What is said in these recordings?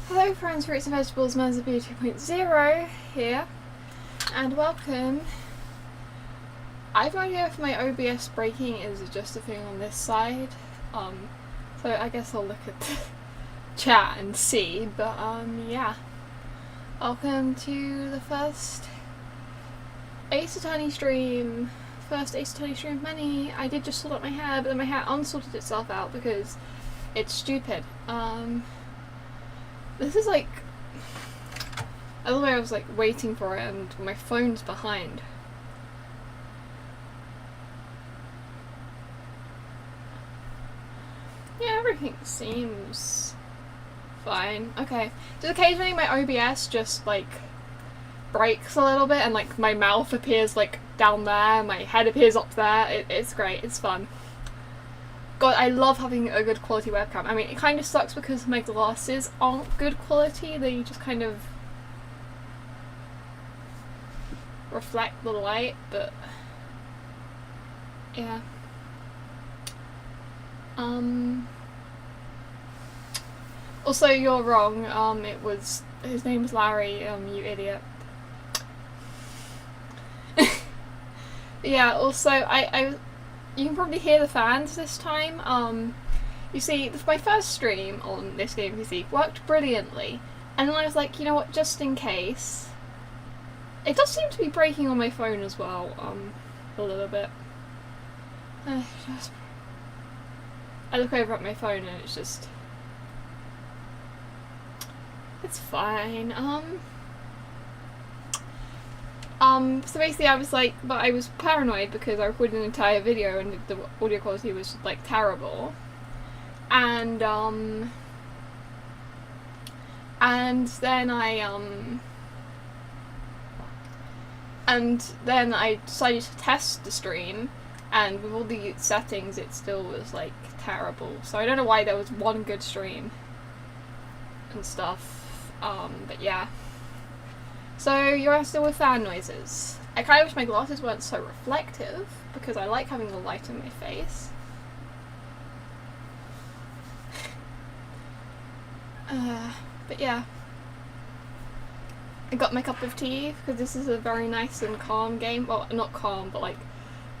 Hello friends, Fruits and Vegetables, Manzaboo 2.0 here, and welcome. I have no idea if my OBS breaking is just a thing on this side, so I guess I'll look at the chat and see, but yeah. Welcome to the first Ace Attorney stream, of many. I did just sort out my hair, but then my hair unsorted itself out because it's stupid. This is like, other way I was like waiting for it and my phone's behind. Yeah, everything seems fine. Okay, just occasionally my OBS just like breaks a little bit and like my mouth appears like down there, my head appears up there. It's great, it's fun. God, I love having a good quality webcam. I mean, it kind of sucks because my glasses aren't good quality. They just kind of reflect the light, but yeah. Also, you're wrong. His name was Larry, you idiot. Yeah, also, you can probably hear the fans this time. You see, my first stream on this game PC worked brilliantly, and then I was like, you know what, just in case. It does seem to be breaking on my phone as well, a little bit. I look over at my phone and it's just... It's fine. So basically I was like, but I was paranoid because I recorded an entire video and the audio quality was like terrible. And then I decided to test the stream, and with all the settings it still was like terrible. So I don't know why there was one good stream and stuff. But yeah. So you're still with fan noises. I kind of wish my glasses weren't so reflective because I like having the light in my face. But yeah. I got my cup of tea because this is a very nice and calm game. Well, not calm, but like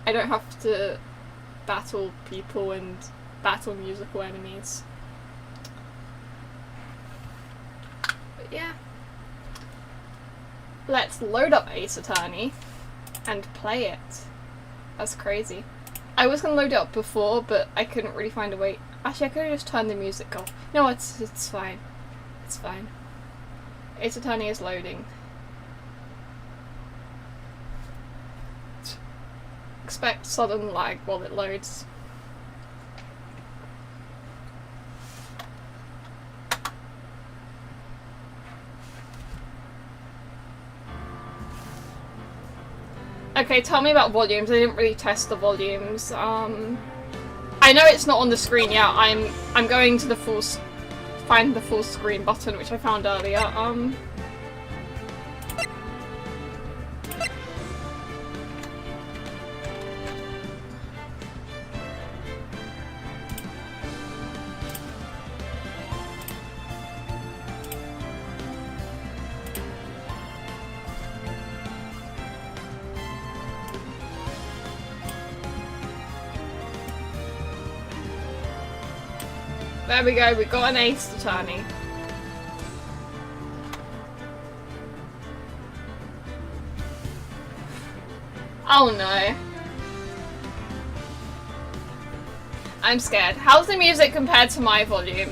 I don't have to battle people and battle musical enemies. But yeah. Let's load up Ace Attorney and play it. That's crazy. I was gonna load it up before, but I couldn't really find a way. Actually, I could have just turned the music off. No, it's fine. It's fine. Ace Attorney is loading. Expect sudden lag while it loads. Okay, tell me about volumes. I didn't really test the volumes. I know it's not on the screen yet. I'm going to the find the full screen button, which I found earlier. There we go, we got an Ace Attorney. Oh no. I'm scared. How's the music compared to my volume?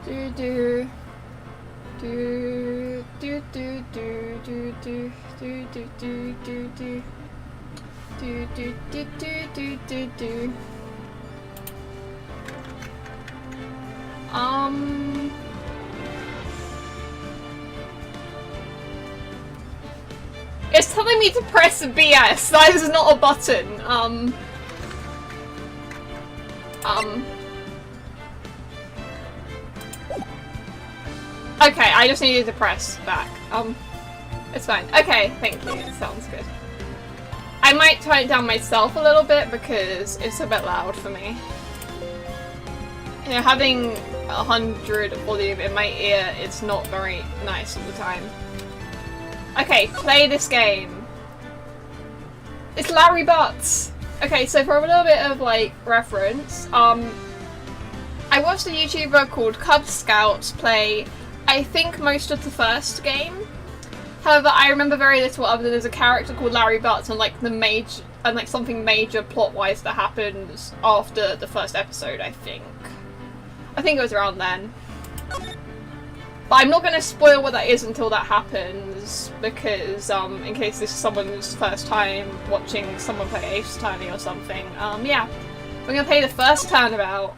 Do do do do do do do do do do do do do. Do do do do do do do. It's telling me to press BS. That is not a button. Okay, I just needed to press back. It's fine. Okay, thank you. It sounds good. I might turn it down myself a little bit because it's a bit loud for me. You know, having 100 volume in my ear, it's not very nice all the time. Okay, play this game. It's Larry Butts! Okay, so for a little bit of like reference, I watched a YouTuber called Cub Scouts play, I think, most of the first game. However, I remember very little other than there's a character called Larry Butts and like something major plot-wise that happens after the first episode, I think. I think it was around then. But I'm not going to spoil what that is until that happens, because in case this is someone's first time watching someone play Ace Attorney or something. Yeah. We're going to play the first turnabout.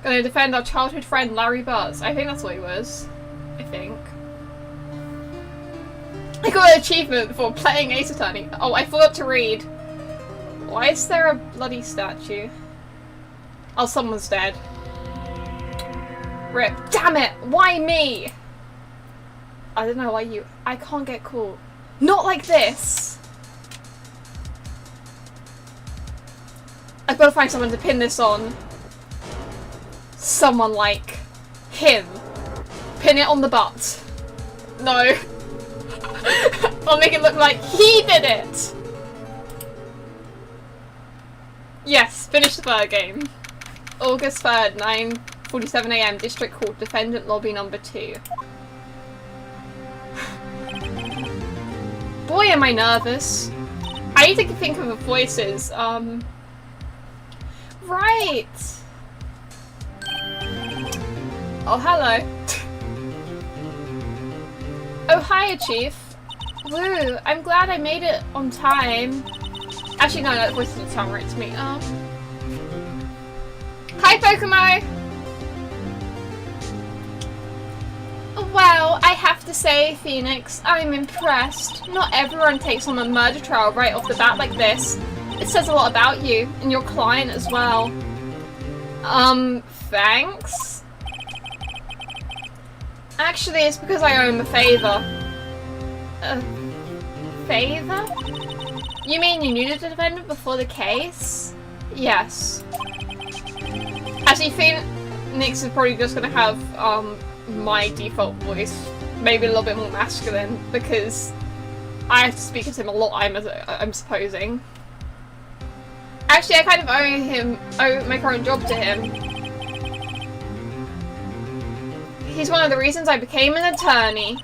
Going to defend our childhood friend Larry Butts. I think that's what he was. I think. I got an achievement for playing Ace Attorney. Oh, I forgot to read. Why is there a bloody statue? Oh, someone's dead. Rip. Damn it! Why me? I don't know why you... I can't get caught. Not like this! I've got to find someone to pin this on. Someone like him. Pin it on the butt. No. I'll make it look like he did it! Yes, finish the third game. August 3rd, 9:47 AM, District Court, Defendant Lobby number 2. Boy, am I nervous. I need to think of the voices. Right. Oh, hello. Oh, hiya, Chief. Woo, I'm glad I made it on time. Actually, no, that voice doesn't sound right to me. Hi, Pokemon! Well, I have to say, Phoenix, I'm impressed. Not everyone takes on a murder trial right off the bat like this. It says a lot about you, and your client as well. Thanks? Actually, it's because I owe him a favor. A favor? You mean you knew the defendant before the case? Yes. Actually, Phoenix is probably just gonna have, my default voice. Maybe a little bit more masculine, because I have to speak to him a lot, I'm supposing. Actually, I kind of owe my current job to him. He's one of the reasons I became an attorney.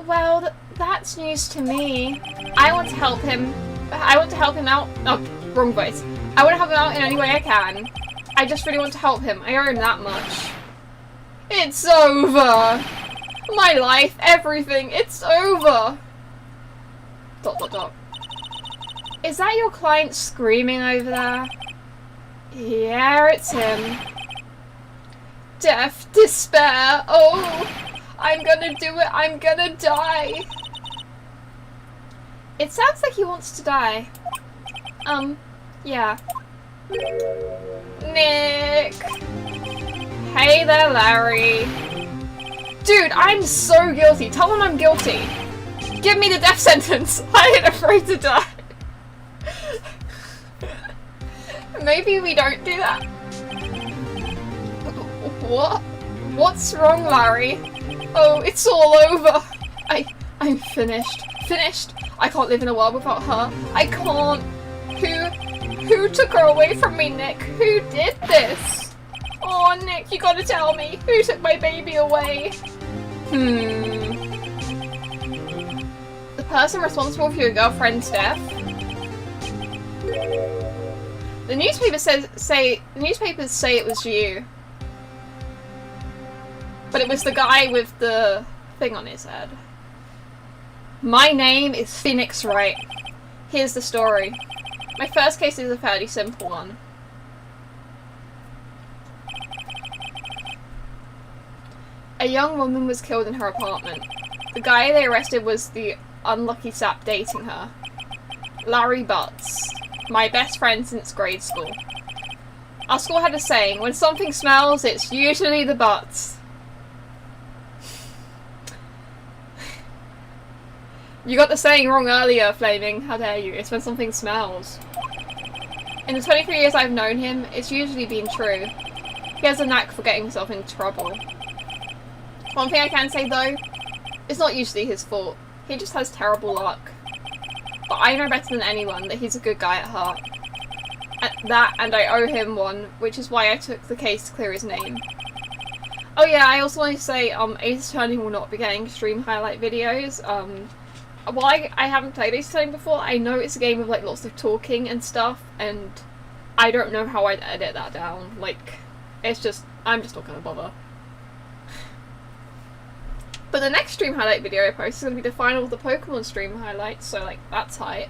Well, that's news to me. I want to help him. I want to help him out. Oh, wrong voice. I want to help him out in any way I can. I just really want to help him. I owe him that much. It's over. My life, everything, it's over. ... Is that your client screaming over there? Yeah, it's him. Death, despair, oh, I'm gonna do it, I'm gonna die. It sounds like he wants to die. Yeah. Nick! Hey there, Larry. Dude, I'm so guilty. Tell him I'm guilty. Give me the death sentence. I ain't afraid to die. Maybe we don't do that. What? What's wrong, Larry? Oh, it's all over. I'm finished. Finished. I can't live in a world without her. I can't. Who took her away from me, Nick? Who did this? Oh, Nick, you gotta tell me. Who took my baby away? The person responsible for your girlfriend's death? The newspapers say it was you. But it was the guy with the thing on his head. My name is Phoenix Wright. Here's the story. My first case is a fairly simple one. A young woman was killed in her apartment. The guy they arrested was the unlucky sap dating her. Larry Butts. My best friend since grade school. Our school had a saying, when something smells, it's usually the butts. You got the saying wrong earlier, Flaming. How dare you? It's when something smells. In the 23 years I've known him, it's usually been true. He has a knack for getting himself into trouble. One thing I can say though, it's not usually his fault. He just has terrible luck. But I know better than anyone that he's a good guy at heart. And I owe him one, which is why I took the case to clear his name. Oh yeah, I also want to say, Ace Attorney will not be getting stream highlight videos. Well, I haven't played Ace Attorney before. I know it's a game with like lots of talking and stuff, and I don't know how I'd edit that down. Like, it's just, I'm just not gonna bother. But the next stream highlight video I post is going to be the final of the Pokemon stream highlights, so like, that's hype.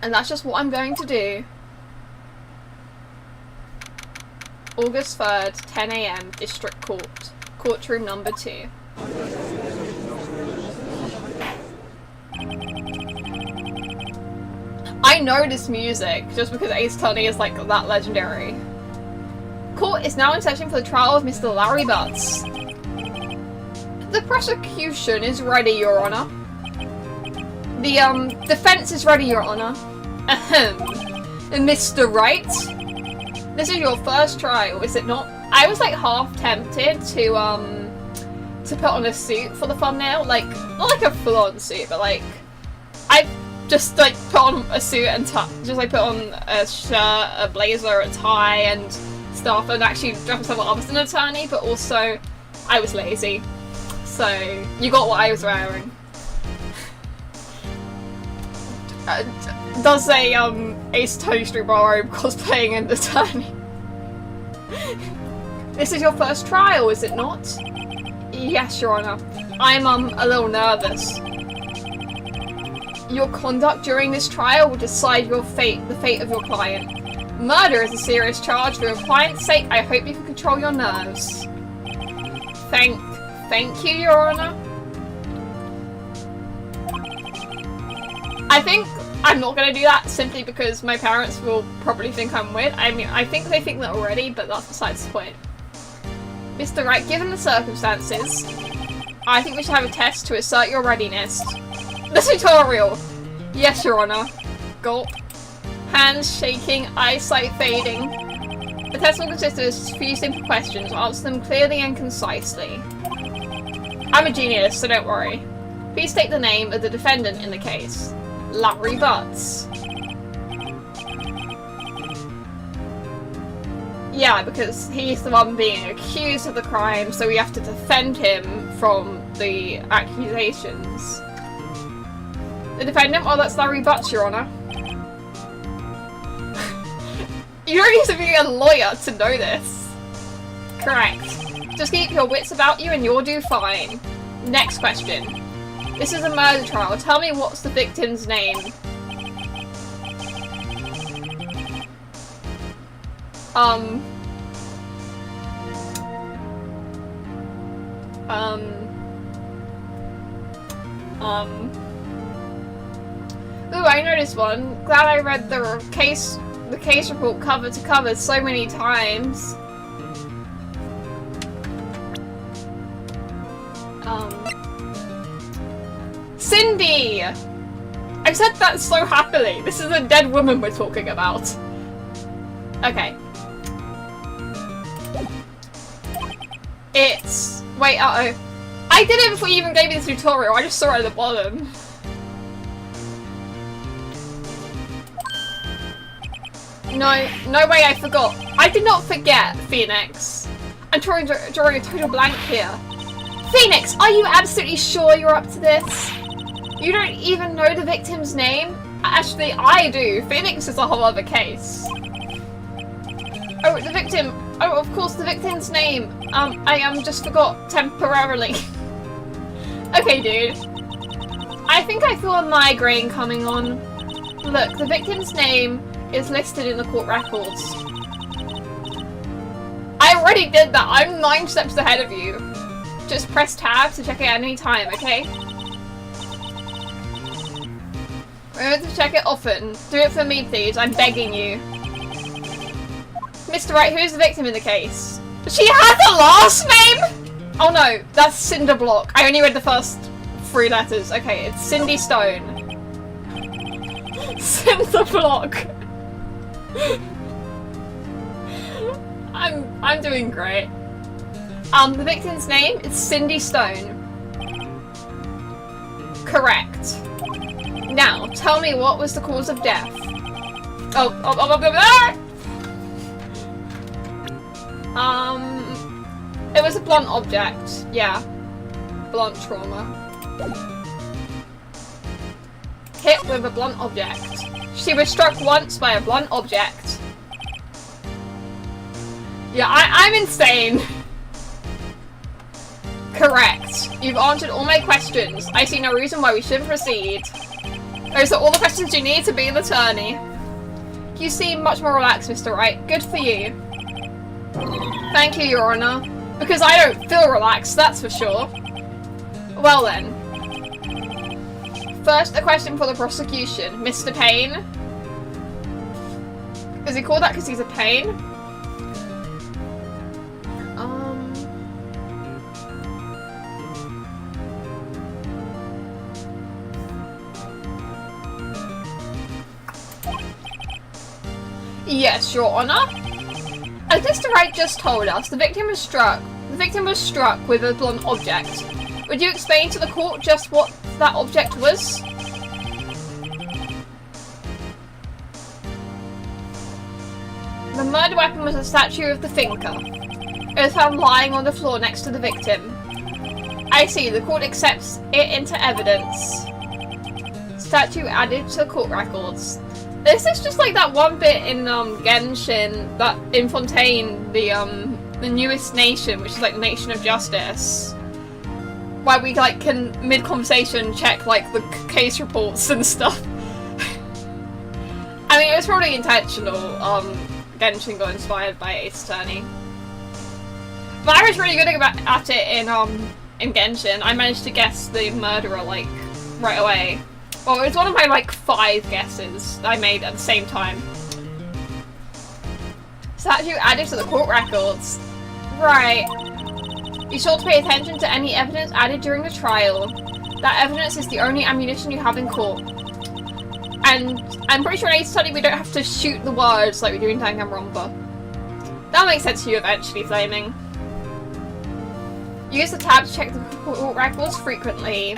And that's just what I'm going to do. August 3rd, 10 AM, District Court. Courtroom number 2. I know this music, just because Ace Attorney is like that legendary. Court is now in session for the trial of Mr. Larry Butts. The prosecution is ready, Your Honor. The, defense is ready, Your Honor. Ahem. Mr. Wright? This is your first trial, is it not? I was like half tempted to put on a suit for the thumbnail. Like, not like a full-on suit, but like, just like put on a suit and just like put on a shirt, a blazer, a tie, and stuff, and actually dress myself up as an attorney. But also, I was lazy, so you got what I was wearing. Does a Ace Attorney Street Bar cosplaying an attorney? This is your first trial, is it not? Yes, Your Honour. I'm a little nervous. Your conduct during this trial will decide your fate, the fate of your client. Murder is a serious charge. For your client's sake, I hope you can control your nerves. Thank you, Your Honour. I think I'm not going to do that simply because my parents will probably think I'm weird. I mean, I think they think that already, but that's besides the point. Mr. Wright, given the circumstances, I think we should have a test to assert your readiness. The tutorial! Yes, Your Honour. Gulp. Hands shaking, eyesight fading. The test will consist of a few simple questions. Answer them clearly and concisely. I'm a genius, so don't worry. Please state the name of the defendant in the case. Larry Butts. Yeah, because he's the one being accused of the crime, so we have to defend him from the accusations. The defendant? Well, that's Larry Butts, Your Honour. You don't need to be a lawyer to know this. Correct. Just keep your wits about you and you'll do fine. Next question. This is a murder trial. Tell me what's the victim's name? Ooh, I know this one. Glad I read the case report cover to cover so many times. Cindy! I said that so happily. This is a dead woman we're talking about. Okay. It's... Wait, uh-oh. I did it before you even gave me the tutorial. I just saw it at the bottom. No way I forgot. I did not forget, Phoenix. I'm drawing a total blank here. Phoenix, are you absolutely sure you're up to this? You don't even know the victim's name? Actually, I do. Phoenix is a whole other case. Oh, the victim. Oh, of course, the victim's name. I just forgot temporarily. Okay, dude. I think I feel a migraine coming on. Look, the victim's name is listed in the court records. I already did that. I'm 9 steps ahead of you. Just press tab to check it at any time, okay? Remember to check it often. Do it for me, please. I'm begging you. Mr. Wright, who's the victim in the case? She has a last name?! Oh no, that's Cinder Block. I only read the first 3 letters. Okay, it's Cindy Stone. Cinder Block. I'm doing great. The victim's name is Cindy Stone. Correct. Now, tell me what was the cause of death. It was a blunt object. Yeah. Blunt trauma. Hit with a blunt object. She was struck once by a blunt object. Yeah, I'm insane. Correct. You've answered all my questions. I see no reason why we shouldn't proceed. Those are all the questions you need to be an attorney. You seem much more relaxed, Mr. Wright. Good for you. Thank you, Your Honour. Because I don't feel relaxed, that's for sure. Well then. First, a question for the prosecution. Mr. Payne? Is he called that because he's a pain? Yes, Your Honour. As Mr. Wright just told us, the victim was struck with a blunt object. Would you explain to the court just what that object was? The murder weapon was a statue of the thinker. It was found lying on the floor next to the victim. I see, the court accepts it into evidence. Statue added to the court records. This is just like that one bit in Genshin, that in Fontaine, the newest nation, which is like the Nation of Justice, where we like can mid-conversation check like the case reports and stuff. I mean, it was probably intentional. Genshin got inspired by Ace Attorney. But I was really good at it in Genshin. I managed to guess the murderer like right away. Well, it was one of my like 5 guesses that I made at the same time. Statue added to the court records. Right. Be sure to pay attention to any evidence added during the trial. That evidence is the only ammunition you have in court. And I'm pretty sure in Ace Attorney we don't have to shoot the words like we do in Danganronpa. That'll make sense to you eventually, Flaming. Use the tab to check the court records frequently.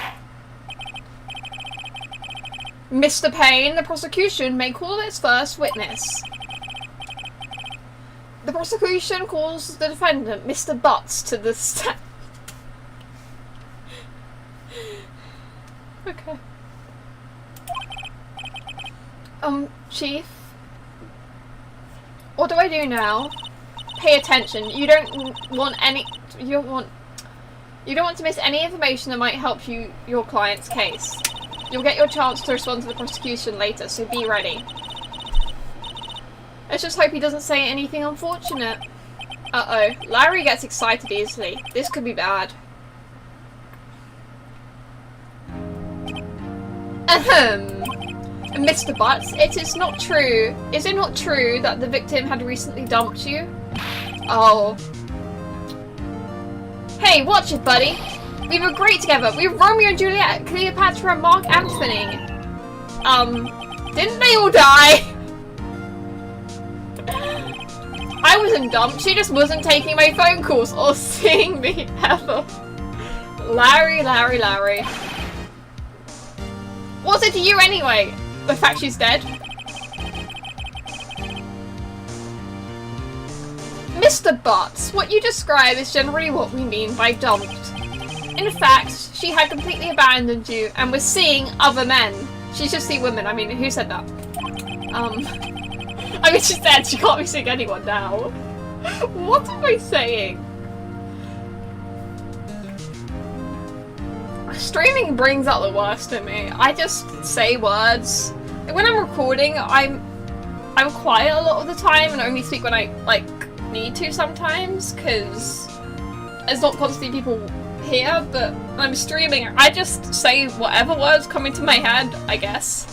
Mr. Payne, the prosecution may call its first witness. The prosecution calls the defendant, Mr. Butts, to the stand. Okay. Chief? What do I do now? Pay attention. You don't want to miss any information that might help your client's case. You'll get your chance to respond to the prosecution later, so be ready. Let's just hope he doesn't say anything unfortunate. Uh-oh. Larry gets excited easily. This could be bad. Ahem. Mr. Butts, it is not true. Is it not true that the victim had recently dumped you? Oh. Hey, watch it, buddy. We were great together. We were Romeo and Juliet, Cleopatra, Mark Antony. Didn't they all die? I wasn't dumped. She just wasn't taking my phone calls or seeing me ever. Larry. What's it to you anyway? The fact she's dead? Mr. Butts, what you describe is generally what we mean by dumped. In fact, she had completely abandoned you and was seeing other men. She's just seeing women. I mean, who said that? I mean, she's dead. She can't be seeing anyone now. What am I saying? Streaming brings out the worst in me. I just say words. When I'm recording, I'm quiet a lot of the time and only speak when I like need to sometimes, because there's not constantly people here. But when I'm streaming, I just say whatever words come into my head, I guess.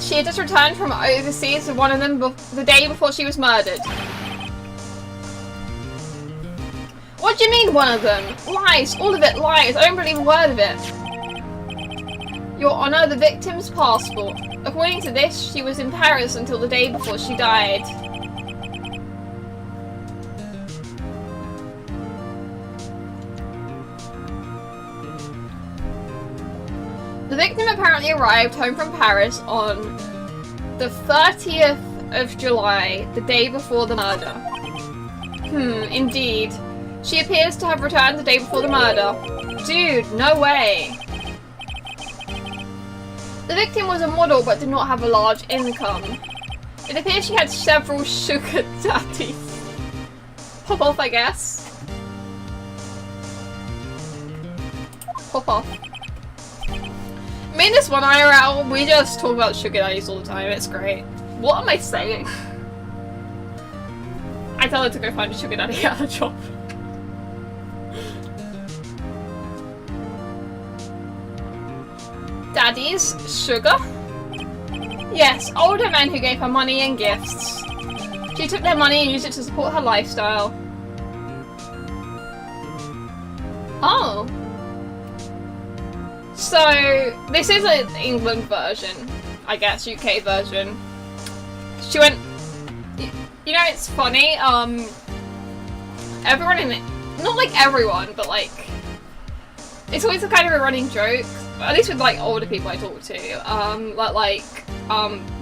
She had just returned from overseas with one of them the day before she was murdered. What do you mean, one of them? Lies! All of it lies! I don't believe a word of it! Your Honor, the victim's passport. According to this, she was in Paris until the day before she died. The victim apparently arrived home from Paris on the 30th of July, the day before the murder. Indeed. She appears to have returned the day before the murder. Dude, no way. The victim was a model but did not have a large income. It appears she had several sugar daddies. Pop off, I guess. Pop off. Me and this one IRL, we just talk about sugar daddies all the time. It's great. What am I saying? I tell her to go find a sugar daddy at her job. Daddies? Sugar? Yes, older men who gave her money and gifts. She took their money and used it to support her lifestyle. Oh. So, this is an England version, I guess, UK version. She went... You know, it's funny, everyone in it... Not like everyone, but like... It's always a kind of a running joke at least with like older people I talk to,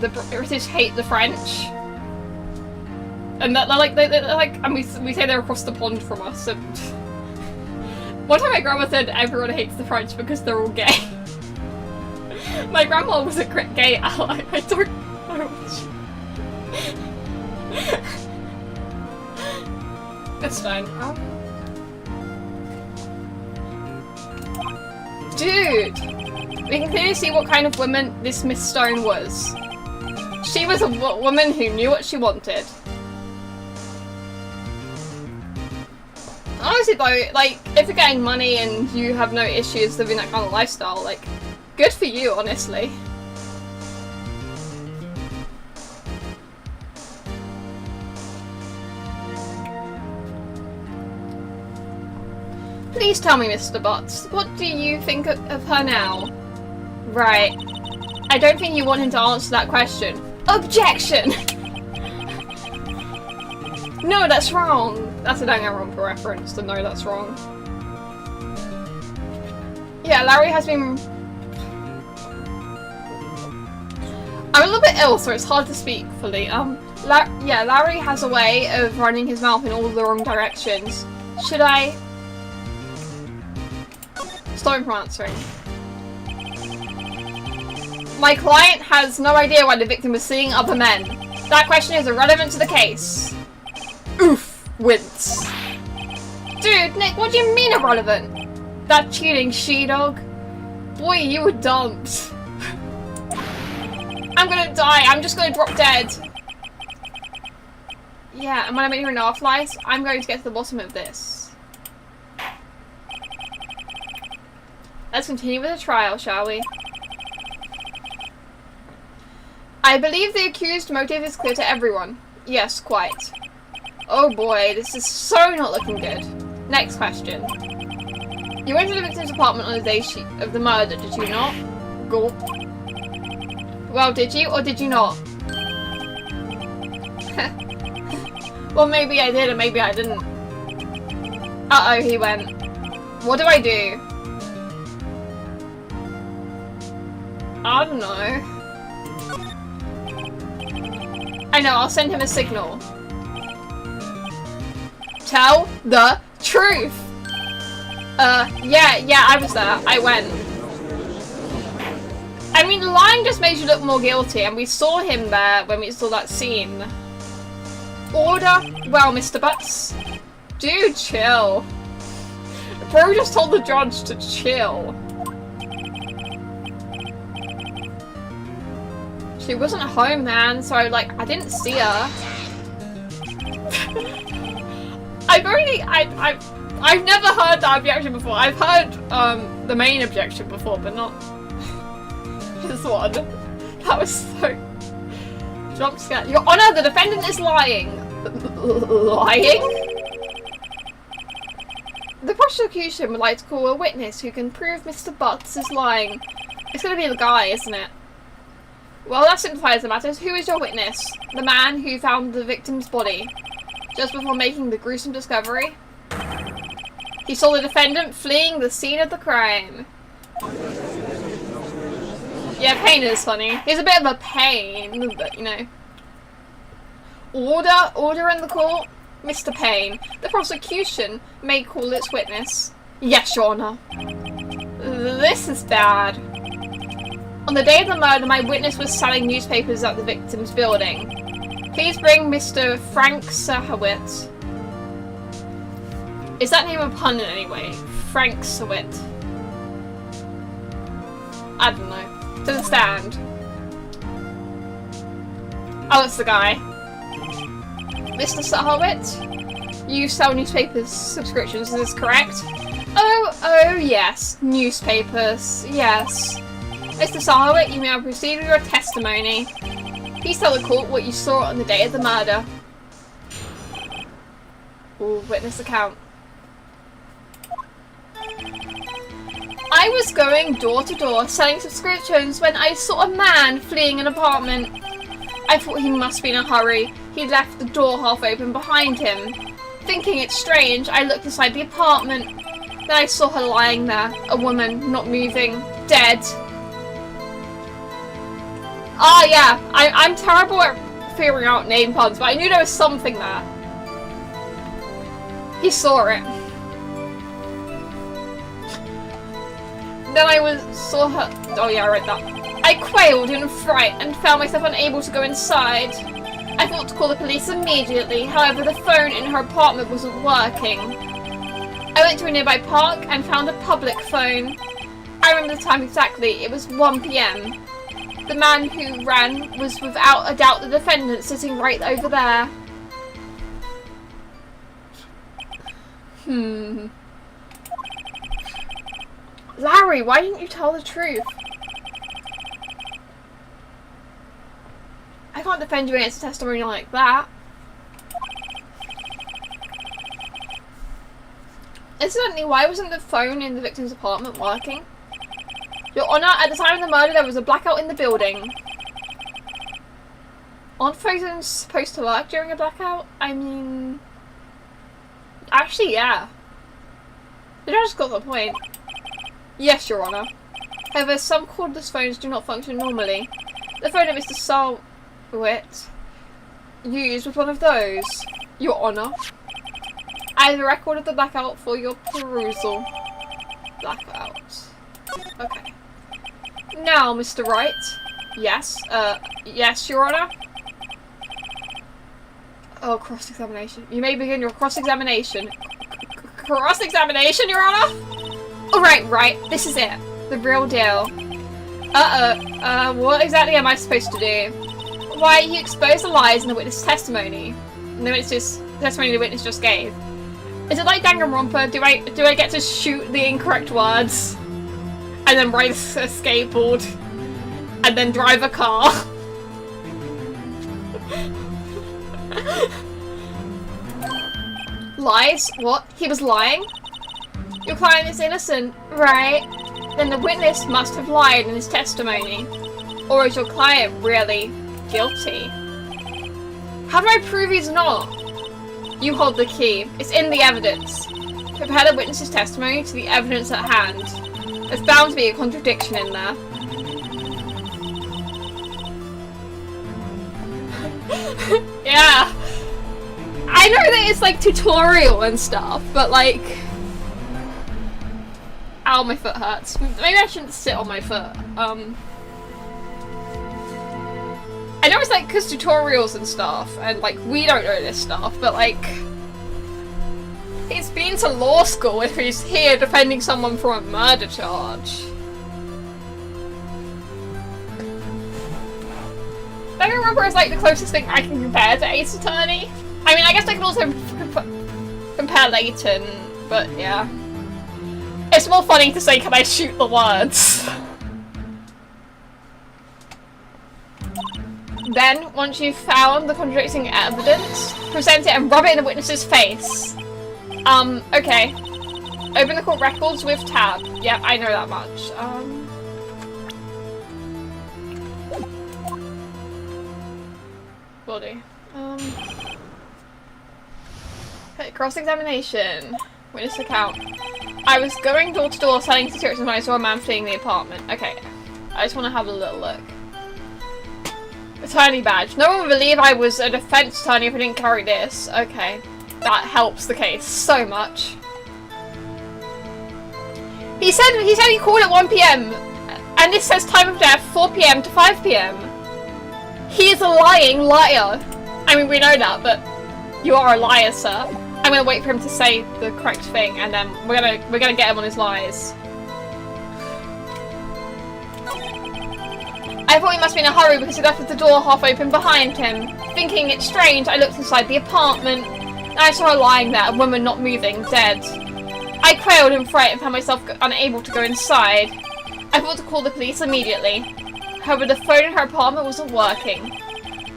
the British hate the French, and that and we say they're across the pond from us. And one time my grandma said everyone hates the French because they're all gay. My grandma was a gay ally. I don't know. It's fine. Dude! We can clearly see what kind of woman this Miss Stone was. She was a woman who knew what she wanted. Honestly though, like, if you're getting money and you have no issues living that kind of lifestyle, like, good for you, honestly. Please tell me, Mr. Butts, what do you think of her now? Right. I don't think you want him to answer that question. Objection! No, that's wrong. That's a Danganronpa reference, to know that's wrong. Yeah, Larry has been... I'm a little bit ill, so it's hard to speak fully. Yeah, Larry has a way of running his mouth in all the wrong directions. Should I... Stop him from answering. My client has no idea why the victim was seeing other men. That question is irrelevant to the case. Oof. Wince. Dude, Nick, what do you mean irrelevant? That cheating she-dog? Boy, you were dumped. I'm gonna die. I'm just gonna drop dead. Yeah, and when I'm in here in Afterlife, I'm going to get to the bottom of this. Let's continue with the trial, shall we? I believe the accused motive is clear to everyone. Yes, quite. Oh boy, this is so not looking good. Next question. You went to the victim's apartment on the day of the murder, did you not? Gulp. Well, did you or did you not? Well, maybe I did or maybe I didn't. Uh-oh, he went. What do I do? I don't know. I know, I'll send him a signal. Tell the truth! Yeah, I was there. I went. I mean, lying just makes you look more guilty, and we saw him there when we saw that scene. Order? Well, Mr. Butts. Dude, chill. Bro just told the judge to chill. She wasn't home, man, so like I didn't see her. I've never heard that objection before. I've heard the main objection before, but not this one. That was so jump scare. Your Honor, the defendant is lying. Lying? The prosecution would like to call a witness who can prove Mr. Butts is lying. It's gonna be the guy, isn't it? Well, that simplifies the matters. Who is your witness? The man who found the victim's body just before making the gruesome discovery. He saw the defendant fleeing the scene of the crime. Yeah, Payne is funny. He's a bit of a pain, but you know. Order in the court. Mr. Payne, the prosecution may call its witness. Yes, Your Honor. This is bad. On the day of the murder, my witness was selling newspapers at the victim's building. Please bring Mr. Frank Sahawit. Is that name a pun in any way? Frank Sahawit. I don't know. To the stand. Oh, it's the guy. Mr. Sahawit, you sell newspapers subscriptions, is this correct? Oh yes. Newspapers, yes. Mr. Sahawit, you may now proceed with your testimony. Please tell the court what you saw on the day of the murder. Ooh, witness account. I was going door to door selling subscriptions when I saw a man fleeing an apartment. I thought he must be in a hurry. He left the door half open behind him. Thinking it strange, I looked inside the apartment. Then I saw her lying there, a woman, not moving, dead. Ah, yeah, I'm terrible at figuring out name puns, but I knew there was something there. He saw it. Then I saw her. Oh yeah, I read that. I quailed in fright and found myself unable to go inside. I thought to call the police immediately, however the phone in her apartment wasn't working. I went to a nearby park and found a public phone. I remember the time exactly, it was 1 PM. The man who ran was without a doubt the defendant sitting right over there. Larry, why didn't you tell the truth? I can't defend you against a testimony like that. Incidentally, why wasn't the phone in the victim's apartment working? Your Honour, at the time of the murder there was a blackout in the building. Aren't phones supposed to work during a blackout? I mean... Actually, yeah. The judge got the point. Yes, Your Honour. However, some cordless phones do not function normally. The phone that Mr. Salwit used was one of those, Your Honour. I have a record of the blackout for your perusal. Blackout. Okay. Now, Mr. Wright. Yes. Yes, Your Honour. Oh, cross-examination. You may begin your cross-examination. Cross-examination, Your Honour? Alright, right. This is it. The real deal. What exactly am I supposed to do? Why, you expose the lies in the witness testimony. The testimony the witness just gave. Is it like Danganronpa? Do I get to shoot the incorrect words? And then ride a skateboard? And then drive a car? Lies? What? He was lying? Your client is innocent, right? Then the witness must have lied in his testimony. Or is your client really guilty? How do I prove he's not? You hold the key. It's in the evidence. Compare the witness's testimony to the evidence at hand. There's bound to be a contradiction in there. Yeah. I know that it's like tutorial and stuff, but like... Ow, my foot hurts. Maybe I shouldn't sit on my foot. I know it's like because tutorials and stuff, and like we don't know this stuff, but like he's been to law school if he's here defending someone for a murder charge. Danganronpa is like the closest thing I can compare to Ace Attorney. I mean, I guess I can also compare Layton, but yeah. It's more funny to say, can I shoot the words? Then, once you've found the contradicting evidence, present it and rub it in the witness's face. Okay. Open the court records with tab. Yep, I know that much. Will do. Okay, cross-examination. Witness account. I was going door to door selling cigarettes when I saw a man fleeing the apartment. Okay. I just want to have a little look. Attorney badge. No one would believe I was a defense attorney if I didn't carry this. Okay. That helps the case so much. He said he called at 1 PM. And this says time of death 4 PM to 5 PM. He is a lying liar. I mean, we know that, but you are a liar, sir. I'm gonna wait for him to say the correct thing, and then we're gonna get him on his lies. I thought he must be in a hurry because he left the door half open behind him. Thinking it strange, I looked inside the apartment, and I saw her lying there, a woman not moving, dead. I quailed in fright and found myself unable to go inside. I thought to call the police immediately. However, the phone in her apartment wasn't working.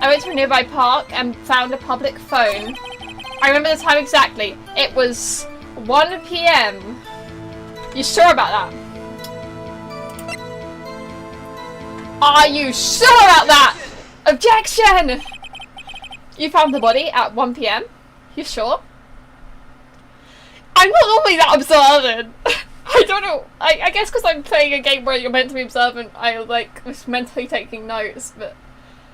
I went to a nearby park and found a public phone. I remember the time exactly. It was 1 PM. You sure about that? Are you sure about that? Objection! You found the body at 1 PM? You sure? I'm not normally that observant. I don't know. I guess because I'm playing a game where you're meant to be observant, I like was mentally taking notes. But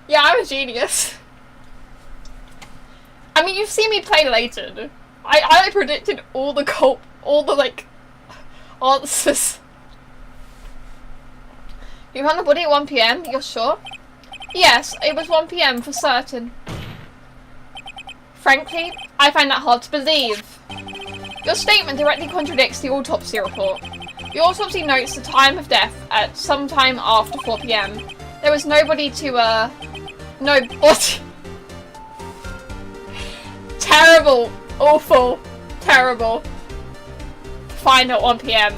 yeah, I'm a genius. I mean, you've seen me play Leighton. I predicted all the like answers. You found the body at 1 PM? You're sure? Yes, it was 1 PM for certain. Frankly, I find that hard to believe. Your statement directly contradicts the autopsy report. The autopsy notes the time of death at some time after 4 PM. There was nobody to, no body. Terrible. Awful. Terrible. Find at 1 PM.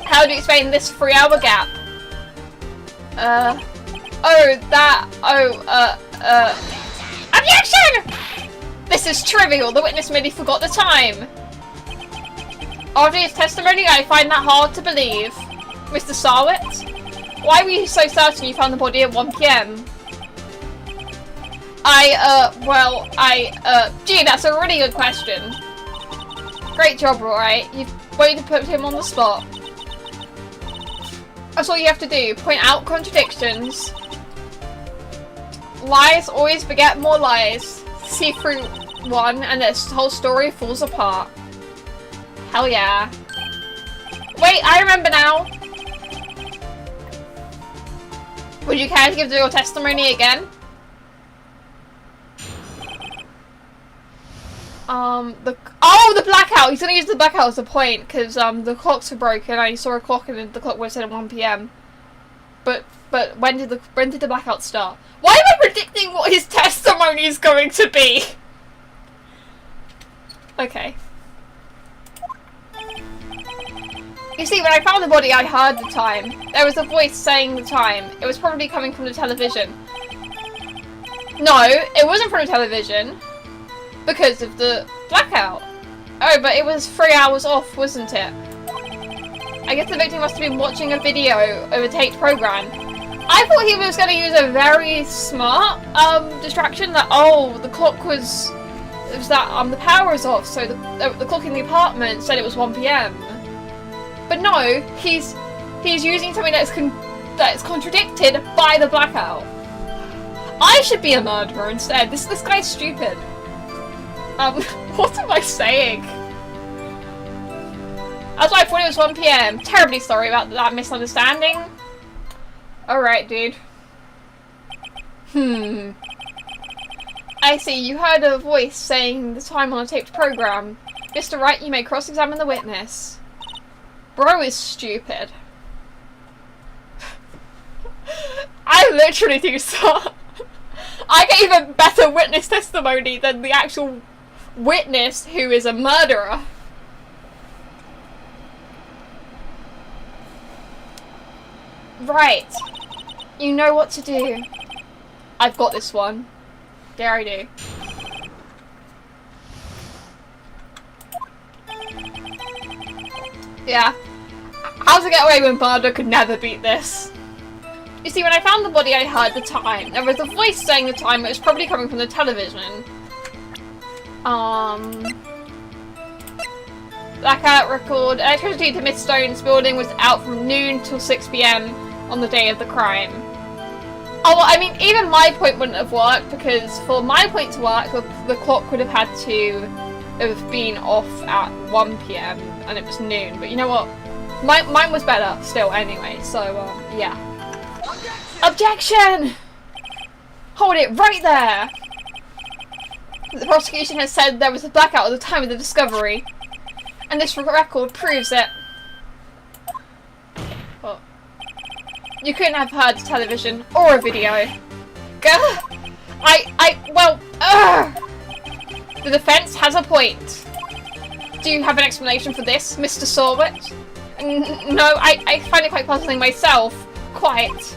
How do you explain this 3-hour gap? Objection! This is trivial. The witness merely forgot the time. After his testimony, I find that hard to believe. Mr. Sarwit? Why were you so certain you found the body at 1 PM? Gee, that's a really good question. Great job, Wright. You've way to put him on the spot. That's all you have to do. Point out contradictions. Lies always beget more lies. See through one and this whole story falls apart. Hell yeah. Wait, I remember now. Would you care to give your testimony again? The blackout! He's gonna use the blackout as a point, because, the clocks were broken, I saw a clock and the clock was set at 1 PM. But when did the blackout start? Why am I predicting what his testimony is going to be? Okay. You see, when I found the body, I heard the time. There was a voice saying the time. It was probably coming from the television. No, it wasn't from the television. Because of the blackout. Oh, but it was 3 hours off, wasn't it? I guess the victim must have been watching a video of a taped program. I thought he was going to use a very smart distraction that, oh, the clock was... It was that the power was off, so the clock in the apartment said it was 1 PM. But no, he's using something that's contradicted by the blackout. I should be a murderer instead. This guy's stupid. What am I saying? That's why I thought it was 1 PM. Terribly sorry about that misunderstanding. Alright, dude. I see, you heard a voice saying the time on a taped program. Mr. Wright, you may cross-examine the witness. Bro is stupid. I literally do so. I get even better witness testimony than the actual witness who is a murderer. Right. You know what to do. I've got this one. There I do. Yeah. How to get away with murder could never beat this. You see, when I found the body, I heard the time. There was a voice saying the time, it was probably coming from the television. Blackout record. Electricity to Miss Stone's building was out from noon till 6 PM on the day of the crime. Oh, well, I mean, even my point wouldn't have worked, because for my point to work, the clock would have had to have been off at 1 PM, and it was noon. But you know what? Mine was better still anyway, so, yeah. Objection! Hold it right there! The prosecution has said there was a blackout at the time of the discovery, and this record proves it. What? You couldn't have heard television or a video. Gah! The defense has a point. Do you have an explanation for this, Mr. Sorwit? No, I find it quite puzzling myself. Quite.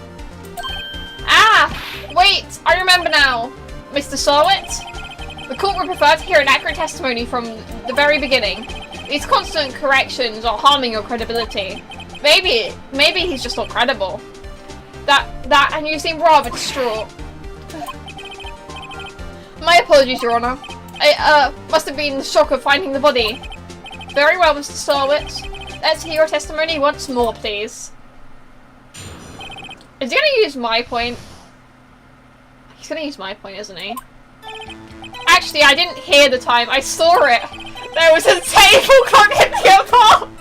Ah! Wait! I remember now. Mr. Sorwit? The court would prefer to hear an accurate testimony from the very beginning. These constant corrections are harming your credibility. Maybe he's just not credible. And you seem rather distraught. My apologies, Your Honour. I, must have been the shock of finding the body. Very well, Mr. Sarwit. let's hear your testimony once more, please. Is he gonna use my point? He's gonna use my point, isn't he? Actually, I didn't hear the time. I saw it. There was a table clock in the apartment.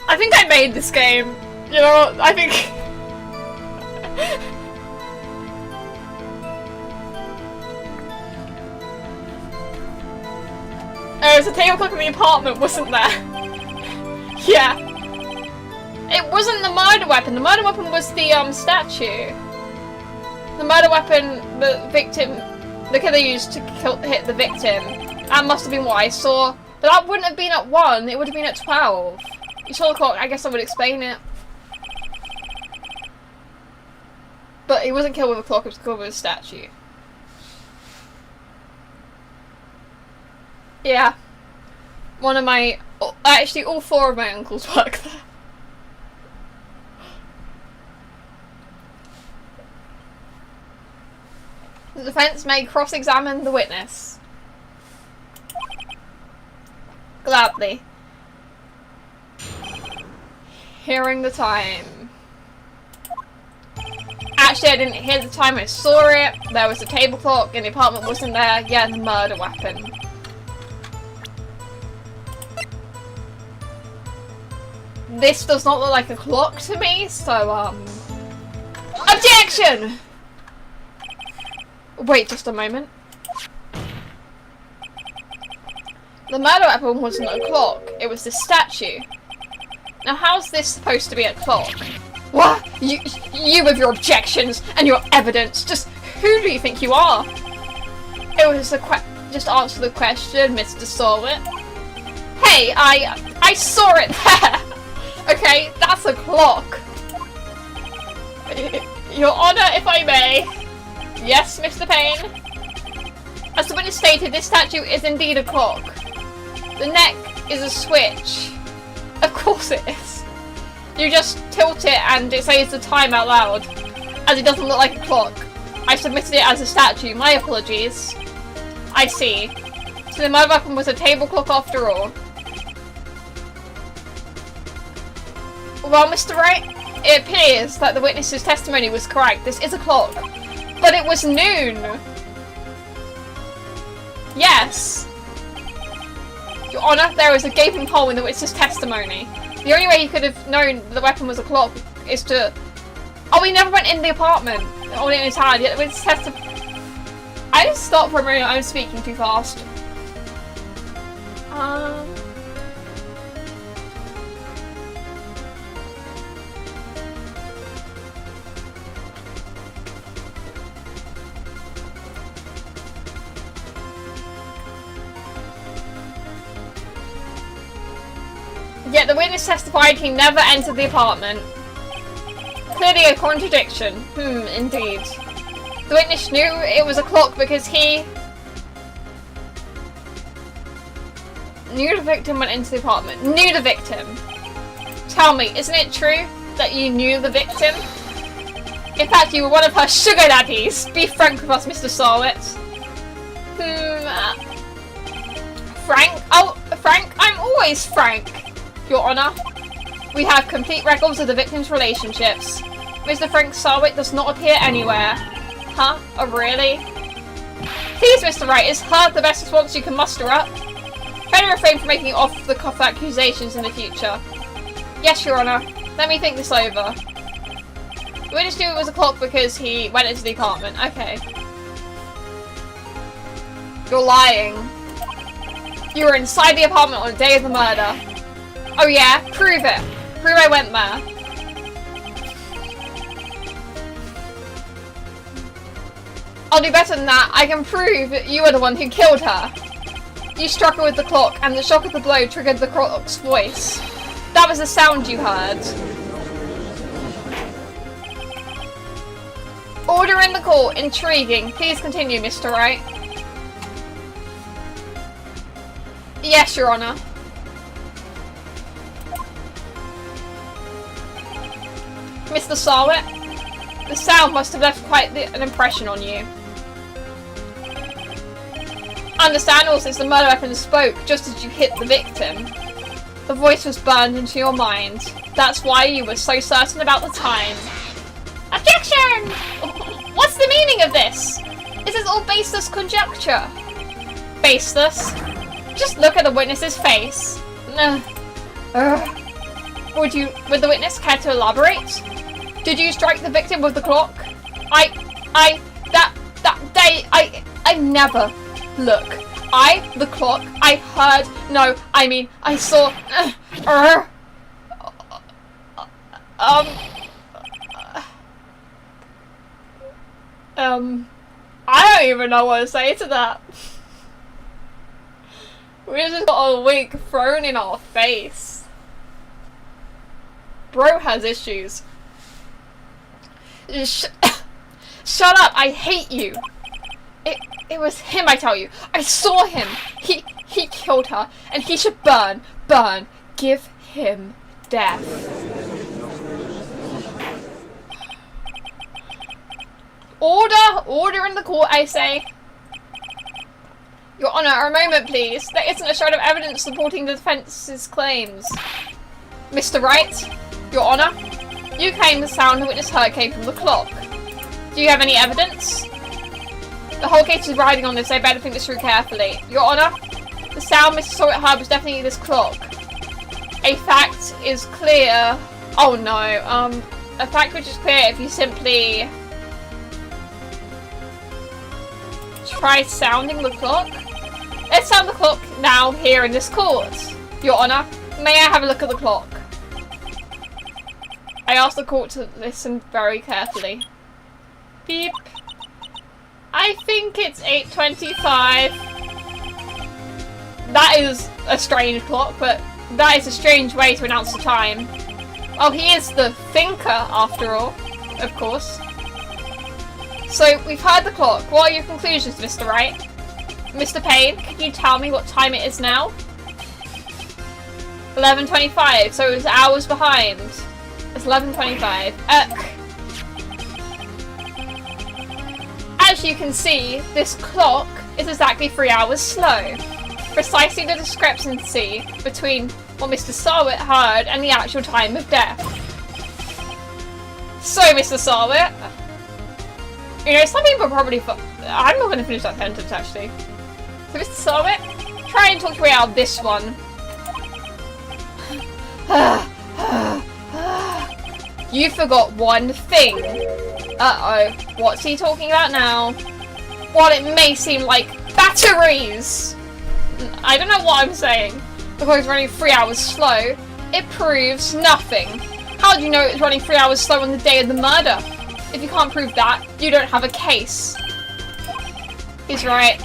I think I made this game. You know what? I think... Oh, there's a table clock in the apartment, wasn't there? Yeah. It wasn't the murder weapon. The murder weapon was the statue. The murder weapon the victim, the killer used to hit the victim. That must have been what I saw. But that wouldn't have been at 1, it would have been at 12. You saw the clock, I guess I would explain it. But he wasn't killed with a clock, he was killed with a statue. Yeah. One of my... Actually, all 4 of my uncles work there. The defense may cross-examine the witness. Gladly. Hearing the time. Actually, I didn't hear the time, I saw it. There was a table clock and the apartment wasn't there. Yeah, the murder weapon. This does not look like a clock to me, so, Objection! Wait just a moment. The murder weapon wasn't a clock, it was the statue. Now how's this supposed to be a clock? What? You with your objections and your evidence, just who do you think you are? It was just answer the question, Mr. Sawit. Hey, I saw it there! Okay, that's a clock. Your Honour, if I may. Yes, Mr. Payne. As the witness stated, this statue is indeed a clock. The neck is a switch. Of course it is. You just tilt it and it says the time out loud. As it doesn't look like a clock. I submitted it as a statue. My apologies. I see. So the murder weapon was a table clock after all. Well, Mr. Wright, it appears that the witness's testimony was correct. This is a clock. But it was noon! Yes! Your Honour, there was a gaping hole in the witness's testimony. The only way you could have known the weapon was a clock is to... Oh, we never went in the apartment! Or in his hand, yet the witness I just stopped for a moment, I'm speaking too fast. Yet the witness testified he never entered the apartment. Clearly a contradiction. Indeed. The witness knew it was a clock because he knew the victim went into the apartment. Knew the victim. Tell me, isn't it true that you knew the victim? In fact, you were one of her sugar daddies. Be frank with us, Mr. Sawit. Frank? Oh, Frank? I'm always frank. Your Honour, we have complete records of the victim's relationships. Mr. Frank Sawit does not appear anywhere. Huh? Oh, really? Please, Mr. Wright, is her the best response you can muster up? Try to refrain from making off-the-cuff accusations in the future. Yes, Your Honour. Let me think this over. The witness knew it was a clock because he went into the apartment. Okay. You're lying. You were inside the apartment on the day of the murder. Oh yeah? Prove it. Prove I went there. I'll do better than that. I can prove you were the one who killed her. You struck her with the clock, and the shock of the blow triggered the clock's voice. That was the sound you heard. Order in the court. Intriguing. Please continue, Mr. Wright. Yes, Your Honour. Mr. Sawit, the sound must have left quite an impression on you. Understandable, since the murder weapon spoke just as you hit the victim. The voice was burned into your mind. That's why you were so certain about the time. Objection! What's the meaning of this? This is all baseless conjecture. Baseless? Just look at the witness's face. Would the witness care to elaborate? Did you strike the victim with the clock? That day, I never. Look, the clock, I heard, no, I mean, I saw, I don't even know what to say to that. We just got a wig thrown in our face. Bro has issues. Shut up, I hate you. It was him, I tell you. I saw him. He killed her, and he should burn. Give him death. Order in the court, I say. Your Honor, a moment, please. There isn't a shred of evidence supporting the defense's claims. Mr. Wright, Your Honor, you claim the sound the witness heard came from the clock. Do you have any evidence? The whole case is riding on this, so I better think this through carefully. Your Honor, the sound Mr. Sawyer heard was definitely this clock. A fact is clear. Oh no, a fact which is clear if you simply try sounding the clock. Let's sound the clock now here in this court. Your Honor, may I have a look at the clock? I ask the court to listen very carefully. Beep. I think it's 8:25. That is a strange clock, but that is a strange way to announce the time. Oh, he is the thinker, after all, of course. So, we've heard the clock. What are your conclusions, Mr. Wright? Mr. Payne, can you tell me what time it is now? 11:25, so it was hours behind. It's 11:25. As you can see, this clock is exactly 3 hours slow. Precisely the discrepancy between what Mr. Sarwit heard and the actual time of death. So, Mr. Sarwit, you know, some people probably I'm not going to finish that sentence, actually. So, Mr. Sarwit, try and talk your way out of this one. You forgot one thing. Uh-oh. What's he talking about now? While it may seem like batteries, I don't know what I'm saying. Because it's running 3 hours slow, it proves nothing. How do you know it's running 3 hours slow on the day of the murder? If you can't prove that, you don't have a case. He's right.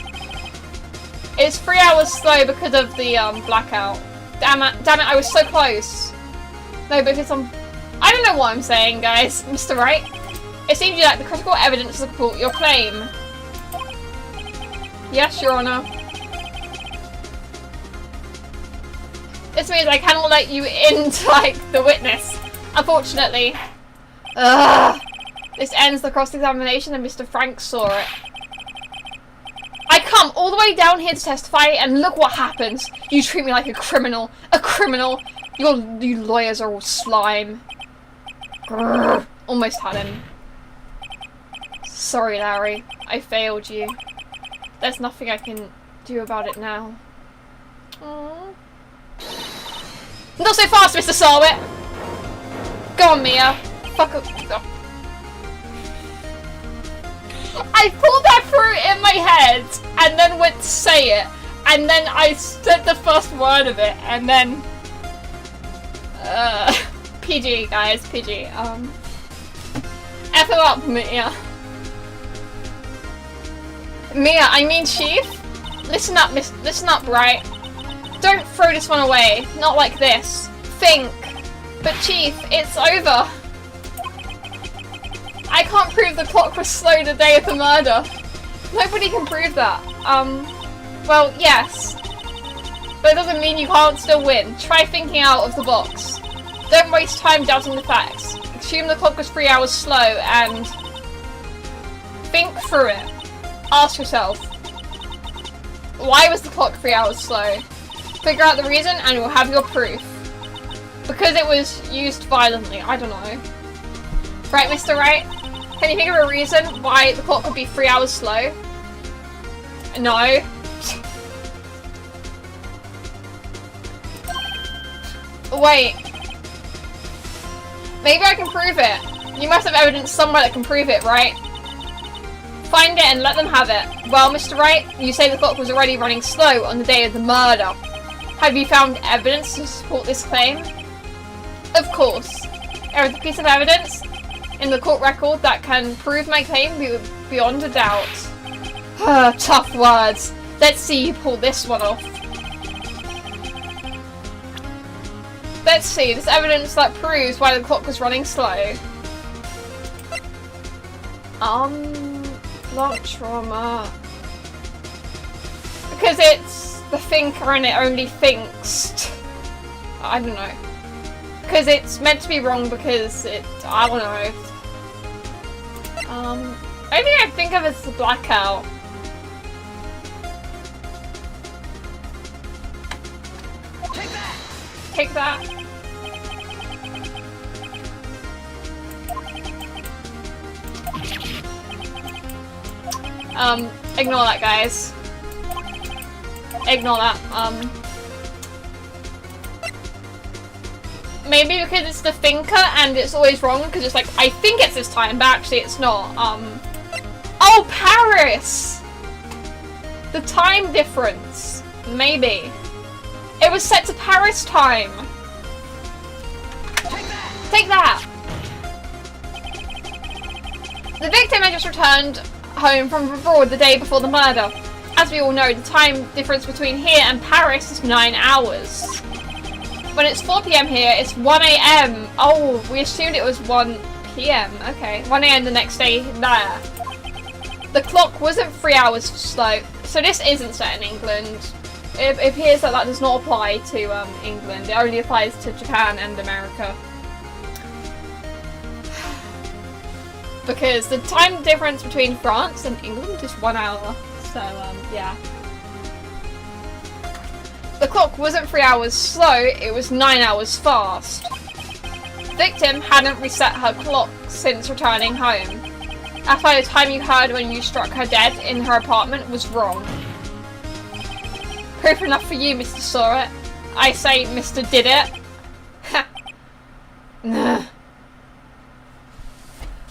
It's 3 hours slow because of the blackout. Damn it, I was so close. No, because I don't know what I'm saying, guys. Mr. Wright, it seems you lack the critical evidence to support your claim. Yes, Your Honor. This means I cannot let you in to, like, the witness. Unfortunately. Ugh. This ends the cross-examination and Mr. Frank saw it. I come all the way down here to testify and look what happens. You treat me like a criminal. A criminal. You lawyers are all slime. Grrr. Almost had him. Sorry, Larry. I failed you. There's nothing I can do about it now. Aww. Not so fast, Mr. Sarwit! Go on, Mia. Fuck up. Oh. I pulled that through in my head, and then went to say it, and then I said the first word of it, and then... PG, guys, PG. F up, Mia. Mia, I mean Chief? Listen up, listen up, Wright. Don't throw this one away. Not like this. Think. But Chief, it's over. I can't prove the clock was slow the day of the murder. Nobody can prove that. Well, yes. But it doesn't mean you can't still win. Try thinking out of the box. Don't waste time doubting the facts. Assume the clock was 3 hours slow and think through it. Ask yourself, Why was the clock 3 hours slow? Figure out the reason and we'll have your proof. Because it was used violently. I don't know. Right, Mr. Wright? Can you think of a reason why the clock would be 3 hours slow? No. Wait. Maybe I can prove it. You must have evidence somewhere that can prove it, right? Find it and let them have it. Well, Mr. Wright, you say the clock was already running slow on the day of the murder. Have you found evidence to support this claim? Of course. There is a piece of evidence in the court record that can prove my claim beyond a doubt. Tough words. Let's see you pull this one off. Let's see, this evidence that proves why the clock was running slow. Not trauma. Because it's the thinker and it only thinks. I don't know. Because it's meant to be wrong because I don't know. Only thing I think of is the blackout. Take that. Ignore that, guys. Ignore that. Maybe because it's the thinker and it's always wrong because it's like, I think it's this time, but actually it's not. Oh, Paris! The time difference. Maybe. It was set to Paris time. Take that! The victim had just returned home from abroad the day before the murder. As we all know, the time difference between here and Paris is 9 hours. When it's 4 PM here, it's 1 AM. Oh, we assumed it was 1 PM. Okay, 1 AM the next day there. The clock wasn't 3 hours slow, so this isn't set in England. It appears that that does not apply to England. It only applies to Japan and America. Because the time difference between France and England is 1 hour. So, yeah. The clock wasn't 3 hours slow, it was 9 hours fast. The victim hadn't reset her clock since returning home. That's why the time you heard when you struck her dead in her apartment was wrong. Proof enough for you, Mr. Saw It. I say Mr. Did It. Nah.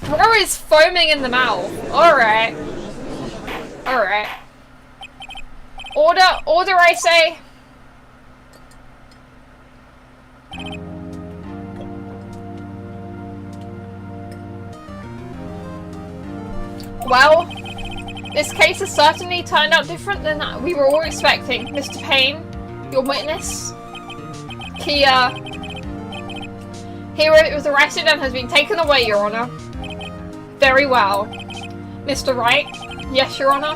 Bro is foaming in the mouth. Alright. Alright. Order, I say. Well, this case has certainly turned out different than we were all expecting. Mr. Payne, your witness, Kia, Hero was arrested and has been taken away, Your Honor. Very well. Mr. Wright, yes, Your Honor.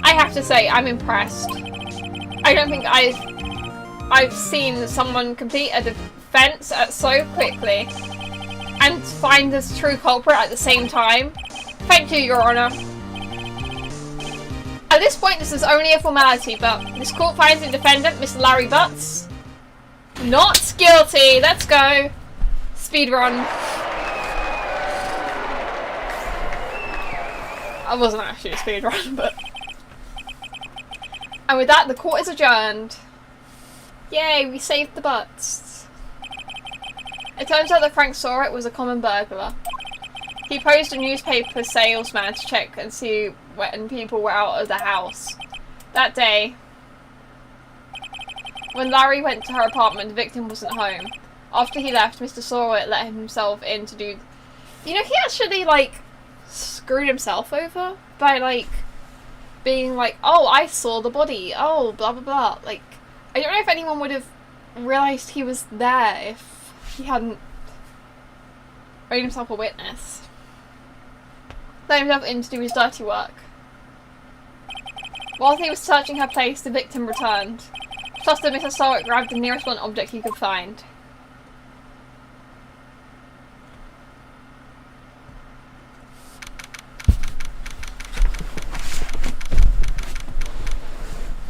I have to say, I'm impressed. I don't think I've seen someone complete a defense so quickly and find the true culprit at the same time. Thank you, Your Honor. At this point, this is only a formality, but this court finds the defendant, Mr. Larry Butts, not guilty. Let's go. Speed run. I wasn't actually a speed run, but... And with that, the court is adjourned. Yay, we saved the Butts. It turns out that Frank Saw It was a common burglar. He posed a newspaper salesman to check and see when people were out of the house. That day, when Larry went to her apartment, the victim wasn't home. After he left, Mr. Saw It let himself in to do... You know, he actually, like, screwed himself over by, like, being like, oh, I saw the body, oh, blah, blah, blah. Like, I don't know if anyone would have realised he was there if he hadn't made himself a witness. Let himself in to do his dirty work. While he was searching her place, the victim returned. Trusted Mr. Saw It grabbed the nearest blunt object he could find.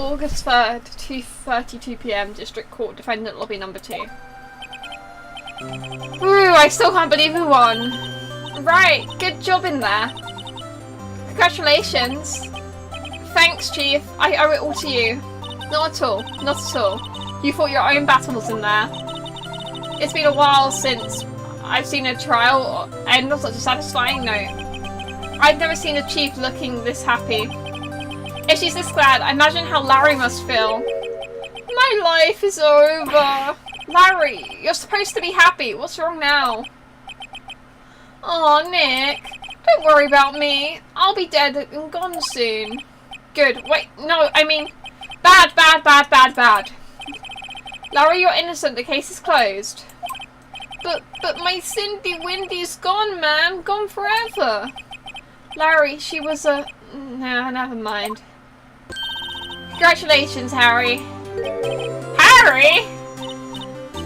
August 3rd, 2:32 PM, District Court, Defendant Lobby number 2. Ooh, I still can't believe we won. Right, good job in there. Congratulations. Thanks, Chief. I owe it all to you. Not at all. Not at all. You fought your own battles in there. It's been a while since I've seen a trial end on such a satisfying note. I've never seen a chief looking this happy. If she's this glad, imagine how Larry must feel. My life is over. Larry, you're supposed to be happy. What's wrong now? Aw, Nick. Don't worry about me. I'll be dead and gone soon. Good. Wait, no, I mean... Bad, bad, bad, bad, bad. Larry, you're innocent. The case is closed. But my Cindy Windy's gone, man. Gone forever. Larry, she was a... Nah, never mind. Congratulations, Harry. Harry?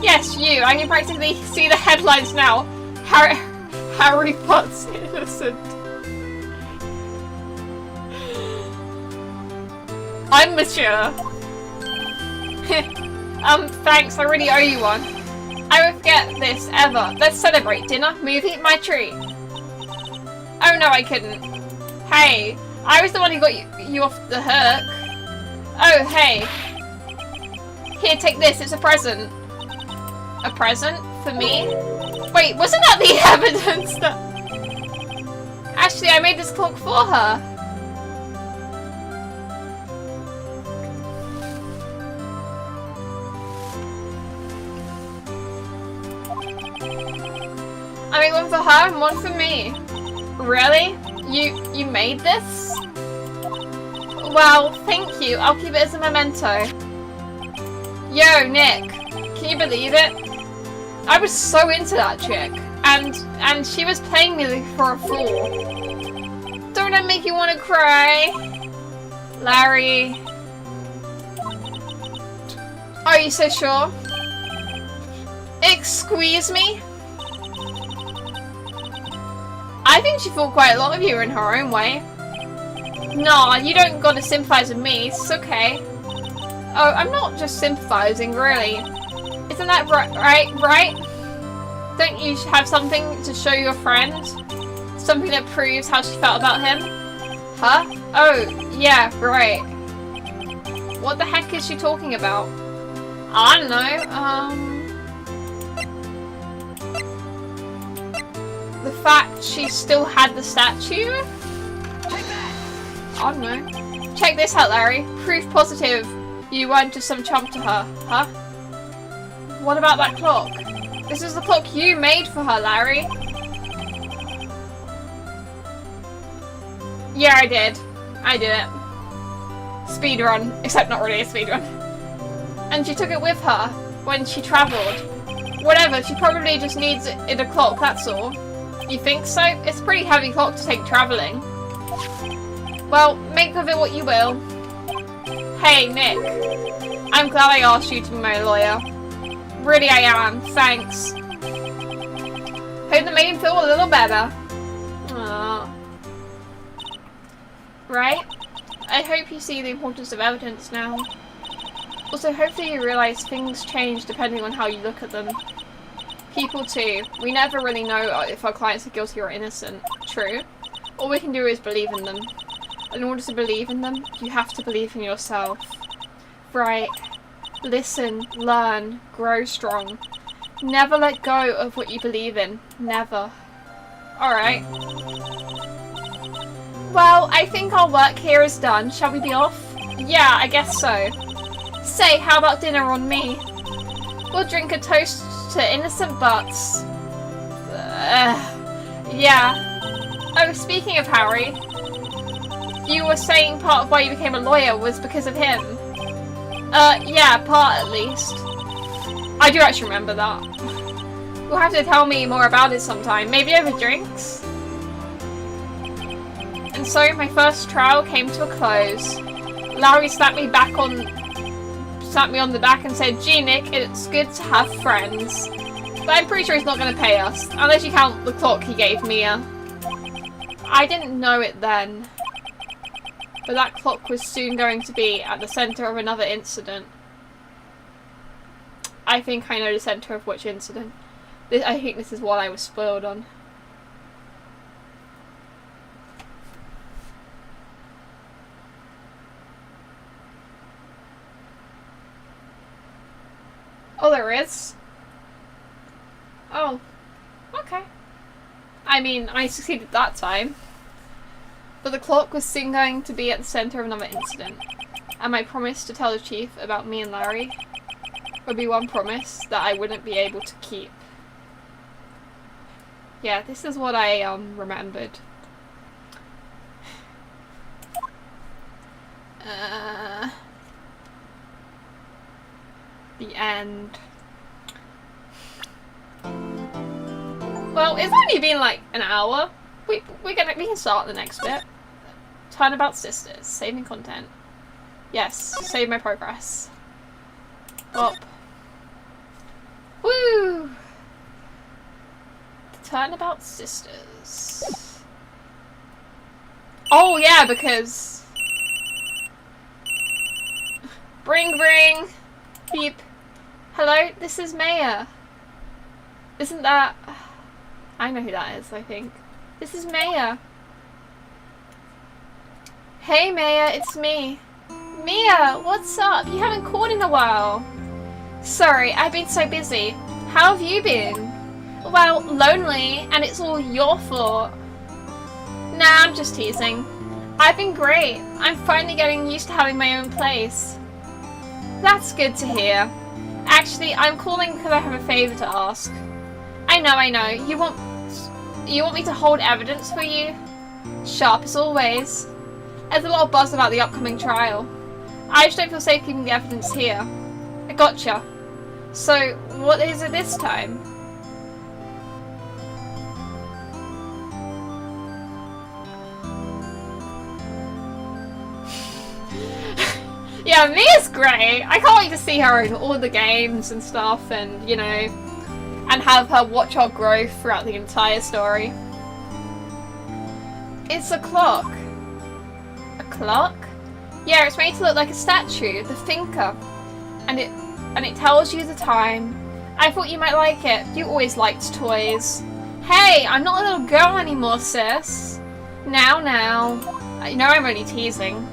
Yes, you. I can practically see the headlines now. Harry Potter's innocent. I'm mature. Thanks. I really owe you one. I won't forget this, ever. Let's celebrate. Dinner? Movie? My treat. Oh no, I couldn't. Hey, I was the one who got you off the hook. Oh, hey. Here, take this. It's a present. A present? For me? Wait, wasn't that the evidence that... Actually, I made this clock for her. I made one for her and one for me. Really? You made this? Well, thank you. I'll keep it as a memento. Yo, Nick. Can you believe it? I was so into that chick. And she was playing me for a fool. Don't that make you want to cry? Larry. Are you so sure? Excuse me? I think she thought quite a lot of you in her own way. Nah, you don't gotta sympathise with me, it's okay. Oh, I'm not just sympathising, really. Isn't that right? Don't you have something to show your friend? Something that proves how she felt about him? Huh? Oh, yeah, right. What the heck is she talking about? I don't know, the fact she still had the statue? I don't know. Check this out, Larry. Proof positive you weren't just some chump to her, huh? What about that clock? This is the clock you made for her, Larry. Yeah, I did. I did it. Speedrun. Except not really a speedrun. And she took it with her when she travelled. Whatever, she probably just needs it in a clock, that's all. You think so? It's a pretty heavy clock to take travelling. Well, make of it what you will. Hey, Nick. I'm glad I asked you to be my lawyer. Really I am. Thanks. Hope that made him feel a little better. Aww. Right? I hope you see the importance of evidence now. Also, hopefully you realise things change depending on how you look at them. People too. We never really know if our clients are guilty or innocent. True. All we can do is believe in them. In order to believe in them, you have to believe in yourself. Right. Listen, learn, grow strong. Never let go of what you believe in. Never. Alright. Well, I think our work here is done. Shall we be off? Yeah, I guess so. Say, how about dinner on me? We'll drink a toast to innocent butts. Yeah. Oh, speaking of Harry, you were saying part of why you became a lawyer was because of him. Yeah, part at least. I do actually remember that. You'll have to tell me more about it sometime, maybe over drinks. And so my first trial came to a close. Larry slapped me on the back and said, "Gee, Nick, it's good to have friends." But I'm pretty sure he's not going to pay us, unless you count the clock he gave Mia. I didn't know it then. but that clock was soon going to be at the centre of another incident. I think I know the centre of which incident. I think this is what I was spoiled on. Oh, there is? Oh. Okay. I mean, I succeeded that time. But the clock was soon going to be at the centre of another incident. And my promise to tell the chief about me and Larry would be one promise that I wouldn't be able to keep. Yeah, this is what I remembered. The end. Well, it's only been like an hour. We can start the next bit. Turnabout Sisters, saving content. Yes, save my progress. Up. Woo! The Turnabout Sisters. Oh yeah, because bring. Beep. Hello, this is Maya. Isn't that... I know who that is, I think. This is Maya. Hey Maya, it's me. Mia, what's up? You haven't called in a while. Sorry, I've been so busy. How have you been? Well, lonely, and it's all your fault. Nah, I'm just teasing. I've been great. I'm finally getting used to having my own place. That's good to hear. Actually, I'm calling because I have a favour to ask. I know. You want me to hold evidence for you? Sharp as always. There's a lot of buzz about the upcoming trial. I just don't feel safe keeping the evidence here. I gotcha. So, what is it this time? Yeah, Mia's great. I can't wait to see her in all the games and stuff, and, you know, and have her watch our growth throughout the entire story. It's a clock. A clock? Yeah, it's made to look like a statue, the thinker. And it tells you the time. I thought you might like it. You always liked toys. Hey, I'm not a little girl anymore, sis. Now. You know I'm only teasing.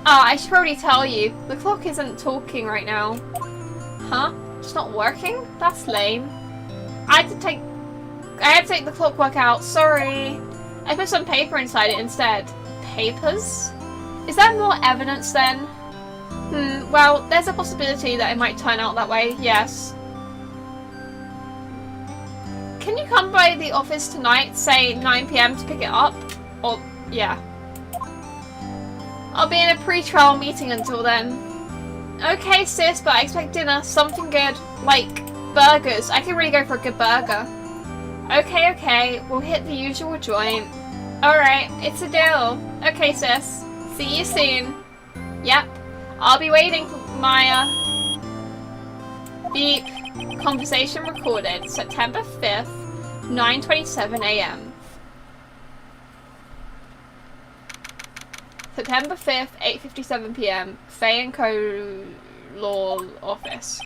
I should probably tell you, the clock isn't talking right now. Huh? It's not working? That's lame. I had to take the clockwork out, sorry. I put some paper inside it instead. Papers? Is that more evidence then? Well, there's a possibility that it might turn out that way, yes. Can you come by the office tonight, say 9 PM to pick it up? Or, yeah. I'll be in a pre-trial meeting until then. Okay, sis, but I expect dinner. Something good. Like, burgers. I can really go for a good burger. Okay. We'll hit the usual joint. Alright, it's a deal. Okay, sis. See you soon. Yep. I'll be waiting for Maya. Beep. Conversation recorded. September 5th, 9:27 AM. September 5th, 8:57 PM. Faye & Co. Law Office.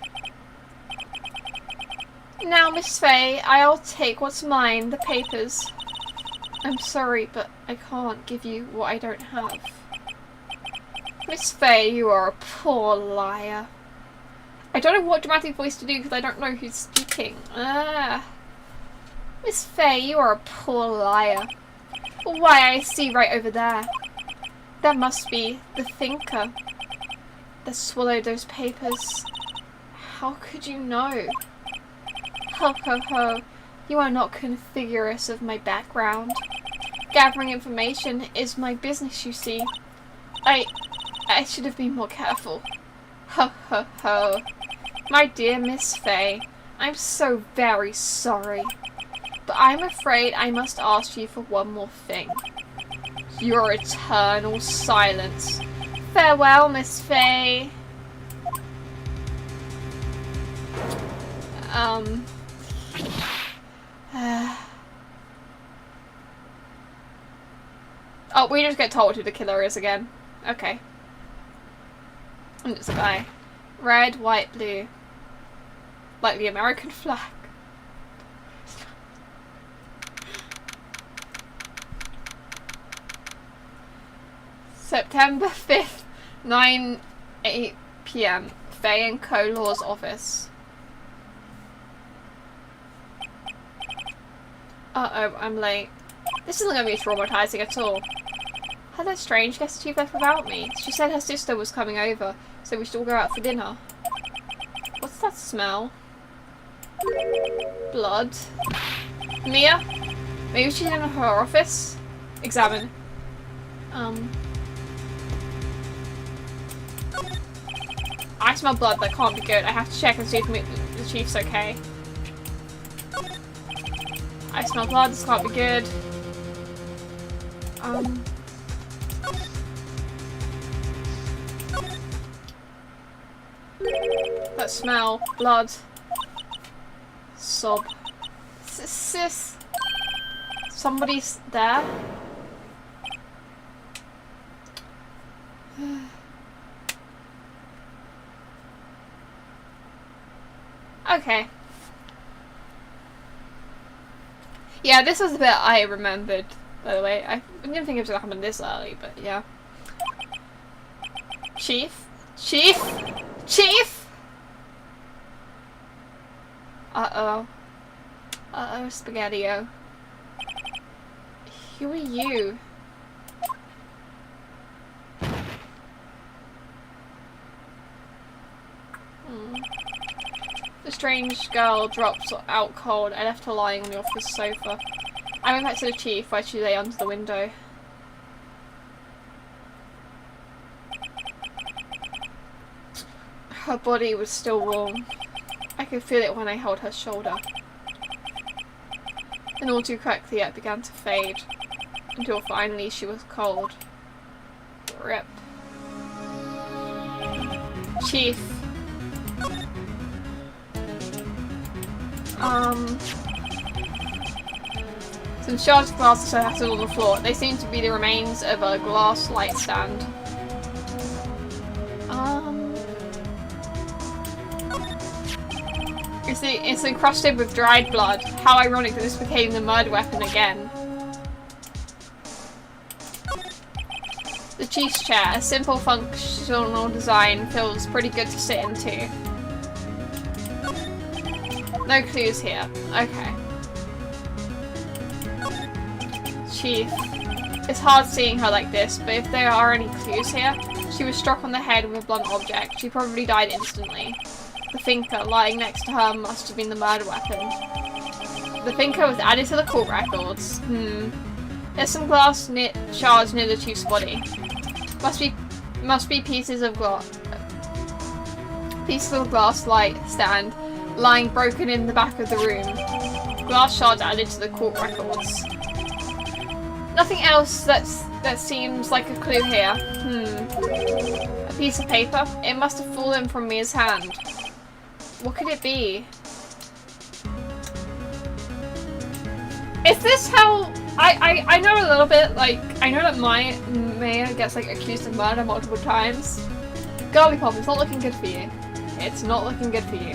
Now, Miss Faye, I'll take what's mine, the papers. I'm sorry, but I can't give you what I don't have. Miss Faye, you are a poor liar. I don't know what dramatic voice to do because I don't know who's speaking. Miss Faye, you are a poor liar. Why, I see right over there. That must be the thinker that swallowed those papers. How could you know? Ho. You are not configurous of my background. Gathering information is my business, you see. I should have been more careful. Ho. My dear Miss Faye, I'm so very sorry. But I'm afraid I must ask you for one more thing. Your eternal silence. Farewell, Miss Faye. Oh, we just get told who the killer is again. Okay. And it's a guy. Red, white, blue. Like the American flag. September 5th, 8 PM. Faye and Co. Law's office. Uh-oh, I'm late. This isn't going to be traumatizing at all. How that's strange. Guess she left without me. She said her sister was coming over, so we should all go out for dinner. What's that smell? Blood. Mia? Maybe she's in her office? Examine. I smell blood. That can't be good. I have to check and see if the chief's okay. I smell blood. This can't be good. That smell. Blood. Sob. Sis. Somebody's there. Okay. Yeah, this was the bit I remembered, by the way. I didn't think it was gonna happen this early, but yeah. Chief? Chief? Chief? Uh-oh. Uh-oh, Spaghetti-O. Who are you? The strange girl dropped out cold. I left her lying on the office sofa. I went back to the chief where she lay under the window. Her body was still warm. I could feel it when I held her shoulder. And all too quickly it began to fade, until finally she was cold. Rip. Chief. Some shards of glass are scattered on the floor. They seem to be the remains of a glass light stand. It's encrusted with dried blood. How ironic that this became the murder weapon again. The chief's chair, a simple functional design, feels pretty good to sit into. No clues here. Okay. Chief. It's hard seeing her like this, but if there are any clues here, she was struck on the head with a blunt object. She probably died instantly. The thinker lying next to her must have been the murder weapon. The thinker was added to the court records. There's some glass shards near the chief's body. Must be pieces of glass light stand lying broken in the back of the room. Glass shards added to the court records. Nothing else that seems like a clue here. A piece of paper. It must have fallen from Mia's hand. What could it be? Is this how... I know a little bit, like, I know that Mia gets, like, accused of murder multiple times. Girly Pop, it's not looking good for you. It's not looking good for you.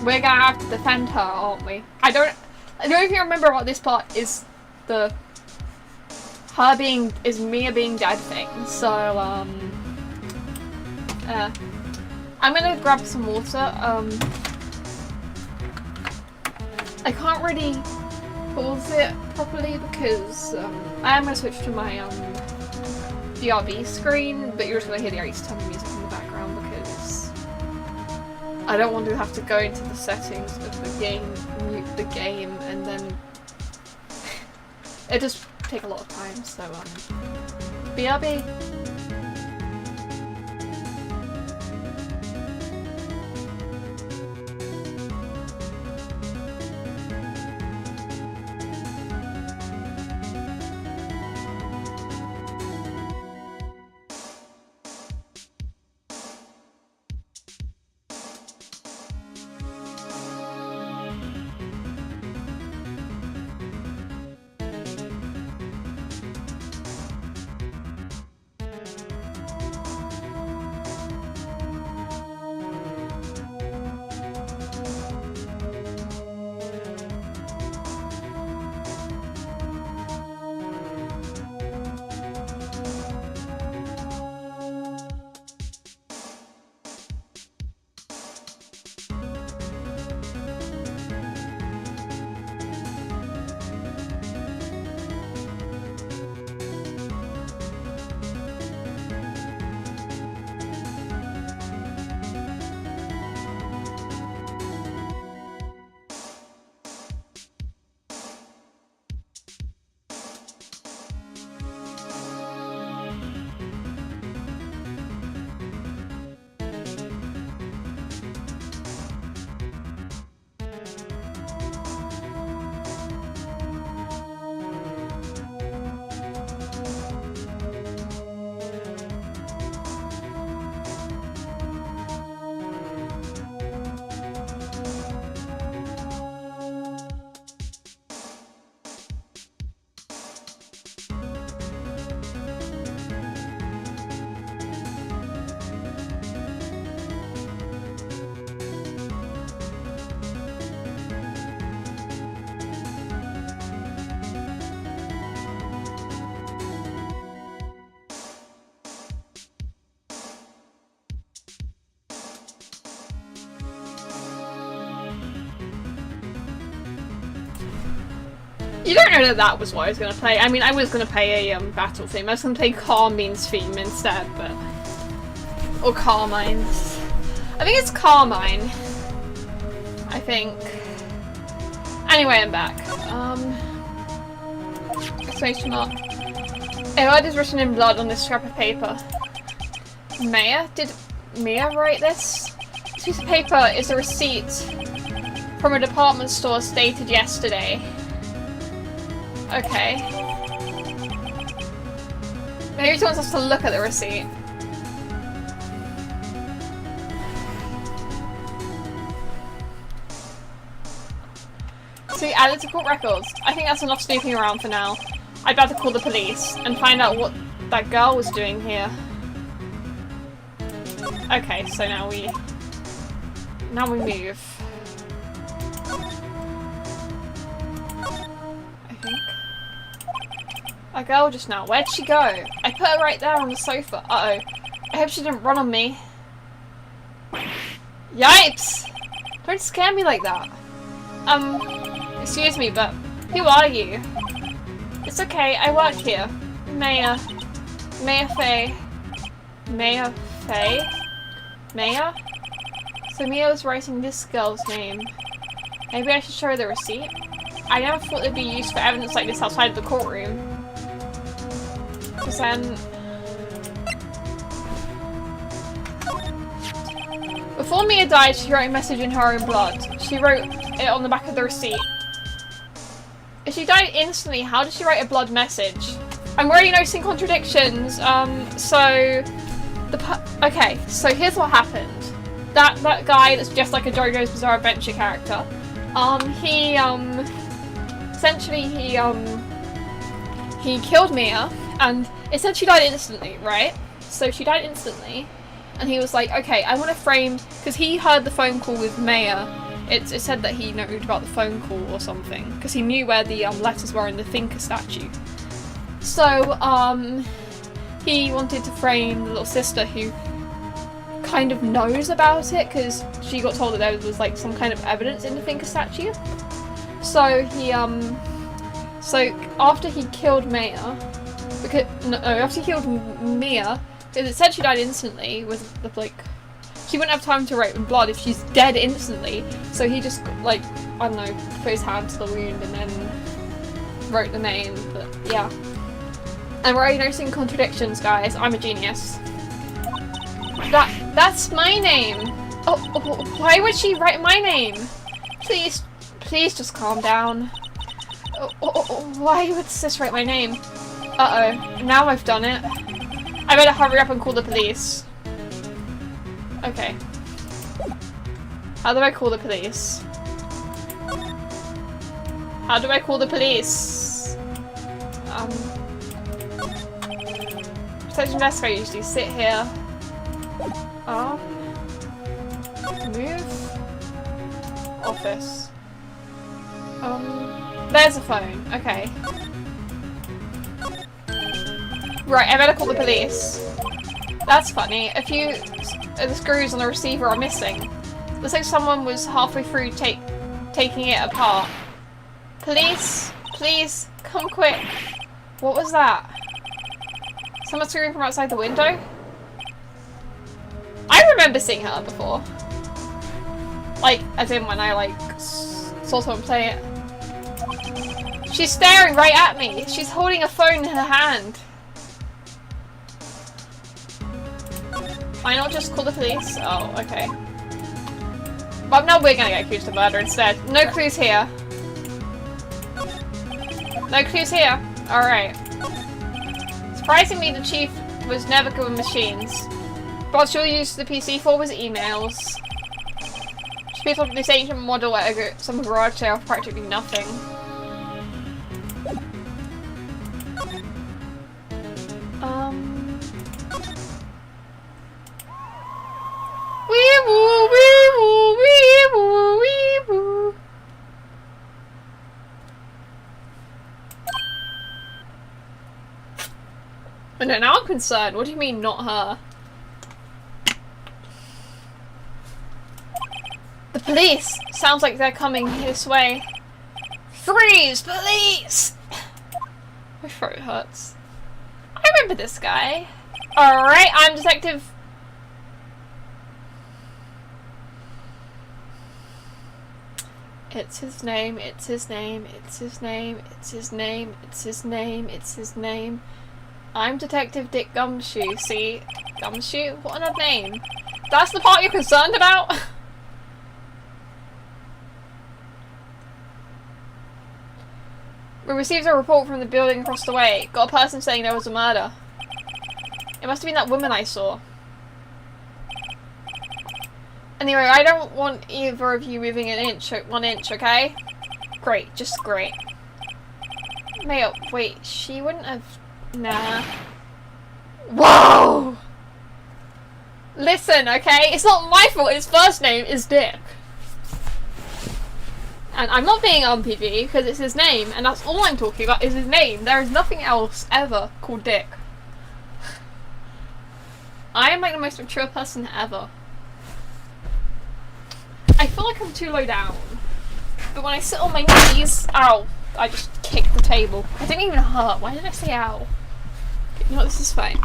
We're gonna have to defend her, aren't we? I don't even remember what this part is the... Mia being dead thing, so, I'm gonna grab some water. I can't really pause it properly because I am gonna switch to my DRB screen, but you're just gonna hear the 8-10 music in the background because I don't want to have to go into the settings of the game, mute the game, and then it just take a lot of time. So BRB. You don't know that that was what I was going to play. I mean, I was going to play a battle theme. I was going to play Carmine's theme instead, but... Or Carmine's. I think it's Carmine. I think. Anyway, I'm back. Exclamation mark. A word is written in blood on this scrap of paper. Maya? Did Mia write this? This piece of paper is a receipt from a department store stated yesterday. Okay. Maybe she wants us to look at the receipt. See, added to court records. I think that's enough snooping around for now. I'd better call the police and find out what that girl was doing here. Okay, so now we move. I think. A girl just now. Where'd she go? I put her right there on the sofa. Uh-oh. I hope she didn't run on me. Yipes! Don't scare me like that. Excuse me, but who are you? It's okay, I work here. Maya Faye. Maya Faye? Maya? So Mia was writing this girl's name. Maybe I should show her the receipt? I never thought they'd be used for evidence like this outside of the courtroom. Because then... Before Mia died, she wrote a message in her own blood. She wrote it on the back of the receipt. If she died instantly, how did she write a blood message? I'm already noticing contradictions. Okay, so here's what happened. That guy that's just like a JoJo's Bizarre Adventure character. He killed Mia, and it said she died instantly, right? So she died instantly, and he was like, okay, I want to frame, because he heard the phone call with Maya. It said that he knew about the phone call or something, because he knew where the letters were in the thinker statue. So, he wanted to frame the little sister who kind of knows about it, because she got told that there was like some kind of evidence in the thinker statue. So he, so after he killed Maya, after he killed Mia, because it said she died instantly with the, like, she wouldn't have time to write in blood if she's dead instantly. So he just, like, I don't know, put his hand to the wound and then wrote the name, but yeah. And we're already noticing contradictions, guys. I'm a genius. That's my name! Oh, why would she write my name? Please just calm down. Why would sis write my name? Uh-oh, now I've done it. I better hurry up and call the police. Okay. How do I call the police? How do I call the police? Such an desk I usually sit here. Move. Office. There's a phone. Okay. Right, I better call the police. That's funny. A few of the screws on the receiver are missing. Looks like someone was halfway through taking it apart. Police, please, come quick. What was that? Someone screaming from outside the window? I remember seeing her before. Like, as in when I, like, saw someone play it. She's staring right at me. She's holding a phone in her hand. Why not just call the police? Oh, okay. But now we're gonna get accused of murder instead. No clues here. No clues here. Alright. Surprisingly, the chief was never given machines. But what she'll use the PC for was emails. She picked up this ancient model at some garage sale for practically nothing. Wee woo, wee woo, wee woo, wee woo. Oh no, now I'm concerned. What do you mean, not her? The police! Sounds like they're coming this way. Freeze, police! My throat hurts. I remember this guy. Alright, I'm Detective... It's his name, it's his name, it's his name, it's his name, it's his name, it's his name. I'm Detective Dick Gumshoe, see? Gumshoe? What another name? That's the part you're concerned about? We received a report from the building across the way. Got a person saying there was a murder. It must have been that woman I saw. Anyway, I don't want either of you moving an inch, 1 inch, okay? Great, just great. Mayo, wait, she wouldn't have... Nah. Whoa! Listen, okay? It's not my fault his first name is Dick. And I'm not being PG because it's his name, and that's all I'm talking about is his name. There is nothing else ever called Dick. I am like the most mature person ever. I feel like I'm too low down. But when I sit on my knees, ow, I just kick the table. I didn't even hurt. Why did I say ow? You know what, this is fine.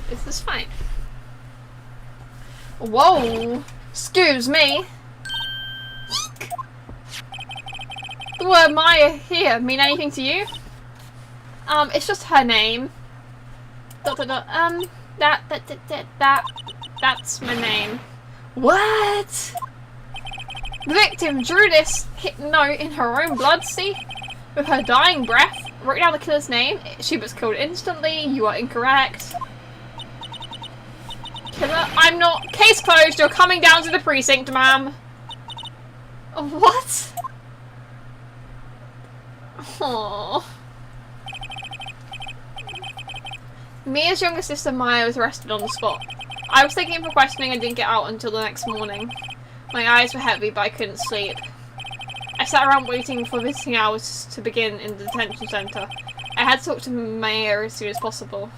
This is fine. Whoa! Excuse me. The word Maya here mean anything to you? It's just her name. That's my name. What? The victim drew this note in her own blood, see? With her dying breath, wrote down the killer's name. She was killed instantly. You are incorrect. Killer? I'm not. Case closed. You're coming down to the precinct, ma'am. What? Aww. Mia's younger sister Maya was arrested on the spot. I was taken in for questioning and didn't get out until the next morning. My eyes were heavy, but I couldn't sleep. I sat around waiting for visiting hours to begin in the detention centre. I had to talk to Maya as soon as possible.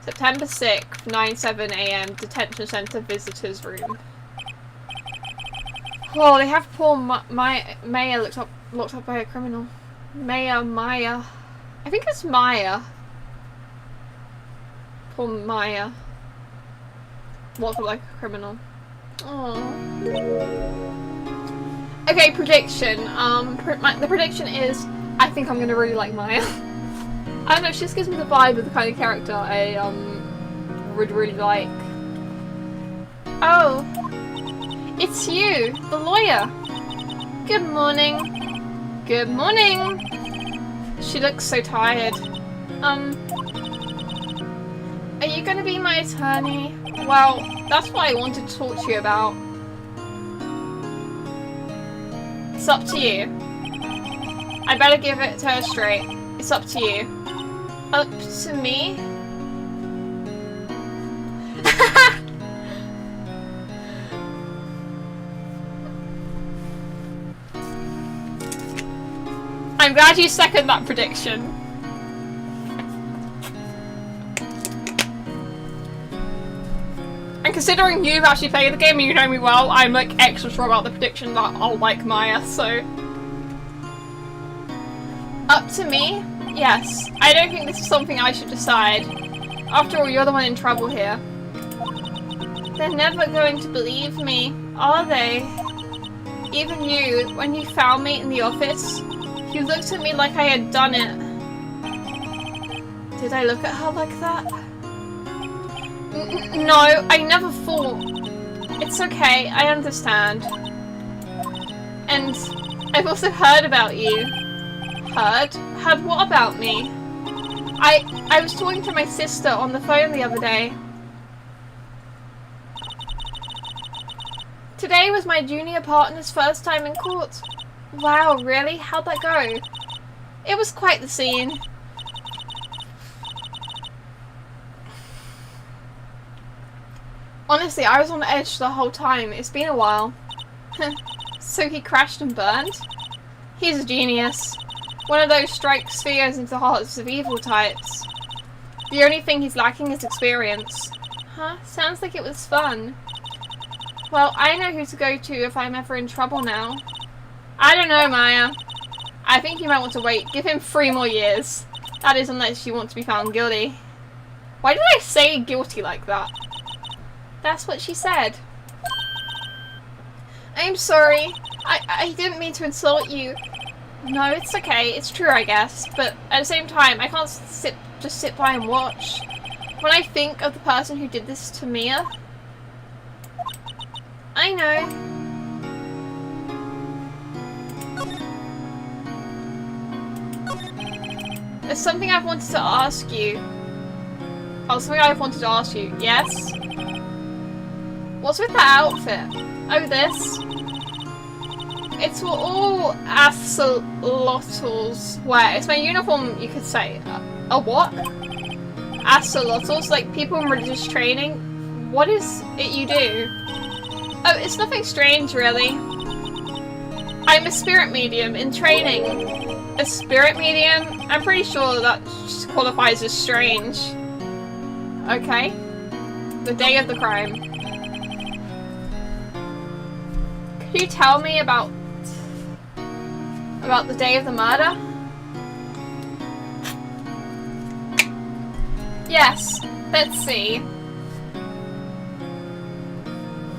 September 6th, 9:07 AM, detention centre visitors room. Oh, they have poor Maya locked up by a criminal. Maya. I think it's Maya. Poor Maya. Locked up like a criminal. Aww. Okay, prediction. The prediction is, I think I'm gonna really like Maya. I don't know, she just gives me the vibe of the kind of character I would really like. Oh, it's you, the lawyer. Good morning. Good morning. She looks so tired. Are you gonna be my attorney? Well, that's what I wanted to talk to you about. It's up to you. I better give it to her straight. It's up to you. Up to me? I'm glad you second that prediction. And considering you've actually played the game and you know me well, I'm like extra sure about the prediction that I'll like Maya, so... Up to me? Yes. I don't think this is something I should decide. After all, you're the one in trouble here. They're never going to believe me, are they? Even you, when you found me in the office, you looked at me like I had done it. Did I look at her like that? No, I never thought. It's okay, I understand. And I've also heard about you. Heard? Heard what about me? I was talking to my sister on the phone the other day. Today was my junior partner's first time in court. Wow, really? How'd that go? It was quite the scene. Honestly, I was on edge the whole time. It's been a while. So he crashed and burned? He's a genius. One of those strikes fears into the hearts of evil types. The only thing he's lacking is experience. Huh? Sounds like it was fun. Well, I know who to go to if I'm ever in trouble now. I don't know, Maya. I think you might want to wait. Give him 3 more years. That is unless you want to be found guilty. Why did I say guilty like that? That's what she said. I'm sorry. I didn't mean to insult you. No, it's okay. It's true, I guess. But at the same time, I can't just sit by and watch. When I think of the person who did this to Mia... I know. There's something I've wanted to ask you. Oh, something I've wanted to ask you. Yes? What's with that outfit? Oh, this? It's what all axolotls wear. It's my uniform, you could say. A what? Axolotls? Like people in religious training? What is it you do? Oh, it's nothing strange, really. I'm a spirit medium in training. A spirit medium? I'm pretty sure that qualifies as strange. Okay. The day of the crime. Could you tell me about the day of the murder? Yes. Let's see.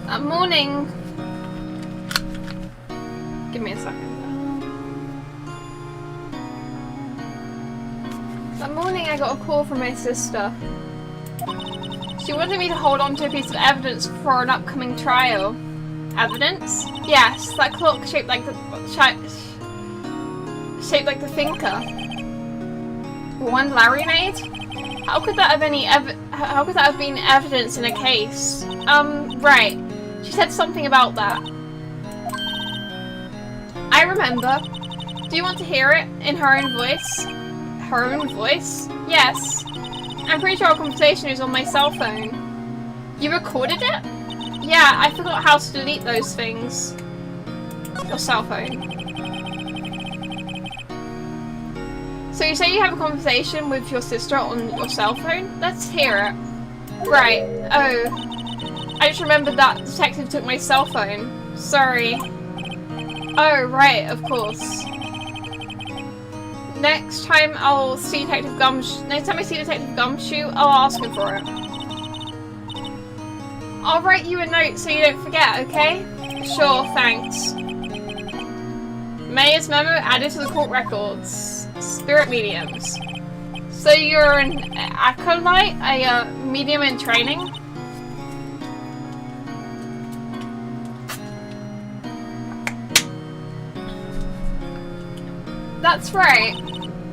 That morning... Give me a second. That morning I got a call from my sister. She wanted me to hold on to a piece of evidence for an upcoming trial. Evidence? Yes, that clock shaped like the thinker. One Larry made? How could that have been evidence in a case? Right. She said something about that. I remember. Do you want to hear it in her own voice? Her own voice? Yes. I'm pretty sure our conversation is on my cell phone. You recorded it? Yeah, I forgot how to delete those things. Your cell phone. So you say you have a conversation with your sister on your cell phone? Let's hear it. Right. Oh. I just remembered that detective took my cell phone. Sorry. Oh, right, of course. Next time I see Detective Gumshoe, I'll ask him for it. I'll write you a note so you don't forget, okay? Sure, thanks. Mayor's memo added to the court records. Spirit mediums. So you're an acolyte, a medium in training? That's right.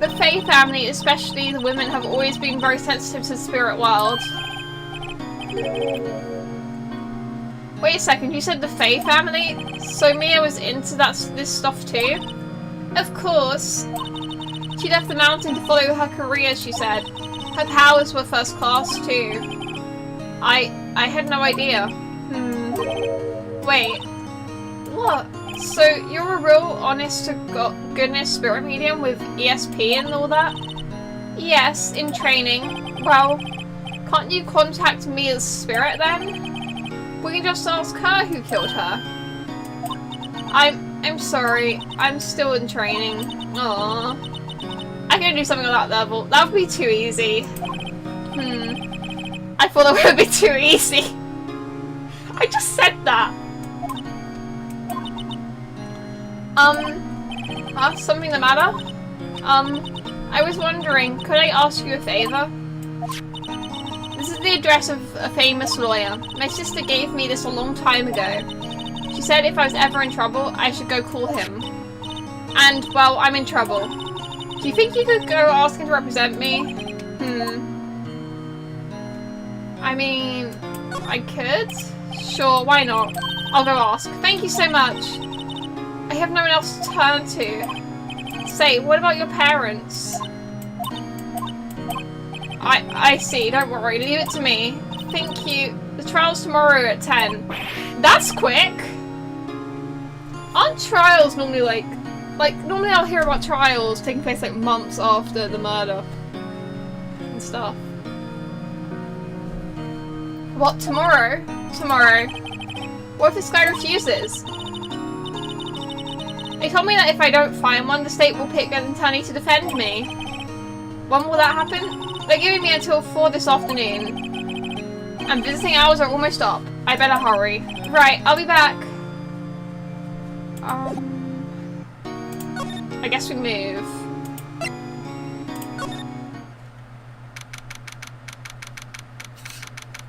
The Fae family, especially the women, have always been very sensitive to the spirit world. Wait a second, you said the Fae family? So Mia was into this stuff too? Of course. She left the mountain to follow her career, she said. Her powers were first class too. I had no idea. Wait. What? So you're a real honest-to-goodness spirit medium with ESP and all that? Yes, in training. Well, can't you contact Mia's spirit then? We can just ask her who killed her. I'm sorry. I'm still in training. Aww. I can do something on that level. That would be too easy. I thought it would be too easy. I just said that. Something the matter? I was wondering, could I ask you a favor? This is the address of a famous lawyer. My sister gave me this a long time ago. She said if I was ever in trouble, I should go call him. And, well, I'm in trouble. Do you think you could go ask him to represent me? I mean, I could? Sure, why not? I'll go ask. Thank you so much. I have no one else to turn to. Say, what about your parents? I see, don't worry, leave it to me. Thank you. The trial's tomorrow at 10. That's quick! Aren't trials normally like normally I'll hear about trials taking place like months after the murder and stuff. What, tomorrow? Tomorrow. What if this guy refuses? They told me that if I don't find one, the state will pick an attorney to defend me. When will that happen? They're giving me until 4 this afternoon. And visiting hours are almost up. I better hurry. Right, I'll be back. I guess we move.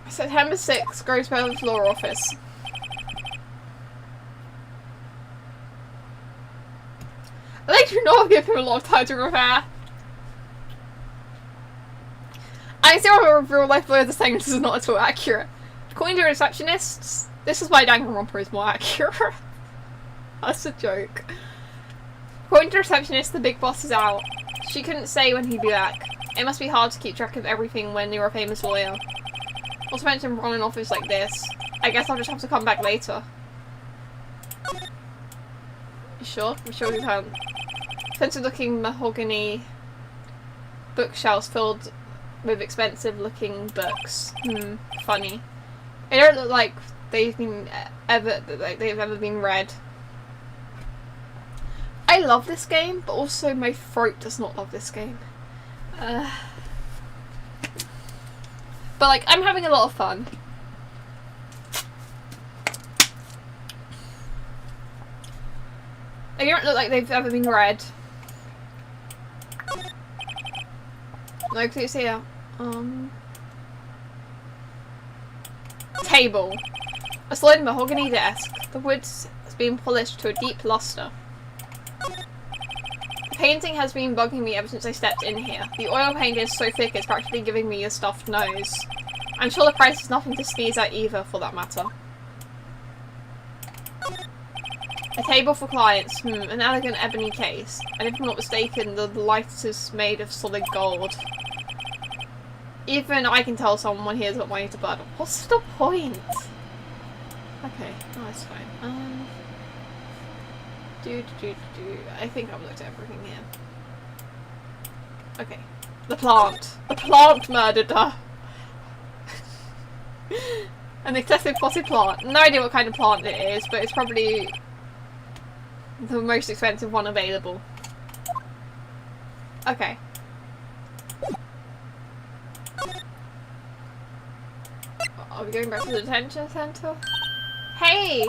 September 6th, Grossbell Law Office. They do not give him a lot of time to repair. I see how real life lawyers are saying this is not at all accurate. According to receptionists, this is why Danganronpa is more accurate. That's a joke. According to receptionists, the big boss is out. She couldn't say when he'd be back. It must be hard to keep track of everything when you're a famous lawyer. Not to mention run an office like this. I guess I'll just have to come back later. You sure? I'm sure you can. Expensive looking mahogany bookshelves filled with expensive looking books. Funny. They don't look like they've ever been read. I love this game, but also my throat does not love this game. But like, I'm having a lot of fun. They don't look like they've ever been read. No clues here. Table. A solid mahogany desk. The wood has been polished to a deep luster. The painting has been bugging me ever since I stepped in here. The oil paint is so thick it's practically giving me a stuffed nose. I'm sure the price is nothing to sneeze at either, for that matter. A table for clients. An elegant ebony case. And if I'm not mistaken, the light is made of solid gold. Even I can tell someone here has got money to burn. What's the point? Okay, oh, that's fine. I think I've looked at everything here. Okay. The plant. The plant murdered her. An excessive potted plant. No idea what kind of plant it is, but it's probably the most expensive one available. Okay. Are we going back to the detention center? Hey!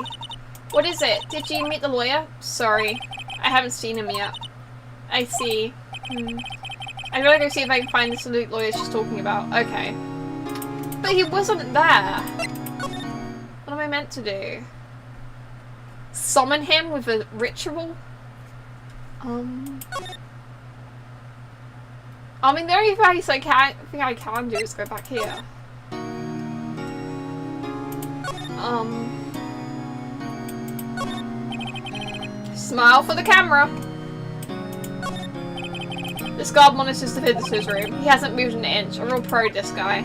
What is it? Did you meet the lawyer? Sorry. I haven't seen him yet. I see. I'd rather go see if I can find the salute lawyer she's talking about. Okay. But he wasn't there. What am I meant to do? Summon him with a ritual? I mean, the only thing I can do is go back here. Smile for the camera. This guard monitors the visitor's room. He hasn't moved an inch. A real pro, this guy.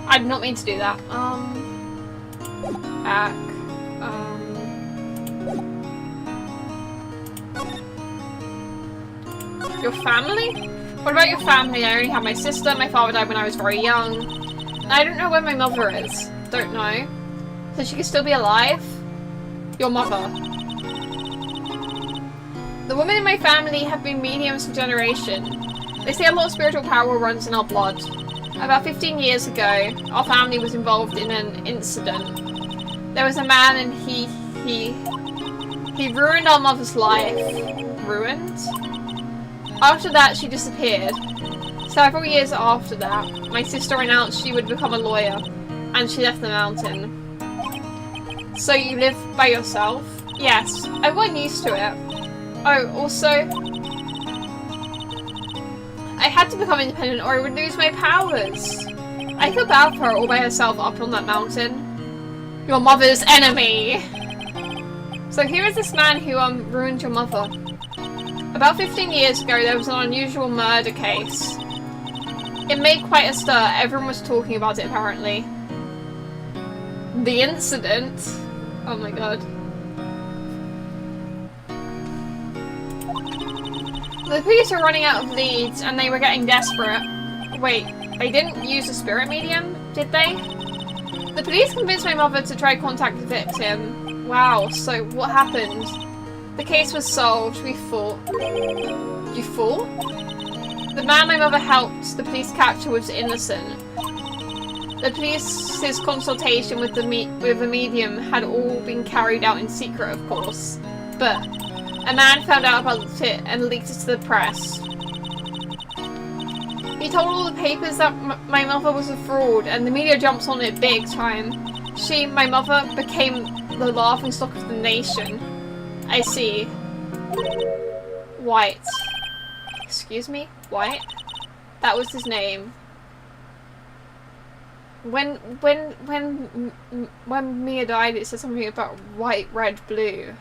I did not mean to do that. Back. Your family? What about your family? I only have my sister. My father died when I was very young. And I don't know where my mother is. Don't know. So she could still be alive? Your mother. The women in my family have been mediums for generations. They say a lot of spiritual power runs in our blood. About 15 years ago, our family was involved in an incident. There was a man and he ruined our mother's life. Ruined? After that, she disappeared. Several years after that, my sister announced she would become a lawyer, and she left the mountain. So you live by yourself? Yes, I've gotten used to it. Oh, also, I had to become independent or I would lose my powers. I feel bad for her all by herself up on that mountain. Your mother's enemy! So here is this man who ruined your mother. About 15 years ago, there was an unusual murder case. It made quite a stir. Everyone was talking about it, apparently. The incident? Oh my god. The police were running out of leads and they were getting desperate. Wait, they didn't use a spirit medium, did they? The police convinced my mother to try contact the victim. Wow, so what happened? The case was solved. We fought. You fought? The man my mother helped the police capture was innocent. The police's consultation with the medium had all been carried out in secret, of course. But a man found out about it and leaked it to the press. He told all the papers that my mother was a fraud, and the media jumps on it big time. My mother, became the laughingstock of the nation. I see. White. Excuse me? White? That was his name. When Mia died, it said something about white, red, blue.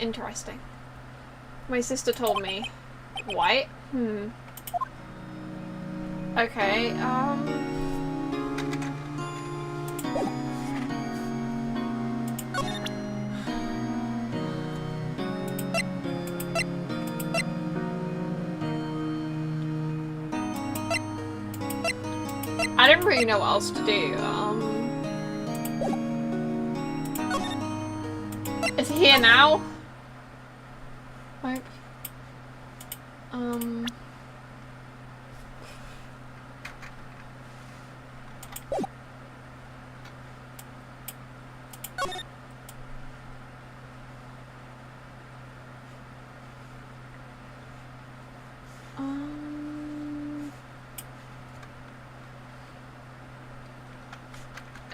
Interesting. My sister told me. White? Okay, I didn't really know what else to do. Is he here now? Nope.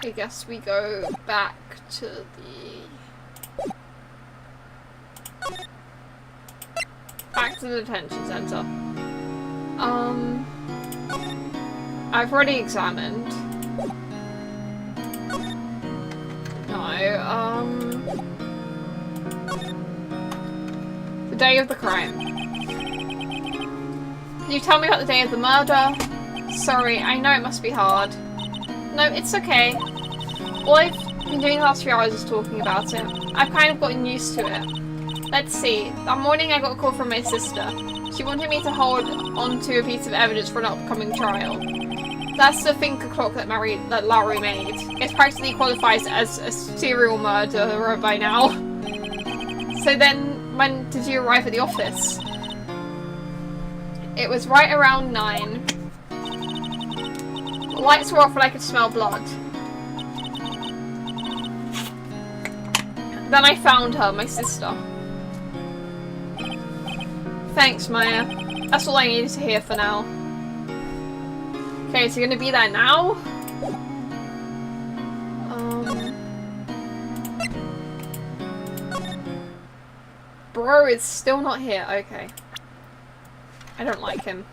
I guess we go back to the detention center. I've already examined. No, the day of the crime. Can you tell me about the day of the murder? Sorry, I know it must be hard. No, it's okay. All I've been doing the last few hours is talking about it. I've kind of gotten used to it. Let's see. That morning I got a call from my sister. She wanted me to hold on to a piece of evidence for an upcoming trial. That's the thinker clock that Larry made. It practically qualifies as a serial murderer by now. So then, when did you arrive at the office? It was right around 9. The lights were off and I could smell blood. Then I found her, my sister. Thanks, Maya. That's all I needed to hear for now. Okay, so you're gonna be there now? Bro is still not here. Okay. I don't like him.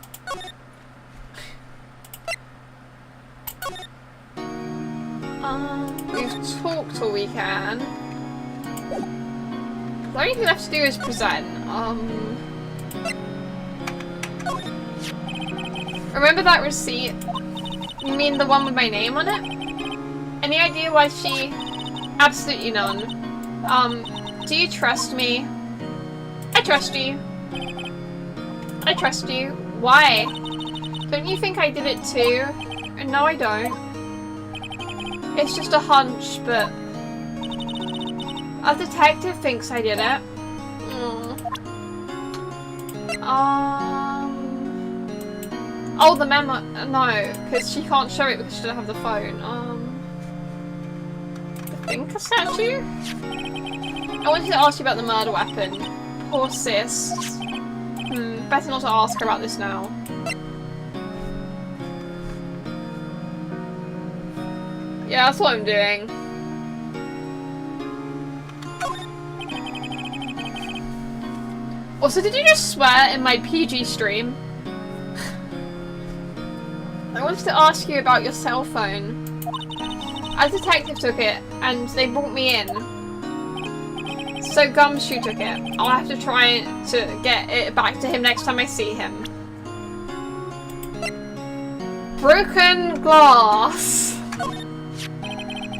We've talked all we can. The only thing left to do is present. Remember that receipt? You mean the one with my name on it? Any idea why she... Absolutely none. Do you trust me? I trust you. I trust you. Why? Don't you think I did it too? No, I don't. It's just a hunch, but... A detective thinks I did it. Oh, the memo. No, because she can't show it because she doesn't have the phone. The thinker statue? I wanted to ask you about the murder weapon. Poor sis. Better not to ask her about this now. Yeah, that's what I'm doing. Also, did you just swear in my PG stream? I wanted to ask you about your cell phone. A detective took it, and they brought me in. So Gumshoe took it. I'll have to try to get it back to him next time I see him. Broken glass.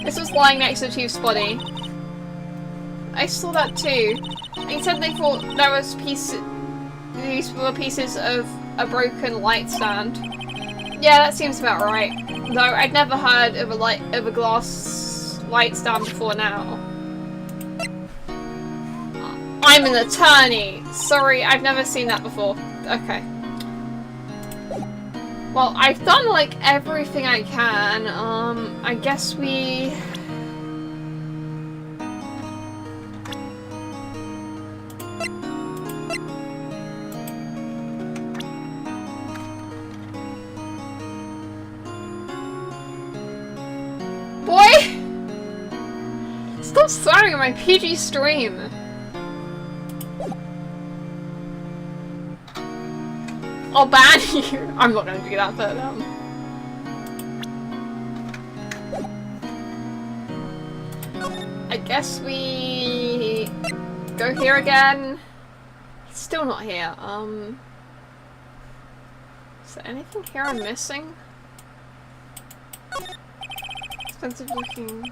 This was lying next to the chief's body. I saw that too. He said they thought there was these were pieces of a broken light stand. Yeah, that seems about right. Though I'd never heard of a glass light stand before now. I'm an attorney. Sorry, I've never seen that before. Okay. Well, I've done like everything I can. I guess we... Boy! Stop swearing on my PG stream. I'll ban you. I'm not going to do that, but I guess we go here again. He's still not here. Is there anything here I'm missing? Expensive looking.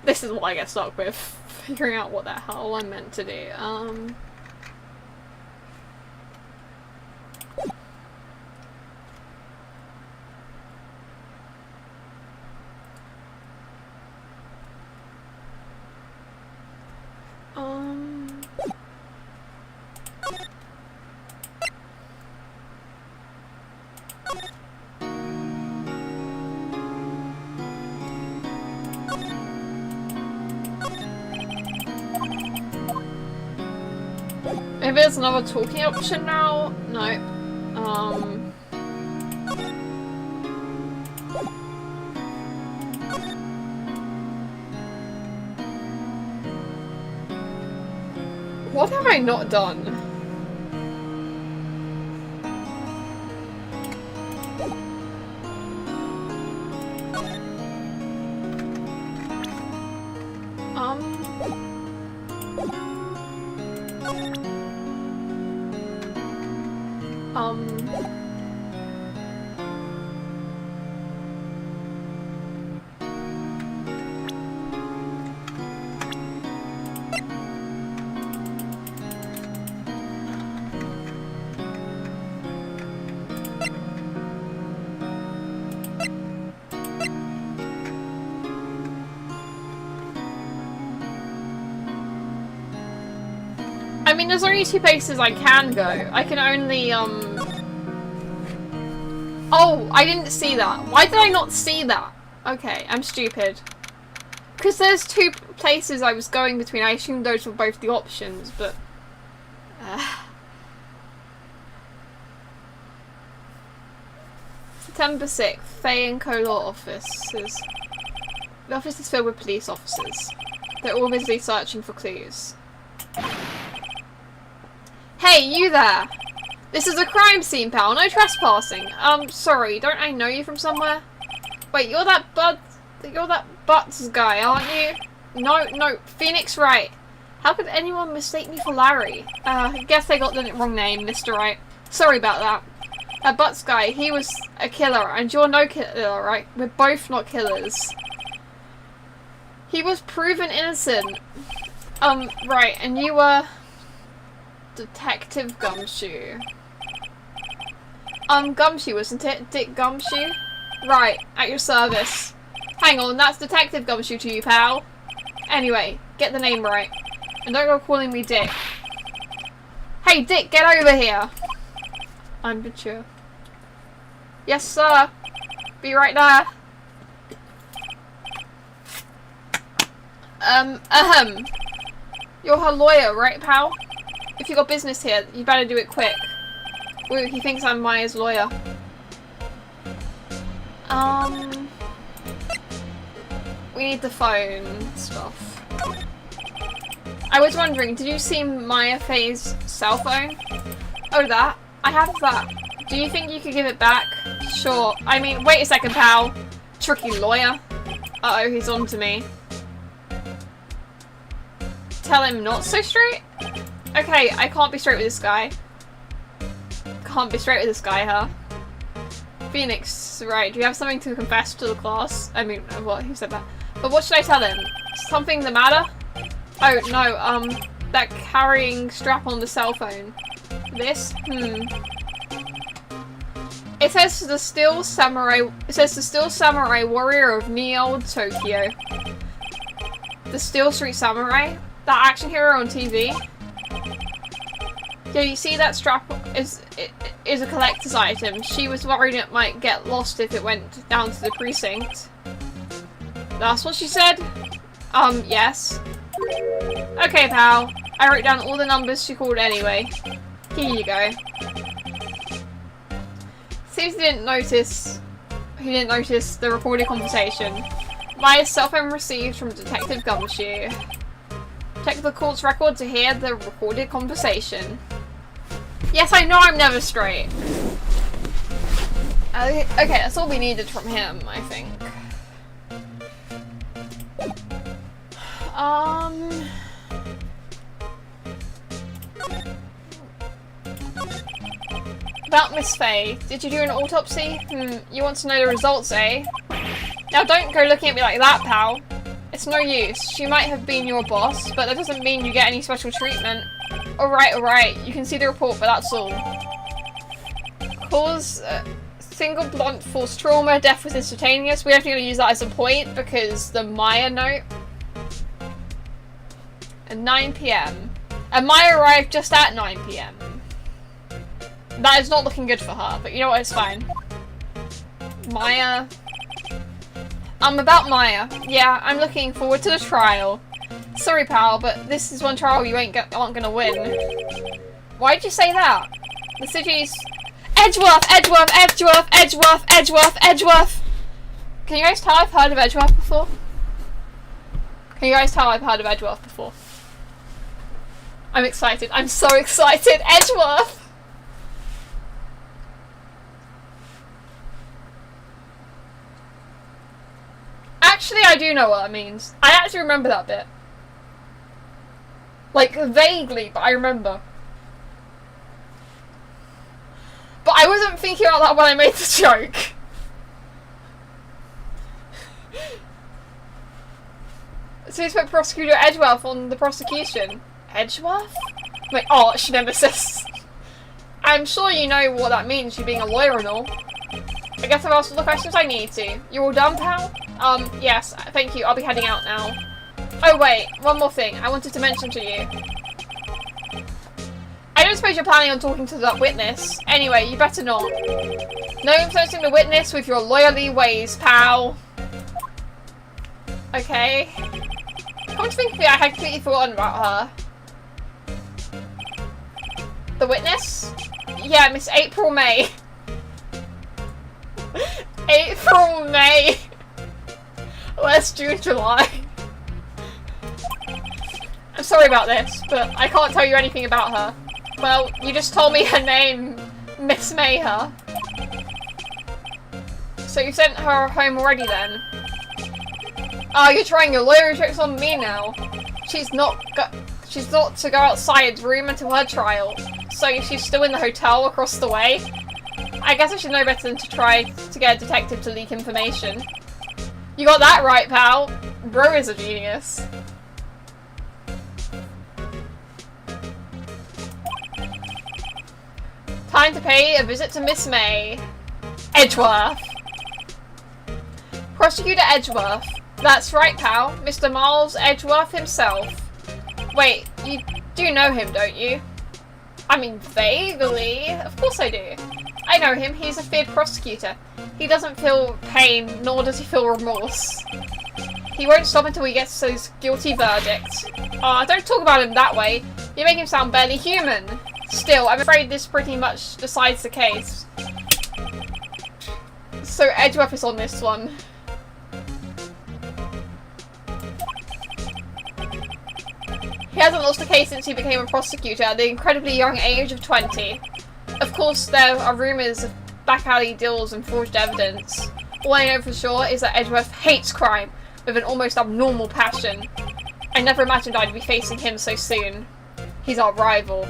This is what I get stuck with, figuring out what the hell I'm meant to do. Maybe there's another talking option now? No. What have I not done? I mean, there's only two places I can go. I can only, Oh, I didn't see that. Why did I not see that? Okay, I'm stupid. Because there's two places I was going between. I assumed those were both the options, but... September 6th, Faye and Co-Law offices. The office is filled with police officers. They're all busy searching for clues. Hey, you there! This is a crime scene, pal. No trespassing. Sorry, don't I know you from somewhere? Wait, you're that Butts guy, aren't you? No, Phoenix Wright. How could anyone mistake me for Larry? I guess they got the wrong name, Mr. Wright. Sorry about that. That Butts guy, he was a killer, and you're no killer, right? We're both not killers. He was proven innocent. Right, and you were... Detective Gumshoe. Gumshoe, wasn't it? Dick Gumshoe? Right, at your service. Hang on, that's Detective Gumshoe to you, pal. Anyway, get the name right. And don't go calling me Dick. Hey, Dick, get over here! I'm mature. Yes, sir. Be right there. You're her lawyer, right, pal? If you got business here, you better do it quick. Ooh, he thinks I'm Maya's lawyer. We need the phone stuff. I was wondering, did you see Maya Faye's cell phone? Oh, that? I have that. Do you think you could give it back? Sure. I mean, wait a second, pal. Tricky lawyer. Uh-oh, he's on to me. tell him not so straight? Okay, I can't be straight with this guy. Can't be straight with this guy, huh? Phoenix, right, do you have something to confess to the class? I mean, what? Who said that? But what should I tell him? Something the matter? Oh, no, that carrying strap on the cell phone. This? It says the Steel Samurai Warrior of Neo Tokyo. The Steel Street Samurai? That action hero on TV? Yeah, you see that strap is a collector's item. She was worried it might get lost if it went down to the precinct. That's what she said? Yes. Okay, pal. I wrote down all the numbers she called anyway. Here you go. Seems he didn't notice the recorded conversation. My cell phone received from Detective Gumshoe. Check the court's record to hear the recorded conversation. Yes, I know I'm never straight. Okay, that's all we needed from him, I think. About Miss Faye, did you do an autopsy? You want to know the results, eh? Now don't go looking at me like that, pal. It's no use. She might have been your boss, but that doesn't mean you get any special treatment. Alright, you can see the report, but that's all. Cause, single blunt force trauma, death was instantaneous. We're definitely gonna use that as a point, because the Maya note. At 9 PM. And Maya arrived just at 9 PM. That is not looking good for her, but you know what, it's fine. Maya. About Maya. Yeah, I'm looking forward to the trial. Sorry, pal, but this is one trial you aren't gonna win. Why'd you say that? The city's... Edgeworth! Can you guys tell I've heard of Edgeworth before? I'm excited. I'm so excited! Edgeworth! Actually, I do know what that means. I actually remember that bit. Like, vaguely, but I remember. But I wasn't thinking about that when I made the joke. So he's put Prosecutor Edgeworth on the prosecution. Edgeworth? My arch nemesis. I'm sure you know what that means, you being a lawyer and all. I guess I've asked all the questions I need to. You all done, pal? Yes, thank you. I'll be heading out now. Oh wait, one more thing I wanted to mention to you. I don't suppose you're planning on talking to that witness. Anyway, you better not. No influencing the witness with your lawyerly ways, pal. Okay. Come to think of it, I had completely forgotten about her. The witness? Yeah, Miss April May. April May. Where's June, July? I'm sorry about this, but I can't tell you anything about her. Well, you just told me her name, Miss May, huh? So you sent her home already then? Oh, you're trying your lawyer tricks on me now. She's not to go outside room until her trial. So she's still in the hotel across the way? I guess I should know better than to try to get a detective to leak information. You got that right, pal. Bro is a genius. Time to pay a visit to Miss May. Edgeworth. Prosecutor Edgeworth. That's right, pal. Mr. Miles Edgeworth himself. Wait, you do know him, don't you? I mean, vaguely. Of course I do. I know him. He's a feared prosecutor. He doesn't feel pain, nor does he feel remorse. He won't stop until he gets his guilty verdict. Don't talk about him that way. You make him sound barely human. Still, I'm afraid this pretty much decides the case. So Edgeworth is on this one. He hasn't lost a case since he became a prosecutor at the incredibly young age of 20. Of course, there are rumours of back alley deals and forged evidence. All I know for sure is that Edgeworth hates crime with an almost abnormal passion. I never imagined I'd be facing him so soon. He's our rival.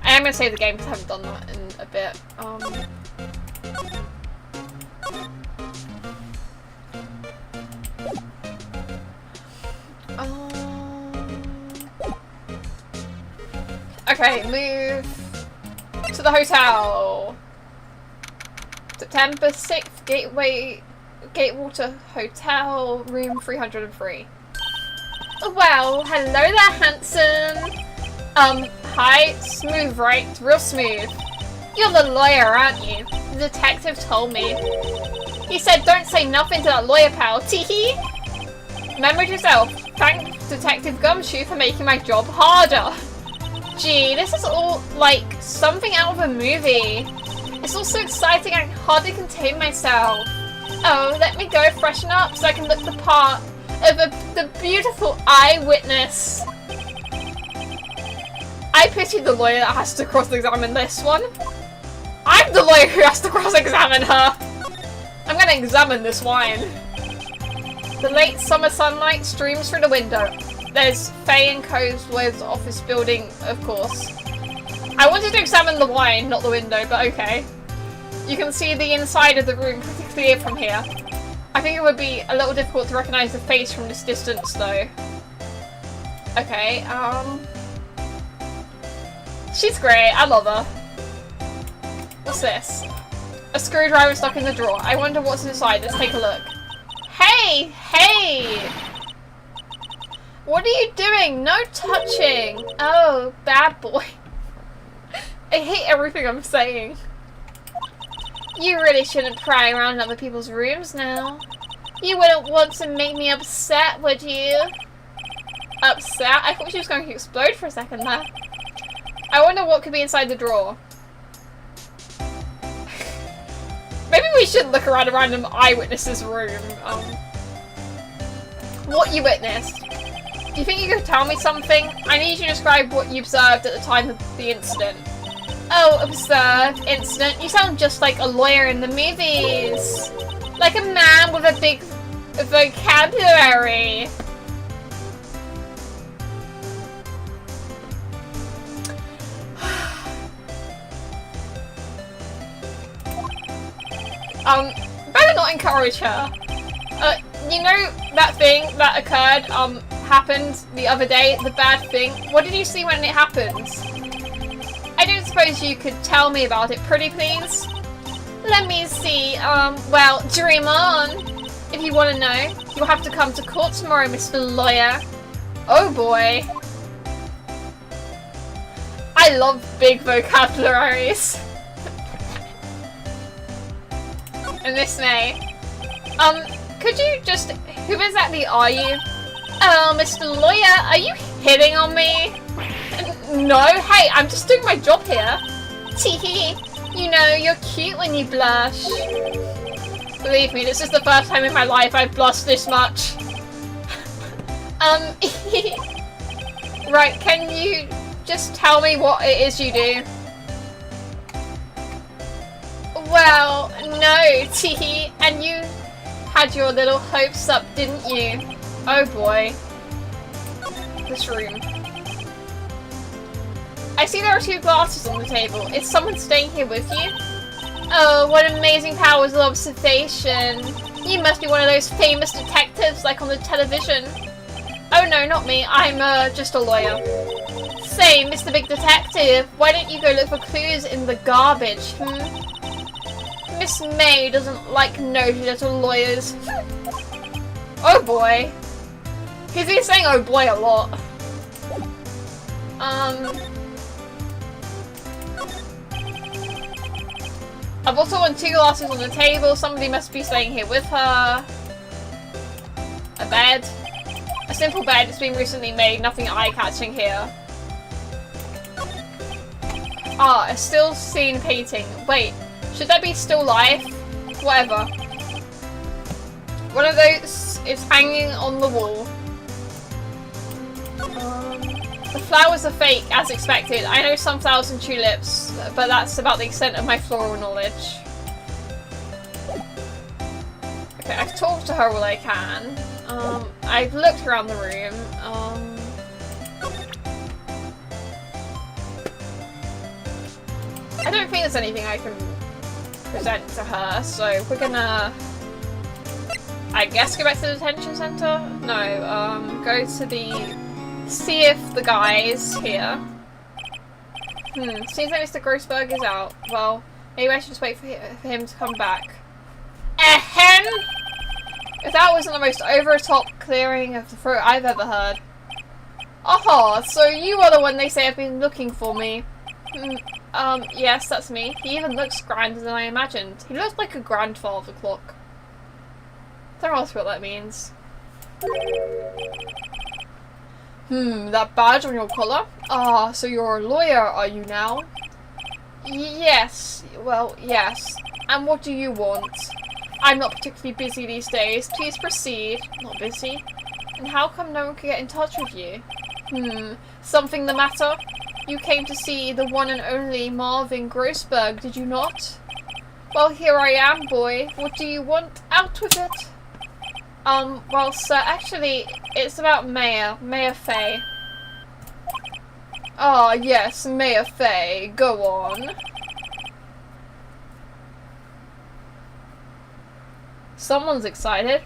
I am gonna save the game because I haven't done that in a bit. Okay, move to the hotel. September 6th, Gatewater Hotel, room 303. Well, hello there, handsome. Hi, smooth, right? Real smooth. You're the lawyer, aren't you? The detective told me. He said don't say nothing to that lawyer, pal. Teehee. Remember yourself. Thank Detective Gumshoe for making my job harder. Gee, this is all like something out of a movie. It's all so exciting I can hardly contain myself. Oh, let me go freshen up so I can look the part of the beautiful eyewitness. I pity the lawyer that has to cross-examine this one. I'm the lawyer who has to cross-examine her. I'm gonna examine this wine. The late summer sunlight streams through the window. There's Faye and Co's lawyer's office building, of course. I wanted to examine the wine, not the window, but okay. You can see the inside of the room pretty clear from here. I think it would be a little difficult to recognise the face from this distance, though. Okay, she's great, I love her. What's this? A screwdriver stuck in the drawer. I wonder what's inside, let's take a look. Hey! Hey! What are you doing? No touching! Oh, bad boy. I hate everything I'm saying. You really shouldn't pry around in other people's rooms now. You wouldn't want to make me upset, would you? Upset? I thought she was going to explode for a second there. I wonder what could be inside the drawer. Maybe we should look around a random eyewitness's room. What you witnessed? Do you think you could tell me something? I need you to describe what you observed at the time of the incident. Oh, observed incident. You sound just like a lawyer in the movies. Like a man with a big vocabulary. Better not encourage her. You know that thing that occurred, happened the other day, the bad thing? What did you see when it happened? I don't suppose you could tell me about it, pretty please? Let me see, well, dream on. If you want to know, you'll have to come to court tomorrow, Mr. Lawyer. Oh boy. I love big vocabularies. And this may. Could you just... Who exactly are you? Oh, Mr. Lawyer, are you hitting on me? No, hey, I'm just doing my job here. Teehee. You know, you're cute when you blush. Believe me, this is the first time in my life I've blushed this much. Right, can you just tell me what it is you do? Well, no, teehee, and you had your little hopes up, didn't you? Oh boy. This room. I see there are 2 glasses on the table. Is someone staying here with you? Oh, what amazing powers of observation. You must be one of those famous detectives like on the television. Oh no, not me. I'm just a lawyer. Say, Mr. Big Detective, why don't you go look for clues in the garbage, Miss May doesn't like nosy little lawyers. Oh boy. He's been saying oh boy a lot. I've also won 2 glasses on the table. Somebody must be staying here with her. A bed. A simple bed. It's been recently made. Nothing eye-catching here. Ah, a still scene painting. Wait. Should that be still life? Whatever. One of those is hanging on the wall. The flowers are fake, as expected. I know sunflowers and tulips, but that's about the extent of my floral knowledge. Okay, I've talked to her all I can. I've looked around the room. I don't think there's anything I can present to her, so we're gonna, I guess, go back to the detention center? No, go to the, see if the guy's here. Seems like Mr. Grossberg is out. Well, maybe I should just wait for him to come back. Ahem! If that wasn't the most over-the-top clearing of the throat I've ever heard. Aha, so you are the one they say have been looking for me. Yes, that's me. He even looks grander than I imagined. He looks like a grandfather clock. Don't ask what that means. That badge on your collar? Ah, so you're a lawyer, are you now? Yes, well, yes. And what do you want? I'm not particularly busy these days. Please proceed. Not busy? And how come no one could get in touch with you? Something the matter? You came to see the one and only Marvin Grossberg, did you not? Well, here I am, boy. What do you want? Out with it! Well, sir, actually, it's about Mayor Fay. Ah, yes, Mayor Fay. Go on. Someone's excited.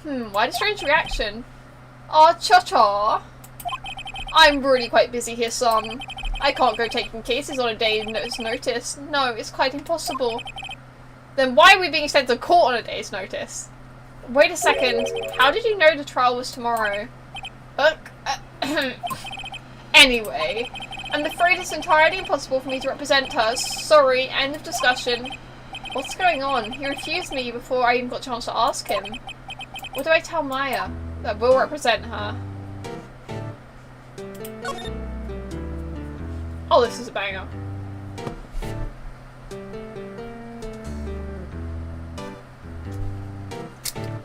Why the strange reaction? Ah, cha-cha. I'm really quite busy here, son. I can't go taking cases on a day's notice. No, it's quite impossible. Then why are we being sent to court on a day's notice? Wait a second. How did you know the trial was tomorrow? Anyway, I'm afraid it's entirely impossible for me to represent her. Sorry, end of discussion. What's going on? He refused me before I even got a chance to ask him. What do I tell Maya? That we'll represent her. Oh, this is a banger.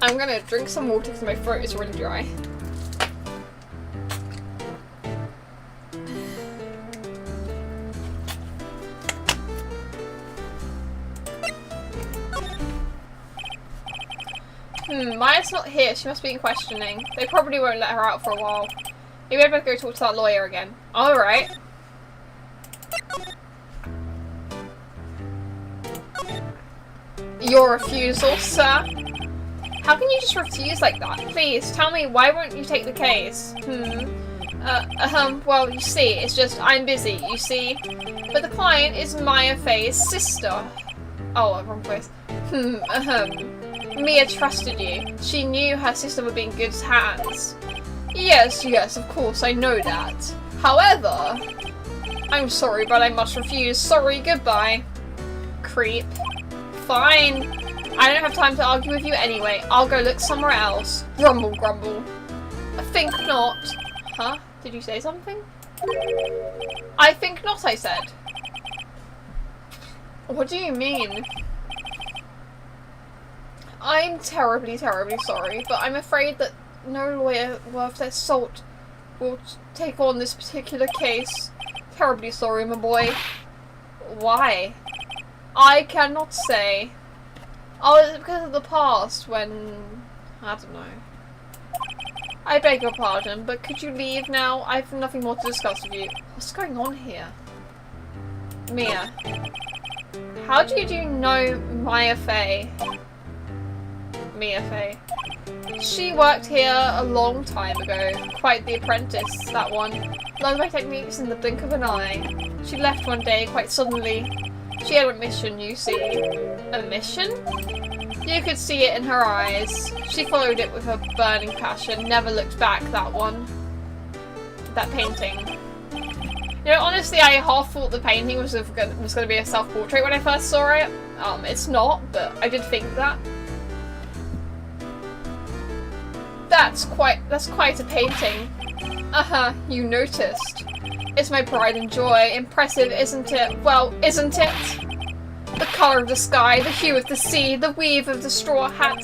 I'm gonna drink some water because my throat is really dry. Maya's not here. She must be in questioning. They probably won't let her out for a while. Maybe I'd better go talk to that lawyer again. Alright. Your refusal, sir? How can you just refuse like that? Please, tell me, why won't you take the case? Well, you see, it's just, I'm busy, you see? But the client is Maya Fay's sister. Oh, wrong place. Mia trusted you. She knew her sister would be in good hands. Yes, of course, I know that. However, I'm sorry, but I must refuse. Sorry, goodbye. Creep. Fine. I don't have time to argue with you anyway. I'll go look somewhere else. Grumble, grumble. I think not. Huh? Did you say something? I think not, I said. What do you mean? I'm terribly, terribly sorry, but I'm afraid that no lawyer worth their salt will take on this particular case. Terribly sorry, my boy. Why? I cannot say. Oh, it's because of the past when... I don't know. I beg your pardon, but could you leave now? I have nothing more to discuss with you. What's going on here? Mia. How do you know Maya Fay? Mia Fay. She worked here a long time ago. Quite the apprentice, that one. Learned my techniques in the blink of an eye. She left one day quite suddenly. She had a mission, you see. A mission? You could see it in her eyes. She followed it with a burning passion. Never looked back, that one. That painting. You know, honestly, I half thought the painting was going to be a self-portrait when I first saw it. It's not, but I did think that. That's quite a painting. You noticed. It's my pride and joy. Impressive, isn't it? Well, isn't it? The colour of the sky, the hue of the sea, the weave of the straw hat.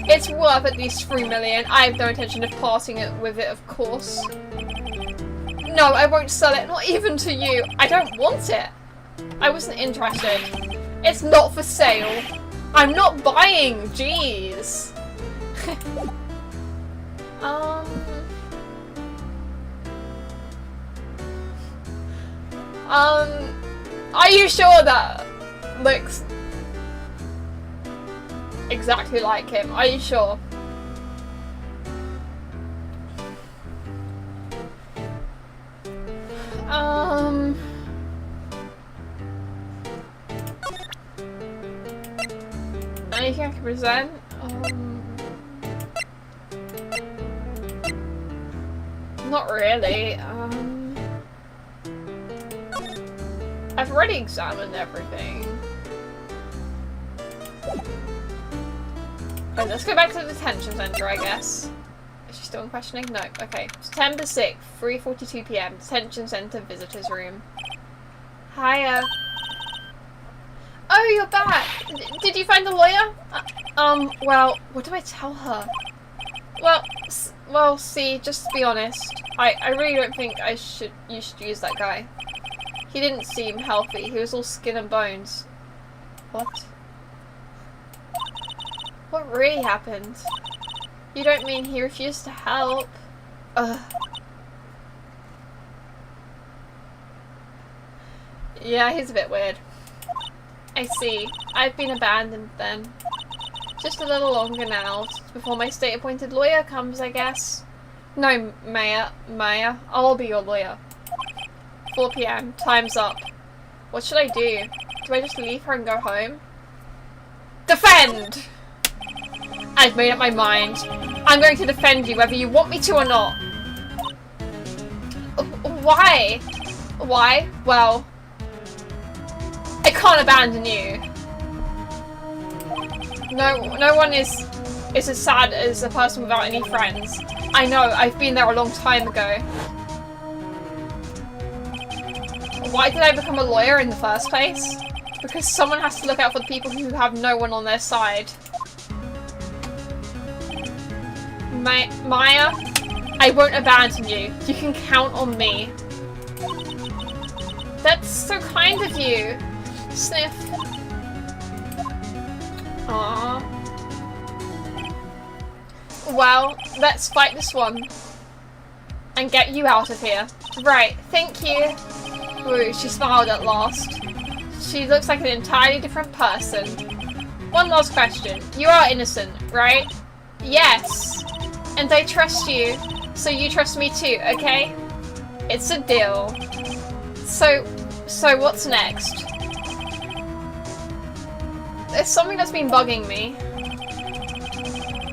It's worth at least 3 million. I have no intention of parting with it, of course. No, I won't sell it, not even to you. I don't want it. I wasn't interested. It's not for sale. I'm not buying, jeez. Are you sure that looks exactly like him? Are you sure? Anything I can present? Not really. I've already examined everything. Right, let's go back to the detention center, I guess. Is she still in questioning? No. Okay. September 6th, 3:42 PM. Detention center visitors room. Hiya. Oh, you're back. Did you find the lawyer? Well, what do I tell her? Well, see, just to be honest, I really don't think you should use that guy. He didn't seem healthy. He was all skin and bones. What? What really happened? You don't mean he refused to help? Ugh. Yeah, he's a bit weird. I see. I've been abandoned then. Just a little longer now, before my state-appointed lawyer comes, I guess. No, Maya, I'll be your lawyer. 4 PM, time's up. What should I do? Do I just leave her and go home? Defend! I've made up my mind. I'm going to defend you whether you want me to or not. Why? Why? Well, I can't abandon you. No one is as sad as a person without any friends. I know, I've been there a long time ago. Why did I become a lawyer in the first place? Because someone has to look out for the people who have no one on their side. Maya, I won't abandon you. You can count on me. That's so kind of you. Sniff. Aww. Well, let's fight this one. And get you out of here. Right, thank you. Ooh, she smiled at last. She looks like an entirely different person. One last question. You are innocent, right? Yes. And I trust you, so you trust me too, okay? It's a deal. So what's next? There's something that's been bugging me.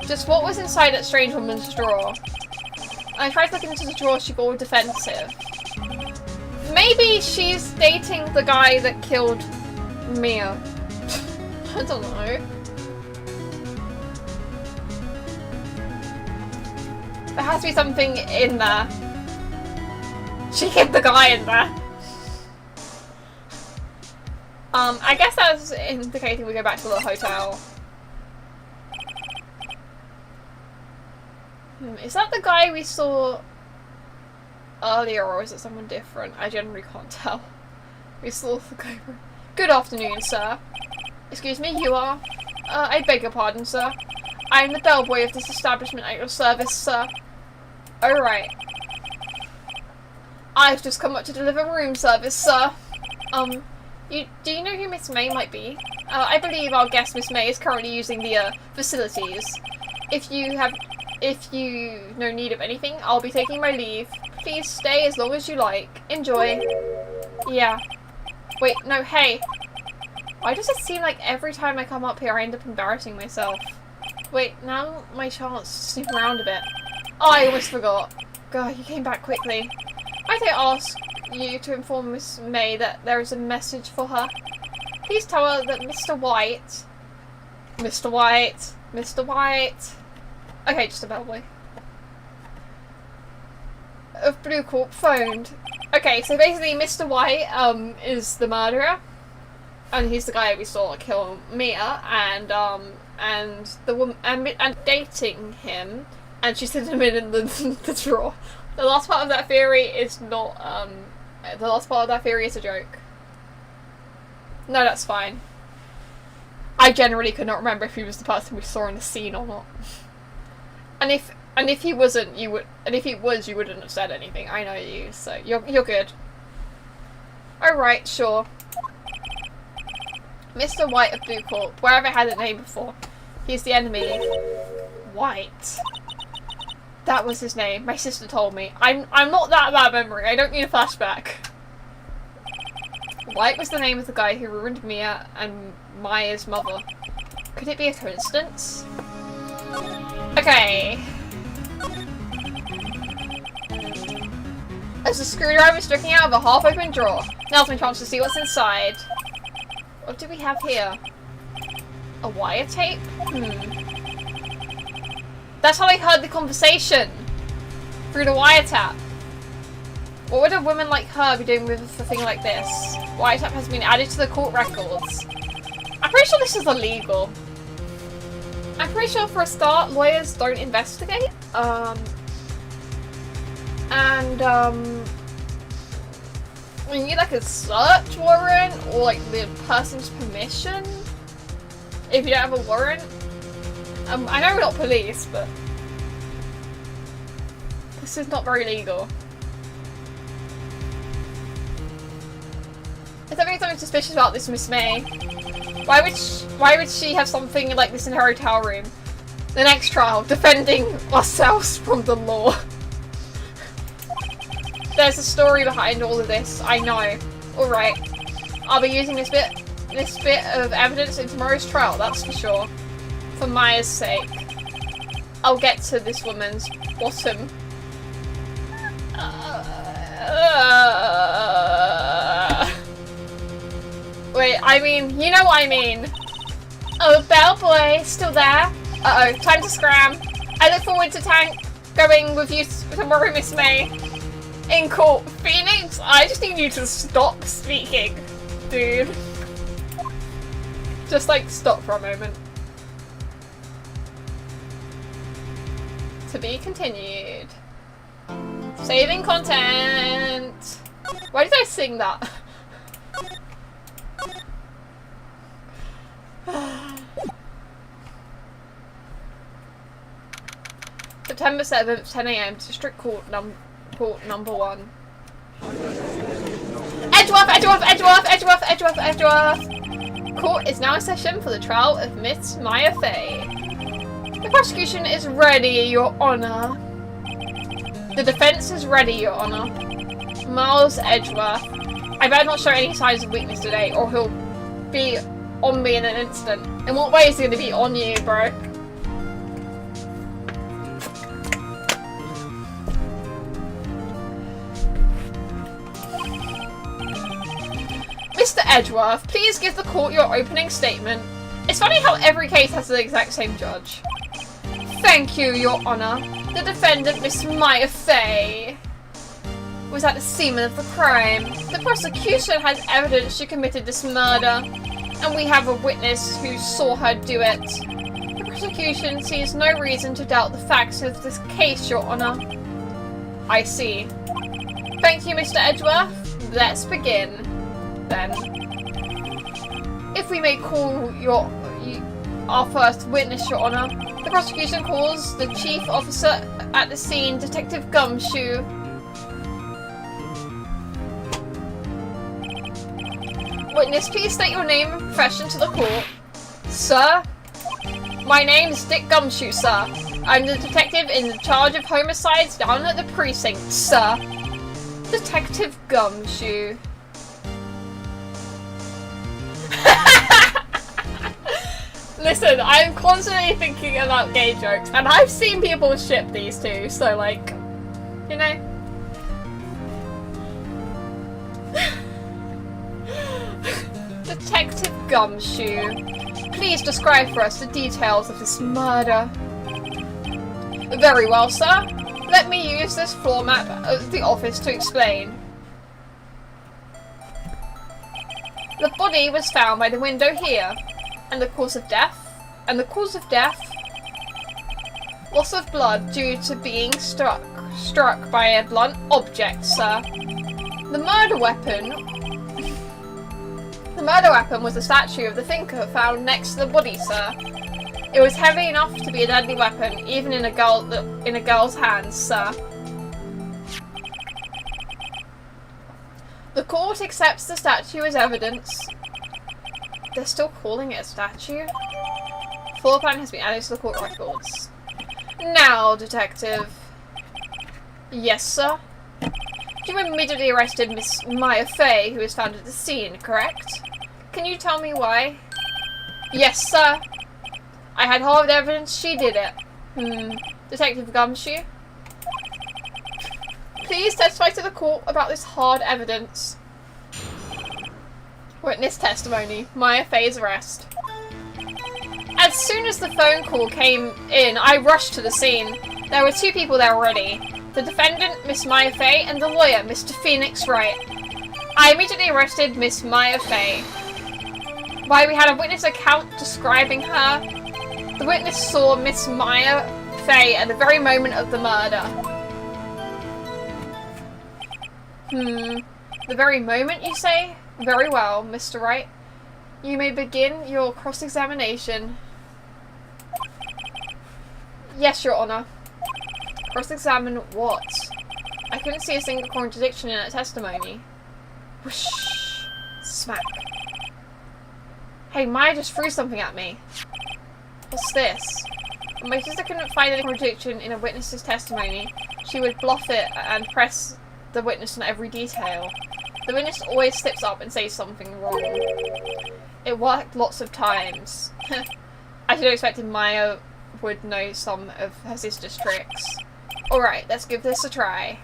Just what was inside that strange woman's drawer? I tried looking into the drawer, she got all defensive. Maybe she's dating the guy that killed Mia. I don't know. There has to be something in there. She hid the guy in there. I guess that's indicating we go back to the hotel. Is that the guy we saw earlier, or is it someone different? I generally can't tell. We saw the guy. Good afternoon, sir. Excuse me, you are? I beg your pardon, sir. I'm the bellboy of this establishment at your service, sir. Alright. I've just come up to deliver room service, sir. Do you know who Miss May might be? I believe our guest, Miss May, is currently using the, facilities. If you no need of anything, I'll be taking my leave. Please stay as long as you like. Enjoy. Yeah. Wait, no, hey. Why does it seem like every time I come up here I end up embarrassing myself? Wait, now my chance to snoop around a bit. Oh, I almost forgot. God, you came back quickly. Might I ask you to inform Miss May that there is a message for her? Please tell her that Mr. White... Mr. White... Mr. White... Okay, just a bellboy. Of Blue Corp phoned. Okay, so basically Mr. White, is the murderer. And he's the guy we saw kill Mia, and the woman, and dating him, and she sent him in the drawer. The last part of that theory is not, the last part of that theory is a joke. No, that's fine. I generally could not remember if he was the person we saw in the scene or not. And if he wasn't, you would. And if he was, you wouldn't have said anything. I know you, so you're good. All right, sure. Mr. White of Blue Court, wherever had a name before. He's the enemy. White. That was his name. My sister told me. I'm not that bad memory. I don't need a flashback. White was the name of the guy who ruined Mia and Maya's mother. Could it be a coincidence? Okay. As the screwdriver is sticking out of a half-open drawer, now's my chance to see what's inside. What do we have here? A wiretape? That's how I heard the conversation! Through the wiretap. What would a woman like her be doing with a thing like this? Wiretap has been added to the court records. I'm pretty sure this is illegal. I'm pretty sure for a start, lawyers don't investigate. We need like a search warrant or like the person's permission if you don't have a warrant. I know we're not police, but this is not very legal. Is there something suspicious about this Miss May? Why would she have something like this in her hotel room? The next trial, defending ourselves from the law. There's a story behind all of this, I know. Alright. I'll be using this bit of evidence in tomorrow's trial, that's for sure. For Maya's sake. I'll get to this woman's bottom. Wait, I mean, you know what I mean. Oh, bellboy, still there? Uh-oh, time to scram. I look forward to going with you tomorrow, Miss May. In court. Phoenix, I just need you to stop speaking, dude. Just like stop for a moment. To be continued. Saving content. Why did I sing that? September 7th, 10 AM, District Court number 1. Edgeworth, Edgeworth, Edgeworth, Edgeworth, Edgeworth, Edgeworth! Court is now in session for the trial of Miss Maya Fay. The prosecution is ready, Your Honour. The defence is ready, Your Honour. Miles Edgeworth. I better not show any signs of weakness today, or he'll be on me in an instant. In what way is he going to be on you, bro? Mr. Edgeworth, please give the court your opening statement. It's funny how every case has the exact same judge. Thank you, Your Honour. The defendant, Miss Maya Fay, was at the scene of the crime. The prosecution has evidence she committed this murder, and we have a witness who saw her do it. The prosecution sees no reason to doubt the facts of this case, Your Honour. I see. Thank you, Mr. Edgeworth. Let's begin, then. If we may call our first witness, Your Honour. The prosecution calls the chief officer at the scene, Detective Gumshoe. Witness, please state your name and profession to the court. Sir? My name is Dick Gumshoe, sir. I'm the detective in charge of homicides down at the precinct, sir. Detective Gumshoe. Listen, I'm constantly thinking about gay jokes, and I've seen people ship these two, so like, you know. Detective Gumshoe, please describe for us the details of this murder. Very well, sir. Let me use this floor map of the office to explain. The body was found by the window here. And the cause of death? Loss of blood due to being struck by a blunt object, sir. The murder weapon The murder weapon was a statue of the thinker found next to the body, sir. It was heavy enough to be a deadly weapon, even in a girl's hands, sir. The court accepts the statue as evidence. They're still calling it a statue? Floor plan has been added to the court records. Now, detective. Yes, sir? You immediately arrested Miss Maya Fey, who was found at the scene, correct? Can you tell me why? Yes, sir. I had hard evidence she did it. Detective Gumshoe? Please testify to the court about this hard evidence. Witness testimony. Maya Fey's arrest. As soon as the phone call came in, I rushed to the scene. There were 2 people there already. The defendant, Miss Maya Fey, and the lawyer, Mr. Phoenix Wright. I immediately arrested Miss Maya Fey. Why, we had a witness account describing her. The witness saw Miss Maya Fey at the very moment of the murder. The very moment, you say? Very well, Mr. Wright. You may begin your cross-examination. Yes, Your Honour. Cross-examine what? I couldn't see a single contradiction in her testimony. Whoosh! Smack. Hey, Maya just threw something at me. What's this? When my sister couldn't find any contradiction in a witness's testimony, she would bluff it and press the witness on every detail. The witness always slips up and says something wrong. It worked lots of times. I should have expected Maya would know some of her sister's tricks. Alright, let's give this a try.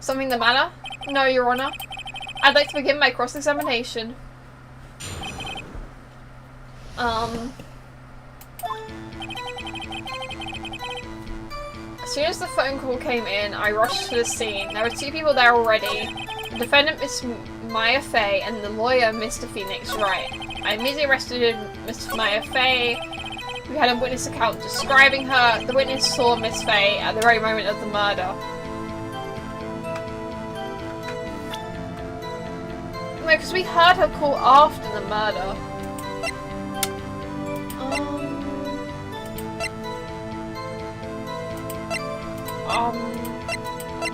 Something the matter? No, Your Honour. I'd like to begin my cross-examination. As soon as the phone call came in, I rushed to the scene. There were 2 people there already. The defendant, Miss Maya Fey, and the lawyer, Mr. Phoenix Wright. I immediately arrested Miss Maya Fey. We had a witness account describing her. The witness saw Miss Fey at the very moment of the murder. No, because we heard her call after the murder.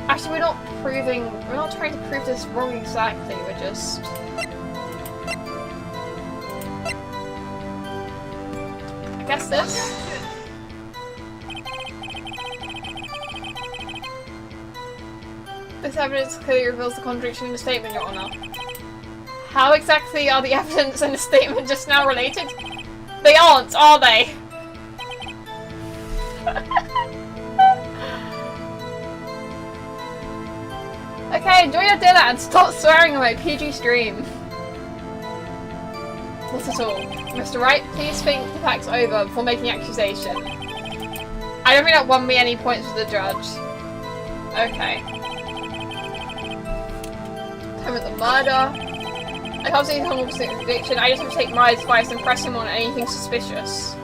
Actually, we're not trying to prove this wrong exactly, we're just... I guess this? This evidence clearly reveals the contradiction in the statement, Your Honour. How exactly are the evidence and the statement just now related? They aren't, are they? Okay, enjoy your dinner and stop swearing on my PG stream. Not at all. Mr. Wright, please think the facts over before making accusation. I don't think that won me any points with the judge. Okay. Time of the murder. I can't see any contradiction. I just have to take Maya's advice and press him on anything suspicious.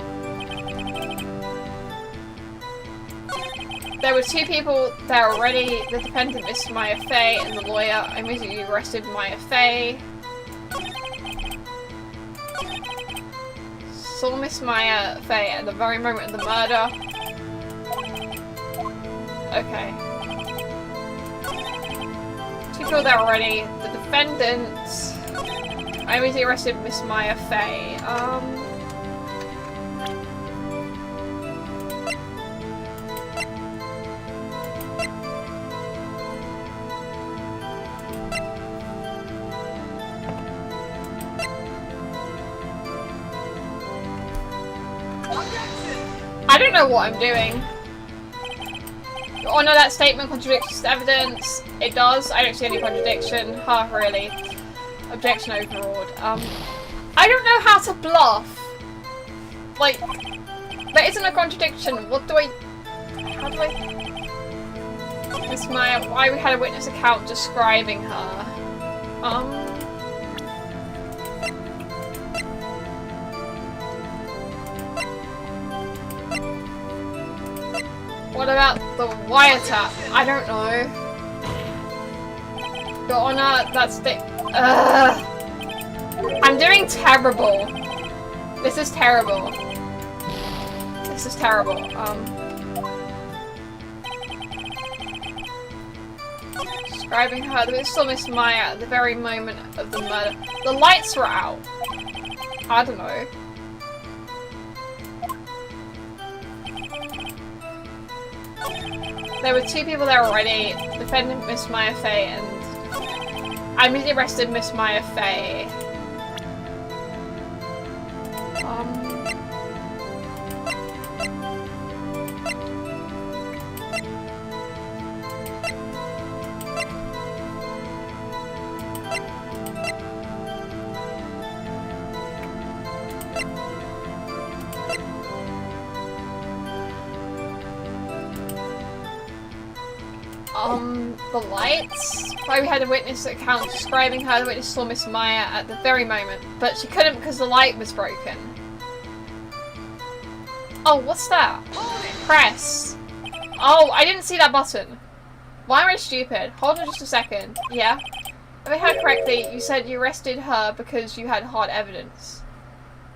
There were 2 people there already. The defendant, Miss Maya Fey, and the lawyer. I immediately arrested Maya Fey. Saw Miss Maya Fey at the very moment of the murder. Okay. 2 people there already. The defendant. I immediately arrested Miss Maya Fey. I don't know what I'm doing. Your Honour, that statement contradicts the evidence. It does. I don't see any contradiction. Really. Objection overruled. I don't know how to bluff. Like, there isn't a contradiction. What do I... How do I... Miss Maya, why we had a witness account describing her. What about the wiretap? I don't know. Your Honour, that's the... I'm doing terrible. This is terrible. This is terrible. Describing her, we saw Miss Maya at the very moment of the murder. The lights were out. I don't know. There were 2 people there already. Defendant Miss Maya Fey and I immediately arrested Miss Maya Fey. The lights? Why we had a witness account describing how the witness saw Miss Maya at the very moment, but she couldn't because the light was broken. Oh, what's that? Press. Oh, I didn't see that button. Why am I stupid? Hold on just a second. Yeah? If I heard correctly, you said you arrested her because you had hard evidence.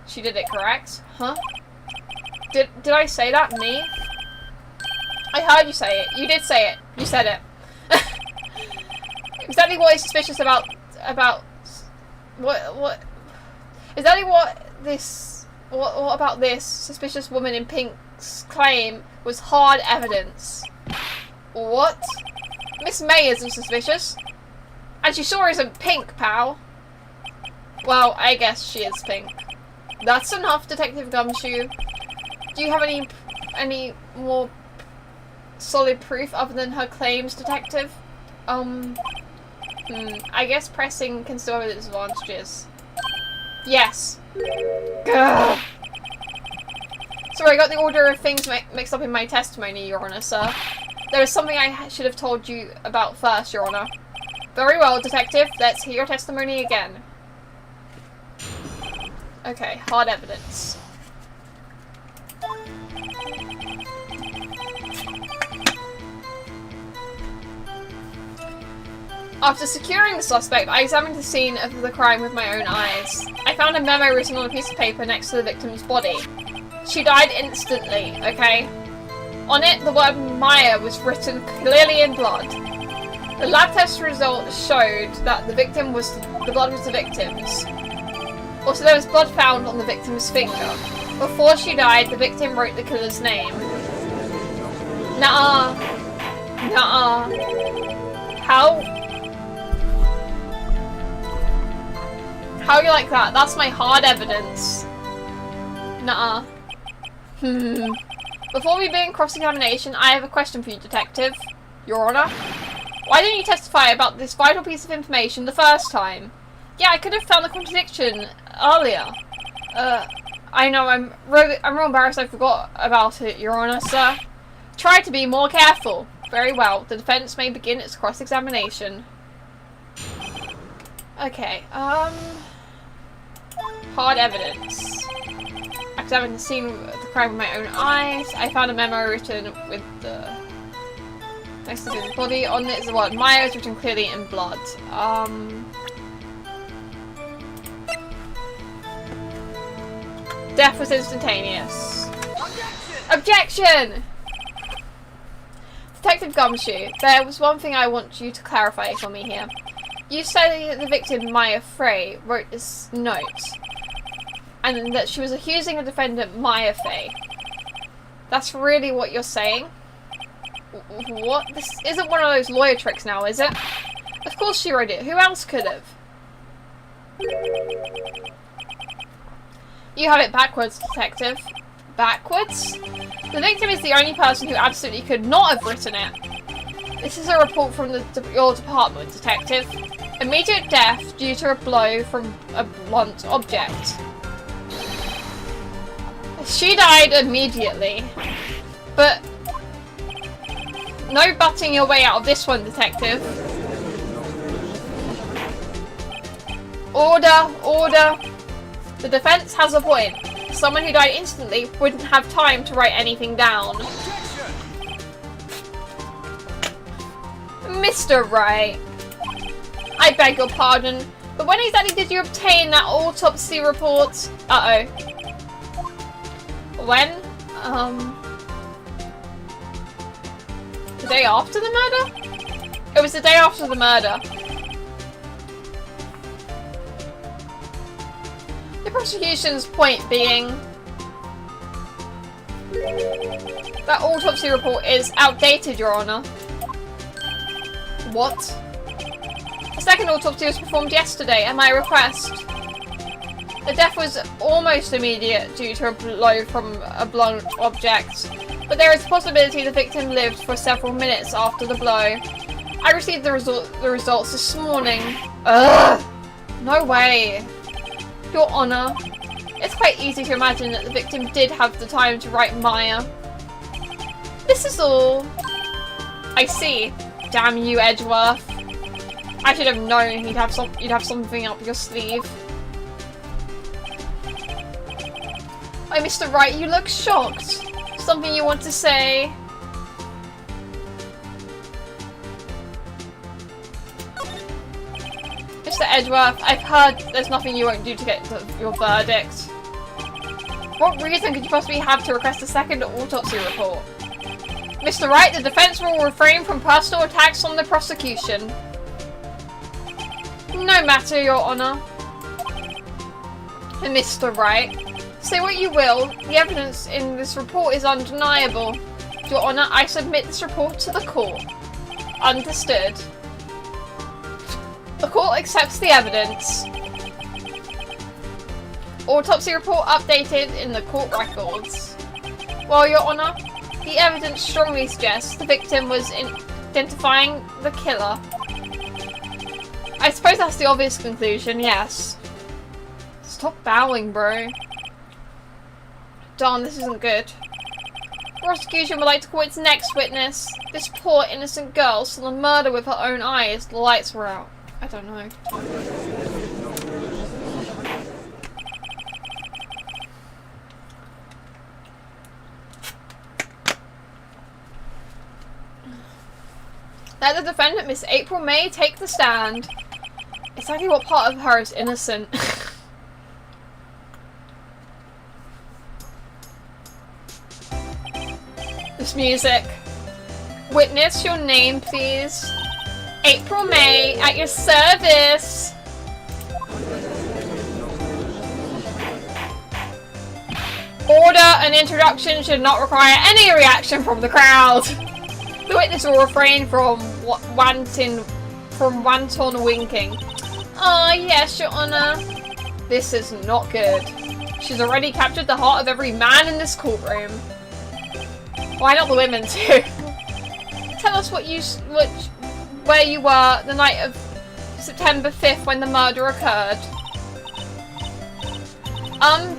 She did it, correct? Huh? Did I say that? Me? I heard you say it. You did say it. You said it. Exactly what is suspicious about what exactly what about this suspicious woman in pink's claim was hard evidence? What? Miss May isn't suspicious, and she sure isn't pink, pal. Well, I guess she is pink. That's enough, Detective Gumshoe. Do you have any more solid proof other than her claims, Detective? I guess pressing can still have its advantages. Yes. Gah. Sorry, I got the order of things mixed up in my testimony, Your Honour, sir. There is something I should have told you about first, Your Honour. Very well, Detective. Let's hear your testimony again. Okay, hard evidence. After securing the suspect, I examined the scene of the crime with my own eyes. I found a memo written on a piece of paper next to the victim's body. She died instantly, okay? On it, the word Maya was written clearly in blood. The lab test results showed that the blood was the victim's. Also, there was blood found on the victim's finger. Before she died, the victim wrote the killer's name. Nuh-uh. Nuh-uh. How you like that? That's my hard evidence. Nuh-uh. Before we begin cross-examination, I have a question for you, Detective. Your Honour. Why didn't you testify about this vital piece of information the first time? Yeah, I could have found the contradiction earlier. I know, I'm real embarrassed I forgot about it, Your Honour, sir. Try to be more careful. Very well, the defence may begin its cross-examination. Okay, hard evidence. I examined the scene of the crime with my own eyes. I found a memo written with the next to his body. On it is the word Maya, written clearly in blood. Death was instantaneous. Objection! Detective Gumshoe, there was one thing I want you to clarify for me here. You say that the victim, Maya Frey, wrote this note, and that she was accusing the defendant, Maya Fey. That's really what you're saying? What? This isn't one of those lawyer tricks now, is it? Of course she wrote it. Who else could have? You have it backwards, Detective. Backwards? The victim is the only person who absolutely could not have written it. This is a report from your department, Detective. Immediate death due to a blow from a blunt object. She died immediately. But no butting your way out of this one, Detective. Order, order. The defense has a point. Someone who died instantly wouldn't have time to write anything down. Mr. Wright, I beg your pardon. But when exactly did you obtain that autopsy report? Uh-oh. When? The day after the murder? It was the day after the murder. The prosecution's point being that autopsy report is outdated, Your Honor. What? The second autopsy was performed yesterday at my request. The death was almost immediate due to a blow from a blunt object, but there is a possibility the victim lived for several minutes after the blow. I received the results this morning. Ugh! No way. Your Honor, it's quite easy to imagine that the victim did have the time to write Maya. This is all. I see. Damn you, Edgeworth. I should have known you'd have something up your sleeve. Oh, Mr. Wright, you look shocked. Something you want to say? Mr. Edgeworth, I've heard there's nothing you won't do to get your verdict. What reason could you possibly have to request a second autopsy report? Mr. Wright, the defense will refrain from personal attacks on the prosecution. No matter, Your Honor. Mr. Wright, say what you will, the evidence in this report is undeniable. Your Honor, I submit this report to the court. Understood. The court accepts the evidence. Autopsy report updated in the court records. Well, Your Honor, the evidence strongly suggests the victim was identifying the killer. I suppose that's the obvious conclusion, yes. Stop bowing, bro. Darn, this isn't good. The prosecution would like to call its next witness. This poor innocent girl saw the murder with her own eyes. The lights were out. I don't know. Let the defendant, Miss April May, take the stand. Exactly what part of her is innocent? This music. Witness, your name, please. April May, at your service. Order and introduction should not require any reaction from the crowd. The witness will refrain from wanton winking. Ah, yes, Your Honor. This is not good. She's already captured the heart of every man in this courtroom. Why not the women too? Tell us where you were the night of September 5th when the murder occurred.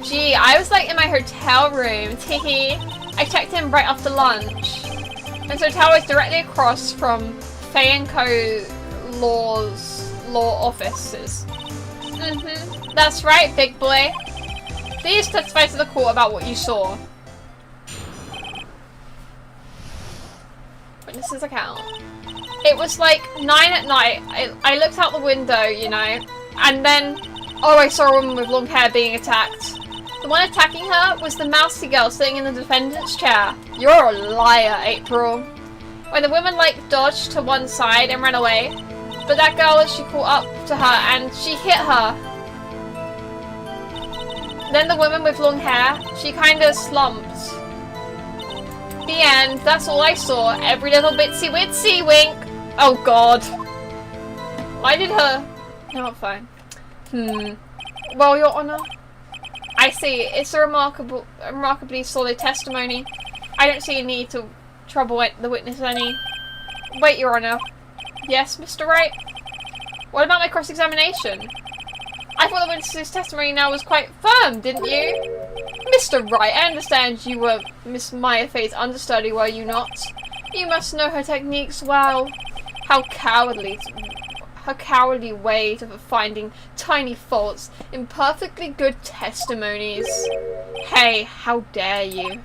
Gee, I was like in my hotel room. Teehee. I checked in right after lunch. And so hotel is directly across from Fay & Co. law offices. That's right, big boy. Please testify to the court about what you saw. Witness's account. It was like 9 at night. I looked out the window, you know, and then, oh, I saw a woman with long hair being attacked. The one attacking her was the mousy girl sitting in the defendant's chair. You're a liar, April. When the woman, like, dodged to one side and ran away, but that girl, she caught up to her and she hit her. Then the woman with long hair, she kinda slumped. The end. That's all I saw. Every little bitsy witsy wink. Oh god. Why did her... No, fine. Well, Your Honor, I see. It's a remarkably solid testimony. I don't see a need to trouble the witness any. Wait, Your Honor. Yes, Mr. Wright? What about my cross-examination? I thought the witness's testimony now was quite firm, didn't you? Mr. Wright, I understand you were Miss Maya Faye's understudy, were you not? You must know her techniques well. Her cowardly way of finding tiny faults in perfectly good testimonies. Hey, how dare you?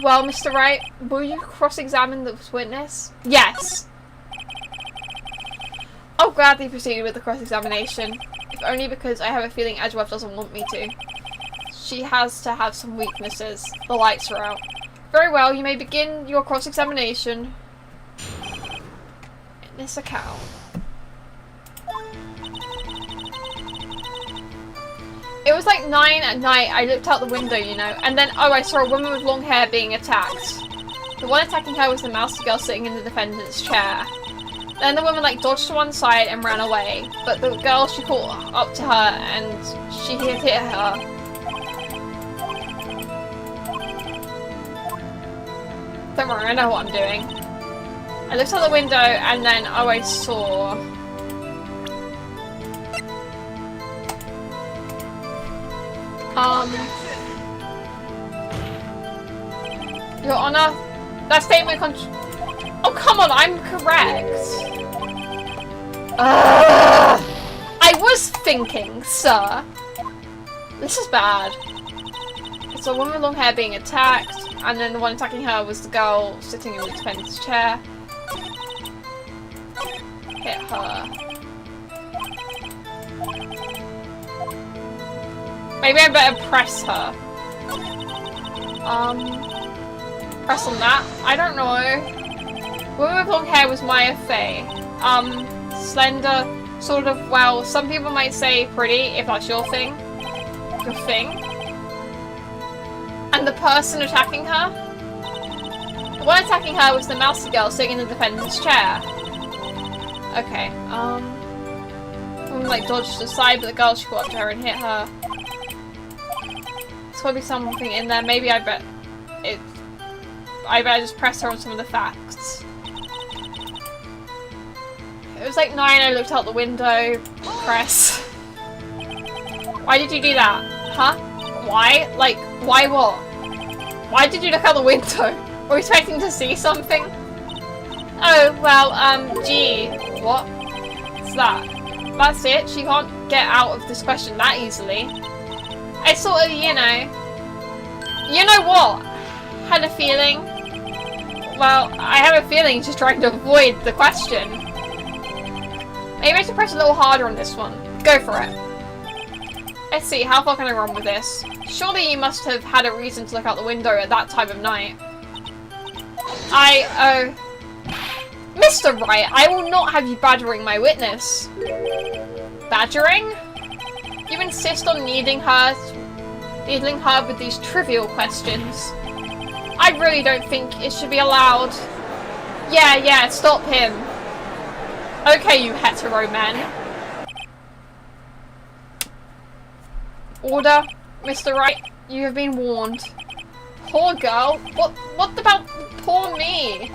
Well, Mr. Wright, will you cross-examine this witness? Yes. I'll gladly proceed with the cross-examination, if only because I have a feeling Edgeworth doesn't want me to. She has to have some weaknesses. The lights are out. Very well, you may begin your cross-examination. Witness account. It was like 9 at night. I looked out the window, you know, and then, oh, I saw a woman with long hair being attacked. The one attacking her was the mousy girl sitting in the defendant's chair. Then the woman, like, dodged to one side and ran away. But the girl, she caught up to her and she hit her. Don't worry, I know what I'm doing. I looked out the window and then, oh, I saw... Your Honor, that statement oh, come on, I'm correct. I was thinking, sir. This is bad. It's a woman with long hair being attacked, and then the one attacking her was the girl sitting in the defendant's chair. Hit her. Maybe I better press her. Press on that? I don't know. Woman with long hair was Maya Fey. Slender, sort of, well, some people might say pretty, if that's your thing. Your thing. And the person attacking her? The one attacking her was the mousy girl sitting in the defendant's chair. Okay, woman, like, dodged aside, but the girl, she got up to her and hit her. There's gotta be something in there. Maybe I better just press her on some of the facts. It was like 9, I looked out the window. Press. Why did you do that? Huh? Why? Like, why what? Why did you look out the window? Were you expecting to see something? Oh, well, gee. What? What's that? That's it? She can't get out of this question that easily. I sort of, you know what? Had a feeling. Well, I have a feeling she's trying to avoid the question. Maybe I should press a little harder on this one. Go for it. Let's see, how far can I run with this? Surely you must have had a reason to look out the window at that time of night. Mr. Wright, I will not have you badgering my witness. Badgering? You insist on needling her with these trivial questions. I really don't think it should be allowed. Yeah, stop him. Okay, you hetero men. Order, Mr. Wright, you have been warned. Poor girl? What about poor me?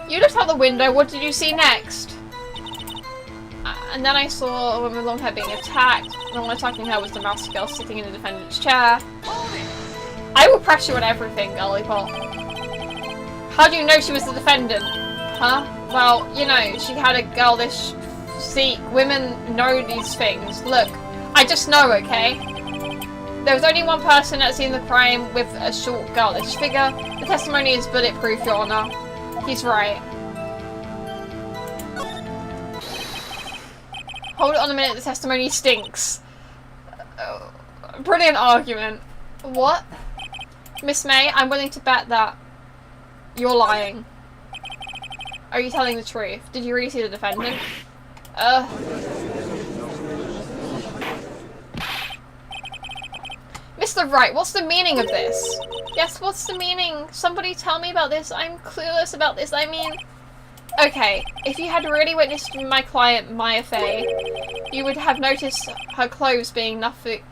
You looked out the window, what did you see next? And then I saw a woman with long hair being attacked. The one attacking her was the mousy girl sitting in the defendant's chair. I will press you on everything, Lollipop. How do you know she was the defendant? Huh? Well, you know, she had a girlish physique. Women know these things. Look, I just know, okay? There was only one person that's seen the crime with a short, girlish figure. The testimony is bulletproof, Your Honor. He's right. Hold on a minute, the testimony stinks. Brilliant argument. What? Miss May, I'm willing to bet that you're lying. Are you telling the truth? Did you really see the defendant? Mr. Wright, what's the meaning of this? Yes, what's the meaning? Somebody tell me about this. I'm clueless about this. I mean... Okay, if you had really witnessed my client, Maya Fey, you would have noticed her clothes being nothing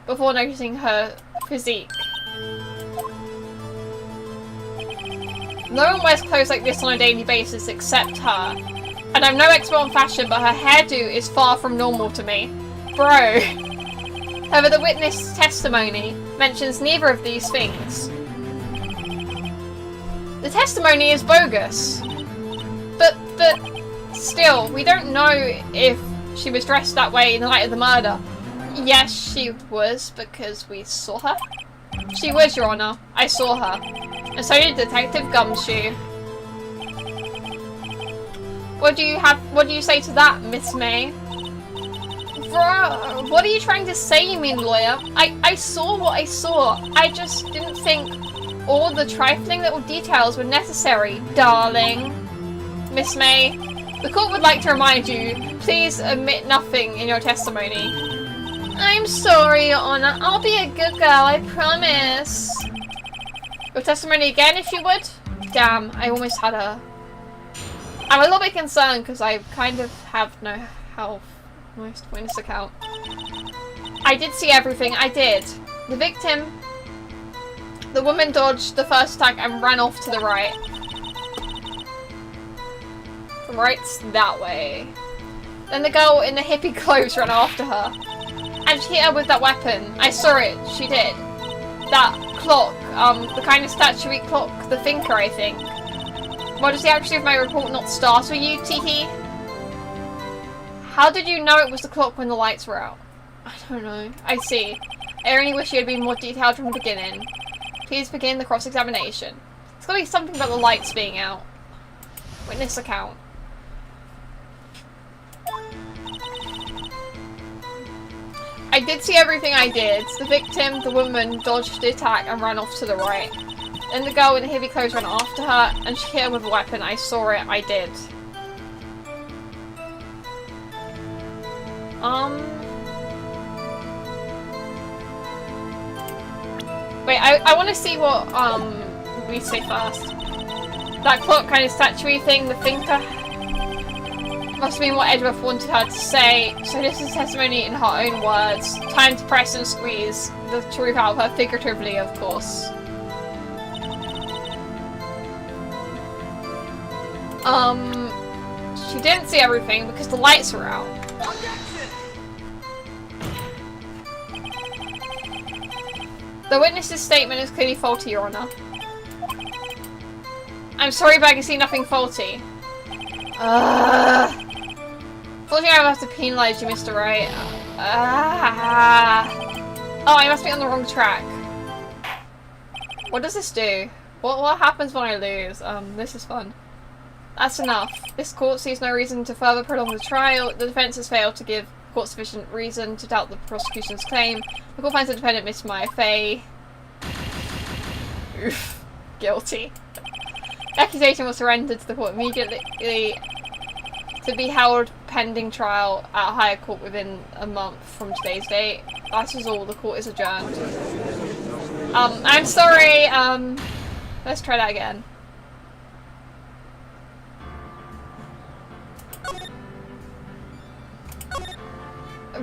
before noticing her physique. No one wears clothes like this on a daily basis except her. And I'm no expert on fashion, but her hairdo is far from normal to me. Bro. However, the witness testimony mentions neither of these things. The testimony is bogus. But still, we don't know if she was dressed that way in the night of the murder. Yes, she was, because we saw her. She was, Your Honor. I saw her. And so did Detective Gumshoe. What do you say to that, Miss May? Bro, what are you trying to say, you mean lawyer? I saw what I saw. I just didn't think all the trifling little details were necessary, darling. Miss May, the court would like to remind you, please omit nothing in your testimony. I'm sorry, Your Honor. I'll be a good girl, I promise. Your testimony again, if you would? Damn, I almost had a... I'm a little bit concerned because I kind of have no health. Most witness account. I did see everything, I did. The victim... The woman dodged the first attack and ran off to the right. The right's that way. Then the girl in the hippie clothes ran after her. And she hit her with that weapon. I saw it, she did. That clock, the kind of statuary clock, the thinker, I think. Why does the accuracy of my report not startle you, Teehee? How did you know it was the clock when the lights were out? I don't know. I see. I only wish you had been more detailed from the beginning. Please begin the cross-examination. It's gotta be something about the lights being out. Witness account. I did see everything I did. The victim, the woman, dodged the attack and ran off to the right. Then the girl in the heavy clothes ran after her and she hit her with a weapon. I saw it. I did. Wait, I want to see what, we say first. That clock kind of statuary thing, the thinker, must have been what Edgeworth wanted her to say. So this is testimony in her own words. Time to press and squeeze the truth out of her, figuratively, of course. She didn't see everything because the lights were out. The witness's statement is clearly faulty, Your Honor. I'm sorry, but I can see nothing faulty. Fortunately, I will have to penalise you, Mr. Wright. Oh, I must be on the wrong track. What does this do? What happens when I lose? This is fun. That's enough. This court sees no reason to further prolong the trial. The defence has failed to give the court sufficient reason to doubt the prosecution's claim. The court finds the defendant, Miss Maya Fey, guilty. The accusation was surrendered to the court immediately to be held pending trial at a higher court within a month from today's date. That is all. The court is adjourned. I'm sorry. Let's try that again.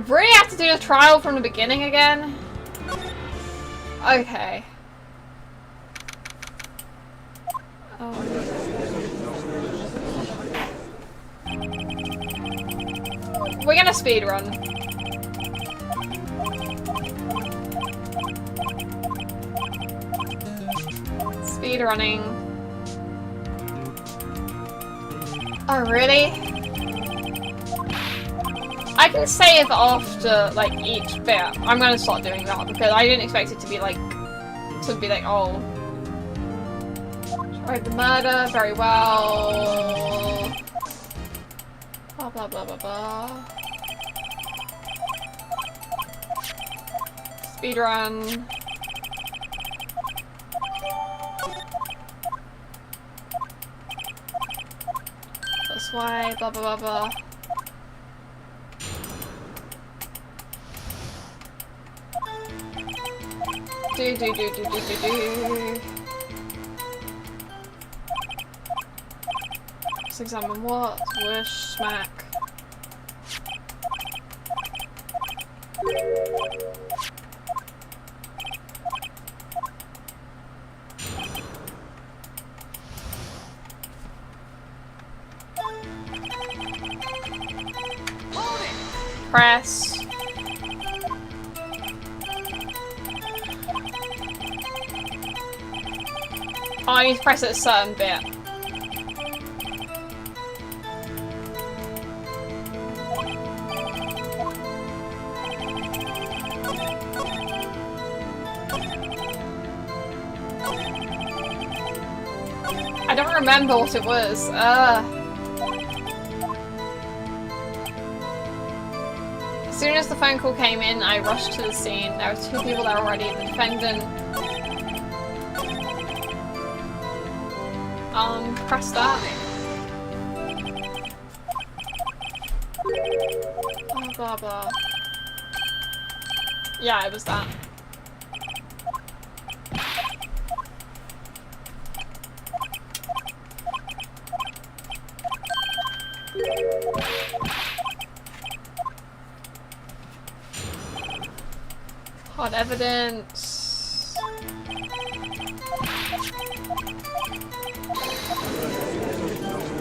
Really have to do the trial from the beginning again? Okay. We're gonna speedrun. Speedrunning. Oh, really? I can save after, like, each bit. I'm gonna start doing that because I didn't expect it to be like, oh. Tried the murder, very well. Blah, blah, blah, blah, blah. Speedrun. That's why, blah, blah, blah, blah. Do. Let's examine what? Whoosh, smack. Press. Oh, I need to press it a certain bit. I don't remember what it was. soon as the phone call came in, I rushed to the scene. There were 2 people there already. The defendant... press that. Blah, blah, blah. Yeah, it was that. Hard evidence.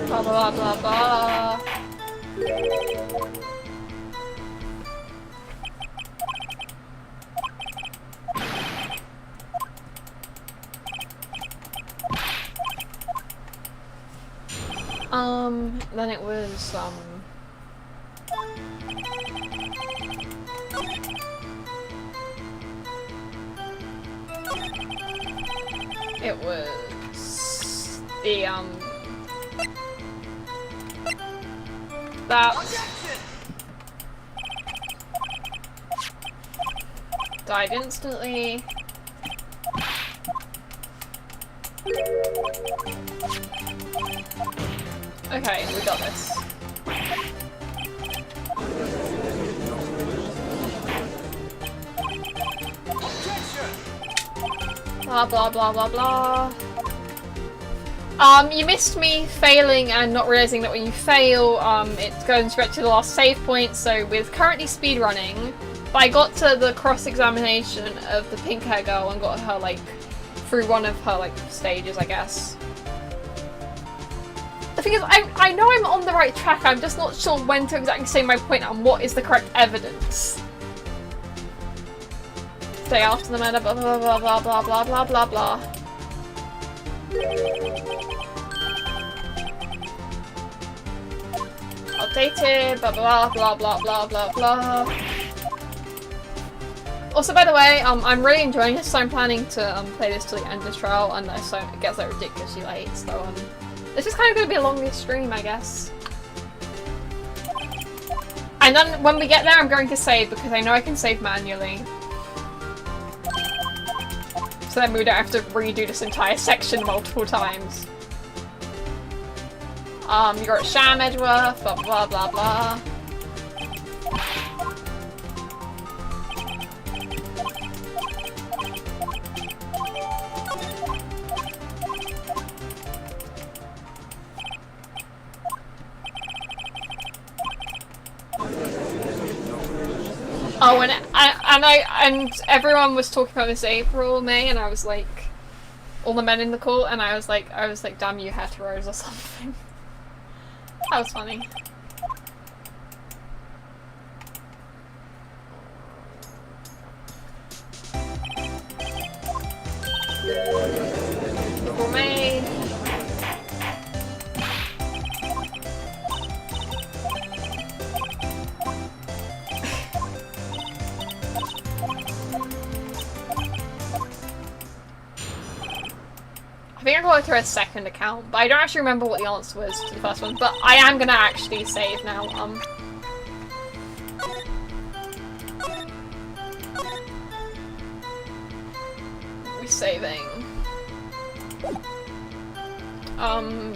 Blah blah blah blah. Then it was it was the that died instantly. Okay, we got this. Blah blah blah blah blah. You missed me failing and not realizing that when you fail, it goes straight to the last save point. So with currently speedrunning, but I got to the cross-examination of the pink hair girl and got her like through one of her like stages, I guess. The thing is, I know I'm on the right track, I'm just not sure when to exactly say my point and what is the correct evidence. Day after the murder, blah blah blah blah blah blah blah blah blah. Outdated, blah blah blah blah blah blah blah. Also, by the way, I'm really enjoying this, so I'm planning to play this till the end of the trial, and so it gets like ridiculously late, so this is kind of going to be a longer stream, I guess. And then when we get there, I'm going to save, because I know I can save manually. So then we don't have to redo this entire section multiple times. You got Sham Edgeworth, blah blah blah blah. Oh, and everyone was talking about this April, May, and I was like, all the men in the call, and I was like, damn you heteros or something. That was funny. April, May. I think I got it through a second account, but I don't actually remember what the answer was to the first one, but I am gonna actually save now. We're saving.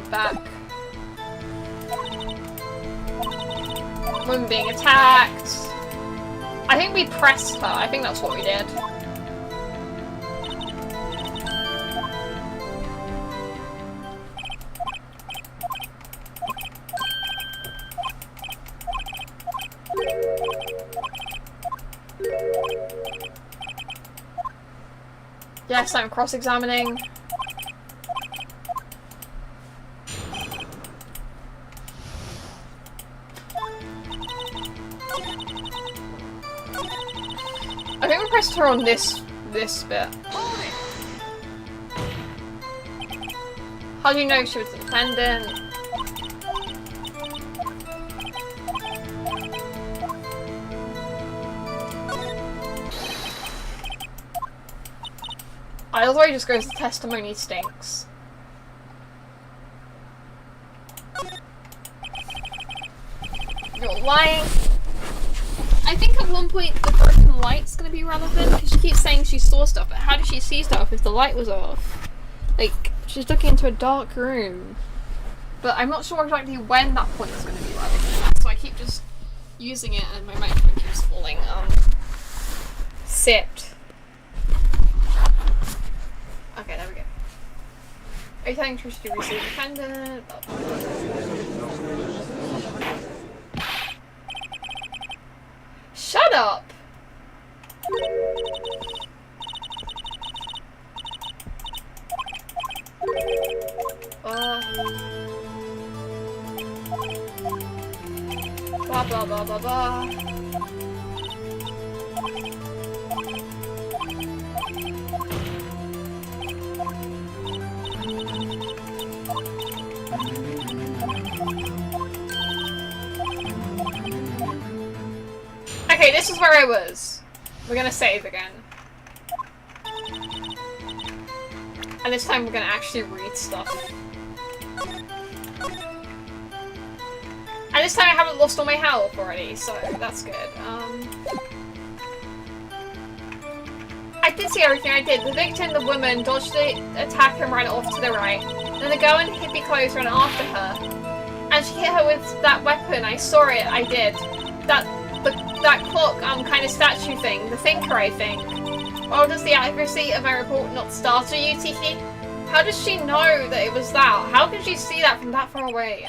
Back. Woman being attacked. I think we pressed her, I think that's what we did. Yes, I'm cross-examining. I think we pressed her on this bit. How do you know she was the defendant? Either way just goes the testimony stinks. You're lying. I think at one point the broken light's gonna be relevant, because she keeps saying she saw stuff, but how did she see stuff if the light was off? Like, she's looking into a dark room. But I'm not sure exactly when that point is gonna be relevant, so I keep just using it and my microphone keeps falling. Sit. Okay, there we go. Are you telling Trish to receive dependent? Shut up! Blah blah blah blah blah. Okay, this is where I was. We're gonna save again. And this time we're gonna actually read stuff. And this time I haven't lost all my health already, so that's good. I did see everything I did. The victim, the woman, dodged the attack and ran off to the right. Then the girl in hippie clothes ran after her. And she hit her with that weapon. I saw it, I did. That clock, kind of statue thing. The thinker, I think. Well, does the accuracy of my report not startle you, Tiki? How does she know that it was that? How can she see that from that far away?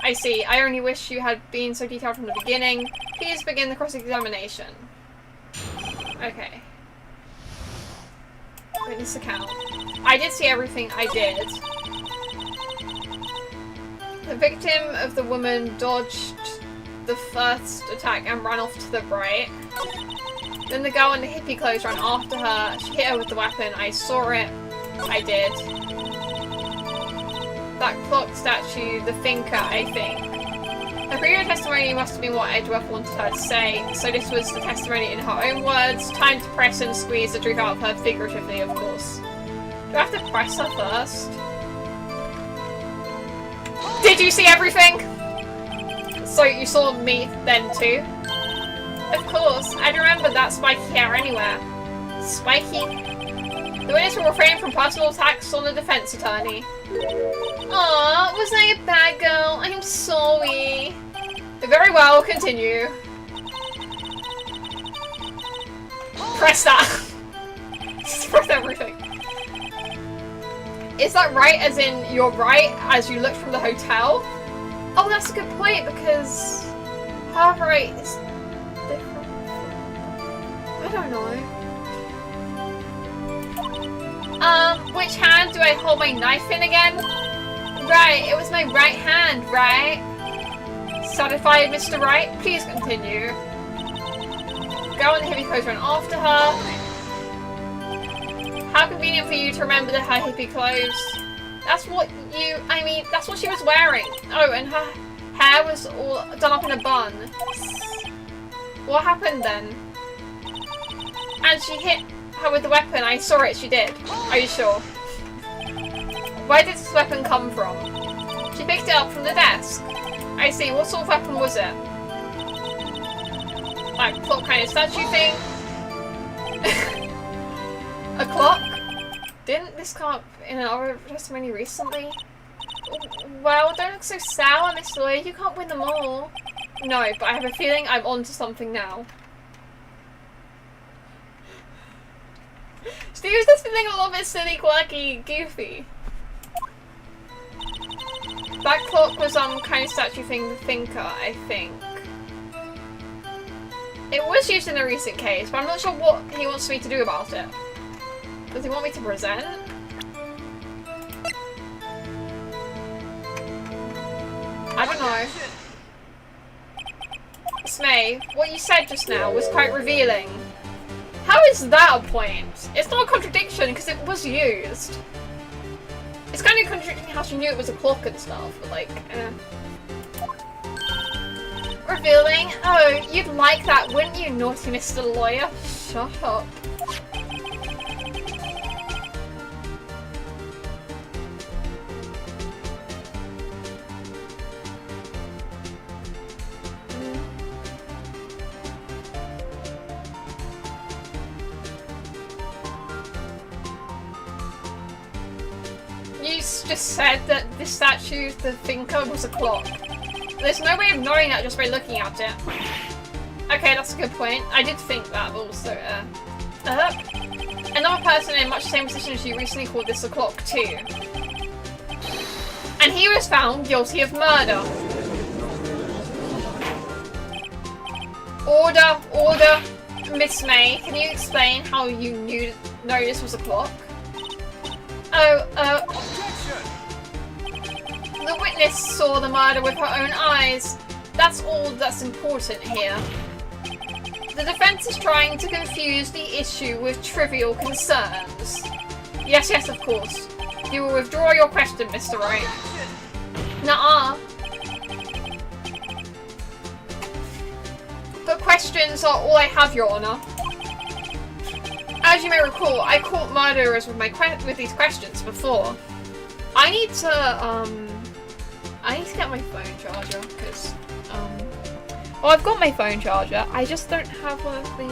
I see. I only wish you had been so detailed from the beginning. Please begin the cross-examination. Okay. Witness account. I did see everything I did. The victim of the woman dodged the first attack and ran off to the right. Then the girl in the hippie clothes ran after her. She hit her with the weapon. I saw it. I did. That clock statue, the thinker, I think. Her previous testimony must have been what Edgeworth wanted her to say, so this was the testimony in her own words. Time to press and squeeze the truth out of her figuratively, of course. Do I have to press her first? Did you see everything? So you saw me then too? Of course, I remember that spiky hair anywhere. Spiky? The witness will refrain from personal attacks on the defense attorney. Aw, was I a bad girl? I'm sorry. Very well, continue. Press that. Just press everything. Is that right as in you're right as you looked from the hotel? Oh, that's a good point because her right is different. I don't know. Which hand do I hold my knife in again? Right, it was my right hand, right? Satisfied, Mr. Wright? Please continue. Girl in the hippie clothes ran after her. How convenient for you to remember her hippie clothes. That's what that's what she was wearing. Oh, and her hair was all done up in a bun. What happened then? And she hit her with the weapon. I saw it, she did. Are you sure? Where did this weapon come from? She picked it up from the desk. I see. What sort of weapon was it? Like, clock kind of statue thing? A clock? Didn't this come up in another testimony recently? Well, don't look so sour, Miss Lloyd. You can't win them all. No, but I have a feeling I'm onto something now. Steve's just feeling a little bit silly, quirky, goofy. That clock was kind of statue thing, the thinker, I think. It was used in a recent case, but I'm not sure what he wants me to do about it. Does he want me to present? I don't know. Miss May, what you said just now was quite revealing. How is that a point? It's not a contradiction because it was used. It's kind of contradicting how she knew it was a clock and stuff, but like, Revealing? Oh, you'd like that, wouldn't you, naughty Mr. Lawyer? Shut up. just said that this statue, the thinker, was a clock. There's no way of knowing that just by looking at it. Okay, that's a good point. I did think that, but also, another person in much the same position as you recently called this a clock too. And he was found guilty of murder. Order, Miss May, can you explain how you know this was a clock? The witness saw the murder with her own eyes. That's all that's important here. The defense is trying to confuse the issue with trivial concerns. Yes, of course. You will withdraw your question, Mr. Wright. Nuh-uh. But questions are all I have, Your Honor. As you may recall, I caught murderers with these questions before. I need to get my phone charger, because, well, I've got my phone charger, I just don't have one of the,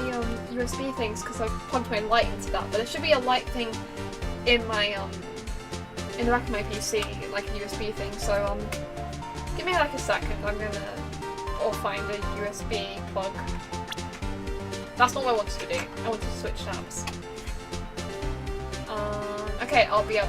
USB things, because I've plugged my light into that, but there should be a light thing in my, in the back of my PC, like a USB thing, so, give me like a second, I'm gonna, find a USB plug. That's not what I wanted to do, I wanted to switch tabs. Okay, I'll be.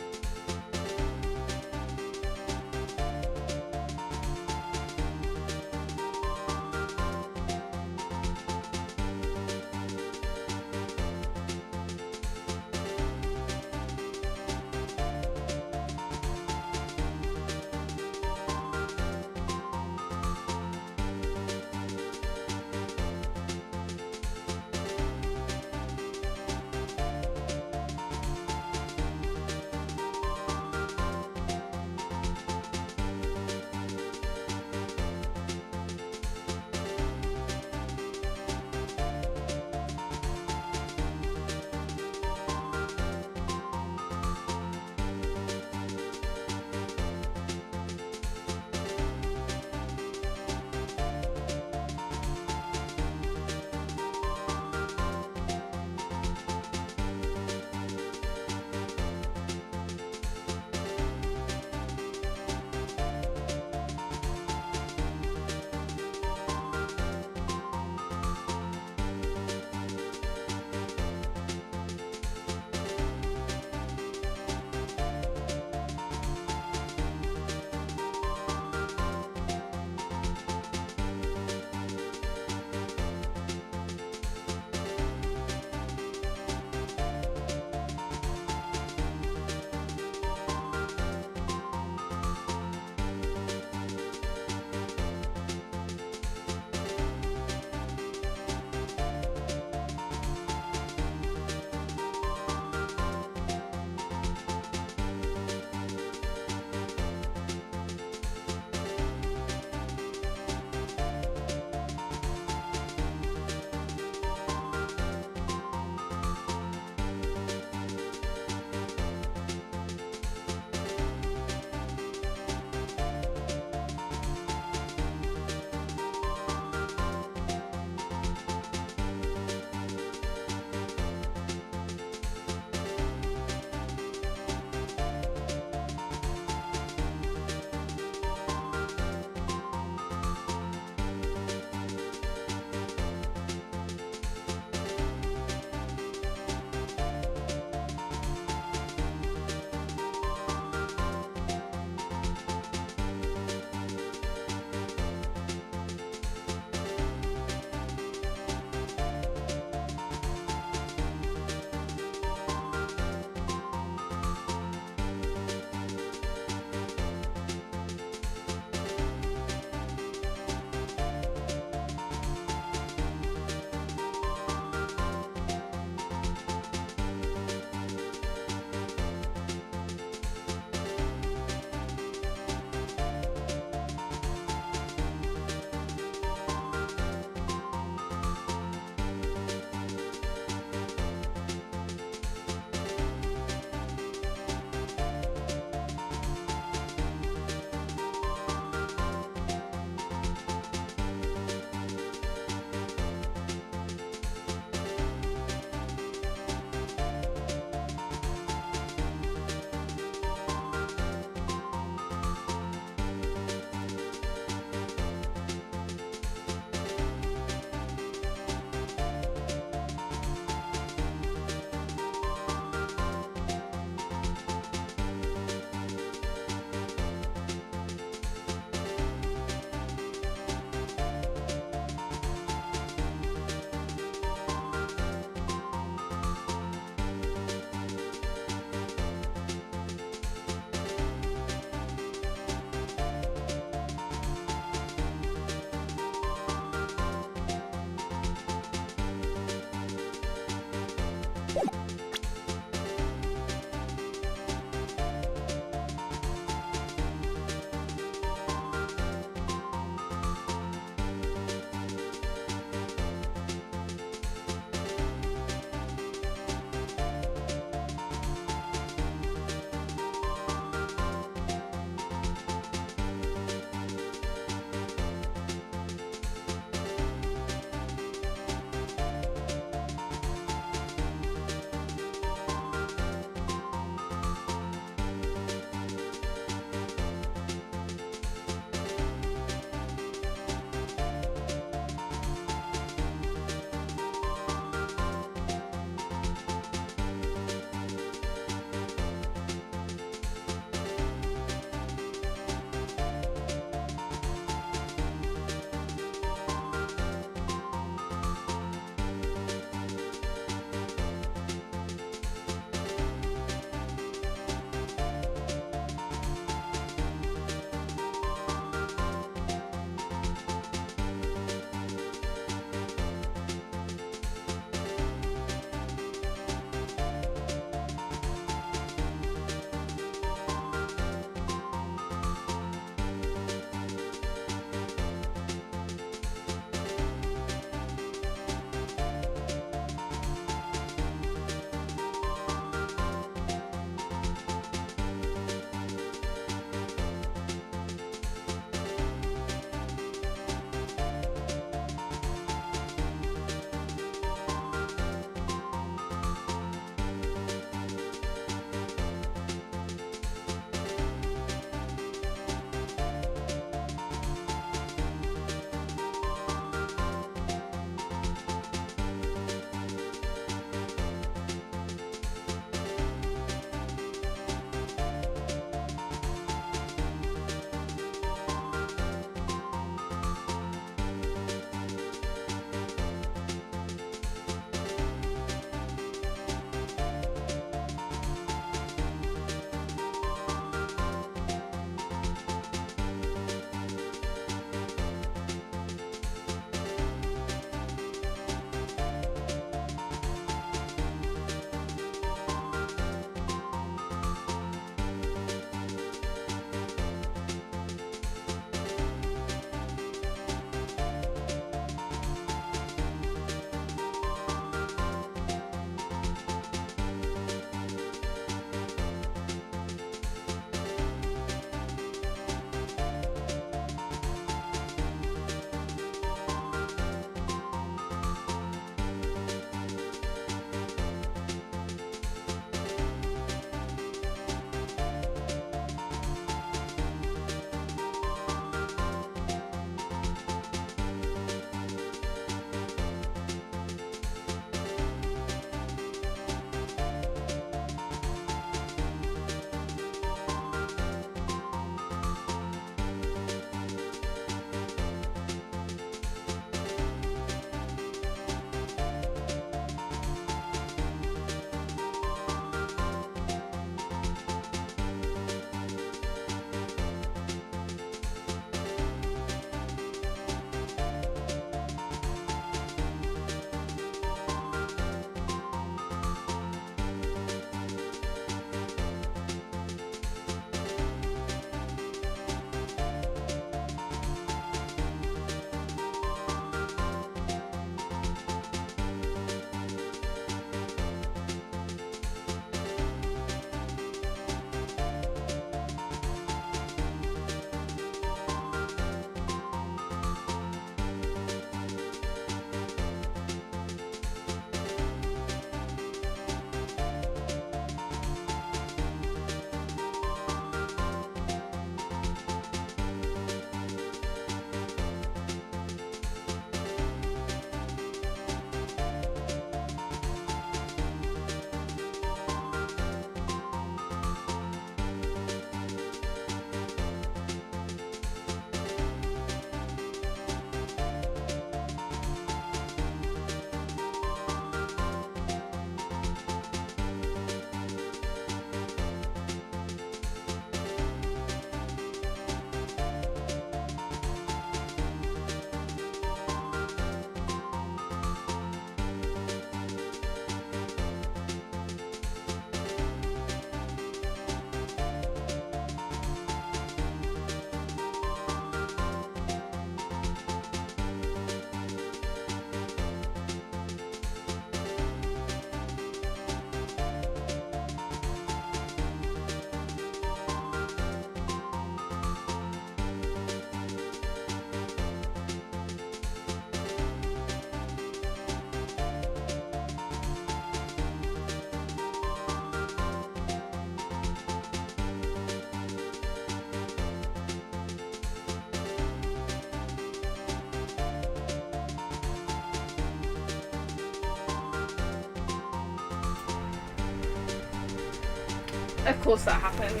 Of course that happened.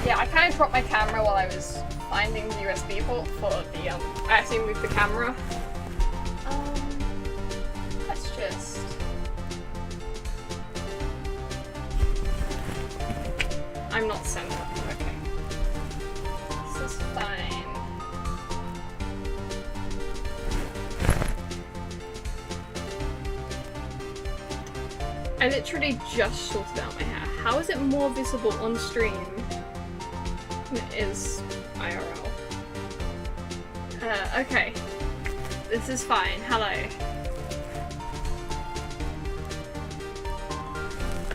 Yeah, I kind of dropped my camera while I was finding the USB port for the, I actually moved the camera. Let's just... I'm not centered. Okay. This is fine. I literally just sorted out my hair. How is it more visible on stream than it is IRL? Okay. This is fine. Hello.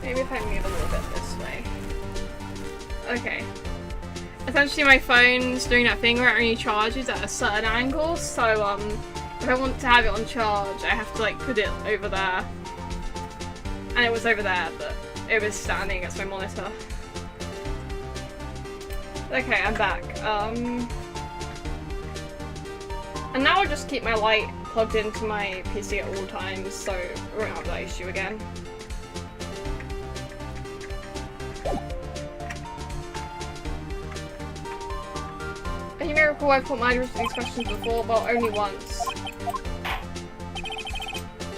Maybe if I move a little bit this way. Okay. Essentially my phone's doing that thing where it only charges at a certain angle, so if I want to have it on charge, I have to like put it over there. And it was over there, but it was standing against my monitor. Okay, I'm back. And now I'll just keep my light plugged into my PC at all times, so we won't have that issue again. You may recall I've put my address to these questions before, but only once.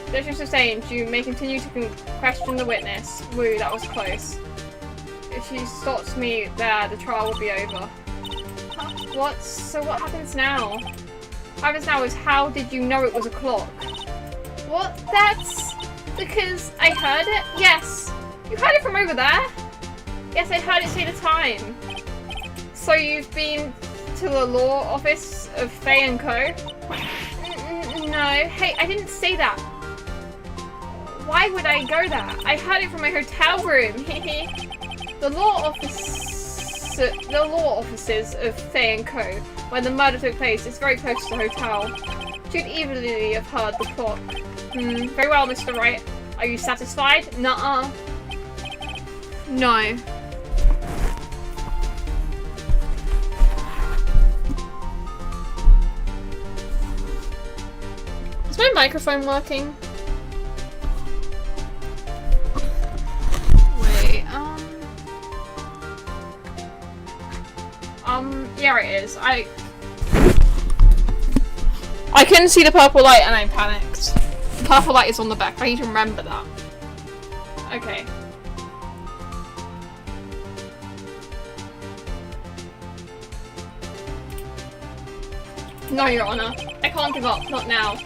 There's just saying, you may continue to question the witness. Woo, that was close. If she stops me there, the trial will be over. Huh? What? So what happens now? What happens now is, how did you know it was a clock? What? That's because I heard it? Yes. You heard it from over there? Yes, I heard it say the time. So you've been to the law office of Faye & Co? No. Hey, I didn't say that. Why would I go there? I heard it from my hotel room. The law offices of Faye & Co, where the murder took place, is very close to the hotel. You'd easily have heard the clock. Very well, Mr. Wright. Are you satisfied? Nuh-uh. No. Is my microphone working? Wait, yeah it is. I couldn't see the purple light and I panicked. The purple light is on the back, I need to remember that. Okay. No, Your Honor. I can't give up, not now.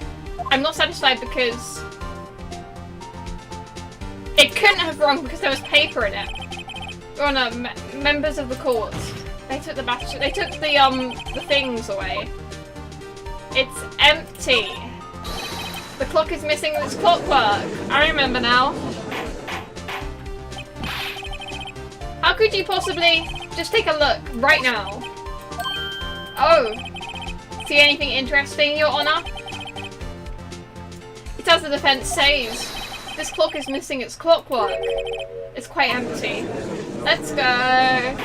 I'm not satisfied because it couldn't have wrong because there was paper in it. Your Honor, members of the court, they took the things away. It's empty. The clock is missing its clockwork. I remember now. How could you possibly just take a look right now? Oh. See anything interesting, Your Honor? It as the defense says. This clock is missing its clockwork. It's quite empty. Let's go.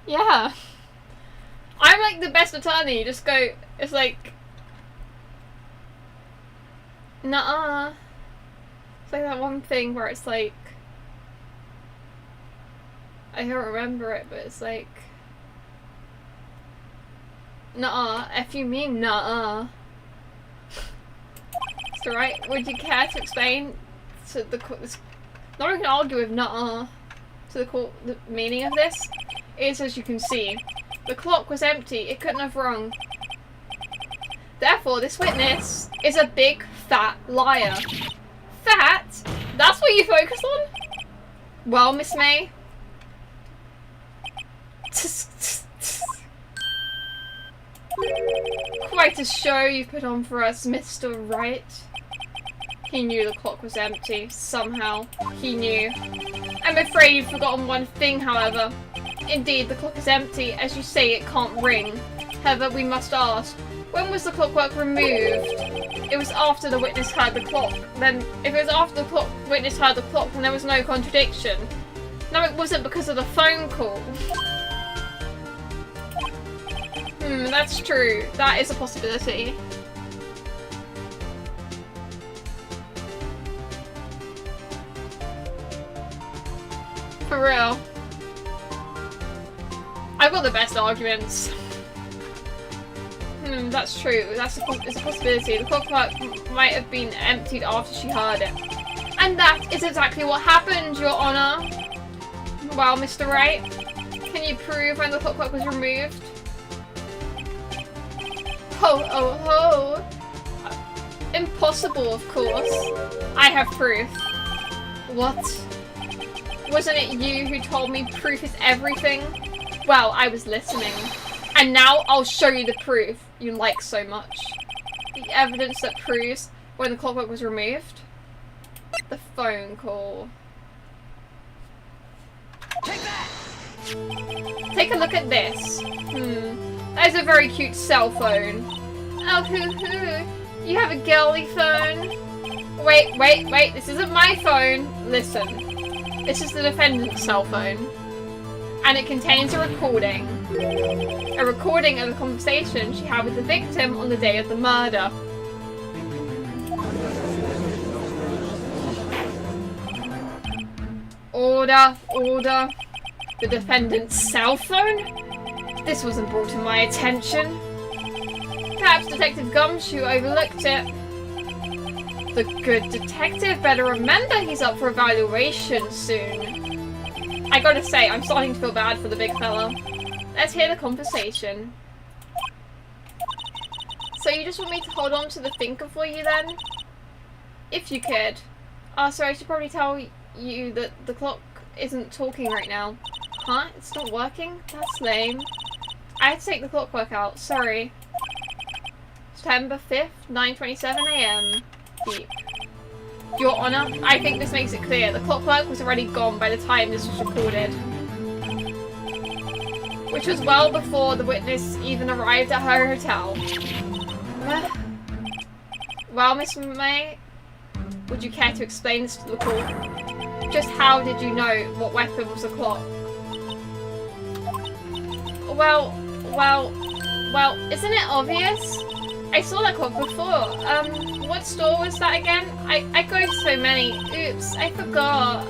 Yeah. I'm like the best attorney. Just go. It's like. Nuh-uh. It's like that one thing where it's like. I don't remember it, but it's like. Nuh-uh. If you mean nuh-uh. It's alright. Would you care to explain to the court? No one can argue with nuh-uh to the court the meaning of this. It is as you can see. The clock was empty. It couldn't have wrong. Therefore, this witness is a big fat liar. Fat? That's what you focus on? Well, Miss May. Quite a show you've put on for us, Mr. Wright. He knew the clock was empty. Somehow. He knew. I'm afraid you've forgotten one thing, however. Indeed, the clock is empty. As you say, it can't ring. However, we must ask, when was the clockwork removed? It was after the witness heard the clock. Then, if it was after the witness heard the clock, then there was no contradiction. No, it wasn't because of the phone call. That's true. That is a possibility. For real. I've got the best arguments. That's true. It's a possibility. The clockwork might have been emptied after she heard it. And that is exactly what happened, Your Honor. Well, Mr. Wright, can you prove when the clockwork was removed? Ho, oh, ho. Impossible, of course. I have proof. What? Wasn't it you who told me proof is everything? Well, I was listening. And now I'll show you the proof you like so much. The evidence that proves when the clockwork was removed. The phone call. Take that! Take a look at this. That is a very cute cell phone. Oh, hoo-hoo. You have a girly phone? Wait, this isn't my phone. Listen. This is the defendant's cell phone. And it contains a recording. A recording of the conversation she had with the victim on the day of the murder. Order, order. The defendant's cell phone? This wasn't brought to my attention. Perhaps Detective Gumshoe overlooked it. The good detective better remember he's up for evaluation soon. I gotta say, I'm starting to feel bad for the big fella. Let's hear the conversation. So you just want me to hold on to the thinker for you then? If you could. Oh, sorry, I should probably tell you that the clock isn't talking right now. Huh? It's not working? That's lame. I had to take the clockwork out, sorry. September 5th, 9:27 AM. Beep. Your Honor, I think this makes it clear. The clockwork was already gone by the time this was recorded. Which was well before the witness even arrived at her hotel. Well, Miss May, would you care to explain this to the court? Just how did you know what weapon was the clock? Well, isn't it obvious? I saw that clock before. What store was that again? I go to so many. Oops, I forgot.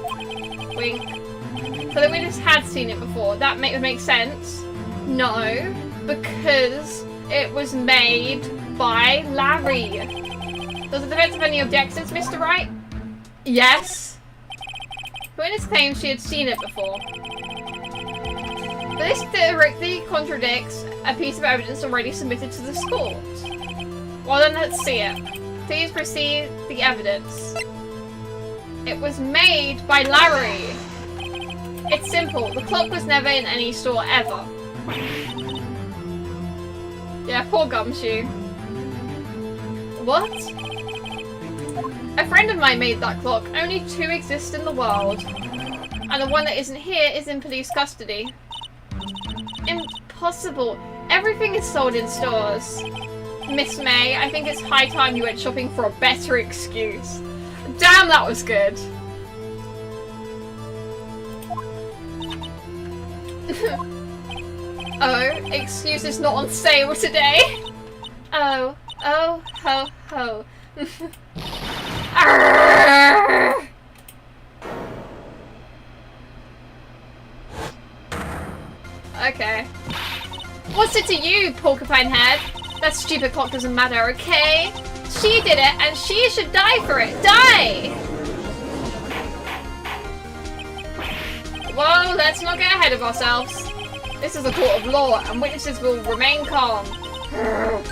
Wink. So the witness had seen it before. That would make sense. No, because it was made by Larry. Does the defense have any objections, Mr. Wright? Yes. The witness claims she had seen it before. But this directly contradicts a piece of evidence already submitted to the court. Well then, let's see it. Please proceed the evidence. It was made by Larry. It's simple. The clock was never in any store ever. Yeah, poor Gumshoe. What? A friend of mine made that clock. Only 2 exist in the world. And the one that isn't here is in police custody. Impossible. Everything is sold in stores. Miss May, I think it's high time you went shopping for a better excuse. Damn, that was good. Oh, excuse is not on sale today. Oh, ho, ho. Okay. What's it to you, porcupine head? That stupid clock doesn't matter, okay? She did it, and she should die for it. Die! Whoa, let's not get ahead of ourselves. This is a court of law, and witnesses will remain calm. Oh,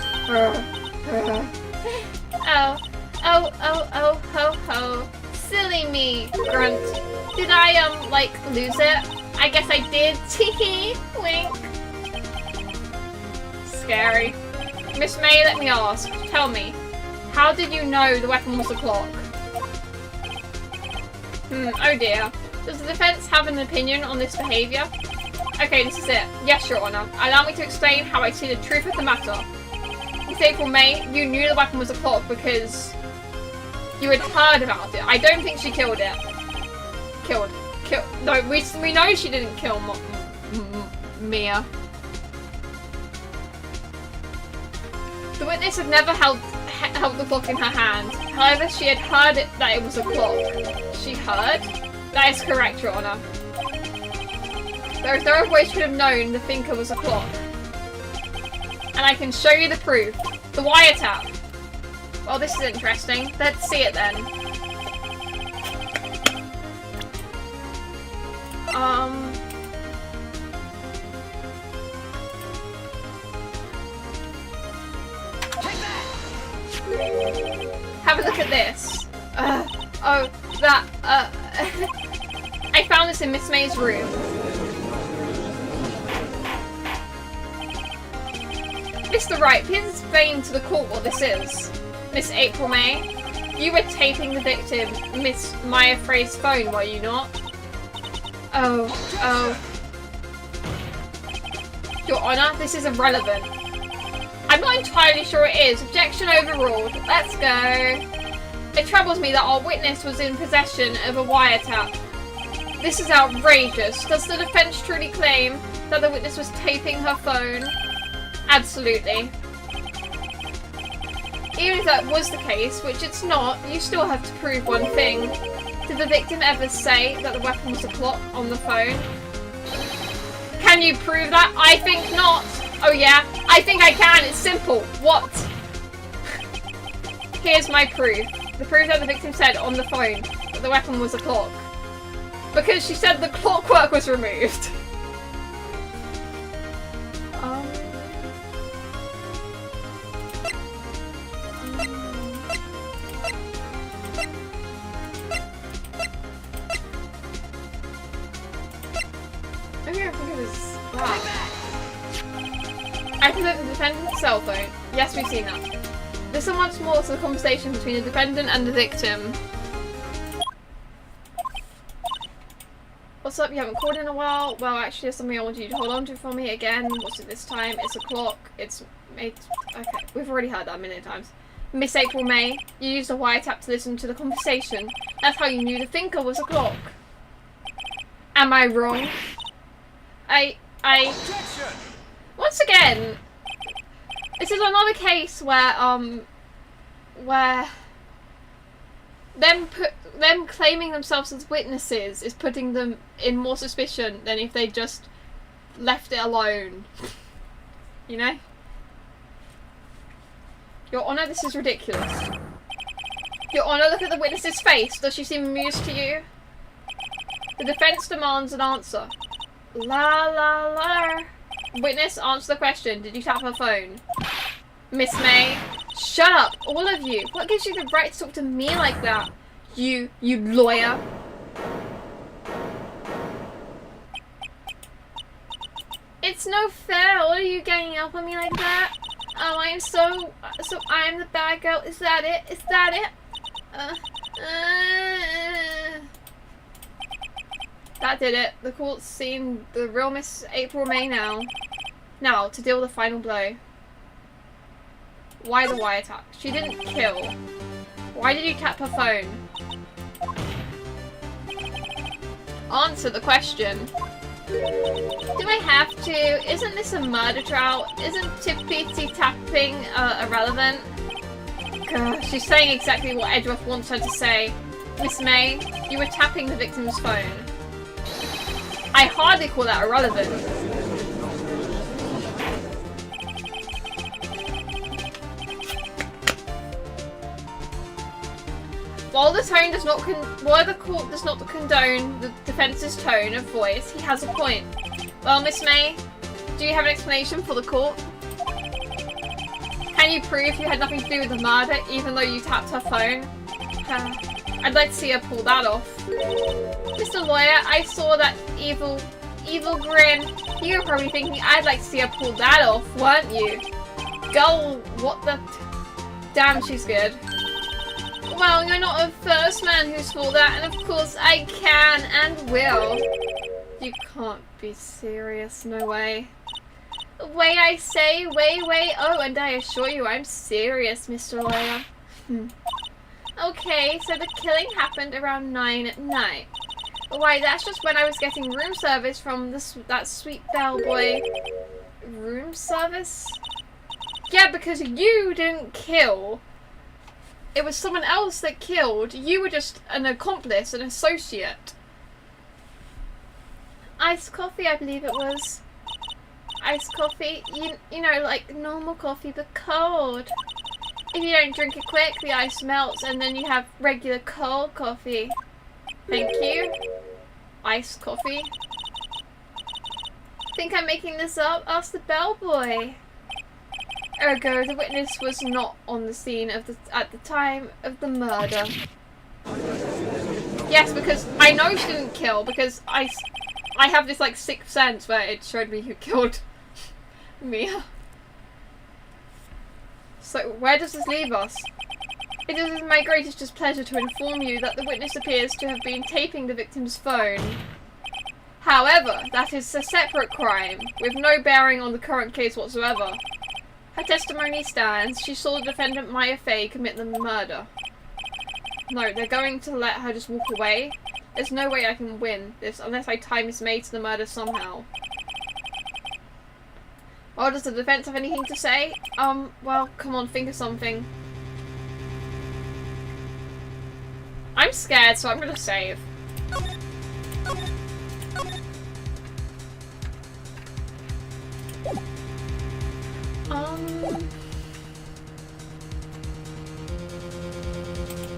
ho, ho. Silly me, grunt. Did I, lose it? I guess I did. Teehee, wink. Scary. Miss May, let me ask. Tell me, how did you know the weapon was a clock? Oh dear. Does the defense have an opinion on this behavior? Okay, this is it. Yes, Your Honor. Allow me to explain how I see the truth of the matter. Miss April May, you knew the weapon was a clock because you had heard about it. I don't think she killed it. Killed. No, we know she didn't kill Mia. The witness had never held the clock in her hand. However, she had heard that it was a clock. She heard? That is correct, Your Honor. There always should have known the thinker was a clock. And I can show you the proof. The wiretap. Well, this is interesting. Let's see it then. Have a look at this. I found this in Miss May's room. Mr. Wright, please explain to the court what this is. Miss April May, you were taping the victim, Miss Maya Frey's phone, were you not? Oh. Your Honour, this is irrelevant. I'm not entirely sure it is. Objection overruled. Let's go. It troubles me that our witness was in possession of a wiretap. This is outrageous. Does the defence truly claim that the witness was taping her phone? Absolutely. Even if that was the case, which it's not, you still have to prove one thing. Did the victim ever say that the weapon was a clock on the phone? Can you prove that? I think not. Oh yeah, I think I can. It's simple. What? Here's my proof. The proof that the victim said on the phone that the weapon was a clock. Because she said the clockwork was removed. I present the defendant's cell phone. Yes, we've seen that. Listen once more to the conversation between the defendant and the victim. What's up? You haven't called in a while? Well, actually, there's something I want you to hold on to for me again. What's it this time? It's a clock. It's made. Okay, we've already heard that a million times. Miss April May, you used a wiretap to listen to the conversation. That's how you knew the thinker was a clock. Am I wrong? Once again, this is another case where them claiming themselves as witnesses is putting them in more suspicion than if they just left it alone. You know? Your Honour, this is ridiculous. Your Honour, look at the witness's face. Does she seem amused to you? The defence demands an answer. La la la. Witness, answer the question. Did you tap her phone? Miss May. Shut up, all of you. What gives you the right to talk to me like that? You lawyer. It's no fair. What are you ganging up on me like that? Oh, so I'm the bad girl. Is that it? Is that it? That did it. The court's seen the real Miss April May now. Now, to deal with the final blow. Why the wiretap? She didn't kill. Why did you tap her phone? Answer the question. Do I have to? Isn't this a murder trial? Isn't tippity-tapping irrelevant? God, she's saying exactly what Edgeworth wants her to say. Miss May, you were tapping the victim's phone. I hardly call that irrelevant. While the court does not condone the defence's tone of voice, he has a point. Well, Miss May, do you have an explanation for the court? Can you prove you had nothing to do with the murder, even though you tapped her phone? I'd like to see her pull that off. Mr. Lawyer, I saw that evil grin. You were probably thinking I'd like to see her pull that off, weren't you? Girl, what the... Damn, she's good. Well, you're not the first man who's thought that, and of course I can and will. You can't be serious, no way. Way I say, way, oh, and I assure you I'm serious, Mr. Lawyer. Okay, so the killing happened around 9 at night. Why, that's just when I was getting room service from that sweet bellboy. Room service? Yeah, because you didn't kill. It was someone else that killed. You were just an accomplice, an associate. Iced coffee, I believe it was. Iced coffee, you know, like normal coffee, but cold. If you don't drink it quick, the ice melts, and then you have regular cold coffee. Thank you. Iced coffee. Think I'm making this up? Ask the bellboy. Ergo, the witness was not on the scene at the time of the murder. Yes, because I know she didn't kill, because I have this like sixth sense where it showed me who killed Mia. So where does this leave us? It is my greatest pleasure to inform you that the witness appears to have been taping the victim's phone. However, that is a separate crime, with no bearing on the current case whatsoever. Her testimony stands. She saw the defendant Maya Fey commit the murder. No, they're going to let her just walk away. There's no way I can win this unless I tie Miss May to the murder somehow. Well, does the defense have anything to say? Well, come on, think of something. I'm scared, so I'm gonna save.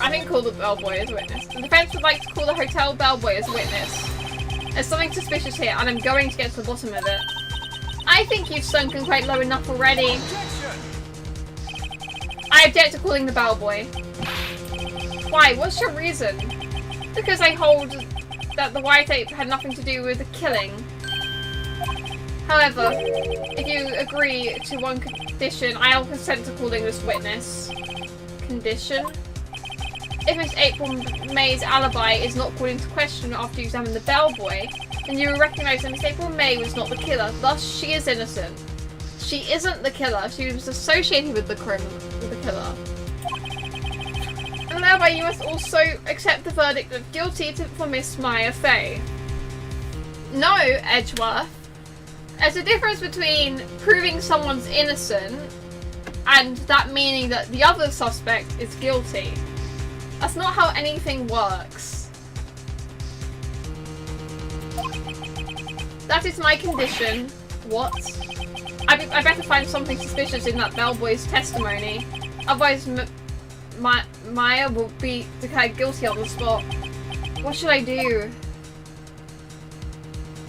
I think call the bellboy as a witness. The defense would like to call the hotel bellboy as a witness. There's something suspicious here, and I'm going to get to the bottom of it. I think you've sunken quite low enough already. I object to calling the bellboy. Why? What's your reason? Because I hold that the white ape had nothing to do with the killing. However, if you agree to one condition, I'll consent to calling this witness. Condition? If Miss April May's alibi is not called into question after you examine the bellboy, then you will recognise that Miss April May was not the killer, thus she is innocent. She isn't the killer, she was associated with the killer. And thereby you must also accept the verdict of guilty for Miss Maya Fey. No, Edgeworth. There's a difference between proving someone's innocent and that meaning that the other suspect is guilty. That's not how anything works. That is my condition. What? I better find something suspicious in that bellboy's testimony. Otherwise, Maya will be declared guilty on the spot. What should I do?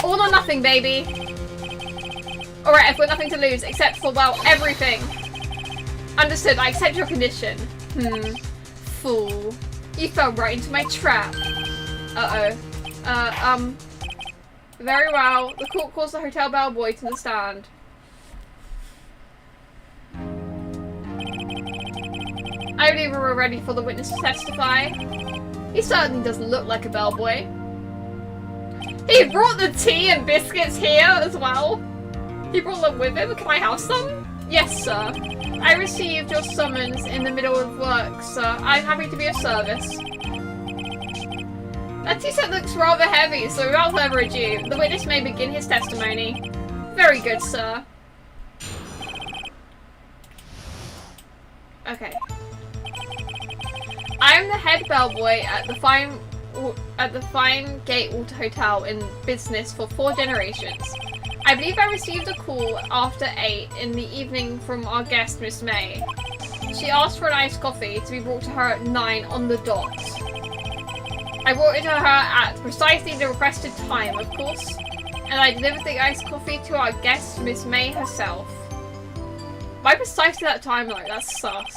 All or nothing, baby. Alright, I've got nothing to lose, except for, well, everything. Understood, I accept your condition. Fool. You fell right into my trap. Uh-oh. Very well. The court calls the hotel bellboy to the stand. I believe we're ready for the witness to testify. He certainly doesn't look like a bellboy. He brought the tea and biscuits here as well. He brought them with him. Can I have some? Yes, sir. I received your summons in the middle of work, sir. I'm happy to be of service. That tea set looks rather heavy, so without further ado, the witness may begin his testimony. Very good, sir. Okay. I am the head bellboy at the Fine Gate Water Hotel in business for 4 generations. I believe I received a call after 8 in the evening from our guest, Miss May. She asked for an iced coffee to be brought to her at 9 on the dot. I brought it to her at precisely the requested time, of course, and I delivered the iced coffee to our guest, Miss May herself. By precisely that time, like, that's sus.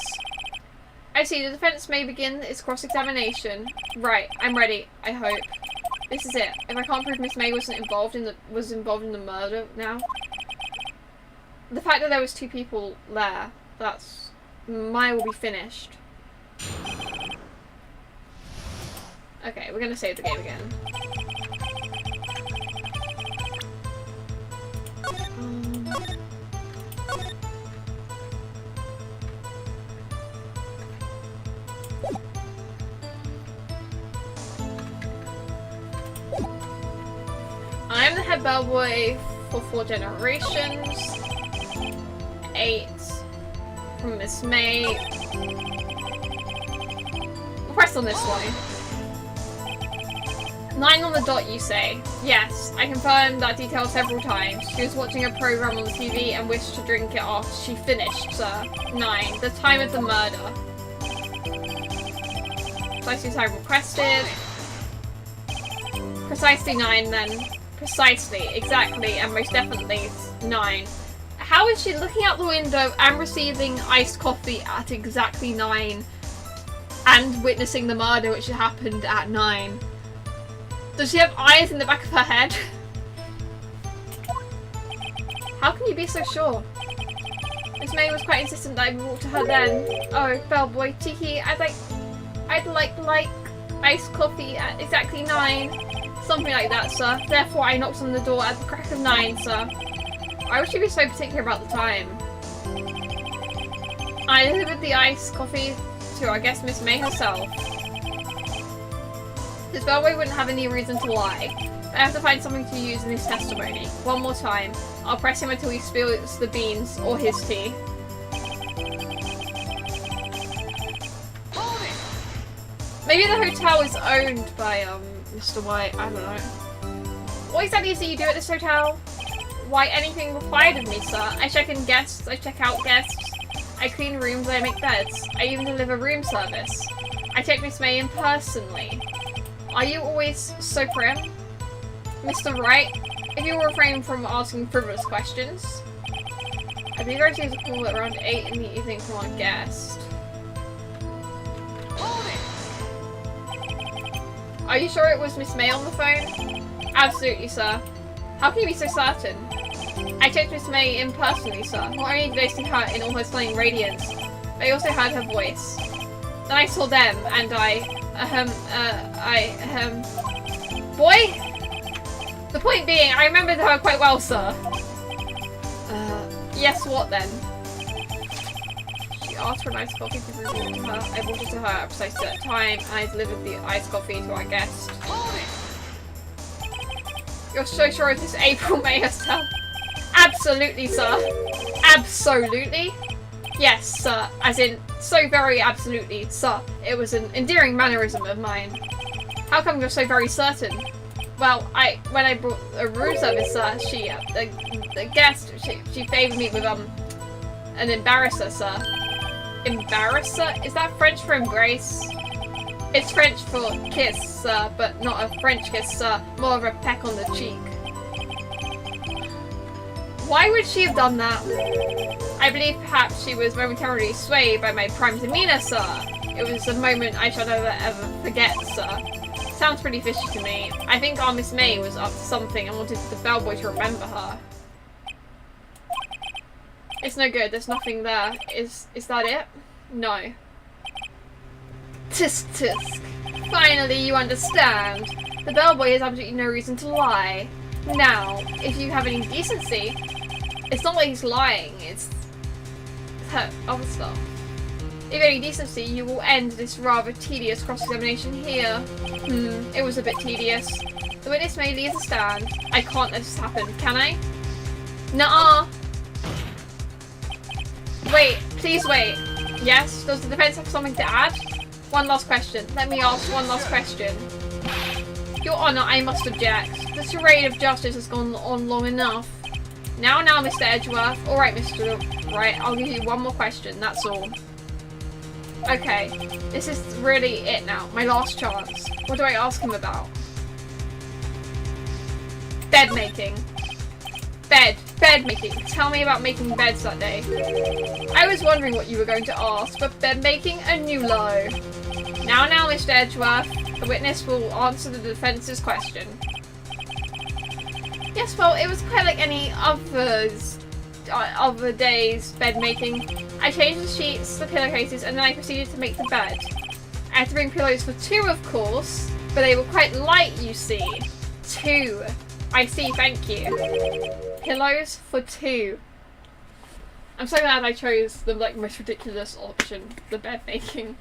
I see, the defense may begin its cross-examination. Right, I'm ready, I hope. This is it. If I can't prove Miss May was involved in the murder now. The fact that there was 2 people there, that's... Maya will be finished. Okay, we're gonna save the game again. I am the head bellboy for 4 generations. 8 from Miss May. Press on this one. 9 on the dot, you say? Yes, I confirmed that detail several times. She was watching a program on the TV and wished to drink it after she finished, sir. 9. The time of the murder. Precisely time requested. Precisely 9 then. Precisely, exactly, and most definitely 9. How is she looking out the window and receiving iced coffee at exactly 9? And witnessing the murder which happened at 9? Does she have eyes in the back of her head? How can you be so sure? Miss May was quite insistent that I walk to her then. Oh, bellboy, Tiki, I'd like iced coffee at exactly 9. Something like that, sir. Therefore, I knocked on the door at the crack of 9, sir. Why would she be so particular about the time? I delivered the iced coffee to, I guess, Miss May herself. This bellboy wouldn't have any reason to lie. I have to find something to use in his testimony. One more time. I'll press him until he spills the beans or his tea. Maybe the hotel is owned by, Mr. White. I don't know. What exactly is it you do at this hotel? Why, anything required of me, sir. I check in guests, I check out guests. I clean rooms, I make beds. I even deliver room service. I take Miss May in personally. Are you always so prim? Mr. Wright, if you will refrain from asking frivolous questions. I believe I received a call at around 8 in the evening from our guest. Are you sure it was Miss May on the phone? Absolutely, sir. How can you be so certain? I checked Miss May in personally, sir. Not only did I see her in all her stunning radiance, but I also heard her voice. Then I saw them, and boy? The point being, I remembered her quite well, sir. Yes, what then? She asked for an iced coffee to bring it to her. I brought it to her at a precise set time, and I delivered the iced coffee to our guest. You're so sure it was April May herself? Absolutely, sir. Absolutely? Yes, sir. As in, so very absolutely, sir. It was an endearing mannerism of mine. How come you're so very certain? Well, when I brought a room service, sir, the guest, she favoured me with, an embarrasser, sir. Embarrasser? Is that French for embrace? It's French for kiss, sir, but not a French kiss, sir. More of a peck on the cheek. Why would she have done that? I believe perhaps she was momentarily swayed by my prime demeanour, sir. It was a moment I shall never ever forget, sir. Sounds pretty fishy to me. I think our Miss May was up to something and wanted the bellboy to remember her. It's no good, there's nothing there. Is that it? No. Tisk tisk. Finally you understand. The bellboy has absolutely no reason to lie. Now, if you have any decency, it's not like he's lying, it's that other stuff. If you have any decency, you will end this rather tedious cross-examination here. It was a bit tedious. The witness may leave the stand. I can't let this happen, can I? Nuh-uh. Wait, please wait. Yes, does the defense have something to add? One last question. Let me ask one last question. Your Honour, I must object. The charade of justice has gone on long enough. Now, Mr. Edgeworth. Alright, Mr. Wright, I'll give you one more question, that's all. Okay, this is really it now. My last chance. What do I ask him about? Bed making. Bed making. Tell me about making beds that day. I was wondering what you were going to ask, but bed making, a new low. Now, Mr. Edgeworth. The witness will answer the defence's question. Yes, well, it was quite like any other day's bed making. I changed the sheets, the pillowcases, and then I proceeded to make the bed. I had to bring pillows for 2, of course, but they were quite light, you see. 2. I see, thank you. Pillows for 2. I'm so glad I chose the most ridiculous option, the bed making.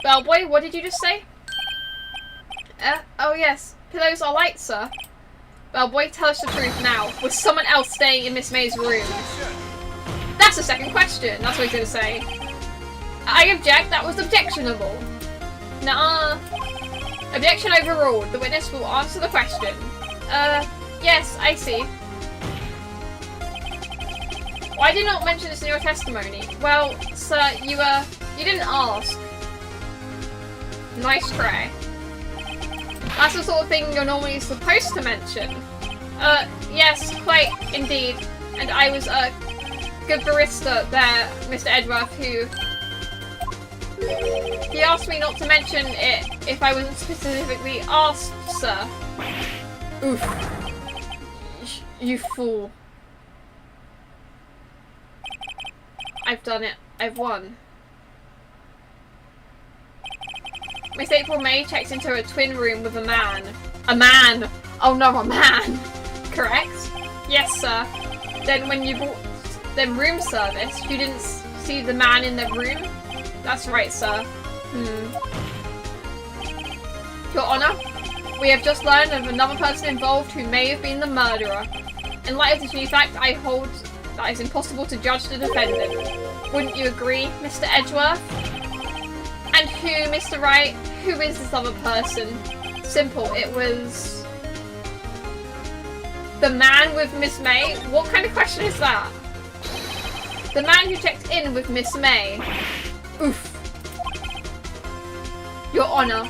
Bellboy, what did you just say? Oh yes, pillows are light, sir. Bellboy, tell us the truth now. Was someone else staying in Miss May's room? That's the second question, that's what he's gonna say. I object, that was objectionable. Nuh-uh. Objection overruled. The witness will answer the question. Yes, I see. Why did you not mention this in your testimony? Well, sir, you didn't ask. Nice try. That's the sort of thing you're normally supposed to mention. Yes, quite indeed. And I was a good barista there, Mr. Edgeworth, who... He asked me not to mention it if I wasn't specifically asked, sir. Oof. You fool. I've done it. I've won. Miss April May checks into a twin room with a man. A man! Oh no, a man! Correct? Yes, sir. Then when you bought them room service, you didn't see the man in the room? That's right, sir. Your Honor, we have just learned of another person involved who may have been the murderer. In light of this new fact, I hold that it's impossible to judge the defendant. Wouldn't you agree, Mr. Edgeworth? And who, Mr. Wright? Who is this other person? Simple, it was... the man with Miss May? What kind of question is that? The man who checked in with Miss May. Oof. Your Honor,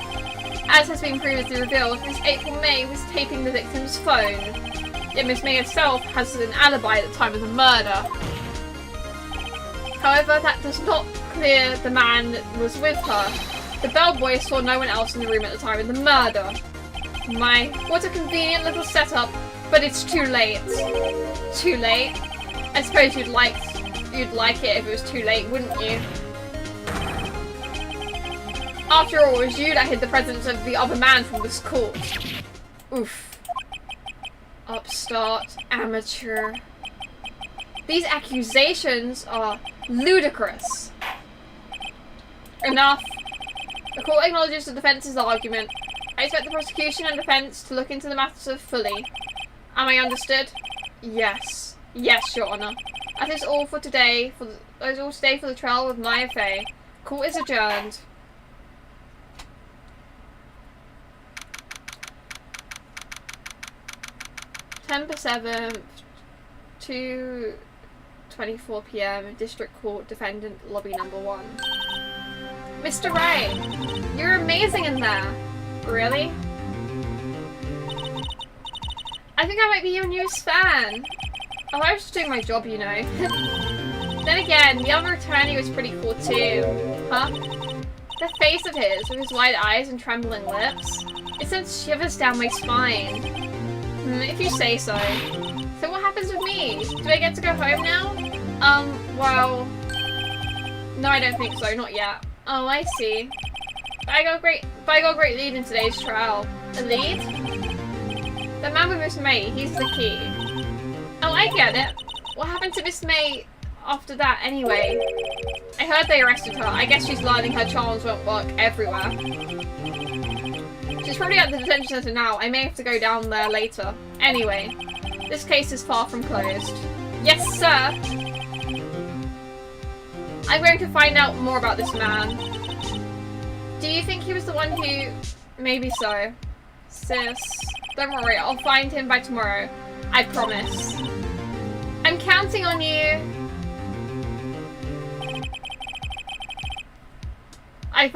as has been previously revealed, Miss April May was taping the victim's phone. Yet Miss May herself has an alibi at the time of the murder. However, that does not clear the man that was with her. The bellboy saw no one else in the room at the time of the murder. My, what a convenient little setup, but it's too late. Too late? I suppose you'd like it if it was too late, wouldn't you? After all, it was you that hid the presence of the other man from this court. Oof. Upstart. Amateur. These accusations are ludicrous. Enough. The court acknowledges the defence's argument. I expect the prosecution and defense to look into the matter fully. Am I understood? Yes. Yes, Your Honor. That is all for today. That is all today for the trial of Maya Fey. Court is adjourned. September 7th, 2:24 PM, District Court, Defendant, Lobby Number 1. Mr. Wright, you're amazing in there. Really? I think I might be your newest fan. Oh, I was just doing my job, you know. Then again, the other attorney was pretty cool too. Huh? The face of his, with his wide eyes and trembling lips. It sends shivers down my spine. If you say so. So what happens with me? Do I get to go home now? Well... No, I don't think so. Not yet. Oh, I see. But I got a great lead in today's trial. A lead? The man with Miss May, he's the key. Oh, I get it. What happened to Miss May after that, anyway? I heard they arrested her. I guess she's learning her charms won't work everywhere. She's probably at the detention center now. I may have to go down there later. Anyway, this case is far from closed. Yes, sir! I'm going to find out more about this man. Do you think he was the one who... Maybe so. Sis, don't worry, I'll find him by tomorrow. I promise. I'm counting on you! I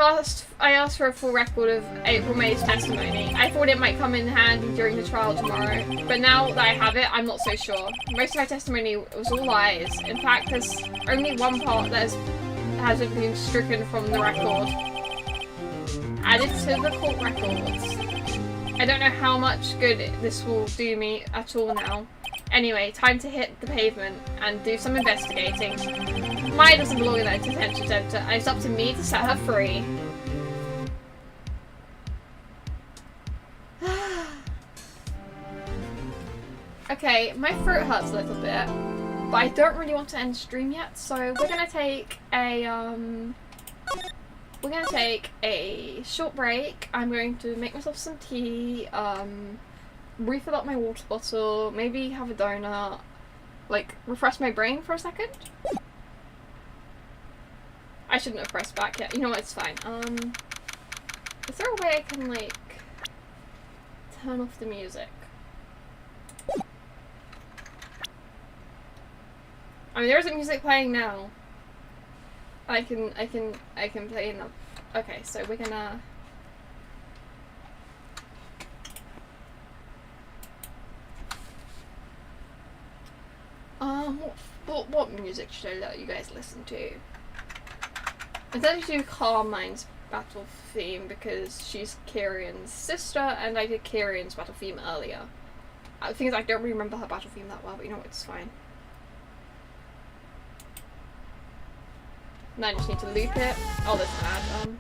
asked for a full record of April May's testimony. I thought it might come in handy during the trial tomorrow, but now that I have it, I'm not so sure. Most of her testimony was all lies. In fact, there's only one part that hasn't been stricken from the record. Added to the court records. I don't know how much good this will do me at all now. Anyway, time to hit the pavement and do some investigating. Maya doesn't belong in that detention center, and it's up to me to set her free. Okay, my throat hurts a little bit, but I don't really want to end the stream yet, so we're gonna take a short break. I'm going to make myself some tea, refill up my water bottle, maybe have a donut, like refresh my brain for a second. I shouldn't have pressed back yet. You know what, it's fine. Is there a way I can, like, turn off the music? I mean, there isn't music playing now. I can play in the... Okay, so we're gonna... What music should I let you guys listen to? I tend to do Carmine's battle theme because she's Kieran's sister, and I did Kieran's battle theme earlier. The thing is, I don't remember her battle theme that well, but you know what, it's fine. Now I just need to loop it. Oh, there's an ad.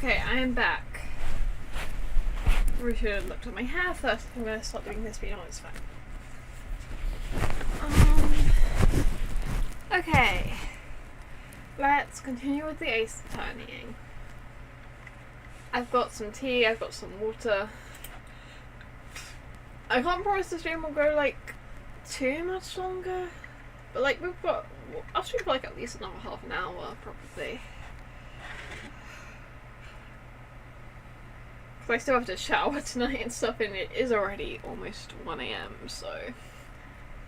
Okay, I am back. We should have looked at my hair first. I'm going to start doing this, but you know it's fine. Okay. Let's continue with the ace turning. I've got some tea, I've got some water. I can't promise the stream will go like too much longer, but like we've got, I'll stream for like at least another half an hour probably. Because I still have to shower tonight and stuff, and it is already almost 1 AM, so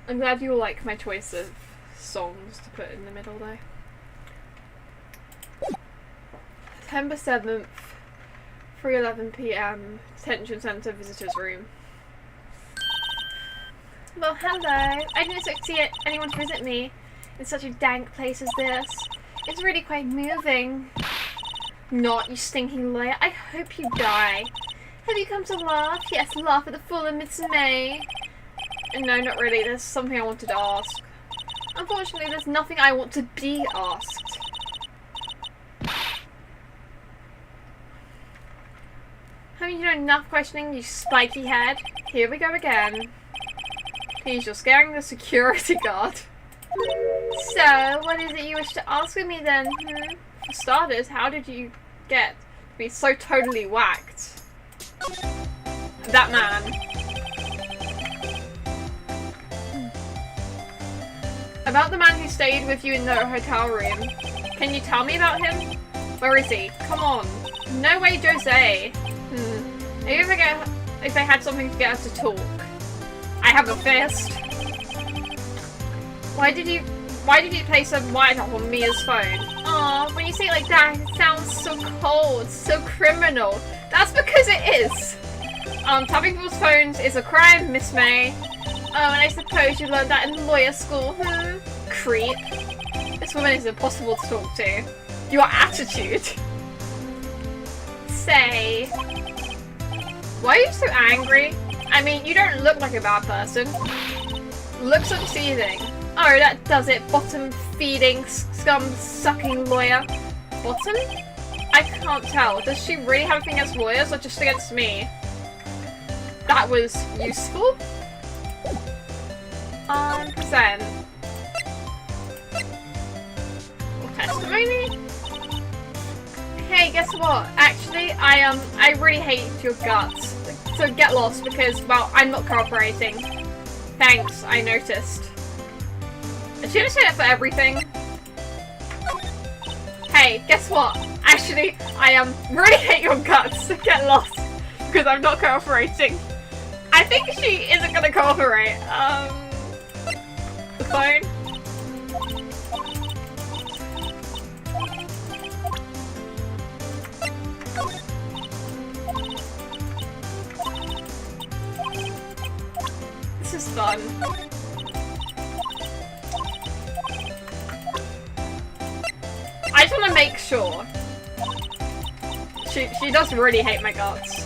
I'm glad you all like my choice of songs to put in the middle though. September 7th, 3:11 PM, Detention Centre Visitors Room. Well, hello. I didn't expect to see anyone to visit me in such a dank place as this. It's really quite moving. Not, you stinking liar. I hope you die. Have you come to laugh? Yes, laugh at the fallen Miss May. No, not really. There's something I wanted to ask. Unfortunately, there's nothing I want to be asked. Haven't you done enough questioning, you spiky head? Here we go again. Please, you're scaring the security guard. So, what is it you wish to ask of me then? For starters, how did you get to be so totally whacked? That man. About the man who stayed with you in the hotel room. Can you tell me about him? Where is he? Come on. No way, Jose. Maybe if I had something to get us to talk. I have a fist. Why did you play some White on Mia's phone? Aw, when you say it like that, it sounds so cold, so criminal. That's because it is. Tapping people's phones is a crime, Miss May. Oh, and I suppose you learned that in lawyer school, Creep. This woman is impossible to talk to. Your attitude. Say. Why are you so angry? I mean, you don't look like a bad person. Looks like seething. Oh, that does it. Bottom-feeding, scum-sucking lawyer. Bottom? I can't tell. Does she really have anything against lawyers or just against me? That was useful. Present. Testimony? Hey, guess what? Actually, I really hate your guts. So get lost because, well, I'm not cooperating. Thanks, I noticed. I should have said it for everything. Hey, guess what? Actually, I really hate your guts. So get lost because I'm not cooperating. I think she isn't gonna cooperate. The phone. This is fun. I just want to make sure. She does really hate my guts.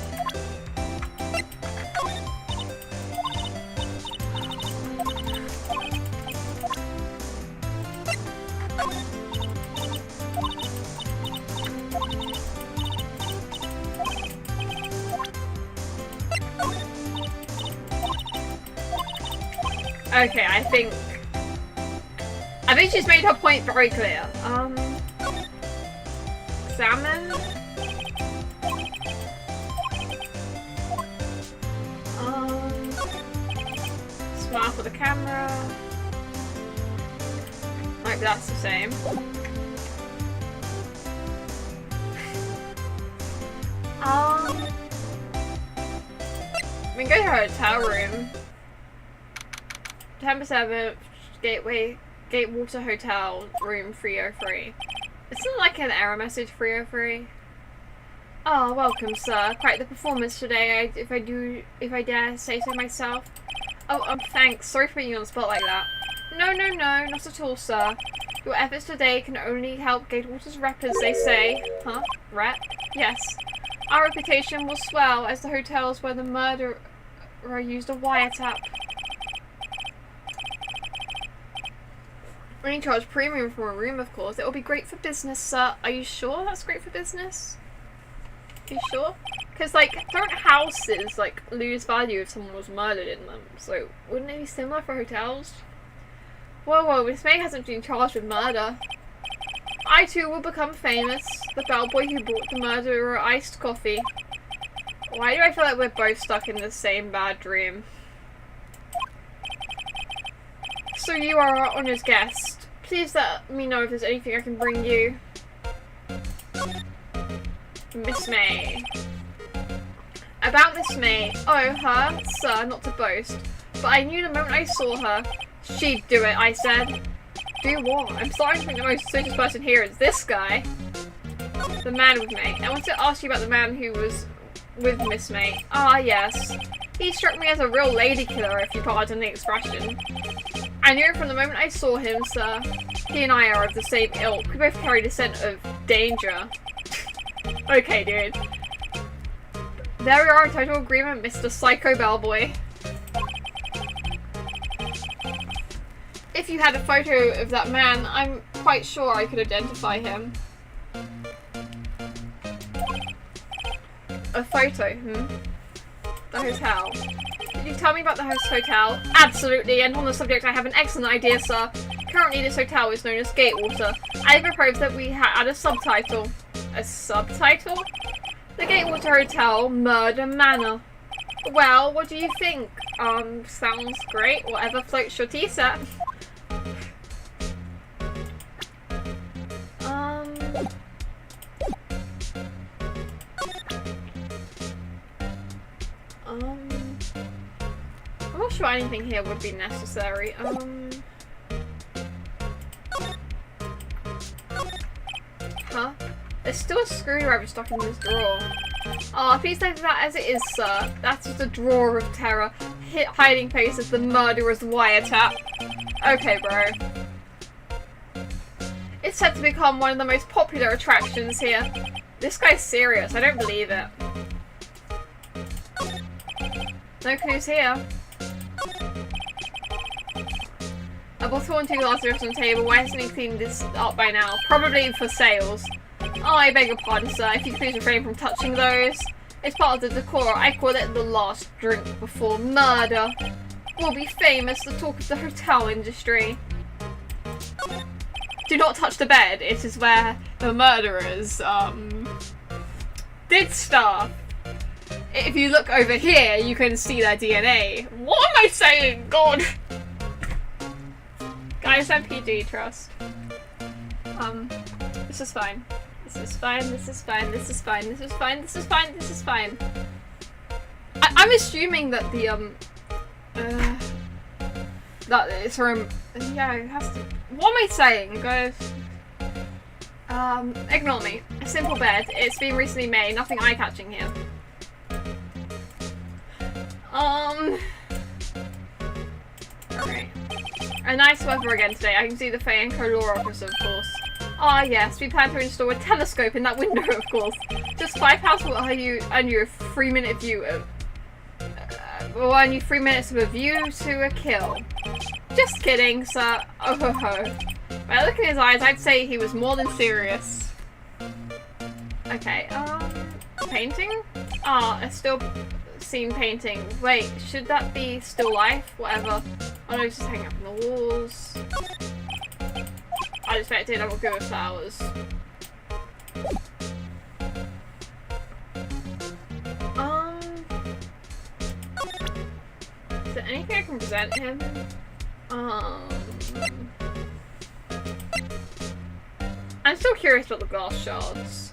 Okay, I think she's made her point very clear. Salmon? Smile for the camera. Like that's the same. We can go to her hotel room. September 7th, Gatewater Hotel, room 303. It's not like an error message, 303. Oh, welcome, sir. Quite the performance today, if I dare say so myself. Oh, thanks. Sorry for putting you on the spot like that. No, not at all, sir. Your efforts today can only help Gatewater's rep, as they say. Huh? Rep? Yes. Our reputation will swell as the hotels where the murderer used a wiretap. Only charge premium for a room, of course. It will be great for business, sir. Are you sure that's great for business? You sure? Because, like, don't houses, like, lose value if someone was murdered in them? So, wouldn't it be similar for hotels? Whoa, Miss May hasn't been charged with murder. I too will become famous. The bellboy who brought the murderer iced coffee. Why do I feel like we're both stuck in the same bad dream? So you are our honoured guest. Please let me know if there's anything I can bring you. Miss May. About Miss May. Oh, her? Sir, not to boast. But I knew the moment I saw her, she'd do it, I said. Do what? I'm starting to think the most suspicious person here is this guy. The man with May. I want to ask you about the man who was with Miss May. Ah, yes. He struck me as a real lady killer, if you pardon the expression. I knew it from the moment I saw him, sir. He and I are of the same ilk. We both carry the scent of danger. Okay, dude. There we are in total agreement, Mr. Psycho Bellboy. If you had a photo of that man, I'm quite sure I could identify him. A photo, The hotel. Did you tell me about the host hotel? Absolutely, and on the subject I have an excellent idea, sir. Currently this hotel is known as Gatewater. I propose that we add a subtitle. A subtitle? The Gatewater Hotel, Murder Manor. Well, what do you think? Sounds great. Whatever floats your tea set. I'm not sure anything here would be necessary. Huh? There's still a screwdriver stuck in this drawer. Oh, please leave that as it is, sir. That's just a drawer of terror. Hiding place of the murderer's wiretap. Okay, bro. It's set to become one of the most popular attractions here. This guy's serious. I don't believe it. No clues here. A bottle and 2 glasses on the table. Why hasn't he cleaned this up by now? Probably for sales. Oh, I beg your pardon, sir. If you could please refrain from touching those. It's part of the decor. I call it the last drink before murder. We'll be famous, the talk of the hotel industry. Do not touch the bed. It is where the murderers, did stuff. If you look over here, you can see their DNA. What am I saying? God. Guys, I'm PG, trust. This is fine. This is fine, this is fine, this is fine, this is fine, this is fine, this is fine. I'm assuming that the, that this room, yeah, it has to, what am I saying, guys? Ignore me. A simple bed. It's been recently made, nothing eye-catching here. Alright. A nice weather again today. I can see the Faye and Color office, of course. Ah, yes, we plan to install a telescope in that window, of course. Just £5 will earn you a 3-minute view of... will earn you 3 minutes of a view to a kill. Just kidding, sir. Oh ho ho. By looking in his eyes, I'd say he was more than serious. Okay, painting? Ah, a still scene painting. Wait, should that be still life? Whatever. Oh no, it's just hanging up on the walls. I expected I would go with flowers. Is there anything I can present him? I'm still curious about the glass shards.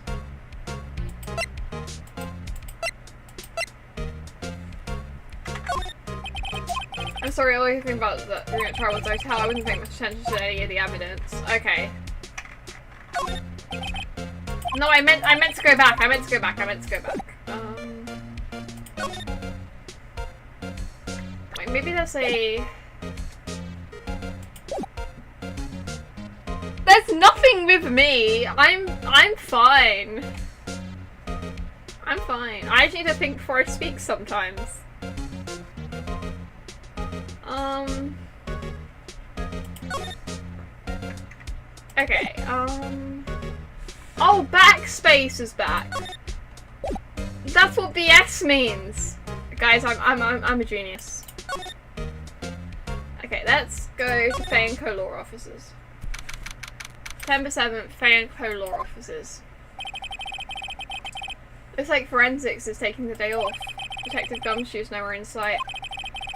I'm sorry, I was thinking about the Charles Hotel. I wouldn't pay much attention to any of the evidence. Okay. No, I meant to go back. I meant to go back. Wait, maybe there's a... There's nothing with me. I'm fine. I'm fine. I just need to think before I speak sometimes. Okay, oh, backspace is back. That's what BS means! Guys, I'm a genius. Okay, let's go to Faye and Co law offices. September 7th, Faye and Co law offices. Looks like forensics is taking the day off. Detective Gumshoe's nowhere in sight.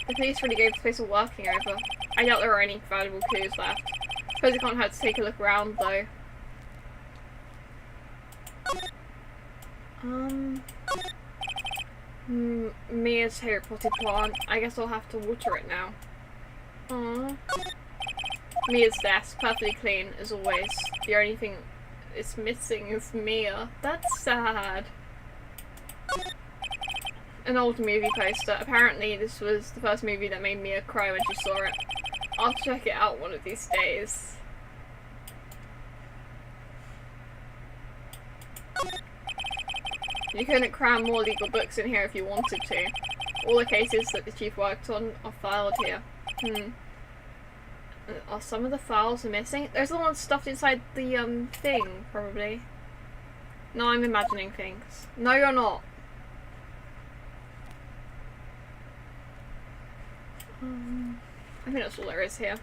The police really gave the place a working over. I doubt there are any valuable clues left. Suppose it can't hurt to take a look around though. Mia's favourite potted plant. I guess I'll have to water it now. Aww. Mia's desk, perfectly clean as always. The only thing it's missing is Mia. That's sad. An old movie poster. Apparently this was the first movie that made Mia cry when she saw it. I'll check it out one of these days. You couldn't cram more legal books in here if you wanted to. All the cases that the chief worked on are filed here. Are some of the files missing? There's the one stuffed inside the thing, probably. No, I'm imagining things. No, you're not. I think that's all there is here.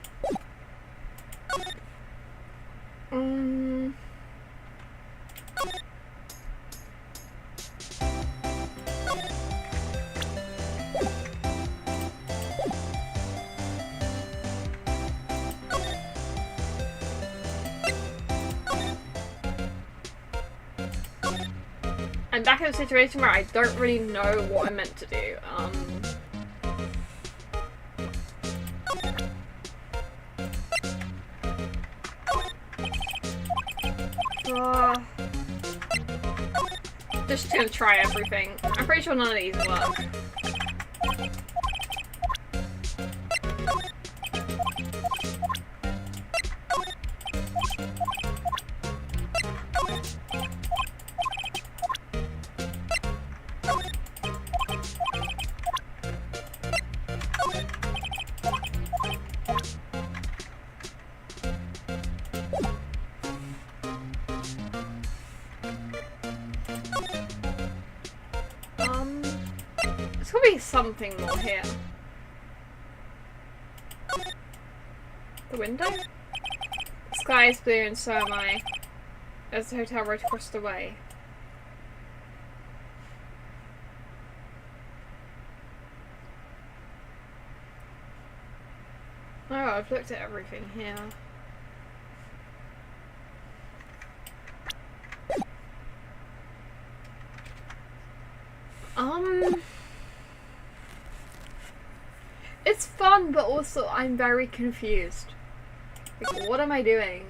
I'm back in a situation where I don't really know what I'm meant to do. Just gonna try everything. I'm pretty sure none of these work. Something more here. The window? The sky is blue and so am I. There's the hotel right across the way. Oh, I've looked at everything here. It's fun, but also I'm very confused. Like, what am I doing?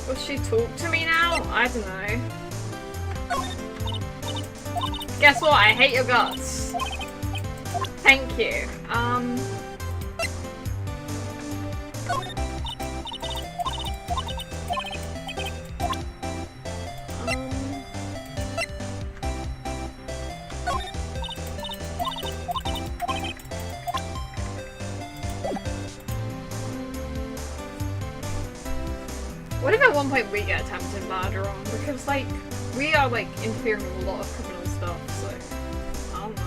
Will she talk to me now? I don't know. Guess what? I hate your guts. Thank you. What if at one point we get attempted murder on? Because, like, we are, like, interfering with a lot of criminal stuff, so I don't know.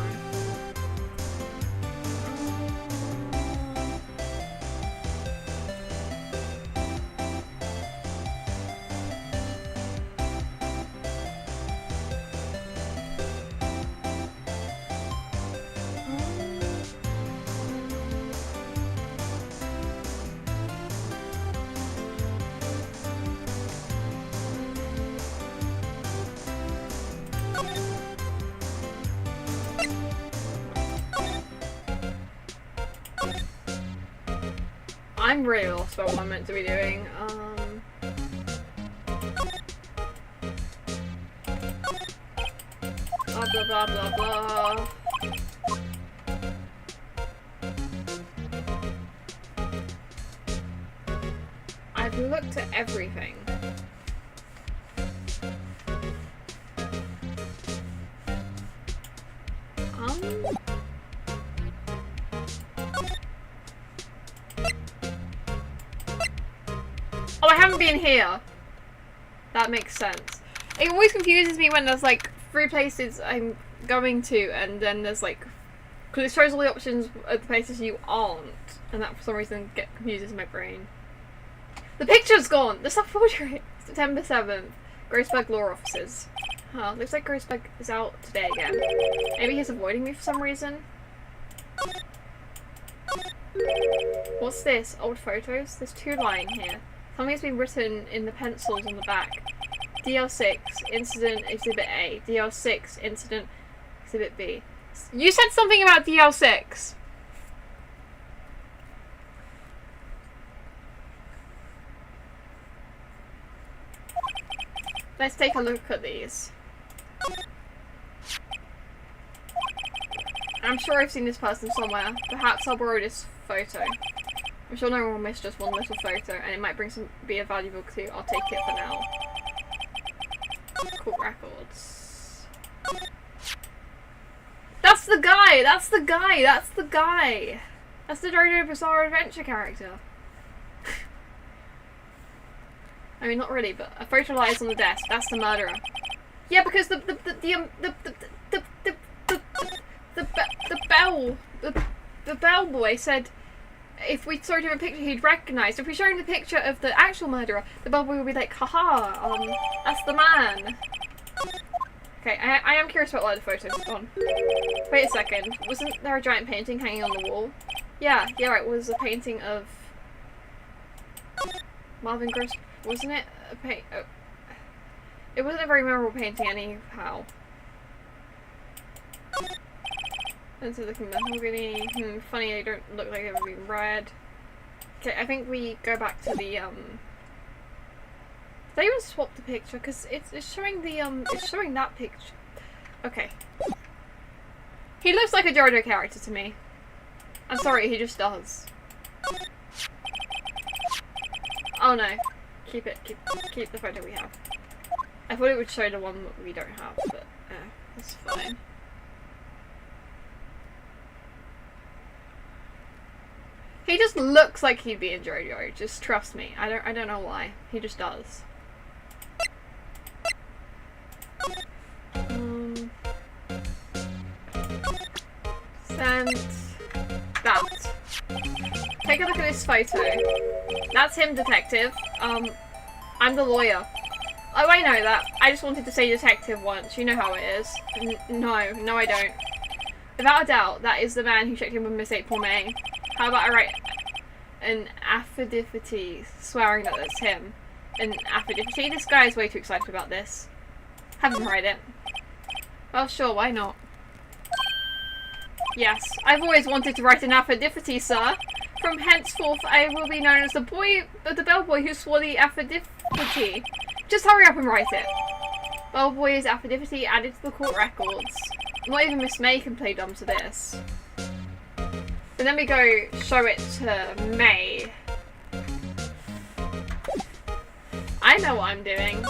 I'm really lost about what I'm meant to be doing. Blah blah blah blah blah. I've looked at everything. Oh, I haven't been here. That makes sense. It always confuses me when there's like 3 places I'm going to and then there's like, because it shows all the options of the places you aren't, and that for some reason confuses my brain. The picture's gone! The self-portrait! September 7th. Grossberg Law Offices. Huh, looks like Grossberg is out today again. Maybe he's avoiding me for some reason? What's this? Old photos? There's 2 lying here. Something's been written in the pencils on the back. DL6, Incident Exhibit A. DL6, Incident Exhibit B. You said something about DL6! Let's take a look at these. I'm sure I've seen this person somewhere. Perhaps I'll borrow this photo. I'm sure no one will miss just one little photo, and it might be a valuable clue. I'll take it for now. Court records. That's the guy! That's the guy! That's the guy! That's the JoJo Bizarre Adventure character. I mean, not really, but a photo lies on the desk. That's the murderer. Yeah, because the bellboy said if we showed him a picture he'd recognise. If we showed him the picture of the actual murderer, the bellboy would be like, haha, that's the man. Okay, I am curious about why the photo's gone. Wait a second, wasn't there a giant painting hanging on the wall? Yeah, right, it was a painting of Marvin Gross, wasn't it? It wasn't a very memorable painting anyhow. And so looking mahogany. Funny they don't look like they've been read. Okay, I think we go back to the They even swap the picture because it's showing the it's showing that picture. Okay. He looks like a JoJo character to me. I'm sorry, he just does. Oh no. Keep the photo we have. I thought it would show the one that we don't have, but that's fine. He just looks like he'd be in JoJo, just trust me. I don't know why. He just does. Send that. Take a look at this photo. That's him, detective. I'm the lawyer. Oh, I know that. I just wanted to say detective once. You know how it is. No, I don't. Without a doubt, that is the man who checked in with Miss April May. How about I write an affidavit swearing that that's him? An affidavit? This guy is way too excited about this. Have him write it. Well, sure, why not? Yes, I've always wanted to write an affidavit, sir. From henceforth, I will be known as the bellboy who swore the affidavit. Just hurry up and write it. Bellboy's affidavit added to the court records. Not even Miss May can play dumb to this. And then we go show it to May. I know what I'm doing.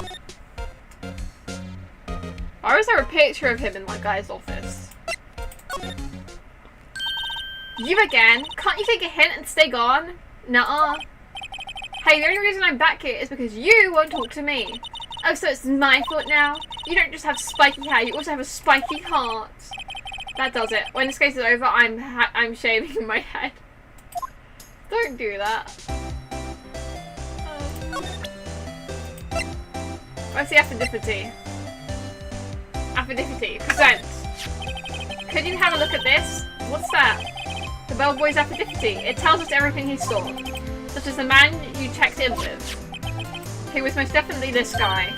Why was there a picture of him in that guy's office? You again? Can't you take a hint and stay gone? Nuh-uh. Hey, the only reason I'm back here is because you won't talk to me. Oh, so it's my fault now? You don't just have spiky hair, you also have a spiky heart. That does it. When this case is over, I'm shaving my head. Don't do that. Where's the affidavit? Affidavit. Present. Could you have a look at this? What's that? The bellboy's affidavit. It tells us everything he saw. Such as the man you checked in with. He was most definitely this guy.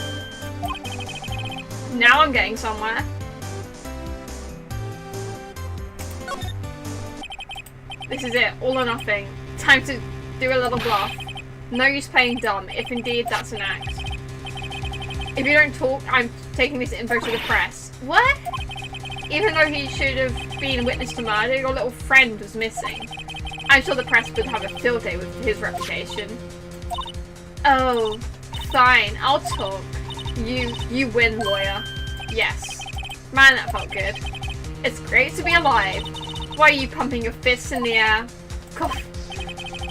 Now I'm getting somewhere. This is it. All or nothing. Time to do a little bluff. No use playing dumb, if indeed that's an act. If you don't talk, I'm taking this info to the press. What? Even though he should have been witness to murder, your little friend was missing. I'm sure the press would have a field day with his reputation. Oh, fine, I'll talk. You win, lawyer. Yes. Man, that felt good. It's great to be alive. Why are you pumping your fists in the air? Cough.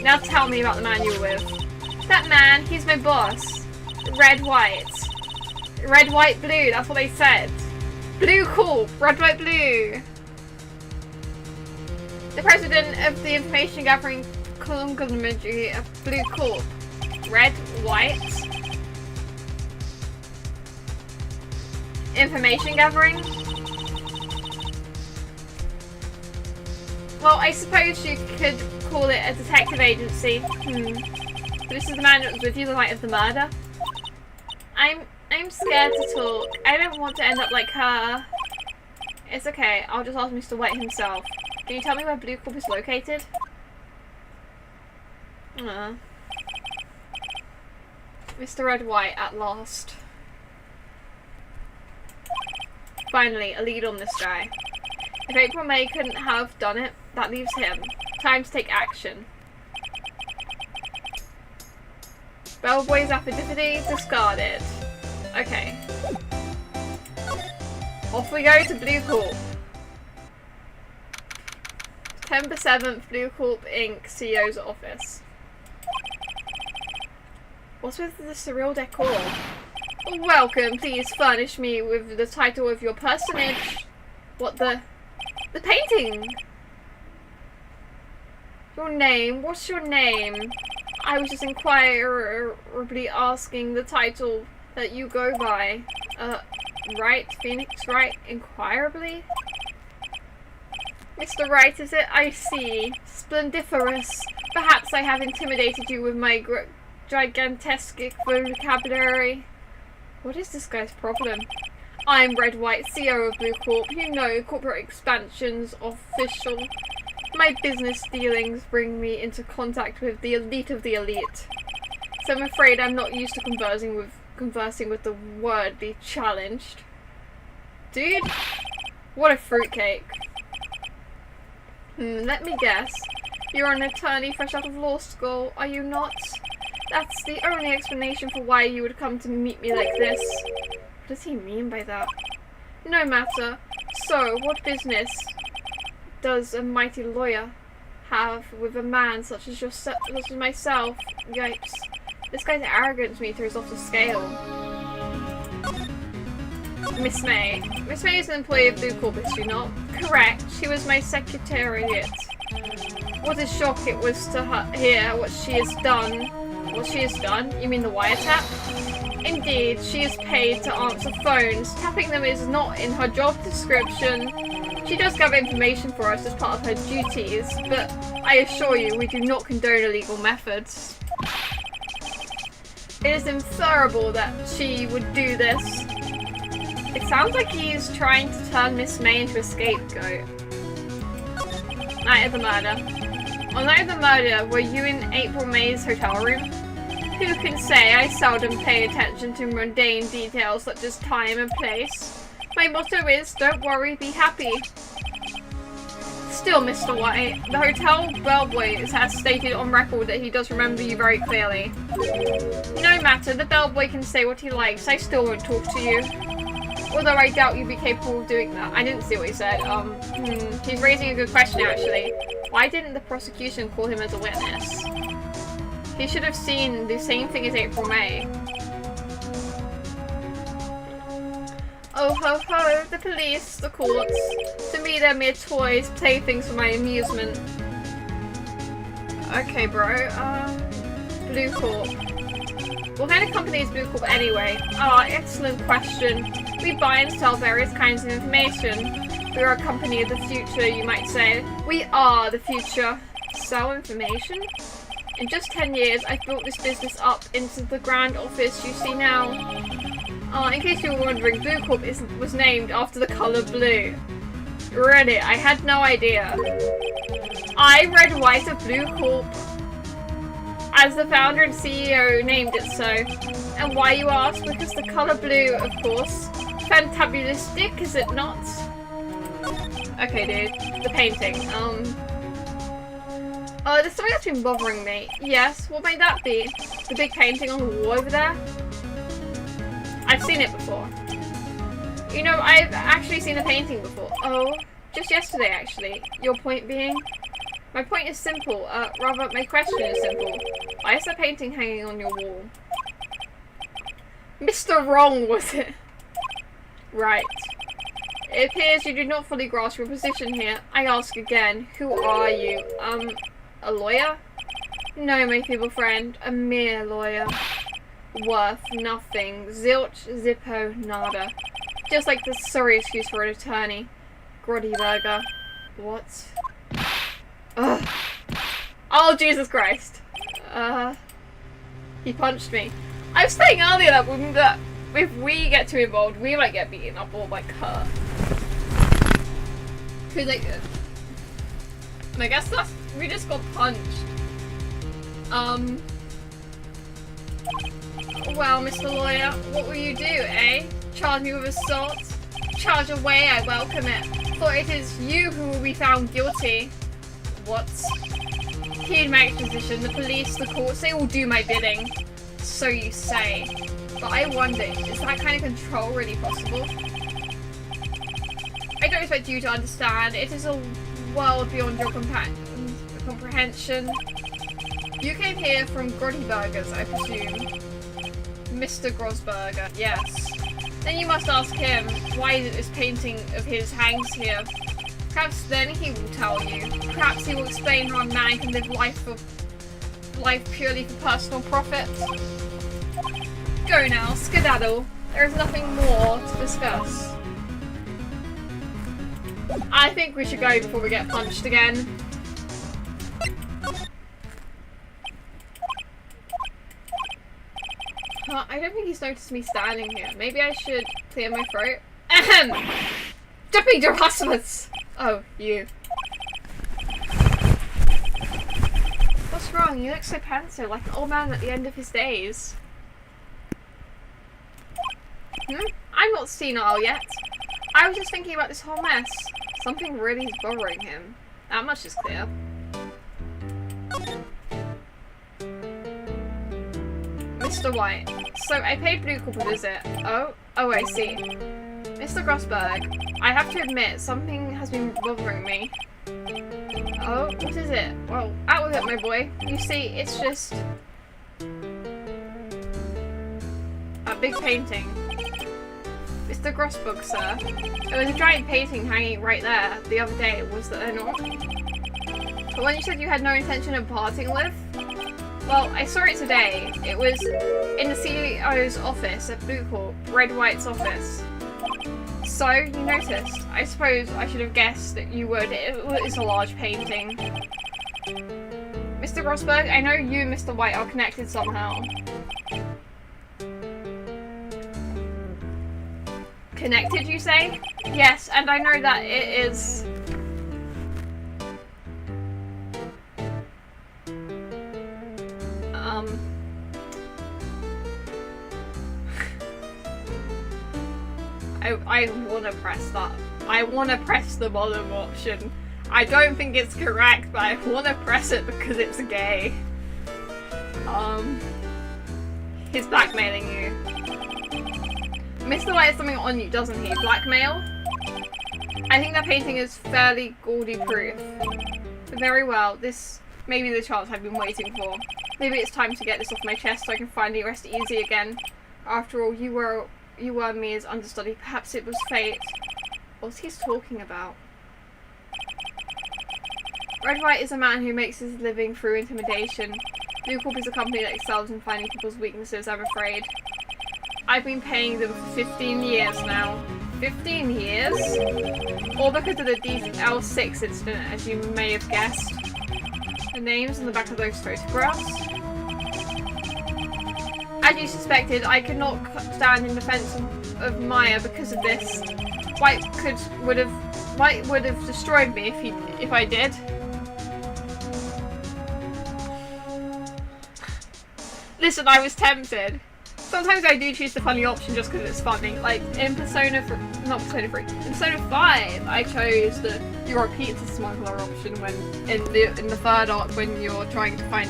Now tell me about the man you were with. That man, he's my boss. Red, white. Red, white, blue, that's what they said. Blue, cool. Red, white, blue. The president of the information gathering conglomerate of Blue Corp. Red, white. Information gathering? Well, I suppose you could call it a detective agency. But this is the man that was with you the night of the murder. I'm scared to talk. I don't want to end up like her. It's okay, I'll just ask Mr. White himself. Can you tell me where Blue Corp is located? Mr. Red White at last. Finally, a lead on this guy. If April May couldn't have done it, that leaves him. Time to take action. Bellboy's affidavit discarded. Okay. Off we go to Blue Corp. 10th 7th, Blue Corp Inc. CEO's office. What's with the surreal decor? Welcome, please furnish me with the title of your personage. What the painting? Your name? What's your name? I was just inquirably asking the title that you go by. Wright? Phoenix Wright? Inquirably? Mr. Wright, is it? I see. Splendiferous. Perhaps I have intimidated you with my gigantesque vocabulary. What is this guy's problem? I'm Red White, CEO of Blue Corp. You know, corporate expansion's official. My business dealings bring me into contact with the elite of the elite. So I'm afraid I'm not used to conversing with the wordly challenged. Dude, what a fruitcake. Let me guess. You're an attorney fresh out of law school, are you not? That's the only explanation for why you would come to meet me like this. What does he mean by that? No matter. So, what business does a mighty lawyer have with a man such as myself? Yikes. This guy's arrogance meter is off the scale. Miss May. Miss May is an employee of Blue Corp, is she not? Correct. She was my secretariat. What a shock it was to hear what she has done. What she has done? You mean the wiretap? Indeed, she is paid to answer phones. Tapping them is not in her job description. She does gather information for us as part of her duties, but I assure you we do not condone illegal methods. It is inferable that she would do this. It sounds like he's trying to turn Miss May into a scapegoat. Night of the murder. On the night of the murder, were you in April May's hotel room? Who can say I seldom pay attention to mundane details such as time and place? My motto is, don't worry, be happy. Still, Mr. White, the hotel bellboy has stated on record that he does remember you very clearly. No matter, the bellboy can say what he likes, I still won't talk to you. Although I doubt you'd be capable of doing that. I didn't see what he said. He's raising a good question, actually. Why didn't the prosecution call him as a witness? He should have seen the same thing as April May. Oh ho ho, the police, the courts. To me they're mere toys, playthings for my amusement. Okay bro, Blue Corp. What kind of company is Blue Corp anyway? Excellent question. We buy and sell various kinds of information. We're a company of the future, you might say. We are the future. Sell information? In just 10 years, I've built this business up into the grand office you see now. In case you were wondering, Blue Corp was named after the colour blue. Really, I had no idea. I, Red White of Blue Corp, as the founder and CEO, named it so. And why, you ask? Because the colour blue, of course. Fantabulistic, is it not? Okay, dude. The painting. There's something that's been bothering me. Yes, what might that be? The big painting on the wall over there? I've seen it before. You know, I've actually seen the painting before. Oh, Just yesterday, actually. Your point being? My point is simple. Rather, my question is simple. Why is the painting hanging on your wall? Mr. Wrong, was it? Right. It appears you do not fully grasp your position here. I ask again, who are you? A lawyer? No, my feeble friend. A mere lawyer. Worth nothing. Zilch, zippo, nada. Just like the sorry excuse for an attorney. Grotty burger. What? Ugh. Oh, Jesus Christ. He punched me. I was saying earlier that if we get too involved, we might get beaten up or like hurt. Cause like, and I guess we just got punched. Well, Mr. Lawyer, what will you do, eh? Charge me with assault? Charge away, I welcome it. For it is you who will be found guilty. What? Heed my exposition. The police, the courts, they all do my bidding. So you say. But I wonder, is that kind of control really possible? I don't expect you to understand. It is a world beyond your comprehension. You came here from Grotty Burgers, I presume. Mr. Grosberger, yes. Then you must ask him, why this painting of his hangs here? Perhaps then he will tell you. Perhaps he will explain how a man can live life purely for personal profit. Go now, skedaddle. There is nothing more to discuss. I think we should go before we get punched again. I don't think he's noticed me standing here. Maybe I should clear my throat. Ahem! Deputy Husbands! Oh, you. What's wrong? You look so pensive, like an old man at the end of his days. I'm not senile yet. I was just thinking about this whole mess. Something really is bothering him. That much is clear. Mr. White. So I paid Blue Corp a visit. Oh, I see. Mr. Grossberg, I have to admit, something has been bothering me. Oh, what is it? Well, out with it, my boy. You see, it's just a big painting. Mr. Grossberg, sir. There was a giant painting hanging right there the other day, was there not? But when you said you had no intention of parting with? Well, I saw it today. It was in the CEO's office at Blue Corp, Red White's office. So, you noticed. I suppose I should have guessed that you would. It's a large painting. Mr. Grossberg, I know you and Mr. White are connected somehow. Connected, you say? Yes, and I know that it is... I want to press that. I want to press the bottom option. I don't think it's correct, but I want to press it because it's gay. He's blackmailing you. Mr. White has something on you, doesn't he? Blackmail? I think that painting is fairly gaudy proof. Very well, this may be the chance I've been waiting for. Maybe it's time to get this off my chest so I can finally rest easy again. After all, you were me as understudy. Perhaps it was fate. What's he talking about? Red White is a man who makes his living through intimidation. Blue Corp is a company that excels in finding people's weaknesses, I'm afraid. I've been paying them for 15 years now. 15 years? All because of the DL6 incident, as you may have guessed. The names on the back of those photographs? As you suspected, I could not stand in defense of Maya because of this. White would have destroyed me if I did. Listen, I was tempted. Sometimes I do choose the funny option just because it's funny. Like in Persona 5, I chose the "you're a pizza smuggler" option when in the third arc when you're trying to find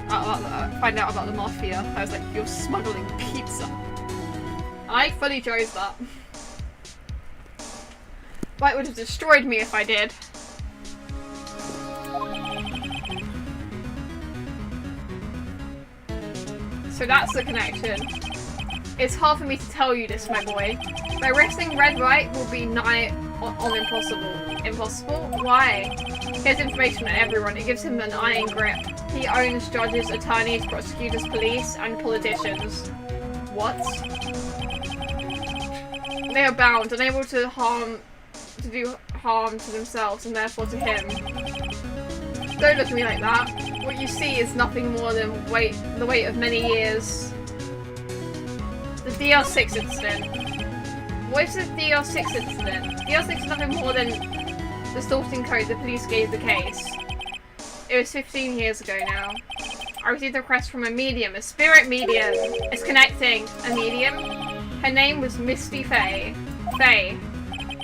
out about the mafia. I was like, "You're smuggling pizza." I fully chose that. Wright would have destroyed me if I did. So that's the connection. It's hard for me to tell you this, my boy. By arresting Red Wright will be nigh on impossible. Impossible? Why? He has information on everyone. It gives him an iron grip. He owns judges, attorneys, prosecutors, police, and politicians. What? They are bound, unable to do harm to themselves and therefore to him. Don't look at me like that. What you see is nothing more than the weight of many years. The DR6 incident. What is the DR6 incident? DR6 is nothing more than the sorting code the police gave the case. It was 15 years ago now. I received a request from a medium, a spirit medium. It's connecting. A medium? Her name was Misty Faye. Faye.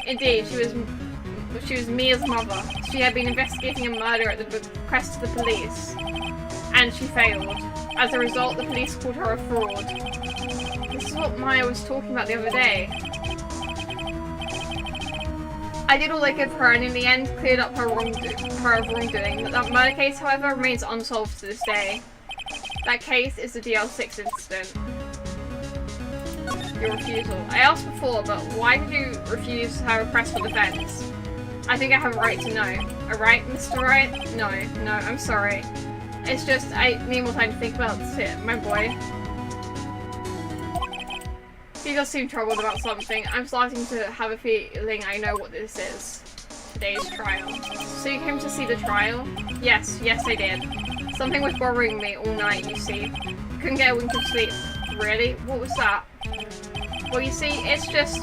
Indeed, she was Mia's mother. She had been investigating a murder at the request of the police. And she failed. As a result, the police called her a fraud. This is what Maya was talking about the other day. I did all I could for her and in the end cleared up her wrongdoing. That murder case, however, remains unsolved to this day. That case is the DL6 incident. Your refusal. I asked before, but why did you refuse her request for defense? I think I have a right to know. A right, Mr. Wright? No, I'm sorry. It's just, I need more time to think about it, my boy. He does seem troubled about something. I'm starting to have a feeling I know what this is. Today's trial. So you came to see the trial? Yes, I did. Something was bothering me all night, you see. Couldn't get a wink of sleep. Really? What was that? Well, you see, it's just...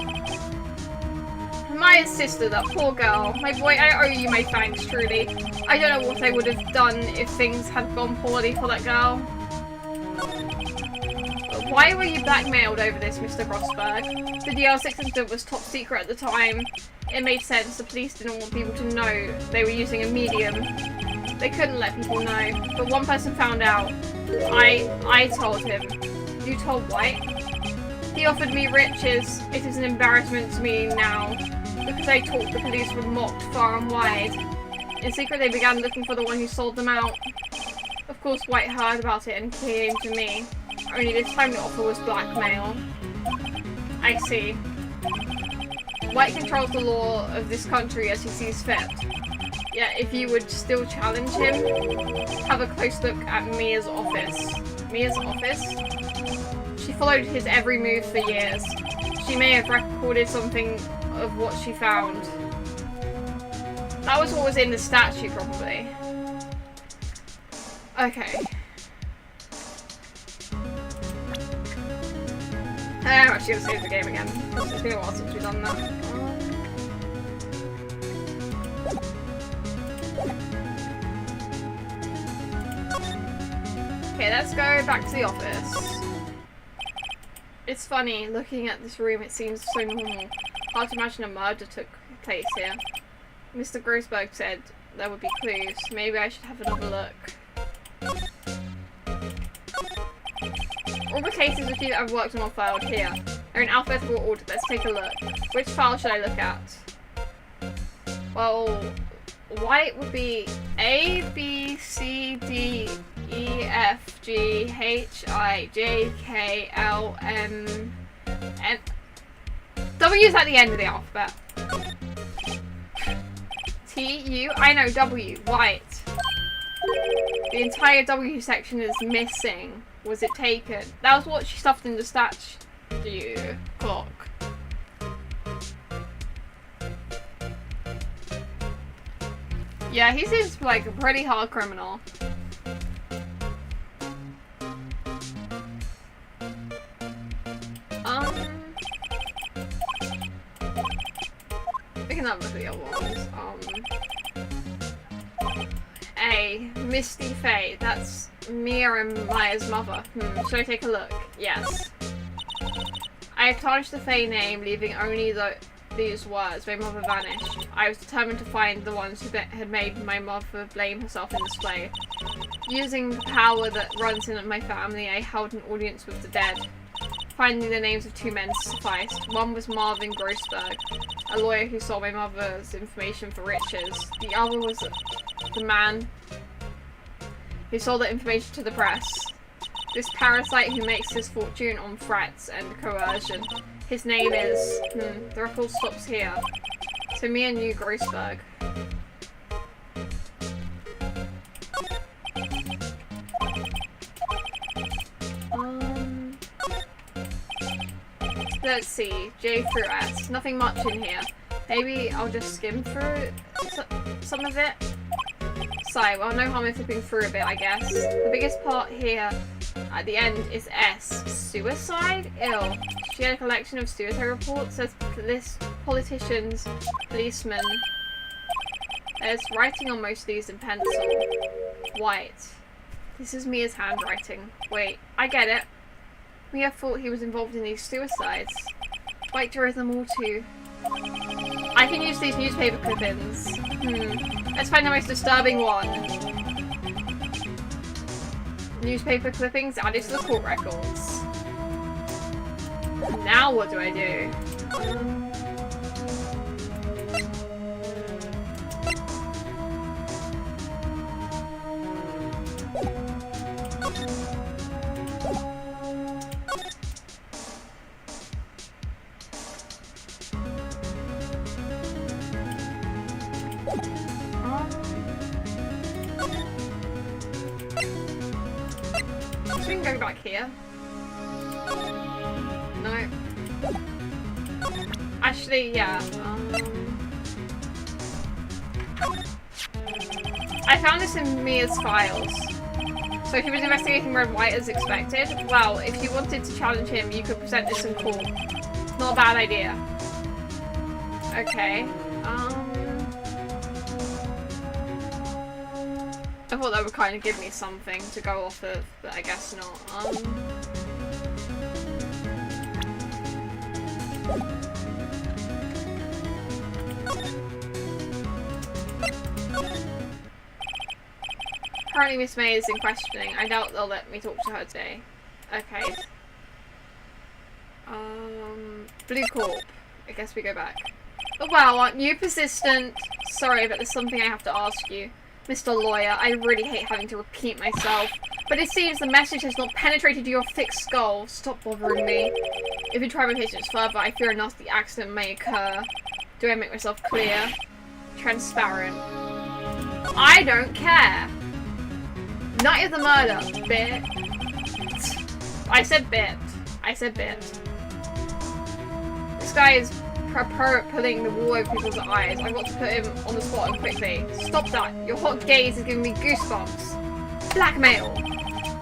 Maya's sister, that poor girl. My boy, I owe you my thanks, truly. I don't know what I would have done if things had gone poorly for that girl. But why were you blackmailed over this, Mr. Grossberg? The DR6 incident was top secret at the time. It made sense. The police didn't want people to know they were using a medium. They couldn't let people know. But one person found out. I told him. You told White? He offered me riches. It is an embarrassment to me now. Because I talked, the police were mocked far and wide. In secret, they began looking for the one who sold them out. Of course, White heard about it and came to me. Only this time the offer was blackmail. I see. White controls the law of this country as he sees fit. Yet, if you would still challenge him, have a close look at Mia's office. Mia's office? She followed his every move for years. She may have recorded something of what she found. That was what was in the statue, probably. Okay. I'm actually going to save the game again, because it's been a while since we've done that. Okay, let's go back to the office. It's funny, looking at this room, it seems so normal. Hard to imagine a murder took place here. Mr. Grossberg said there would be clues. Maybe I should have another look. All the cases with you that I've worked on are filed here. They're in alphabetical order. Let's take a look. Which file should I look at? Well, White would be A, B, C, D, E, F, G, H, I, J, K, L, M, N. W's at the end of the alphabet. T, U, I know, W, White. The entire W section is missing. Was it taken? That was what she stuffed in the statue clock. Yeah, he seems like a pretty hard criminal. We can have a look at the other ones. A. Misty Faye. That's Mia and Maya's mother. Should I take a look? Yes. I tarnished the Faye name, leaving only these words. My mother vanished. I was determined to find the ones who had made my mother blame herself in this way. Using the power that runs in my family, I held an audience with the dead. finding the names of 2 men sufficed. One was Marvin Grossberg, a lawyer who sold my mother's information for riches. The other was the man who sold that information to the press. This parasite who makes his fortune on threats and coercion. His name is... the record stops here. So me and you, Grossberg. Let's see, J through S. Nothing much in here. Maybe I'll just skim through some of it. So, well, no harm in flipping through a bit, I guess. The biggest part here at the end is S. Suicide? Ew. She had a collection of suicide reports. Says politicians, policemen. There's writing on most of these in pencil. White. This is Mia's handwriting. Wait, I get it. Mia thought he was involved in these suicides. White drove them all too. I can use these newspaper clippings. Let's find the most disturbing one. Newspaper clippings added to the court records. Now what do I do? We can go back here. No. Actually, yeah. I found this in Mia's files. So he was investigating Red White as expected. Well, if you wanted to challenge him, you could present this in court. Not a bad idea. Okay. I thought that would kind of give me something to go off of, but I guess not. Apparently Miss May is in questioning. I doubt they'll let me talk to her today. Okay. Blue Corp. I guess we go back. Oh wow, aren't you persistent? Sorry, but there's something I have to ask you. Mr. Lawyer, I really hate having to repeat myself, but it seems the message has not penetrated your thick skull. Stop bothering me. If you try my patience further, I fear a nasty accident may occur. Do I make myself clear? Transparent. I don't care. Night of the murder, bit. I said bit. I said bit. This guy is pulling the wool over people's eyes. I've got to put him on the spot and quickly. Stop that. Your hot gaze is giving me goosebumps. Blackmail.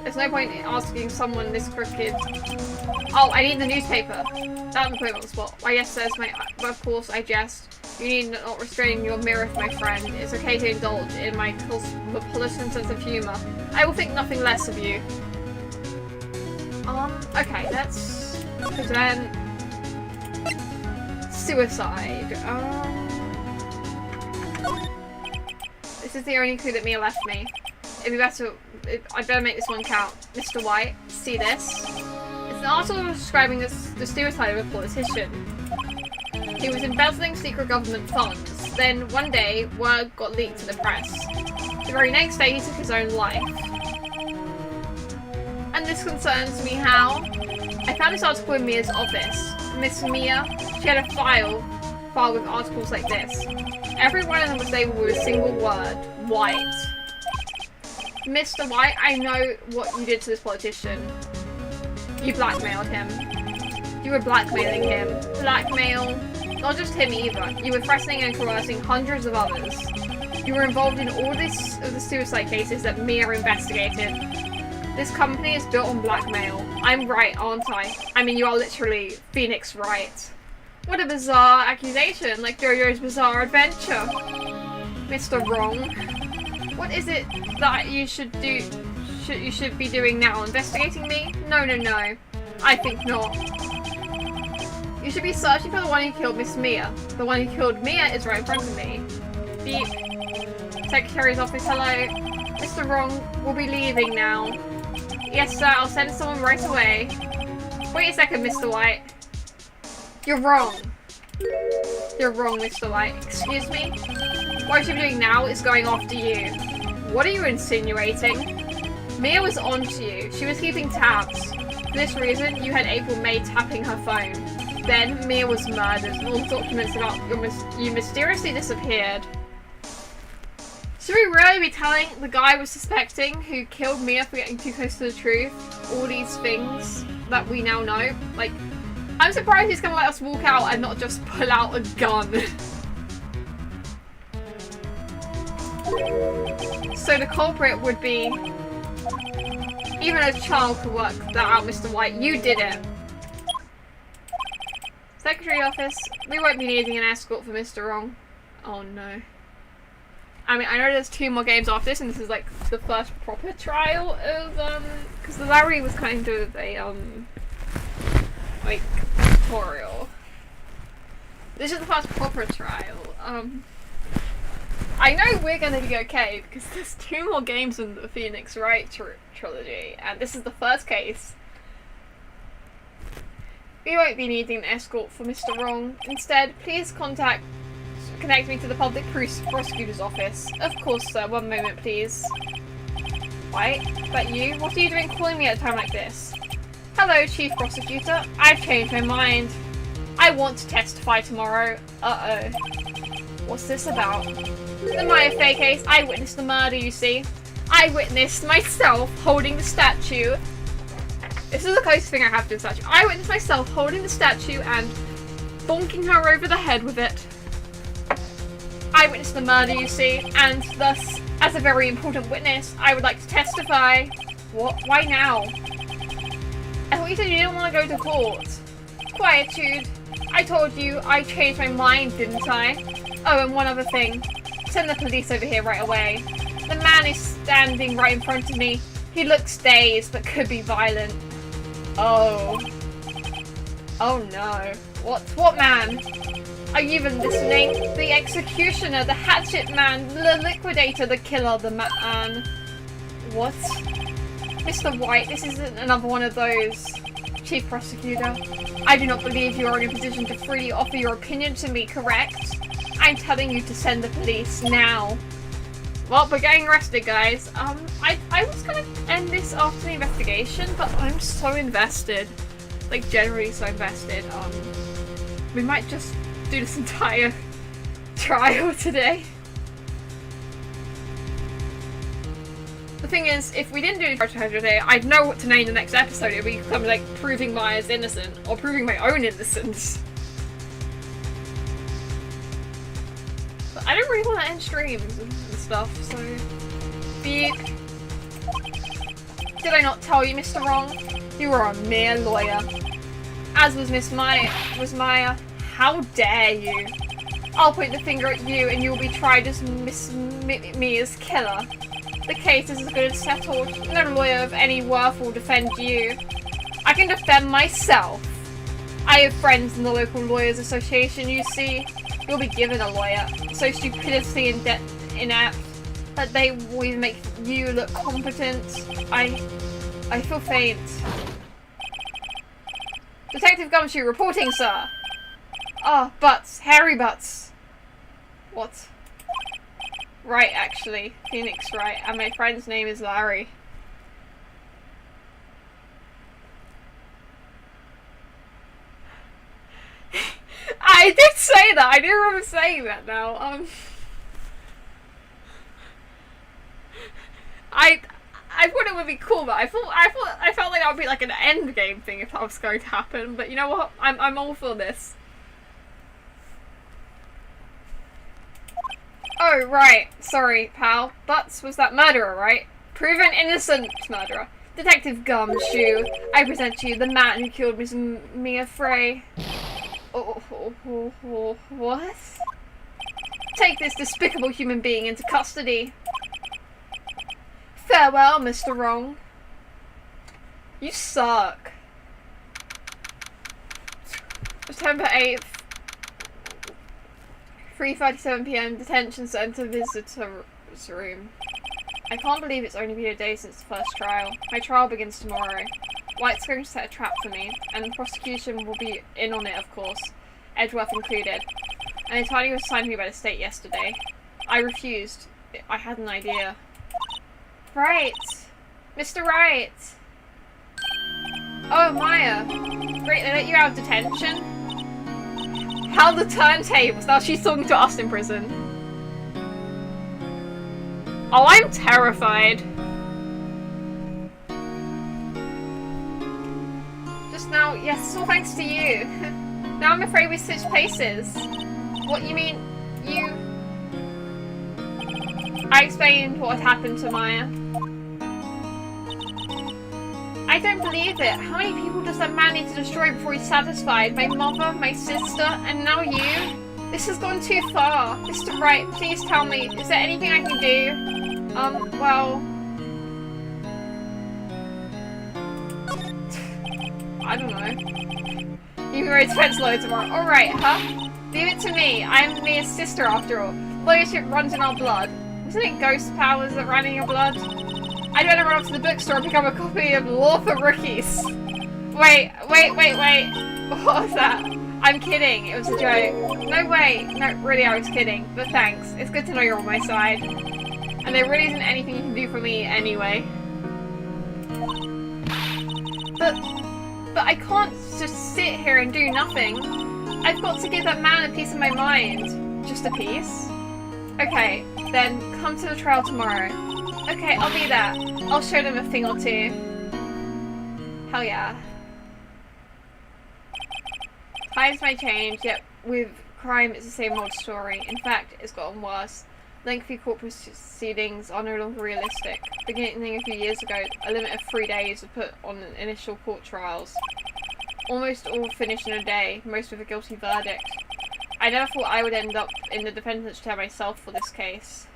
There's no point in asking someone this crooked. Oh, I need the newspaper. That would put him on the spot. Why, yes, there's my... Of course, I jest. You need not restrain your mirth, my friend. It's okay to indulge in my cosmopolitan sense of humour. I will think nothing less of you. Okay, let's present suicide. This is the only clue that Mia left me. It'd be better. I'd better make this one count. Mr. White, see this? It's an article describing the suicide of a politician. He was embezzling secret government funds. Then one day, word got leaked to the press. The very next day, he took his own life. And this concerns me how? I found this article in Mia's office. Miss Mia, she had a file with articles like this. Every one of them was labeled with a single word, White. Mr. White, I know what you did to this politician. You blackmailed him. You were blackmailing him. Blackmail. Not just him either. You were threatening and coercing hundreds of others. You were involved in all of the suicide cases that Mia investigated. This company is built on blackmail. I'm right, aren't I? I mean, you are literally Phoenix Wright. What a bizarre accusation, like JoJo's Bizarre Adventure. Mr. Wrong. What is it that you should do? You should be doing now? Investigating me? No, no, no. I think not. You should be searching for the one who killed Miss Mia. The one who killed Mia is right in front of me. Beep. Secretary's office, hello. Mr. Wrong will be leaving now. Yes, sir, I'll send someone right away. Wait a second, Mr. White. You're wrong. You're wrong, Mr. White. Excuse me? What you're doing now is going after you. What are you insinuating? Mia was onto you. She was keeping tabs. For this reason, you had April May tapping her phone. Then, Mia was murdered, and all the documents about you mysteriously disappeared. Should we really be telling the guy we're suspecting who killed Mia for getting too close to the truth all these things that we now know? Like, I'm surprised he's gonna let us walk out and not just pull out a gun. So the culprit would be... Even a child could work that out, Mr. White. You did it. Secretary office. We won't be needing an escort for Mr. Wrong. Oh no. I mean, I know there's 2 more games after this, and this is like the first proper trial of, because the Larry was kind of a, like, tutorial. This is the first proper trial. I know we're gonna be okay, because there's 2 more games in the Phoenix Wright trilogy, and this is the first case. We won't be needing an escort for Mr. Wrong. Instead, please connect me to the public prosecutor's office. Of course, sir. One moment, please. White? That you? What are you doing calling me at a time like this? Hello, Chief Prosecutor. I've changed my mind. I want to testify tomorrow. Uh-oh. What's this about? The Maya Fey case. I witnessed the murder, you see. I witnessed myself holding the statue. This is the closest thing I have to a statue. I witnessed myself holding the statue and bonking her over the head with it. I witnessed the murder, you see, and thus, as a very important witness, I would like to testify. What? Why now? I thought you said you didn't want to go to court. Quietude. I told you I changed my mind, didn't I? Oh, and one other thing. Send the police over here right away. The man is standing right in front of me. He looks dazed, but could be violent. Oh. Oh no. What man? Are you even listening? The executioner, the hatchet man, the liquidator, the killer, the man. What? Mr. White, this isn't another one of those. Chief Prosecutor, I do not believe you are in a position to freely offer your opinion to me, correct? I'm telling you to send the police now. Well, we're getting arrested, guys. I was gonna end this after the investigation, but I'm so invested. Like, generally so invested. We might just do this entire trial today. The thing is, if we didn't do the trial today, I'd know what to name the next episode. It would become like proving Maya's innocent, or proving my own innocence. But I don't really want to end streams and stuff, so... Beep. Did I not tell you, Mr. Wrong? You are a mere lawyer. As was Maya. How dare you? I'll point the finger at you and you'll be tried as Mia's killer. The case is as good as settled. No lawyer of any worth will defend you. I can defend myself. I have friends in the local lawyers association, you see. You'll be given a lawyer. So stupidity and inept that they will even make you look competent. I feel faint. Detective Gumshoe reporting, sir. Ah, butts. Hairy butts. What? Right, actually. Phoenix Wright. And my friend's name is Larry. I did say that! I do remember saying that now. I thought it would be cool, but I felt like that would be like an end game thing if that was going to happen. But you know what? I'm all for this. Oh, right. Sorry, pal. Butts was that murderer, right? Proven innocent murderer. Detective Gumshoe, I present to you the man who killed Miss Mia Frey. What? Take this despicable human being into custody. Farewell, Mr. Wrong. You suck. September 8th. 3:37 PM, detention centre visitor's room. I can't believe it's only been a day since the first trial. My trial begins tomorrow. White's going to set a trap for me, and the prosecution will be in on it, of course, Edgeworth included. And the tardy was assigned to me by the state yesterday. I refused. I had an idea. Right! Mr. Wright! Oh, Maya. Great, they let you out of detention? How the turntables! Now she's talking to us in prison. Oh, I'm terrified. Just now, yes, it's all thanks to you. Now I'm afraid we switched places. What, you mean, you... I explained what had happened to Maya. I don't believe it. How many people does that man need to destroy before he's satisfied? My mother, my sister, and now you? This has gone too far. Mr. Wright, please tell me, is there anything I can do? Well... I don't know. You can go to defense lawyer tomorrow. Alright, huh? Leave it to me. I'm Mia's sister after all. Lawyership runs in our blood. Isn't it ghost powers that run in your blood? I'd better run off to the bookstore and pick up a copy of Law for Rookies. Wait. What was that? I'm kidding. It was a joke. No way. No, really, I was kidding. But thanks. It's good to know you're on my side. And there really isn't anything you can do for me anyway. But I can't just sit here and do nothing. I've got to give that man a piece of my mind. Just a piece? Okay, then come to the trial tomorrow. Okay, I'll be there. I'll show them a thing or two. Hell yeah. Times may change, yet with crime it's the same old story. In fact, it's gotten worse. Lengthy court proceedings are no longer realistic. Beginning a few years ago, a limit of 3 days was put on initial court trials. Almost all finished in a day, most with a guilty verdict. I never thought I would end up in the defendant's chair myself for this case.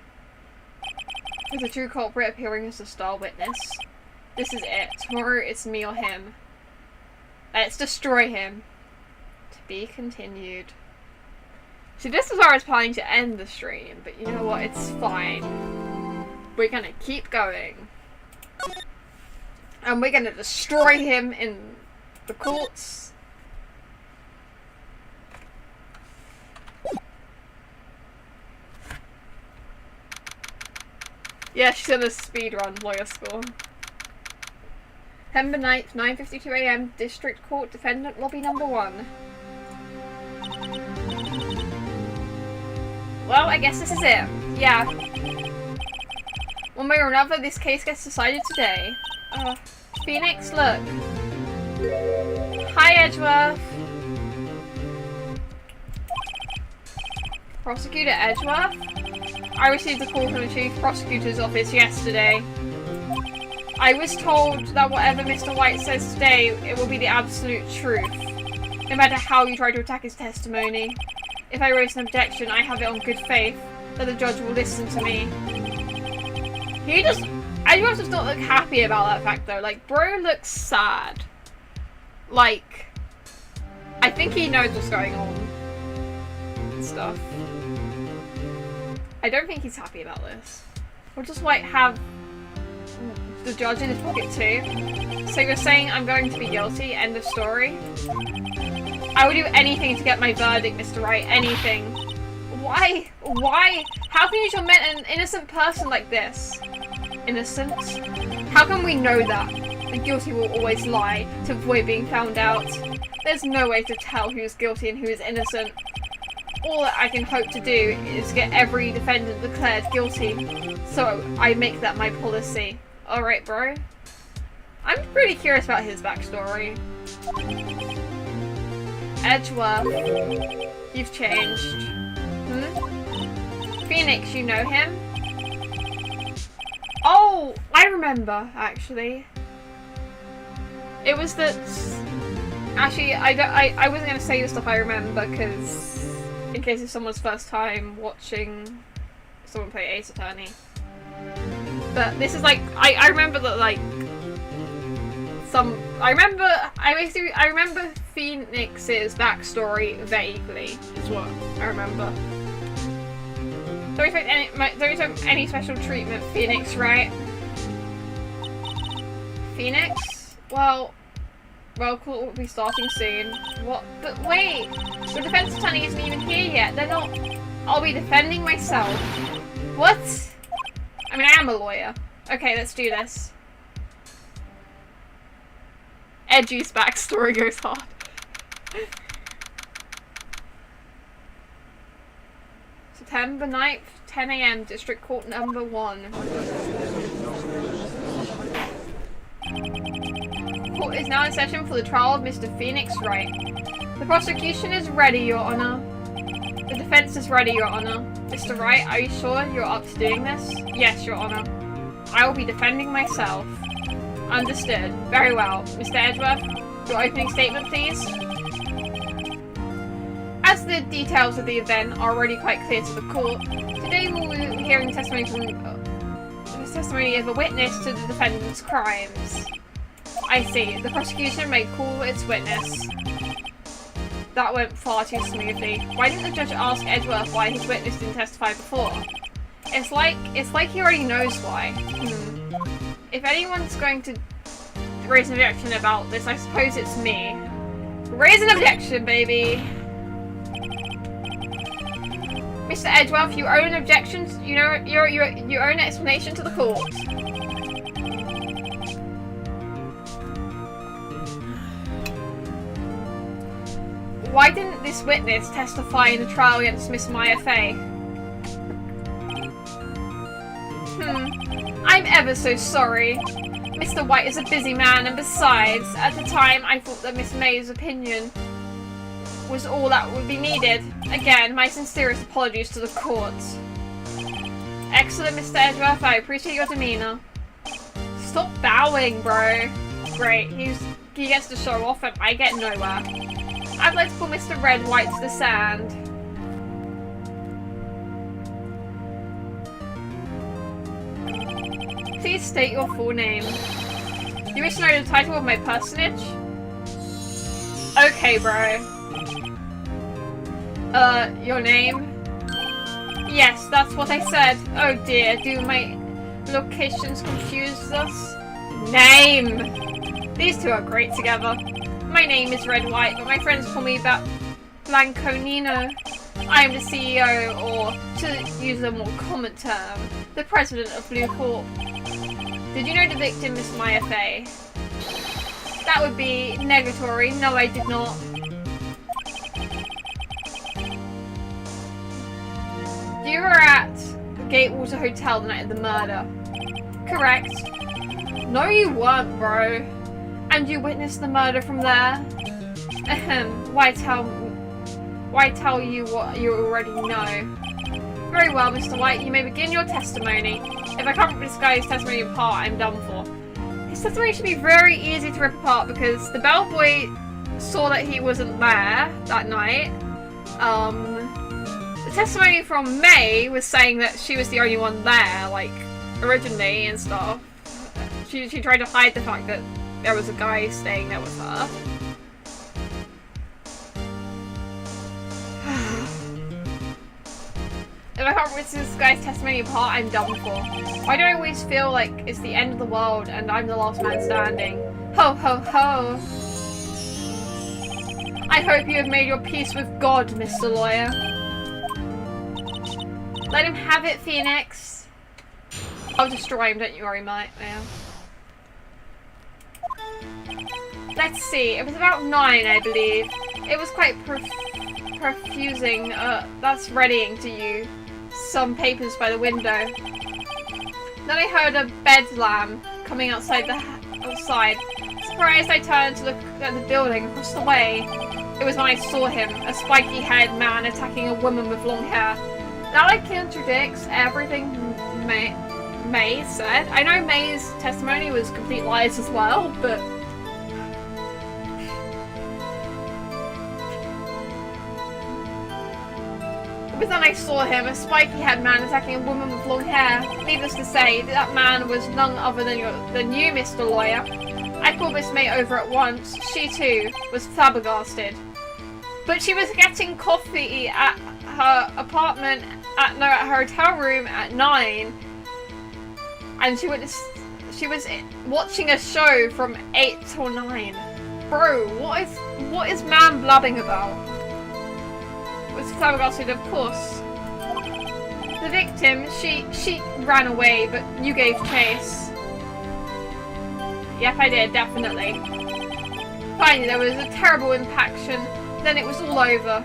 With a true culprit appearing as a star witness. This is it. Tomorrow it's me or him. Let's destroy him. To be continued. See, this is where I was planning to end the stream, but you know what? It's fine. We're gonna keep going. And we're gonna destroy him in the courts. Yeah, she's in a speedrun lawyer school. September 9th, 9:52 AM, District Court, Defendant Lobby Number 1. Well, I guess this is it. Yeah. One way or another, this case gets decided today. Phoenix, look. Hi, Edgeworth. Prosecutor Edgeworth? I received a call from the Chief Prosecutor's office yesterday. I was told that whatever Mr. White says today, it will be the absolute truth. No matter how you try to attack his testimony. If I raise an objection, I have it on good faith that the judge will listen to me. Edgeworth does not look happy about that fact though. Like, bro looks sad. Like, I think he knows what's going on. And stuff. I don't think he's happy about this. Or does White have the judge in his pocket too? So you're saying I'm going to be guilty, end of story? I would do anything to get my verdict, Mr. Wright. Anything. Why? Why? How can you torment an innocent person like this? Innocent? How can we know that? The guilty will always lie to avoid being found out. There's no way to tell who's guilty and who is innocent. All that I can hope to do is get every defendant declared guilty. So I make that my policy. Alright, bro. I'm pretty curious about his backstory. Edgeworth, you've changed. Phoenix, you know him? Oh, I remember, actually. It was that... Actually, I wasn't going to say the stuff I remember, because... In case it's someone's first time watching someone play Ace Attorney. But this is like... I remember that, like... I remember Phoenix's backstory vaguely, is what I remember. Don't expect any special treatment, Phoenix, right? Phoenix? Well, Roll call will be starting soon. What? But wait! The defense attorney isn't even here yet. They're not... I'll be defending myself. What? I mean, I am a lawyer. Okay, let's do this. Edgy's backstory goes hard. September 9th, 10 AM, District Court number 1. Court is now in session for the trial of Mr. Phoenix Wright. The prosecution is ready, Your Honor. The defense is ready, Your Honor. Mr. Wright, are you sure you're up to doing this? Yes, Your Honor. I will be defending myself. Understood. Very well. Mr. Edgeworth, your opening statement, please. As the details of the event are already quite clear to the court, today we'll be hearing testimony of a witness to the defendant's crimes. I see. The prosecution may call its witness. That went far too smoothly. Why didn't the judge ask Edgeworth why his witness didn't testify before? It's like he already knows why. If anyone's going to raise an objection about this, I suppose it's me. Raise an objection, baby! Mr. Edgeworth, you owe an objection. You know, you owe an explanation to the court. Why didn't this witness testify in the trial against Miss Maya Fey? I'm ever so sorry. Mr. White is a busy man, and besides, at the time I thought that Miss May's opinion was all that would be needed. Again, my sincerest apologies to the court. Excellent, Mr. Edgeworth. I appreciate your demeanor. Stop bowing, bro. Great. He gets to show off and I get nowhere. I'd like to call Mr. Red White to the stand. Please state your full name. You wish to know the title of my personage? Okay, bro. Your name? Yes, that's what I said. Oh dear, do my locations confuse us? Name! These two are great together. My name is Red White, but my friends call me Blanconino. I am the CEO, or to use a more common term, the president of Blue Corp. Did you know the victim, Miss Maya Fey? That would be negatory. No, I did not. You were at the Gatewater Hotel the night of the murder. Correct. No, you weren't, bro. And you witnessed the murder from there? Ahem. Why tell you what you already know? Very well, Mr. White. You may begin your testimony. If I can't rip this guy's testimony apart, I'm done for. His testimony should be very easy to rip apart because the bellboy saw that he wasn't there that night. The testimony from May was saying that she was the only one there, like, originally and stuff. She tried to hide the fact that there was a guy staying there with her. If I can't rip this guy's testimony apart, I'm done for. Why do I always feel like it's the end of the world and I'm the last man standing? Ho ho ho! I hope you have made your peace with God, Mr. Lawyer. Let him have it, Phoenix. I'll destroy him, don't you worry, mate. Yeah. Let's see, it was about 9, I believe. It was quite profusing. That's readying to you. Some papers by the window. Then I heard a bedlam coming outside. Surprised, I turned to look at the building across the way. It was when I saw him, a spiky-haired man attacking a woman with long hair. That like contradicts everything May said. I know May's testimony was complete lies as well, but But then I saw him, a spiky-haired man attacking a woman with long hair. Needless to say, that man was none other than you, Mr. Lawyer. I called Miss May over at once. She too was flabbergasted. But she was getting coffee at her apartment, at her hotel room at 9. And she was watching a show from 8 till 9. Bro, what is man blabbing about? Was flabbergasted, of course. The victim, she ran away, but you gave chase. Yep, I did, definitely. Finally, there was a terrible impaction. Then it was all over.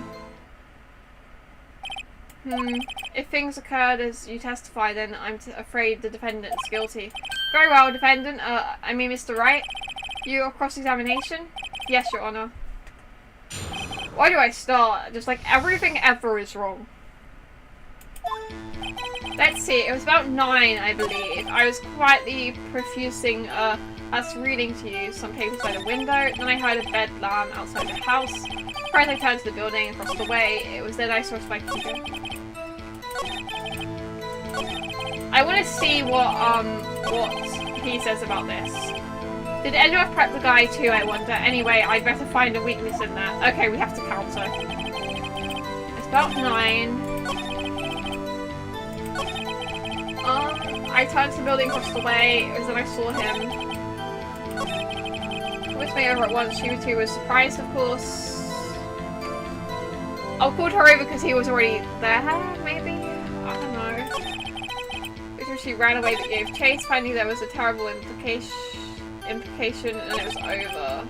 If things occurred as you testify, then I'm afraid the defendant is guilty. Very well, defendant. I mean, Mr. Wright. Your cross-examination? Yes, Your Honor. Why do I start? Just like everything ever is wrong. Let's see, it was about 9, I believe. I was quietly profusing us reading to you some papers by the window. Then I heard a bedlam outside the house. First I turned to the building and crossed the way. It was then I saw Spike figure. I want to see what he says about this. Did anyone prep the guy too, I wonder? Anyway, I'd better find a weakness in that. Okay, we have to counter. It's about 9. I turned to the building across the way. It was then I saw him. Which made over at once. She too was surprised, of course. I called her over because he was already there, maybe? I don't know. Because she ran away but gave chase. Finally, there was a terrible implication and it was over.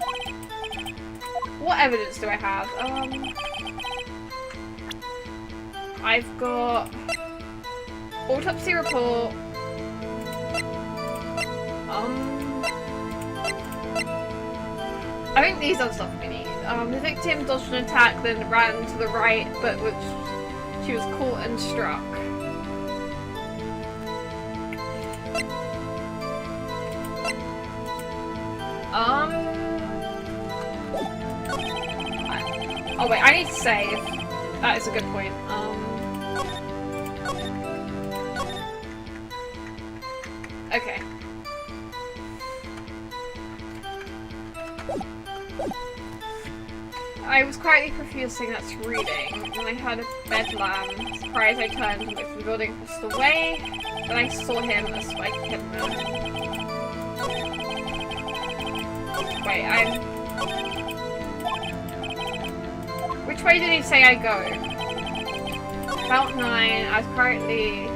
What evidence do I have? I've got autopsy report. I think these are stuff we need. The victim dodged an attack, then ran to the right, but she was caught and struck. Oh wait, I need to save. That is a good point. Okay. I was quietly profusing, that's reading, and I heard a bedlam. Surprised, I turned and looked at the building across the way. Then I saw him, a Spike hitman. Wait, which way did he say I go? About 9, I was currently...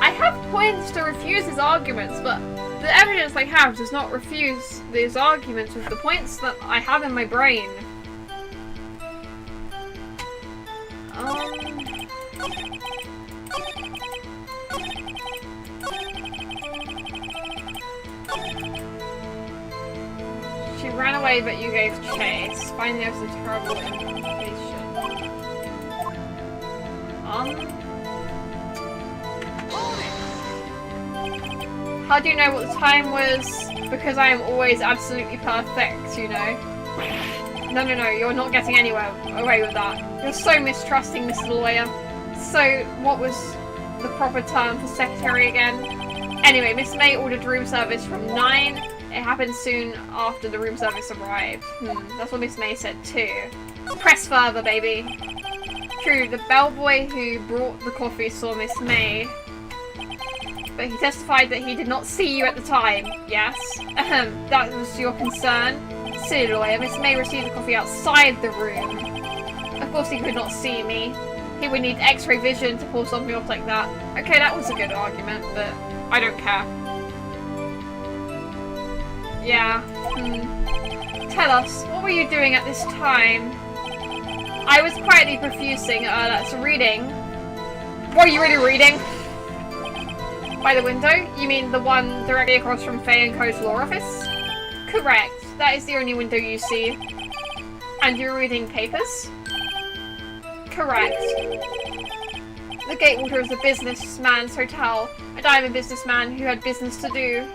I have points to refuse his arguments, but the evidence I have does not refuse these arguments with the points that I have in my brain. She ran away, but you gave chase. Finally, there was a terrible implication. How do you know what the time was? Because I am always absolutely perfect, you know. No, you're not getting anywhere away with that. You're so mistrusting, Mr. Lawyer. So, what was the proper term for secretary again? Anyway, Miss May ordered room service from 9. It happened soon after the room service arrived. That's what Miss May said too. Press further, baby. True, the bellboy who brought the coffee saw Miss May. But he testified that he did not see you at the time. Yes? That was your concern? Silly lawyer, Miss May received the coffee outside the room. Of course he could not see me. He would need x-ray vision to pull something off like that. Okay, that was a good argument, but I don't care. Yeah. Tell us, what were you doing at this time? I was quietly profusing, that's reading. Were you really reading? By the window? You mean the one directly across from Faye & Co.'s law office? Correct. That is the only window you see. And you're reading papers? Correct. The Gatewater is a businessman's hotel, and I'm a businessman who had business to do.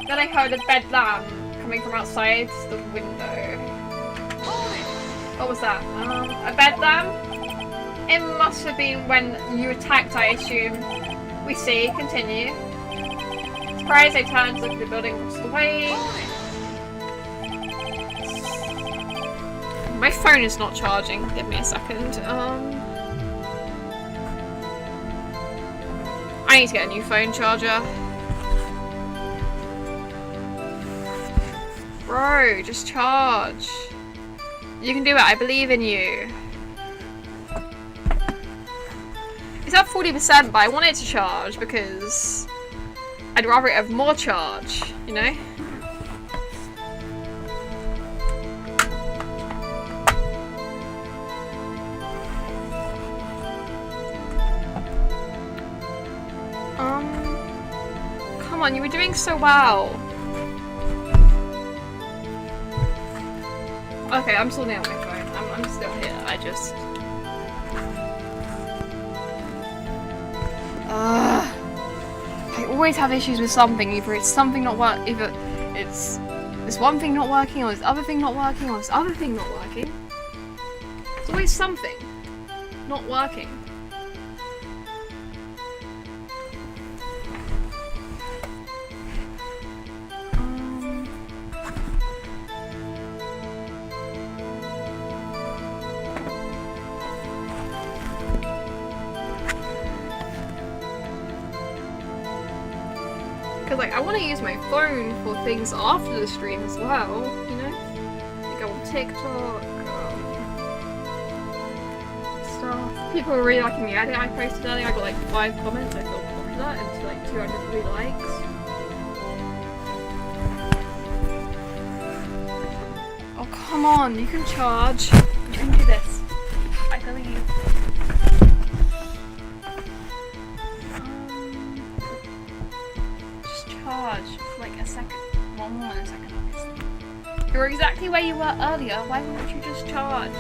Then I heard a bedlam coming from outside the window. What was that? A bedlam? It must have been when you attacked, I assume. We see. Continue. Surprised, I turned to look at the building across the way. my phone is not charging. Give me a second. I need to get a new phone charger. Bro, just charge. You can do it, I believe in you. It's at 40%, but I want it to charge because I'd rather it have more charge, you know? Come on, you were doing so well. Okay, I'm still near my phone. I'm still here. I just... I always have issues with something. Either it's something not work. Either it's this one thing not working, or this other thing not working, or this other thing not working. It's always something not working. Like, I want to use my phone for things after the stream as well, you know? Like, go on TikTok, stuff. People were really liking the edit I posted earlier. I got like 5 comments, I felt popular, and like 203 likes. Oh, come on, you can charge. You can do this. I believe you. For like a second. Well, more than a second, obviously. You're exactly where you were earlier. Why wouldn't you just charge?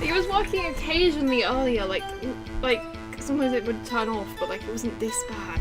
It was working occasionally earlier, like sometimes it would turn off, but like it wasn't this bad.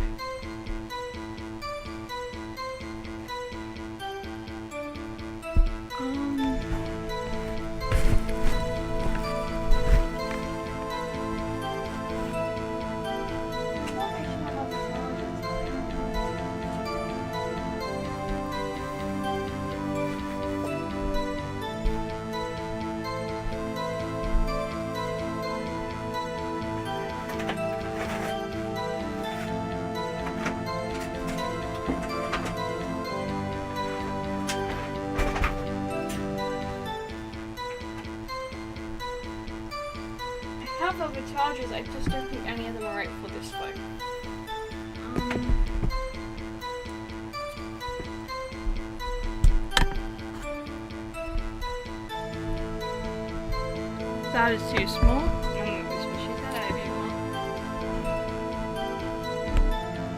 Other chargers, I just don't think any of them are right for this phone. That is too small.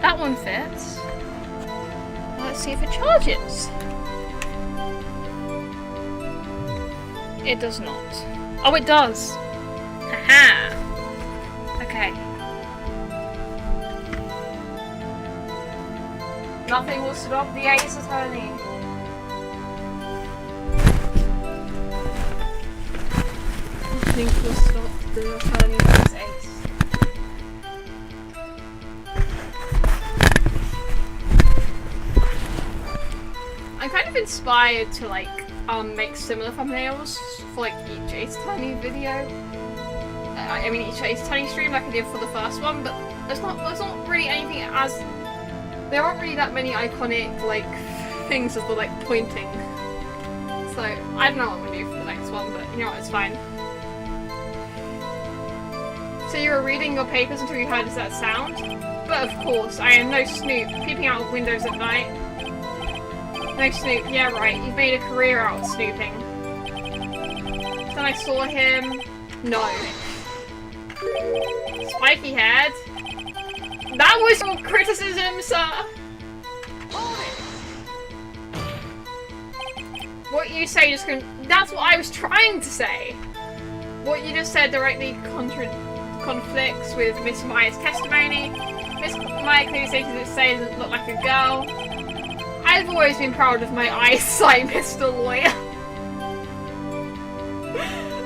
That one fits. Let's see if it charges. It does not. Oh, it does. Haha. Okay. Nothing will stop the ace attorney. Nothing will stop the attorney from his ace. I'm kind of inspired to like make similar thumbnails for like each ace attorney video. I mean, each Ace Attorney stream like I did for the first one, but there's not really anything as... There aren't really that many iconic, like, things as the, like, pointing. So, I don't know what I'm gonna do for the next one, but you know what, it's fine. So you were reading your papers until you heard that sound? But of course, I am no snoop, peeping out of windows at night. No snoop, yeah right, you've made a career out of snooping. Then I saw him... No. Spiky head. That was your criticism, sir. What you say just that's what I was trying to say. What you just said directly conflicts with Miss Meyer's testimony. Miss Meyer clearly stated that Say doesn't look like a girl. I've always been proud of my eyesight, Mr. Lawyer.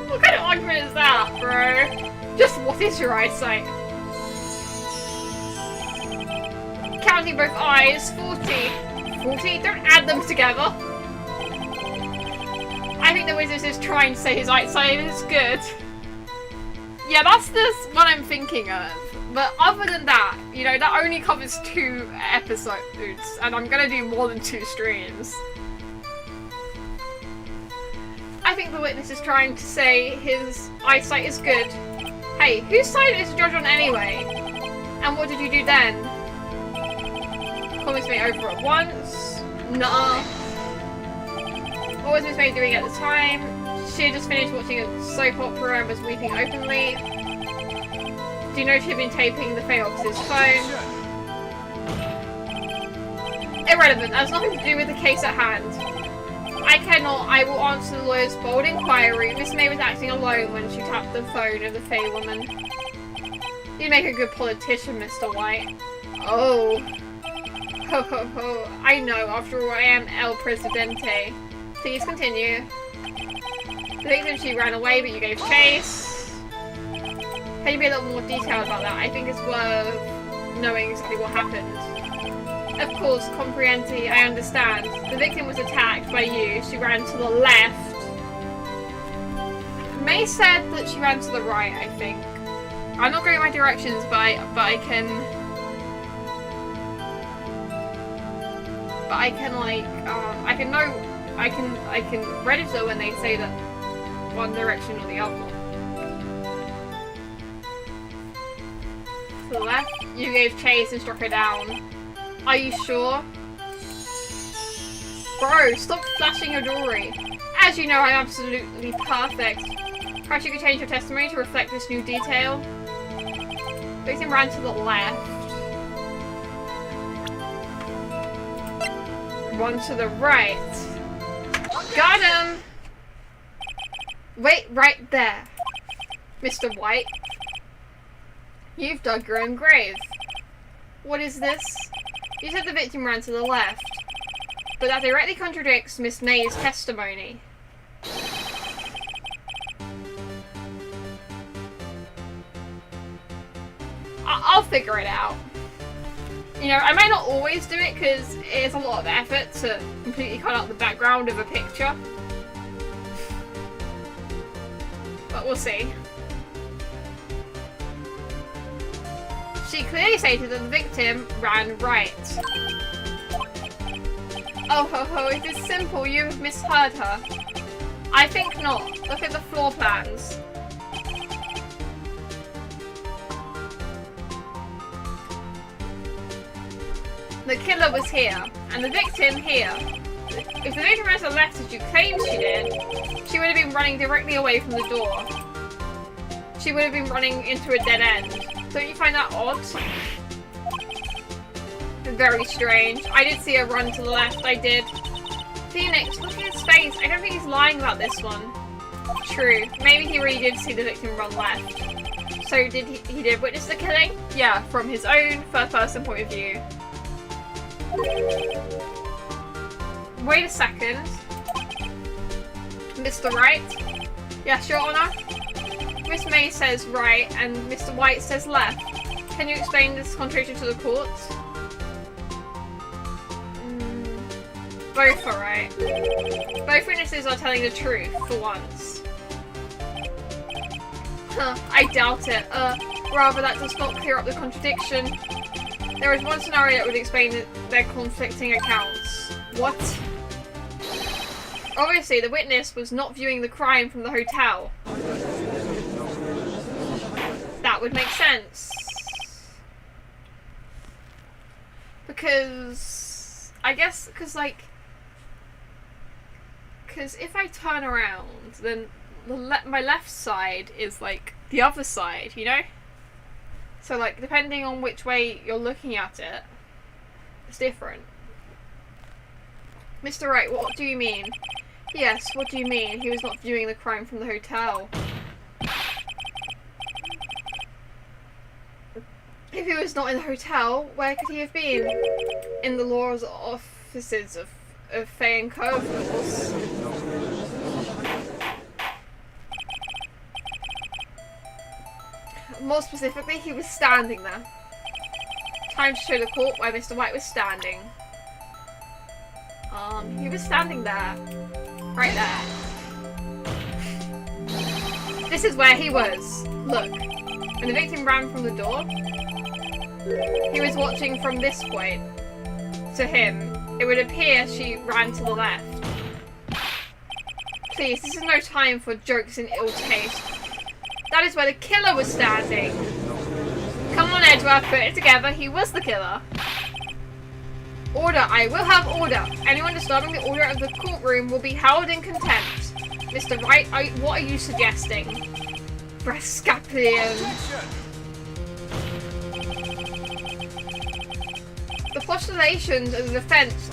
What kind of argument is that, bro? Just what is your eyesight? Counting both eyes, 40. 40? Don't add them together. I think the witness is trying to say his eyesight is good. Yeah, that's the one I'm thinking of. But other than that, you know, that only covers 2 episodes, and I'm gonna do more than 2 streams. I think the witness is trying to say his eyesight is good. Hey, whose side is the judge on anyway? And what did you do then? Comments made over at once? Nuh-uh. What was Miss May doing at the time? She had just finished watching a soap opera and was weeping openly. Do you know she had been taping the Faye officer's phone? Irrelevant, that has nothing to do with the case at hand. I will answer the lawyer's bold inquiry. Miss May was acting alone when she tapped the phone of the Faye woman. You make a good politician, Mr. White. Oh. Ho ho ho. I know, after all I am El Presidente. Please continue. The victim, she ran away, but you gave chase. Can you be a little more detailed about that? I think it's worth knowing exactly what happened. Of course, comprehensi, I understand. The victim was attacked by you. She ran to the left. May said that she ran to the right, I think. I'm not going in my directions, but I can I can register when they say that one direction or the other. To the left, you gave chase and struck her down. Are you sure? Bro, stop flashing your jewelry. As you know, I'm absolutely perfect. Perhaps you could change your testimony to reflect this new detail. Victim ran to the left. One to the right. Got him! Wait right there, Mr. White. You've dug your own grave. What is this? You said the victim ran to the left, but that directly contradicts Miss May's testimony. I'll figure it out. You know, I might not always do it because it is a lot of effort to completely cut out the background of a picture. But we'll see. She clearly stated that the victim ran right. Oh ho ho, it is simple, you've misheard her. I think not. Look at the floor plans. The killer was here, and the victim here. If the victim ran to the left as you claimed she did, she would have been running directly away from the door. She would have been running into a dead end. Don't you find that odd? Very strange. I did see her run to the left, I did. Phoenix, look at his face. I don't think he's lying about this one. True. Maybe he really did see the victim run left. So he did witness the killing? Yeah, from his own first-person point of view. Wait a second. Mr. Wright? Yes, Your Honour? Miss May says right and Mr. White says left. Can you explain this contradiction to the court? Both are right. Both witnesses are telling the truth, for once. Huh, I doubt it. Rather that does not clear up the contradiction. There is one scenario that would explain their conflicting accounts. What? Obviously, the witness was not viewing the crime from the hotel. That would make sense. Because... I guess, because if I turn around, then my left side is, like, the other side, you know? So, like, depending on which way you're looking at it, it's different. Mr. Wright, what do you mean? Yes, what do you mean? He was not viewing the crime from the hotel. If he was not in the hotel, where could he have been? In the law's offices of Fay and Co, of course. More specifically, he was standing there. Time to show the court where Mr. White was standing. He was standing there. Right there. This is where he was. Look. When the victim ran from the door, he was watching from this point to him. It would appear she ran to the left. Please, this is no time for jokes in ill taste. That is where the killer was standing. Come on, Edward, put it together. He was the killer. Order. I will have order. Anyone disturbing the order of the courtroom will be held in contempt. Mr. Wright, what are you suggesting? Brascapian. The postulations of the defense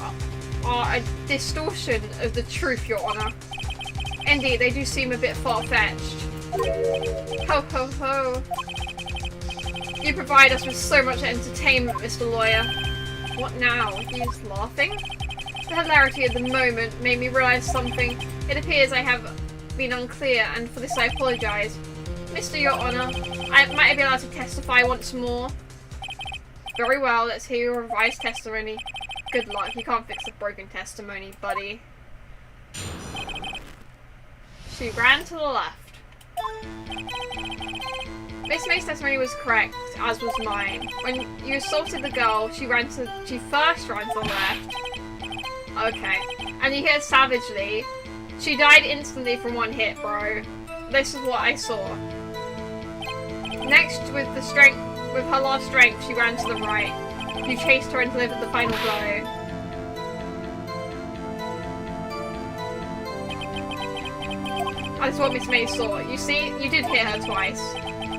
are a distortion of the truth, Your Honor. Indeed, they do seem a bit far-fetched. Ho ho ho. You provide us with so much entertainment, Mr. Lawyer. What now? He's laughing? The hilarity of the moment made me realise something. It appears I have been unclear, and for this I apologise. Mr. Your Honour, I might be allowed to testify once more. Very well, let's hear your revised testimony. Good luck, you can't fix a broken testimony, buddy. She ran to the left. Miss May's testimony was correct, as was mine. When you assaulted the girl, she first ran to the left. Okay. And you hear savagely. She died instantly from one hit, bro. This is what I saw. Next, with her last strength, she ran to the right. You chased her and delivered the final blow. That's what Miss May saw. You see, you did hit her twice.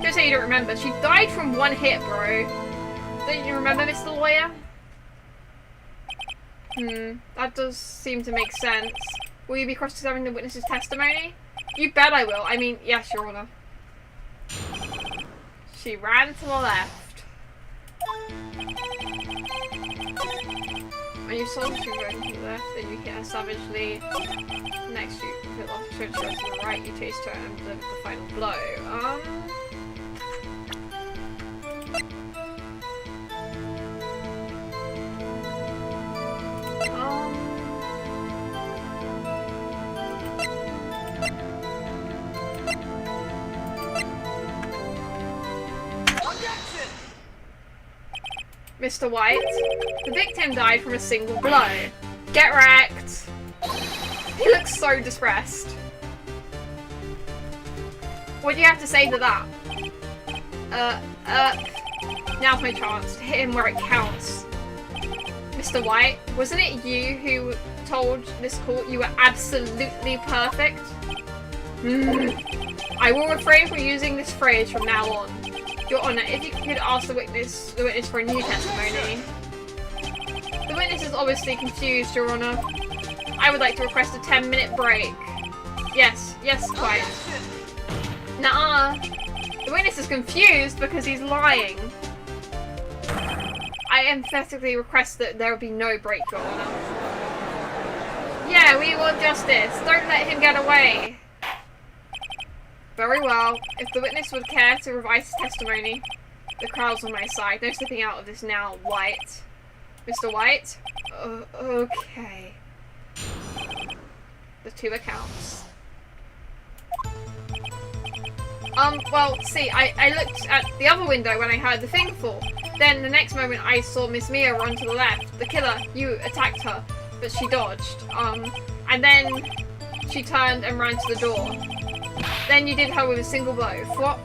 Don't say you don't remember. She died from one hit, bro. Don't you remember, Mr. Lawyer? That does seem to make sense. Will you be cross-examining the witness's testimony? You bet I will. I mean, yes, Your Honour. She ran to the left. When you saw she ran to the left, then you hit her savagely. Next, you hit off to the right, you chased her and delivered the final blow. Mr. White, the victim died from a single blow. Get wrecked. He looks so distressed. What do you have to say to that? Now's my chance to hit him where it counts. Mr. White, wasn't it you who told this court you were absolutely perfect? I will refrain from using this phrase from now on. Your Honour, if you could ask the witness for a new testimony. The witness is obviously confused, Your Honour. I would like to request a 10-minute break. Yes, quite. Nuh-uh. The witness is confused because he's lying. I emphatically request that there will be no break, Your Honour. Yeah, we want justice. Don't let him get away. Very well. If the witness would care to revise his testimony, the crowd's on my side. No slipping out of this now, White. Mr. White? Okay. The two accounts. Well, see, I looked at the other window when I heard the thing fall. Then the next moment I saw Miss Mia run to the left. The killer, you attacked her, but she dodged. And then she turned and ran to the door. Then you did her with a single blow. Flop.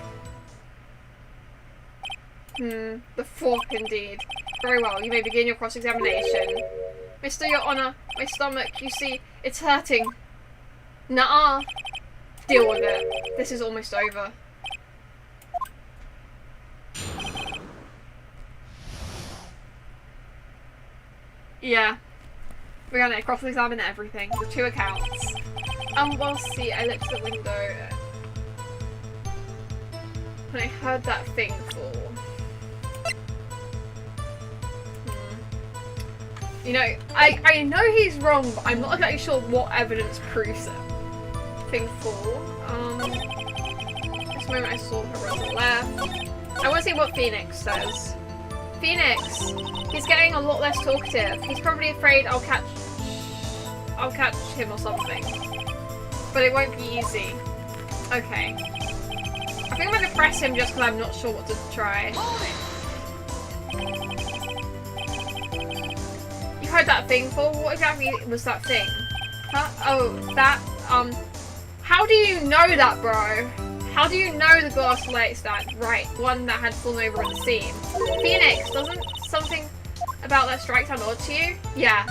The flop indeed. Very well, you may begin your cross-examination. Mr. Your Honour, my stomach, you see, it's hurting. Nuh-uh. Deal with it. This is almost over. Yeah. We're gonna cross-examine everything. The two accounts. Well, see, I looked at the window when I heard that thing fall. You know, I know he's wrong, but I'm not exactly sure what evidence proves it. Thing fall. This moment I saw her run to the left. I want to see what Phoenix says. Phoenix! He's getting a lot less talkative. He's probably afraid I'll catch him or something. But it won't be easy. Okay. I think I'm gonna press him just because I'm not sure what to try. You heard that thing fall? What exactly was that thing? Huh? Oh, that, how do you know that, bro? How do you know the glass light stand? Right, one that had fallen over at the scene. Phoenix, doesn't something about that strike sound odd to you? Yeah.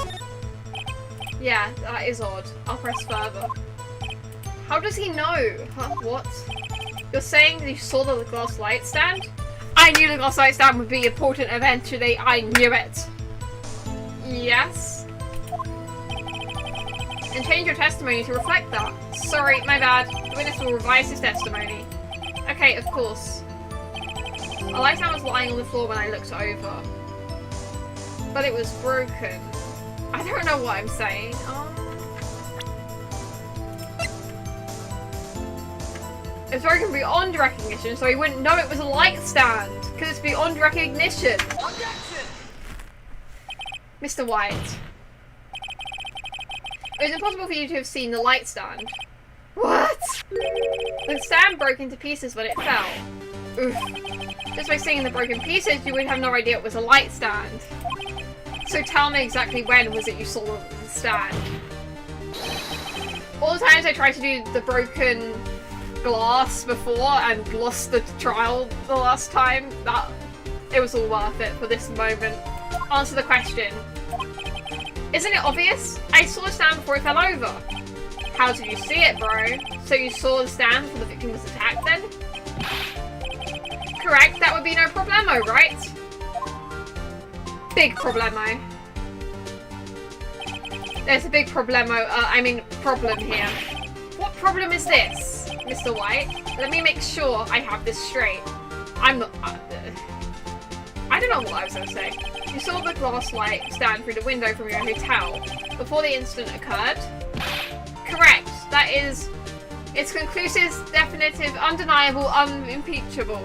Yeah, that is odd. I'll press further. How does he know? Huh? What? You're saying that you saw the glass light stand? I knew the glass light stand would be important eventually. I knew it. Yes? And change your testimony to reflect that. Sorry, my bad. The witness will revise his testimony. Okay, of course. A light stand was lying on the floor when I looked over. But it was broken. I don't know what I'm saying. It's broken beyond recognition, so he wouldn't know it was a light stand. Because it's beyond recognition. Mr. White. It was impossible for you to have seen the light stand. What? The stand broke into pieces when it fell. Oof. Just by seeing the broken pieces, you would have no idea it was a light stand. So tell me exactly when was it you saw the stand? All the times I tried to do the broken glass before and lost the trial the last time, it was all worth it for this moment. Answer the question. Isn't it obvious? I saw the stand before it fell over. How did you see it, bro? So you saw the stand before the victim was attacked then? Correct, that would be no problemo, right? Big problemo. There's a big problem here. What problem is this, Mr. White? Let me make sure I have this straight. I'm not... I don't know what I was going to say. You saw the glass light stand through the window from your hotel before the incident occurred? Correct. That is... It's conclusive, definitive, undeniable, unimpeachable.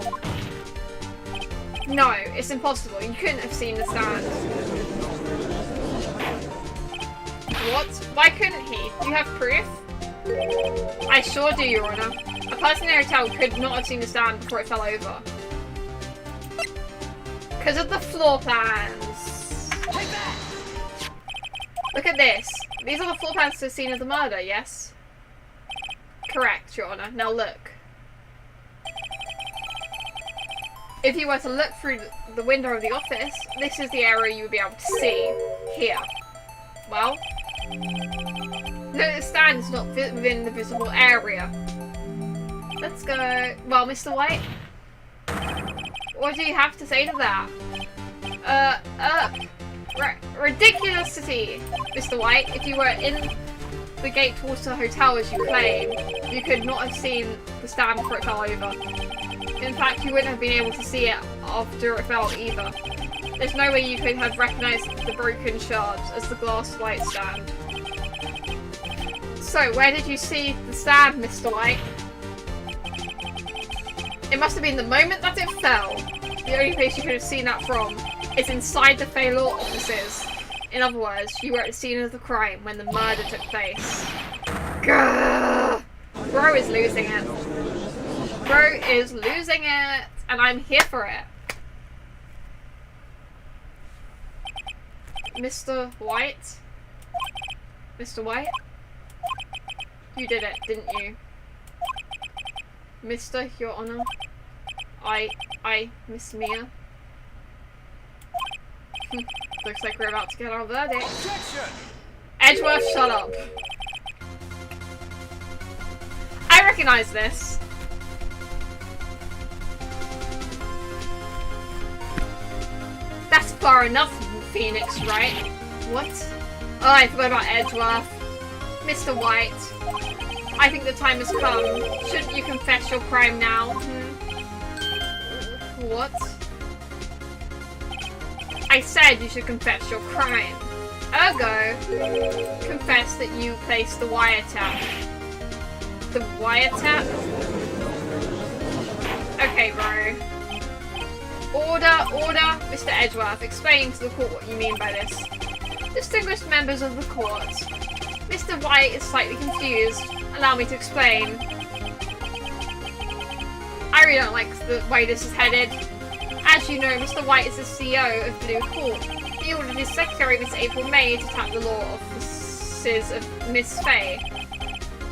No, it's impossible. You couldn't have seen the stand. What? Why couldn't he? Do you have proof? I sure do, Your Honor. A person in the hotel could not have seen the stand before it fell over. Because of the floor plans. Look at this. These are the floor plans to the scene of the murder, yes? Correct, Your Honor. Now look. If you were to look through the window of the office, this is the area you would be able to see. Here. Well, no, the stand is not within the visible area. Let's go. Well, Mr. White, what do you have to say to that? Ridiculousity, Mr. White. If you were in the gate towards the hotel as you claim, you could not have seen the stand before it fell over. In fact, you wouldn't have been able to see it after it fell either. There's no way you could have recognized the broken shards as the glass light stand. So, where did you see the stand, Mr. White? It must have been the moment that it fell. The only place you could have seen that from is inside the failure offices. In other words, you were at the scene of the crime when the murder took place. Grrr! Bro is losing it. Bro is losing it, and I'm here for it. Mr. White? Mr. White? You did it, didn't you? Mr. Your Honor? Miss Mia? Looks like we're about to get our verdict. Objection! Edgeworth, shut up. I recognize this. That's far enough, Phoenix, right? What? Oh, I forgot about Edgeworth. Mr. White. I think the time has come. Shouldn't you confess your crime now? What? I said you should confess your crime. Ergo, confess that you placed the wiretap. The wiretap? Okay, bro. Order, Mr. Edgeworth. Explain to the court what you mean by this. Distinguished members of the court. Mr. Wright is slightly confused. Allow me to explain. I really don't like the way this is headed. As you know, Mr. White is the CEO of Blue Court. He ordered his secretary, Miss April May, to tap the law offices of Miss Fay.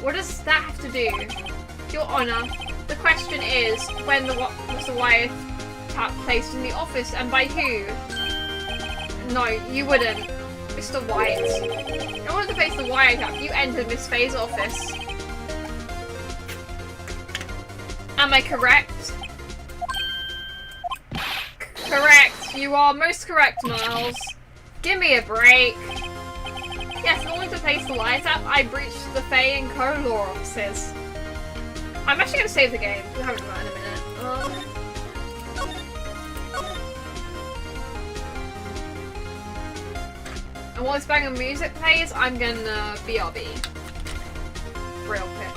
What does that have to do? Your Honour, the question is, when was the wiretap placed in the office and by who? No, you wouldn't. Mr. White. In order to place the wiretap, you entered Miss Fay's office. Am I correct? Correct. You are most correct, Miles. Give me a break. Yes, in order to place the wiretap, I breached the Fay and Co. law offices. I'm actually going to save the game. We'll have it right in a minute. And while this banging music plays, I'm gonna BRB. Real quick.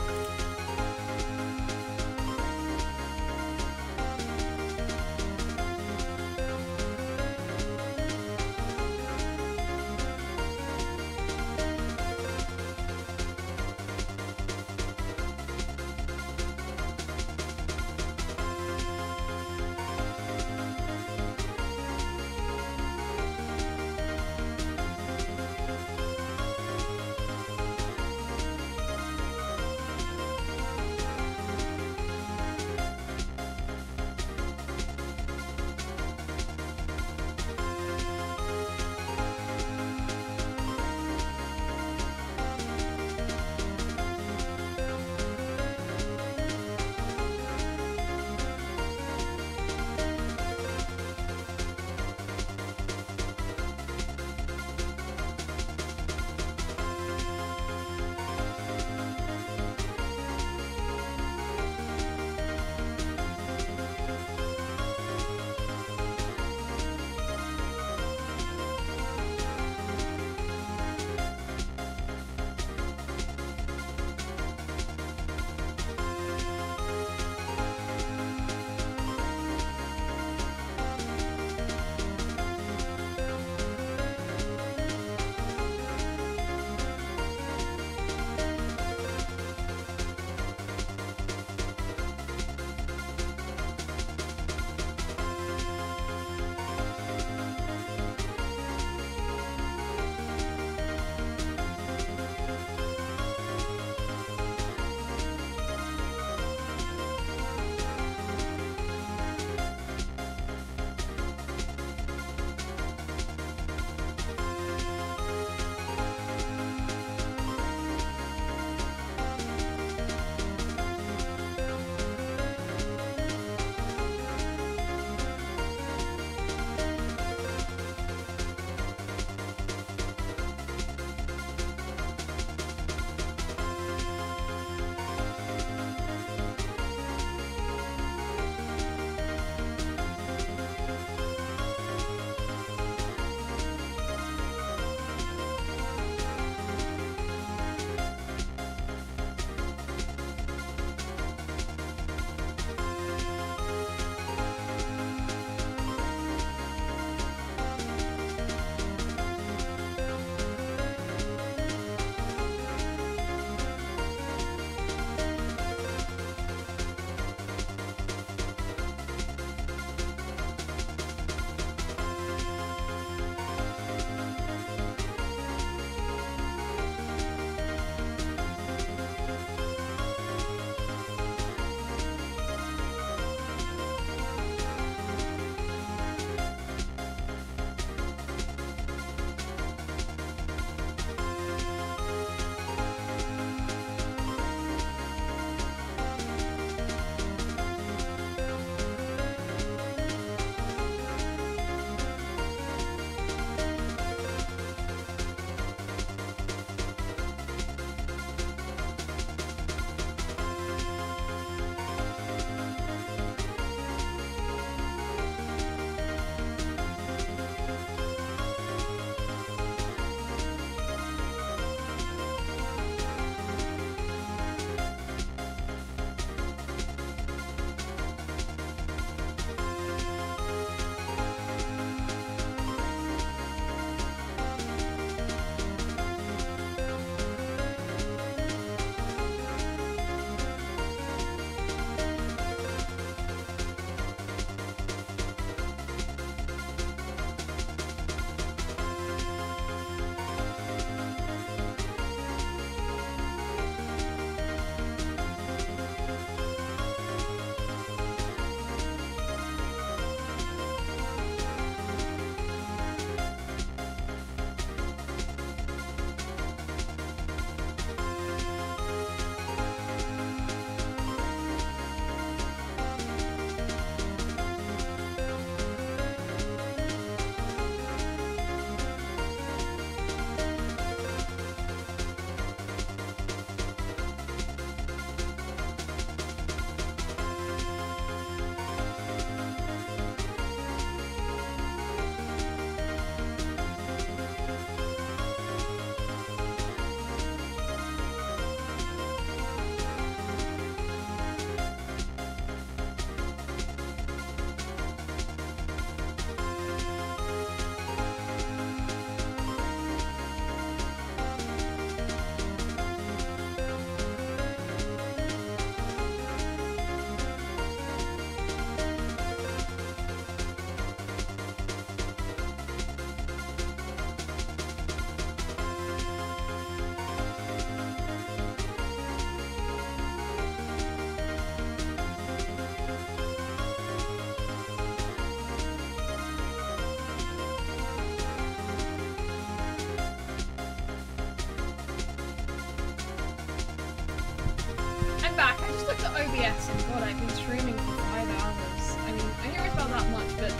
just looked at OBS and god, I've been streaming for 5 hours. I mean, I hear about that much, but I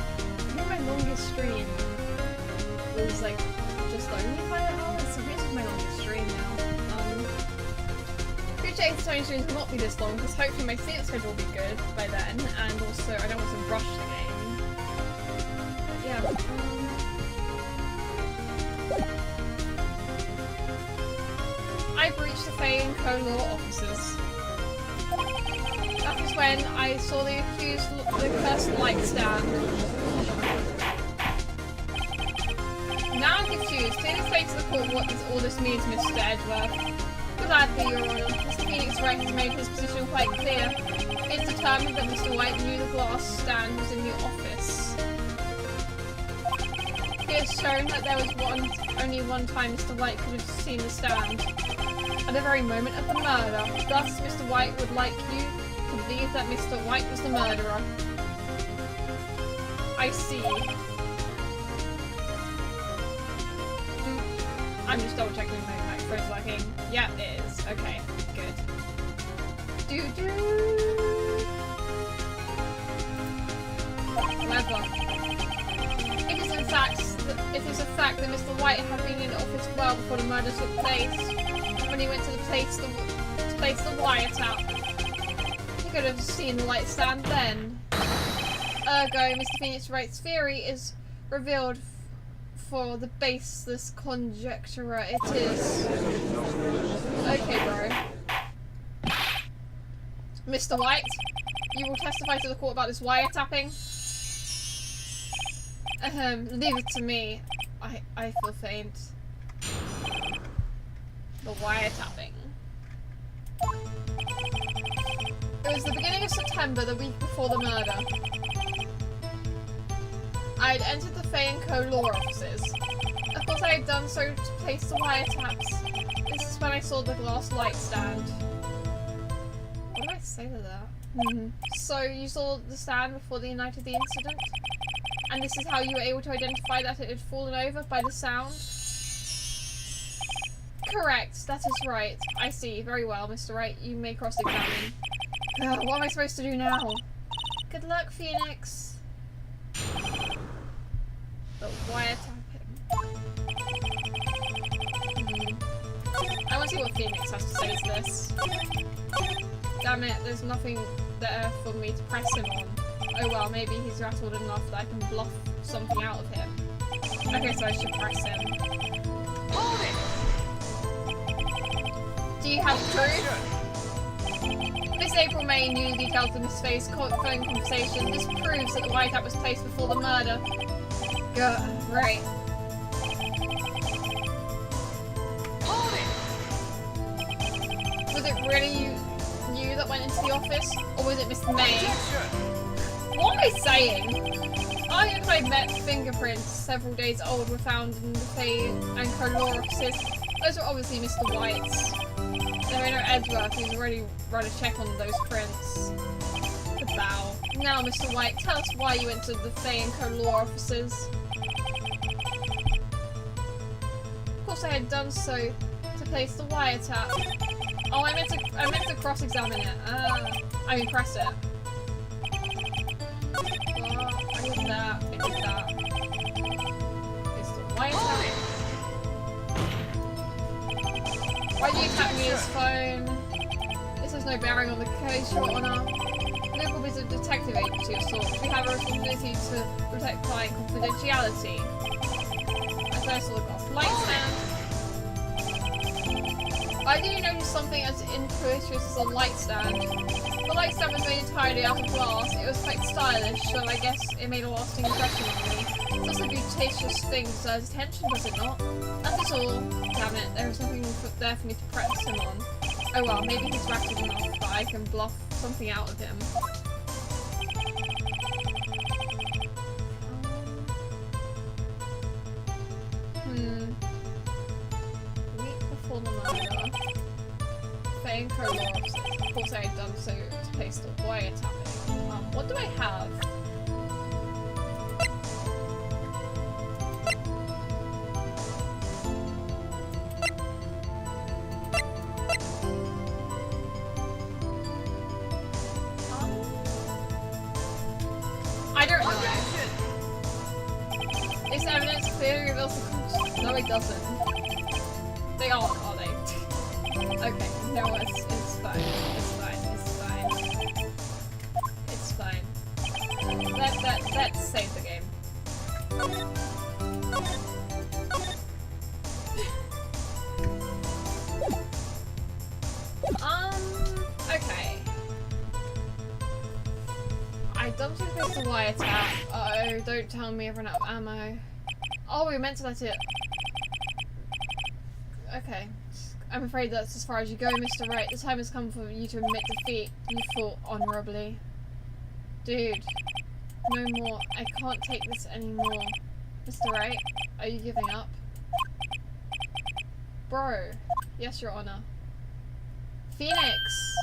think my longest stream was like just only 5 hours, so this is my longest stream now. Future 8 streams will not be this long, because hopefully my sleep schedule will be good by then, and also I don't want to rush the game. But yeah, I breached the Faye and Co-Law offices. That was when I saw the accused, the cursed light stand. Now I'm confused. Please explain to the court what all this means, Mr. Edgeworth. Gladly, Your Honour. Mr. Phoenix Wright has made his position quite clear. It's determined that Mr. White knew the glass stand was in the office. He has shown that there was only one time Mr. White could have seen the stand. At the very moment of the murder. Thus, Mr. White would like you to believe that Mr. White was the murderer. I see. I'm just double checking my microphone's working. Yeah, it is. Okay, good. Clever. It is a fact that Mr. White had been in the office well before the murder took place. When he went to place the wiretap, he could have seen the light stand then. Ergo, Mr. Phoenix Wright's theory is revealed for the baseless conjecture it is. Okay, bro. Mr. White, you will testify to the court about this wiretapping? Leave it to me. I feel faint. The wiretapping. It was the beginning of September, the week before the murder. I had entered the Faye & Co. law offices. Of course I had done so to place the wiretaps. This is when I saw the glass light stand. What do I say to that? So you saw the stand before the night of the incident? And this is how you were able to identify that it had fallen over by the sound? Correct, that is right. I see. Very well, Mr. Wright. You may cross-examine. What am I supposed to do now? Good luck, Phoenix. The wiretapping. I want to see what Phoenix has to say to this. Damn it, there's nothing there for me to press him on. Oh well, maybe he's rattled enough that I can bluff something out of him. Okay, so I should press him. Hold it! Do you have proof? Miss April May knew the details of Miss Faye's phone conversation. This proves that the wiretap was placed before the murder. Good, right. Hold it! Was it really you that went into the office? Or was it Miss May? What am I saying? I and my met fingerprints, several days old, were found in the Faye and Co. law offices. Those were obviously Mr. White's. There ain't no Edgeworth, he's already run a check on those prints. The bow. Now, Mr. White, tell us why you entered the Faye and Co. law offices. Of course I had done so to place the wiretap. Oh, I meant to cross-examine it. I mean press it. I did that. It's the wiretap. Why do you tap me his phone? This has no bearing on the case, Your Honour. Liverpool is a detective agency of sorts. We have a responsibility to protect client confidentiality. As I saw the glass light stand. I didn't notice something as intuitive as a light stand. The light stand was made entirely out of glass. It was quite stylish, so I guess it made a lasting impression on me. It's also a beauticious thing, deserves attention, does it not? That is all. Damn it, there is nothing there for me to press him on. Oh well, maybe he's rattled enough, but I can bluff something out of him. Week before the murder. Faye and Co. law offices. Of course I had done so to place the wiretapping. What do I have? theory reveals the conscious. No, it doesn't. They aren't, are they? Okay, no, it's fine. It's fine. It's fine. Let's save the game. Okay. I dumped it against the wiretap. Uh-oh, don't tell me I've run out of ammo. Oh, we were meant to let it... Okay. I'm afraid that's as far as you go, Mr. Wright. The time has come for you to admit defeat. You fought honorably. Dude. No more. I can't take this anymore. Mr. Wright, are you giving up? Bro. Yes, Your Honor. Phoenix!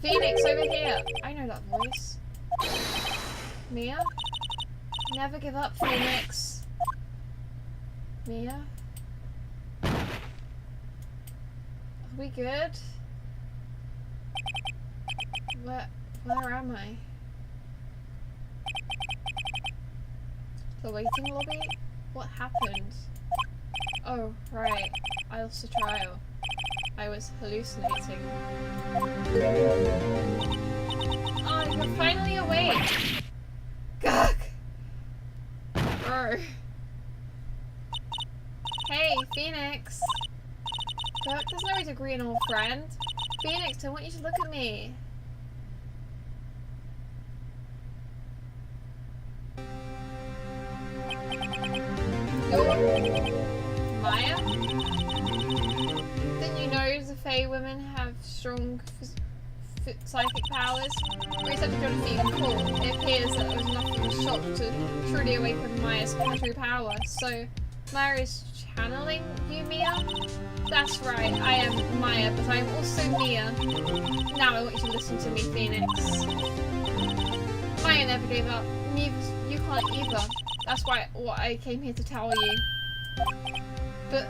Phoenix, over here! I know that voice. Mia? Never give up, Phoenix. Mia? Are we good? Where am I? The waiting lobby? What happened? Oh, right. I lost the trial. I was hallucinating. Oh, you're finally awake! Gugg! Bro. Hey, Phoenix! Gugg, there's no way to agree an old friend. Phoenix, I want you to look at me. You're... Maya? Didn't you know the Fae women have strong psychic powers? Or is that just feeling cool? It appears that it was enough of a shock to truly awaken Maya's true power. So, Maya is channeling you, Mia? That's right, I am Maya, but I am also Mia. Now I want you to listen to me, Phoenix. Maya never gave up. You can't either. That's what I came here to tell you. But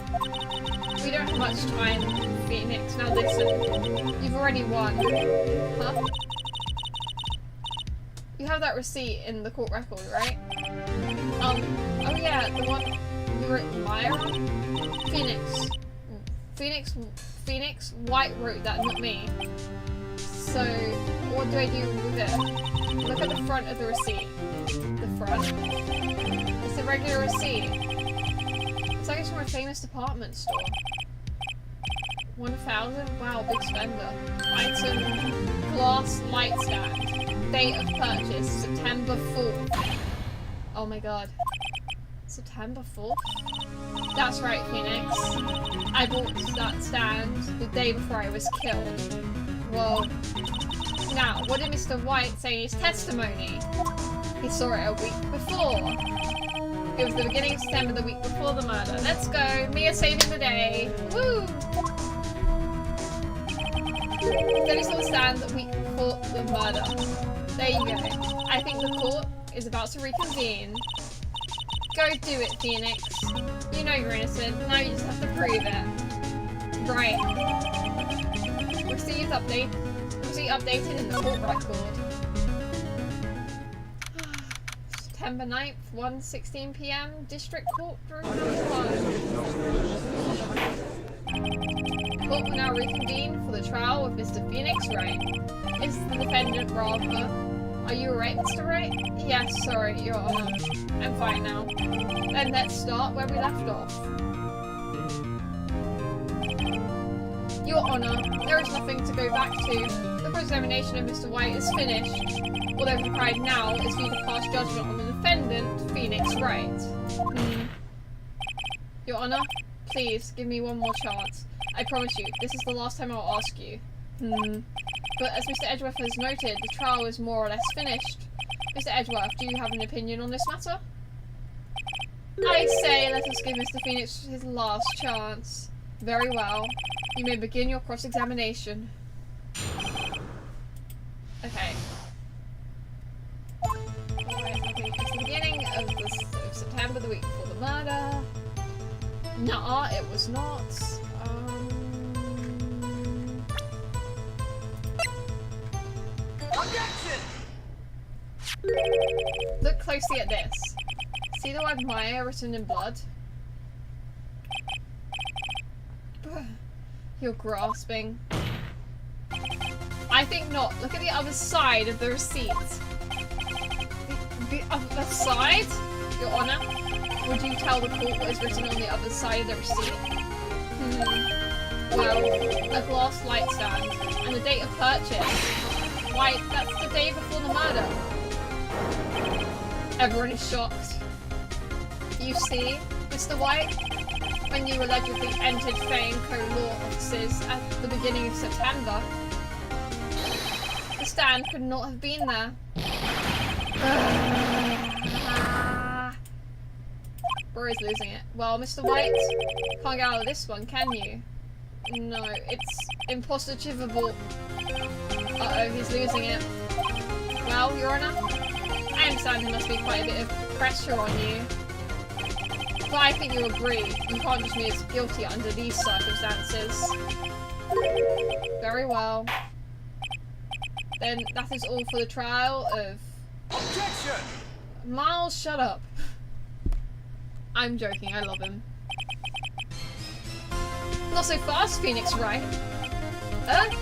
we don't have much time, Phoenix. Now listen. You've already won. Huh? You have that receipt in the court record, right? Oh yeah, the one you wrote Maya on? Phoenix, Wright wrote that, not me. So, what do I do with it? Look at the front of the receipt. The front? It's a regular receipt. It's like it's from a famous department store. 1,000? Wow, big spender. Item, glass light stand. Date of purchase, September 4th. Oh my god. September 4th? That's right, Phoenix. I bought that stand the day before I was killed. Whoa. Now, what did Mr. Wright say in his testimony? He saw it a week before. It was the beginning of September, the week before the murder. Let's go! Mia saving the day! Woo! Then he saw the stand the week before the murder. There you go. I think the court is about to reconvene. Go do it, Phoenix. You know you're innocent. Now you just have to prove it. Right. Receipt updated in the court record. September 9th, 1:16 PM, District Court Room 1. Court will now reconvene for the trial of Mr. Phoenix Wright. Is the defendant Rather? Are you alright, Mr. Wright? Yes, sorry, Your Honor. I'm fine now. Then let's start where we left off. Your Honor, there is nothing to go back to. The cross-examination of Mr. Wright is finished. All that is required now is for you to pass judgment on the defendant, Phoenix Wright. Your Honor, please give me one more chance. I promise you, this is the last time I'll ask you. But as Mr. Edgeworth has noted, the trial is more or less finished. Mr. Edgeworth, do you have an opinion on this matter? I say, let us give Mr. Phoenix his last chance. Very well. You may begin your cross-examination. Okay. Alright, okay, it's the beginning of September, the week before the murder. Nuh-uh, it was not. Objection! Look closely at this. See the word Maya written in blood? You're grasping. I think not. Look at the other side of the receipt. The other side? Your Honor? Would you tell the court what is written on the other side of the receipt? Well, a glass light stand. And the date of purchase. Why, that's the day before the murder. Everyone is shocked. You see, Mr. White? When you allegedly entered Fayeco law offices at the beginning of September, the stand could not have been there. Rory's losing it. Well, Mr. White, can't get out of this one, can you? No, it's impositivable. Uh-oh, he's losing it. Well, Your Honor, I understand there must be quite a bit of pressure on you. But I think you agree, you can't just be as guilty under these circumstances. Very well. Then that is all for the trial of... Objection! Miles, shut up. I'm joking, I love him. Not so fast, Phoenix Wright. What?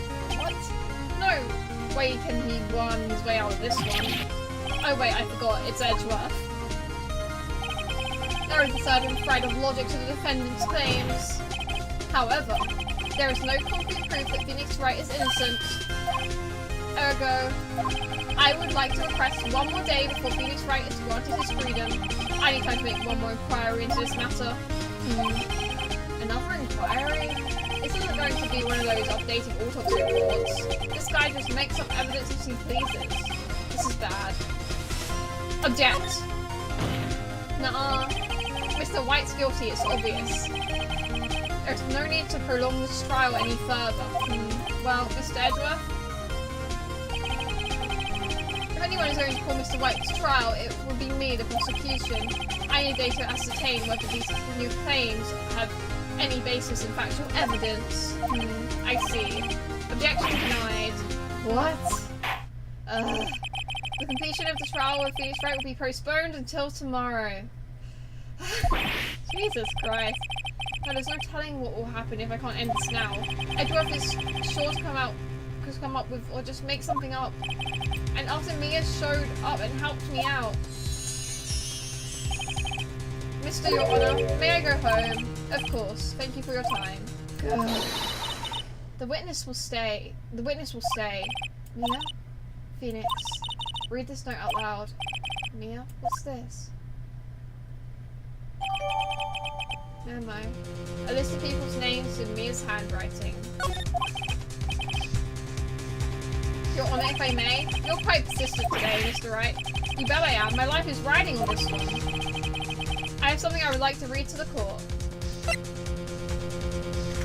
No way can he run his way out of this one. Oh wait, I forgot, it's Edgeworth. There is a certain thread of logic to the defendant's claims. However, there is no concrete proof that Phoenix Wright is innocent. Ergo, I would like to request one more day before Phoenix Wright is granted his freedom. I need time to make one more inquiry into this matter. Another inquiry? Isn't it going to be one of those updating autopsy reports? This guy just makes up evidence as he pleases. This is bad. Object! Nuh-uh. Mr. White's guilty, it's obvious. There's no need to prolong this trial any further. Well, Mr. Edgeworth? If anyone is going to call Mr. White to trial, it would be me, the prosecution. I need data to ascertain whether these new claims have any basis in factual evidence. I see. Objection denied. What? The completion of the trial with Phoenix Wright will be postponed until tomorrow. Jesus Christ. Now, there's no telling what will happen if I can't end this now. Edgeworth is sure to come up with, or just make something up. And after Mia showed up and helped me out. Mr. Your Honor, may I go home? Of course. Thank you for your time. The witness will stay. The witness will stay. Mia? Phoenix. Read this note out loud. Mia? What's this? Memo. A list of people's names in Mia's handwriting. Your Honor, if I may, you're quite persistent today, Mr. Wright. You bet I am. My life is riding on this one. I have something I would like to read to the court.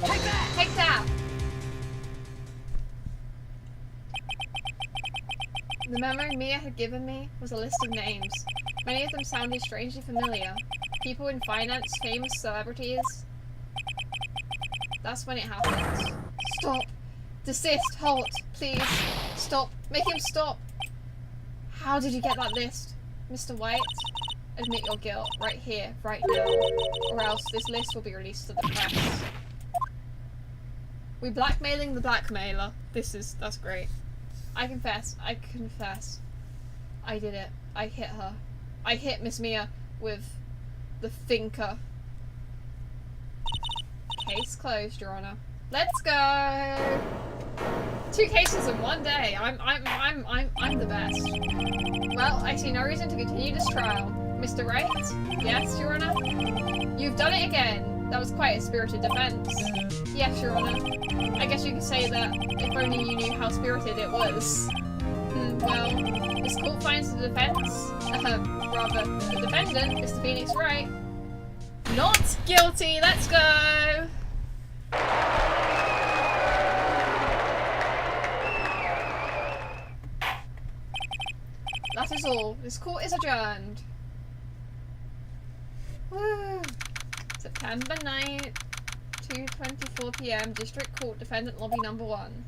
Take that! Take that! The memo Mia had given me was a list of names. Many of them sounded strangely familiar. People in finance, famous celebrities. That's when it happened. Stop! Desist! Halt! Please! Stop! Make him stop! How did you get that list? Mr. White? Admit your guilt, right here, right now. Or else this list will be released to the press. We blackmailing the blackmailer. That's great. I confess. I did it. I hit her. I hit Miss Mia with the thinker. Case closed, Your Honor. Let's go! 2 cases in one day. I'm the best. Well, I see no reason to continue this trial. Mr. Wright? Yes, Your Honor? You've done it again. That was quite a spirited defense. Yes, Your Honor. I guess you could say that if only you knew how spirited it was. Well, this court finds the defense, rather, the defendant, Mr. Phoenix Wright, not guilty. Let's go! That is all. This court is adjourned. Woo! September 9th, 2:24 PM, District Court, Defendant Lobby Number 1.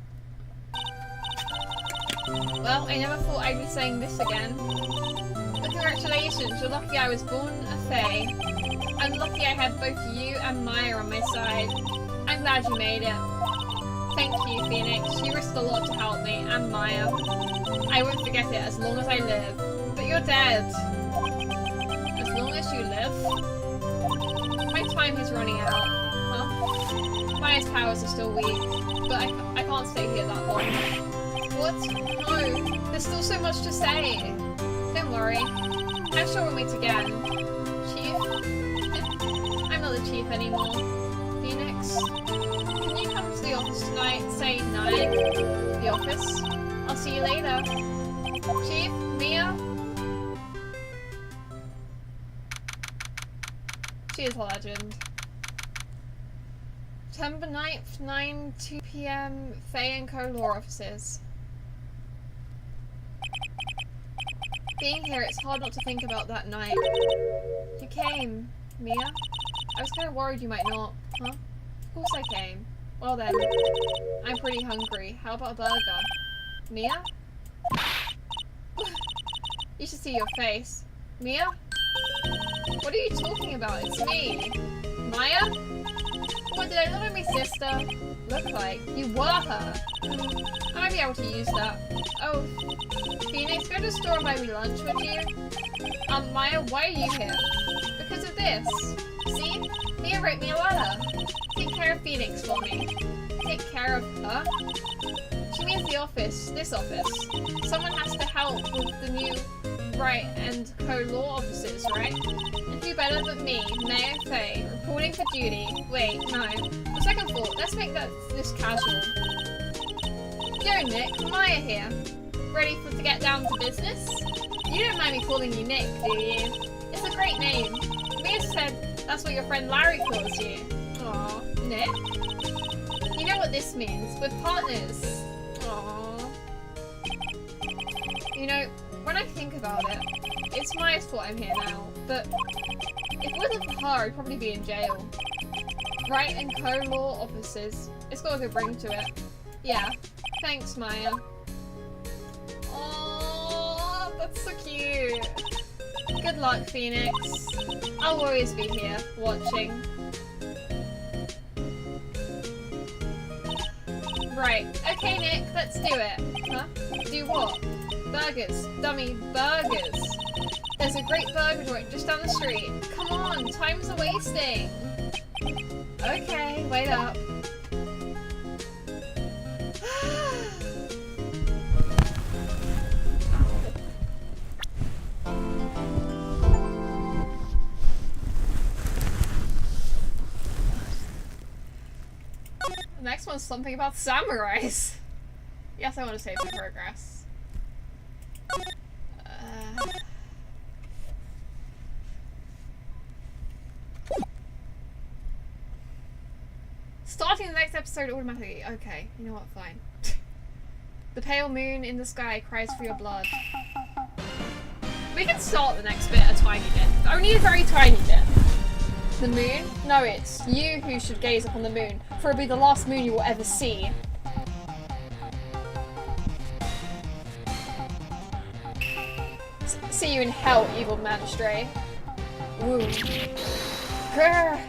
Well, I never thought I'd be saying this again. But Congratulations, you're lucky I was born a fae. I'm lucky I had both you and Maya on my side. I'm glad you made it. Thank you, Phoenix. You risked a lot to help me, and Maya. I won't forget it as long as I live. But you're dead. As long as you live? My time is running out. Huh? Maya's powers are still weak, but I can't stay here that long. What? No. There's still so much to say. Don't worry. I'm sure we'll meet again. Chief? I'm not the chief anymore. Phoenix? Can you come to the office tonight? Say 9. The office? I'll see you later. Chief? Mia? She is a legend. September 9th, 2 PM, Faye and Co. law offices. Being here, it's hard not to think about that night. You came, Mia. I was kind of worried you might not. Huh? Of course I came. Well then, I'm pretty hungry. How about a burger? Mia? You should see your face. Mia? What are you talking about? It's me. Maya? What, did I look like my sister? Look like? You were her. I might be able to use that. Oh, Phoenix, go to the store and buy me lunch, would you? Maya, why are you here? Because of this. See? Mia wrote me a letter. Take care of Phoenix for me. Take care of her? She means the office. This office. Someone has to help with the new Wright and Co. law offices, right? And who better but me, Mayor Faye, reporting for duty. Wait, no. On second thought, let's make this casual. Yo, Nick, Maya here. Ready to get down to business? You don't mind me calling you Nick, do you? It's a great name. Mia said that's what your friend Larry calls you. Aw, Nick? You know what this means. We're partners. Aww. You know, when I think about it, it's Maya's fault I'm here now, but if it wasn't for her, I'd probably be in jail. Wright and Co. law offices. It's got a good ring to it. Yeah. Thanks, Maya. Oh, that's so cute. Good luck, Phoenix. I'll always be here, watching. Right. Okay, Nick, let's do it. Huh? Do what? Burgers. Dummy burgers. There's a great burger joint just down the street. Come on, time's a-wasting. Okay, wait up. The next one's something about samurais. Yes, I want to save the progress. Starting the next episode automatically. Okay, you know what? Fine. The pale moon in the sky cries for your blood. We can start the next bit a tiny bit. Only a very tiny bit. The moon? No, it's you who should gaze upon the moon, for it'll be the last moon you will ever see. See you in hell, evil magistrate. Woo. Grr.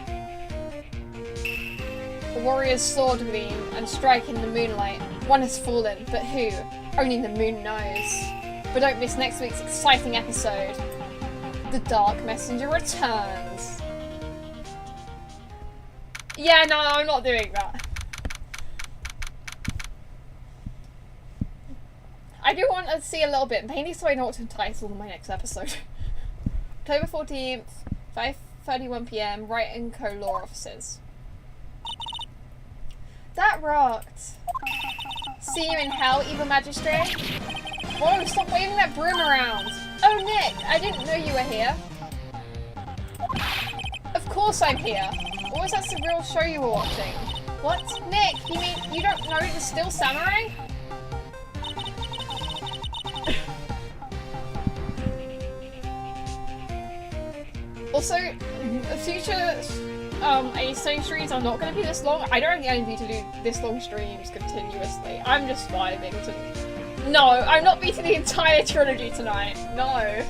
The warrior's sword gleam and strike in the moonlight. One has fallen, but who? Only the moon knows. But don't miss next week's exciting episode. The Dark Messenger returns. Yeah, no, I'm not doing that. I do want to see a little bit, mainly so I know what to entitle my next episode. October 14th, 5:31 PM, Wright and Co. law offices. That rocked. See you in hell, evil magistrate. Whoa, stop waving that broom around. Oh, Nick, I didn't know you were here. Of course I'm here. Or was that the real show you were watching? What? Nick, you mean you don't know the Still Samurai? Also, future A streams are not going to be this long. I don't aim to do this long streams continuously. I'm just vibing to... No, I'm not beating the entire trilogy tonight. No.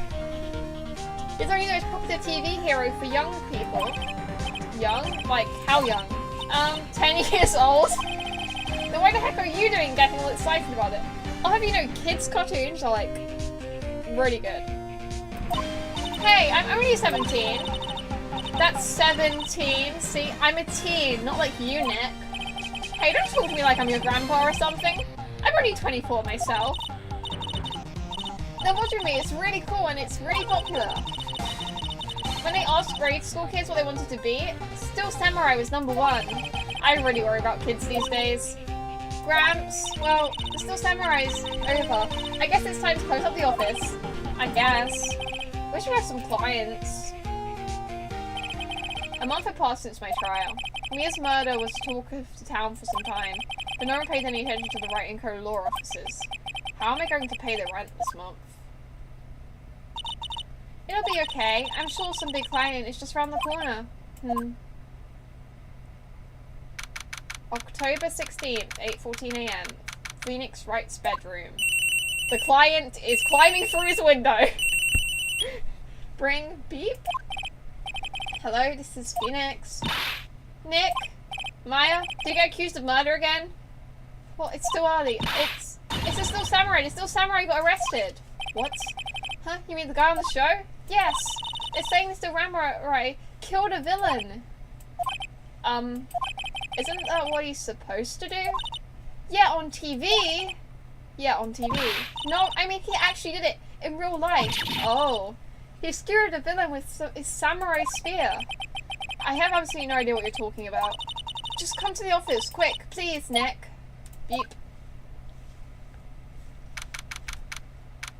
Is there any most popular TV hero for young people? Young? Like, how young? 10 years old? Then why the heck are you doing getting all excited about it? I'll have you know, kids' cartoons are, like, really good. Hey, I'm only 17. That's 17. See, I'm a teen, not like you, Nick. Hey, don't talk to me like I'm your grandpa or something. I'm only 24 myself. Then what do you mean? It's really cool and it's really popular. When they asked grade school kids what they wanted to be, Still Samurai was #1. I really worry about kids these days. Gramps, well, Still Samurai's over. I guess it's time to close up the office. I guess. Wish we had some clients. A month had passed since my trial. Mia's murder was the talk of the town for some time, but no one paid any attention to the Wright & Co. law officers. How am I going to pay the rent this month? It'll be okay. I'm sure some big client is just around the corner. October 16th, 8:14 AM. Phoenix Wright's bedroom. The client is climbing through his window. Bring beep. Hello, this is Phoenix. Nick? Maya? Did you get accused of murder again? Well, it's still early. It's a Still Samurai. The Still Samurai got arrested. What? Huh? You mean the guy on the show? Yes. They're saying the Still Samurai killed a villain. Isn't that what he's supposed to do? Yeah, on TV. Yeah, on TV. No, I mean, he actually did it in real life. Oh. He skewered a villain with his samurai spear. I have absolutely no idea what you're talking about. Just come to the office, quick, please, Nick. Beep.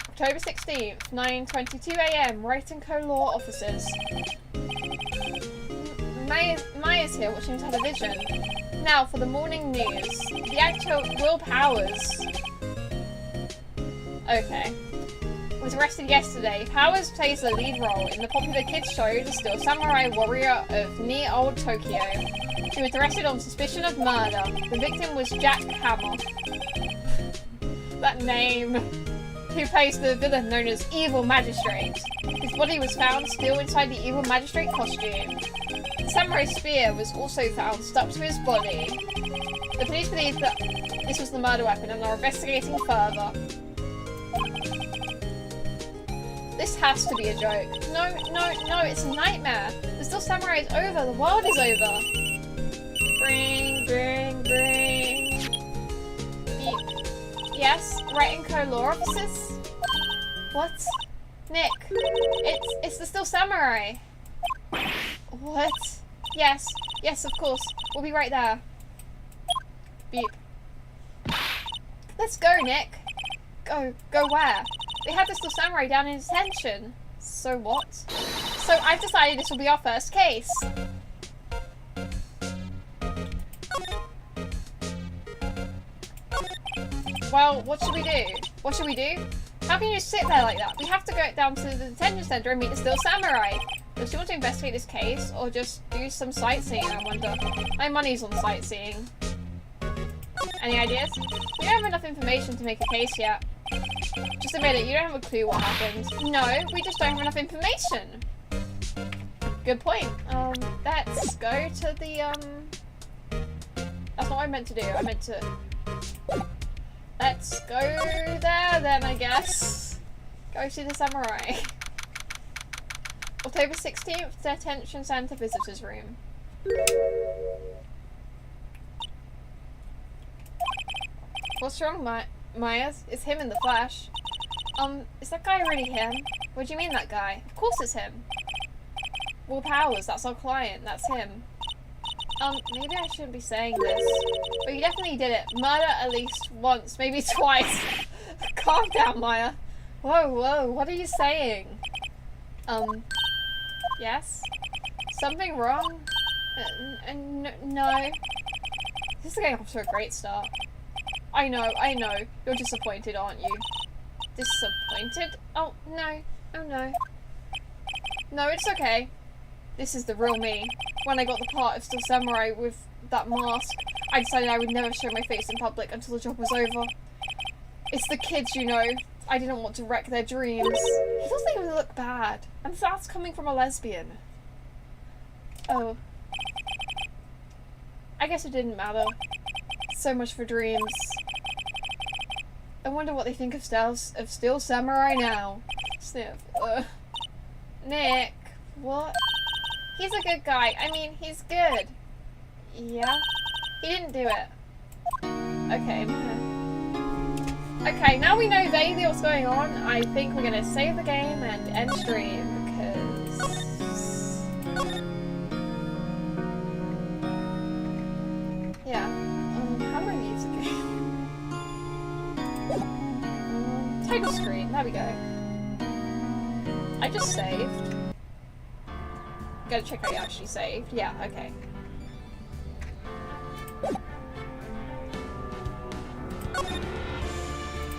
October 16th, 9:22 AM, Wright & Co. law officers. Maya's here watching television. Now for the morning news. The actor Will Powers. Okay. Was arrested yesterday. Powers plays the lead role in the popular kids show The Still Samurai Warrior of near Old Tokyo. He was arrested on suspicion of murder. The victim was Jack Hammer. That name. Who plays the villain known as Evil Magistrate. His body was found still inside the Evil Magistrate costume. The samurai spear was also found stuck to his body. The police believe that this was the murder weapon and are investigating further. This has to be a joke. No, it's a nightmare. The Still Samurai is over. The world is over. Bring. Beep. Yes, Wright & Co. law officers? What? Nick, it's the Still Samurai. What? Yes, of course. We'll be right there. Beep. Let's go, Nick. Go where? They had the Still Samurai down in detention. So what? So I've decided this will be our first case. Well, what should we do? How can you just sit there like that? We have to go down to the detention center and meet the Still Samurai. Does she want to investigate this case or just do some sightseeing, I wonder? My money's on sightseeing. Any ideas? We don't have enough information to make a case yet. Just admit it, you don't have a clue what happened. No, we just don't have enough information. Good point. Let's go to the, That's not what I meant to do. I meant to... Let's go there then, I guess. Go see the samurai. October 16th, Detention Center Visitors Room. What's wrong, Maya? It's him in the flash. Is that guy really him? What do you mean, that guy? Of course it's him. Will Powers, that's our client, that's him. Maybe I shouldn't be saying this, but you definitely did it. Murder at least once, maybe twice. Calm down, Maya. Whoa, what are you saying? Yes? Something wrong? No. This is getting off to a great start. I know. You're disappointed, aren't you? Disappointed? Oh, no. No, it's okay. This is the real me. When I got the part of Still Samurai with that mask, I decided I would never show my face in public until the job was over. It's the kids, you know. I didn't want to wreck their dreams. He doesn't even look bad. And that's coming from a lesbian. Oh. I guess it didn't matter. So much for dreams. I wonder what they think of Steel Samurai now. Sniff. Nick. What? He's a good guy. I mean, he's good. Yeah? He didn't do it. Okay, okay, now we know vaguely what's going on. I think we're gonna save the game and end stream because... yeah. How do I use the game? Title screen, there we go. I just saved. Gotta check I actually saved. Yeah, okay.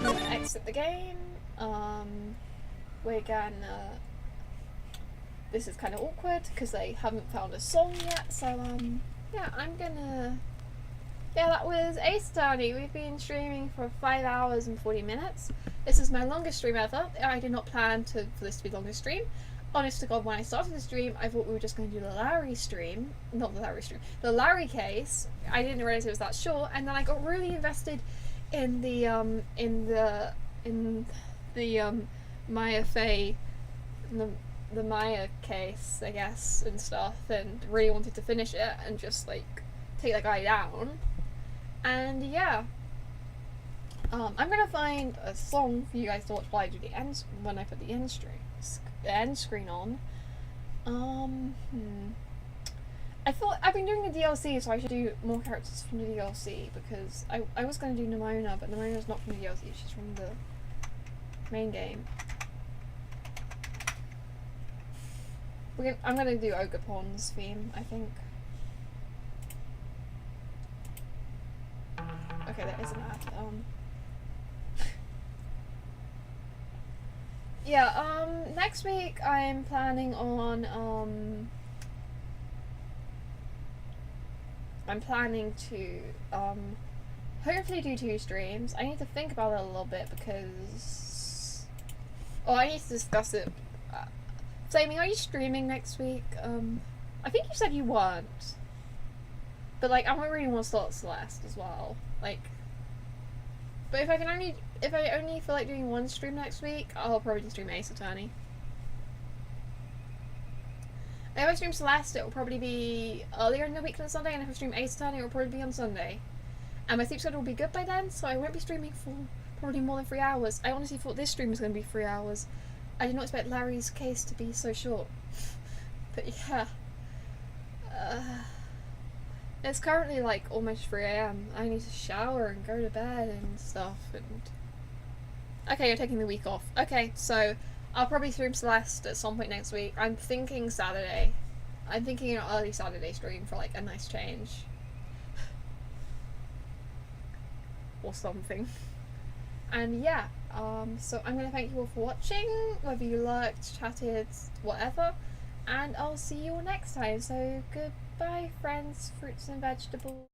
I'm gonna exit the game. We're gonna... This is kind of awkward because they haven't found a song yet, so yeah, I'm gonna... Yeah, that was Ace Attorney. We've been streaming for 5 hours and 40 minutes. This is my longest stream ever. I did not plan for this to be the longest stream. Honest to God, when I started the stream, I thought we were just going to do the Larry stream. Not the Larry stream. The Larry case. I didn't realise it was that short, and then I got really invested in the Maya Fey, the Maya case, I guess, and stuff, and really wanted to finish it and just like take that guy down. And yeah, I'm gonna find a song for you guys to watch while I do the end, when I put the end screen on. I thought I've been doing the DLC, so I should do more characters from the DLC, because I was going to do Nimona, but Nimona's not from the DLC, she's from the main game. I'm going to do Ogapon's theme, I think. Okay, there is an ad. Yeah, next week I'm planning on, I'm planning to, hopefully do 2 streams. I need to think about it a little bit because, I need to discuss it. Flaming, are you streaming next week? I think you said you weren't. But, like, I really want to start Celeste as well. Like, but if I only feel like doing 1 stream next week, I'll probably stream Ace Attorney. If I stream Celeste, it will probably be earlier in the week than Sunday, and if I stream Ace Attorney, it will probably be on Sunday. And my sleep schedule will be good by then, so I won't be streaming for probably more than 3 hours. I honestly thought this stream was going to be 3 hours. I did not expect Larry's case to be so short. But yeah. It's currently like almost 3 AM. I need to shower and go to bed and stuff. And okay, you're taking the week off. Okay, so I'll probably stream Celeste at some point next week. I'm thinking Saturday. I'm thinking an early Saturday stream for like a nice change. Or something. And yeah, so I'm gonna thank you all for watching, whether you lurked, chatted, whatever. And I'll see you all next time. So goodbye, friends, fruits and vegetables.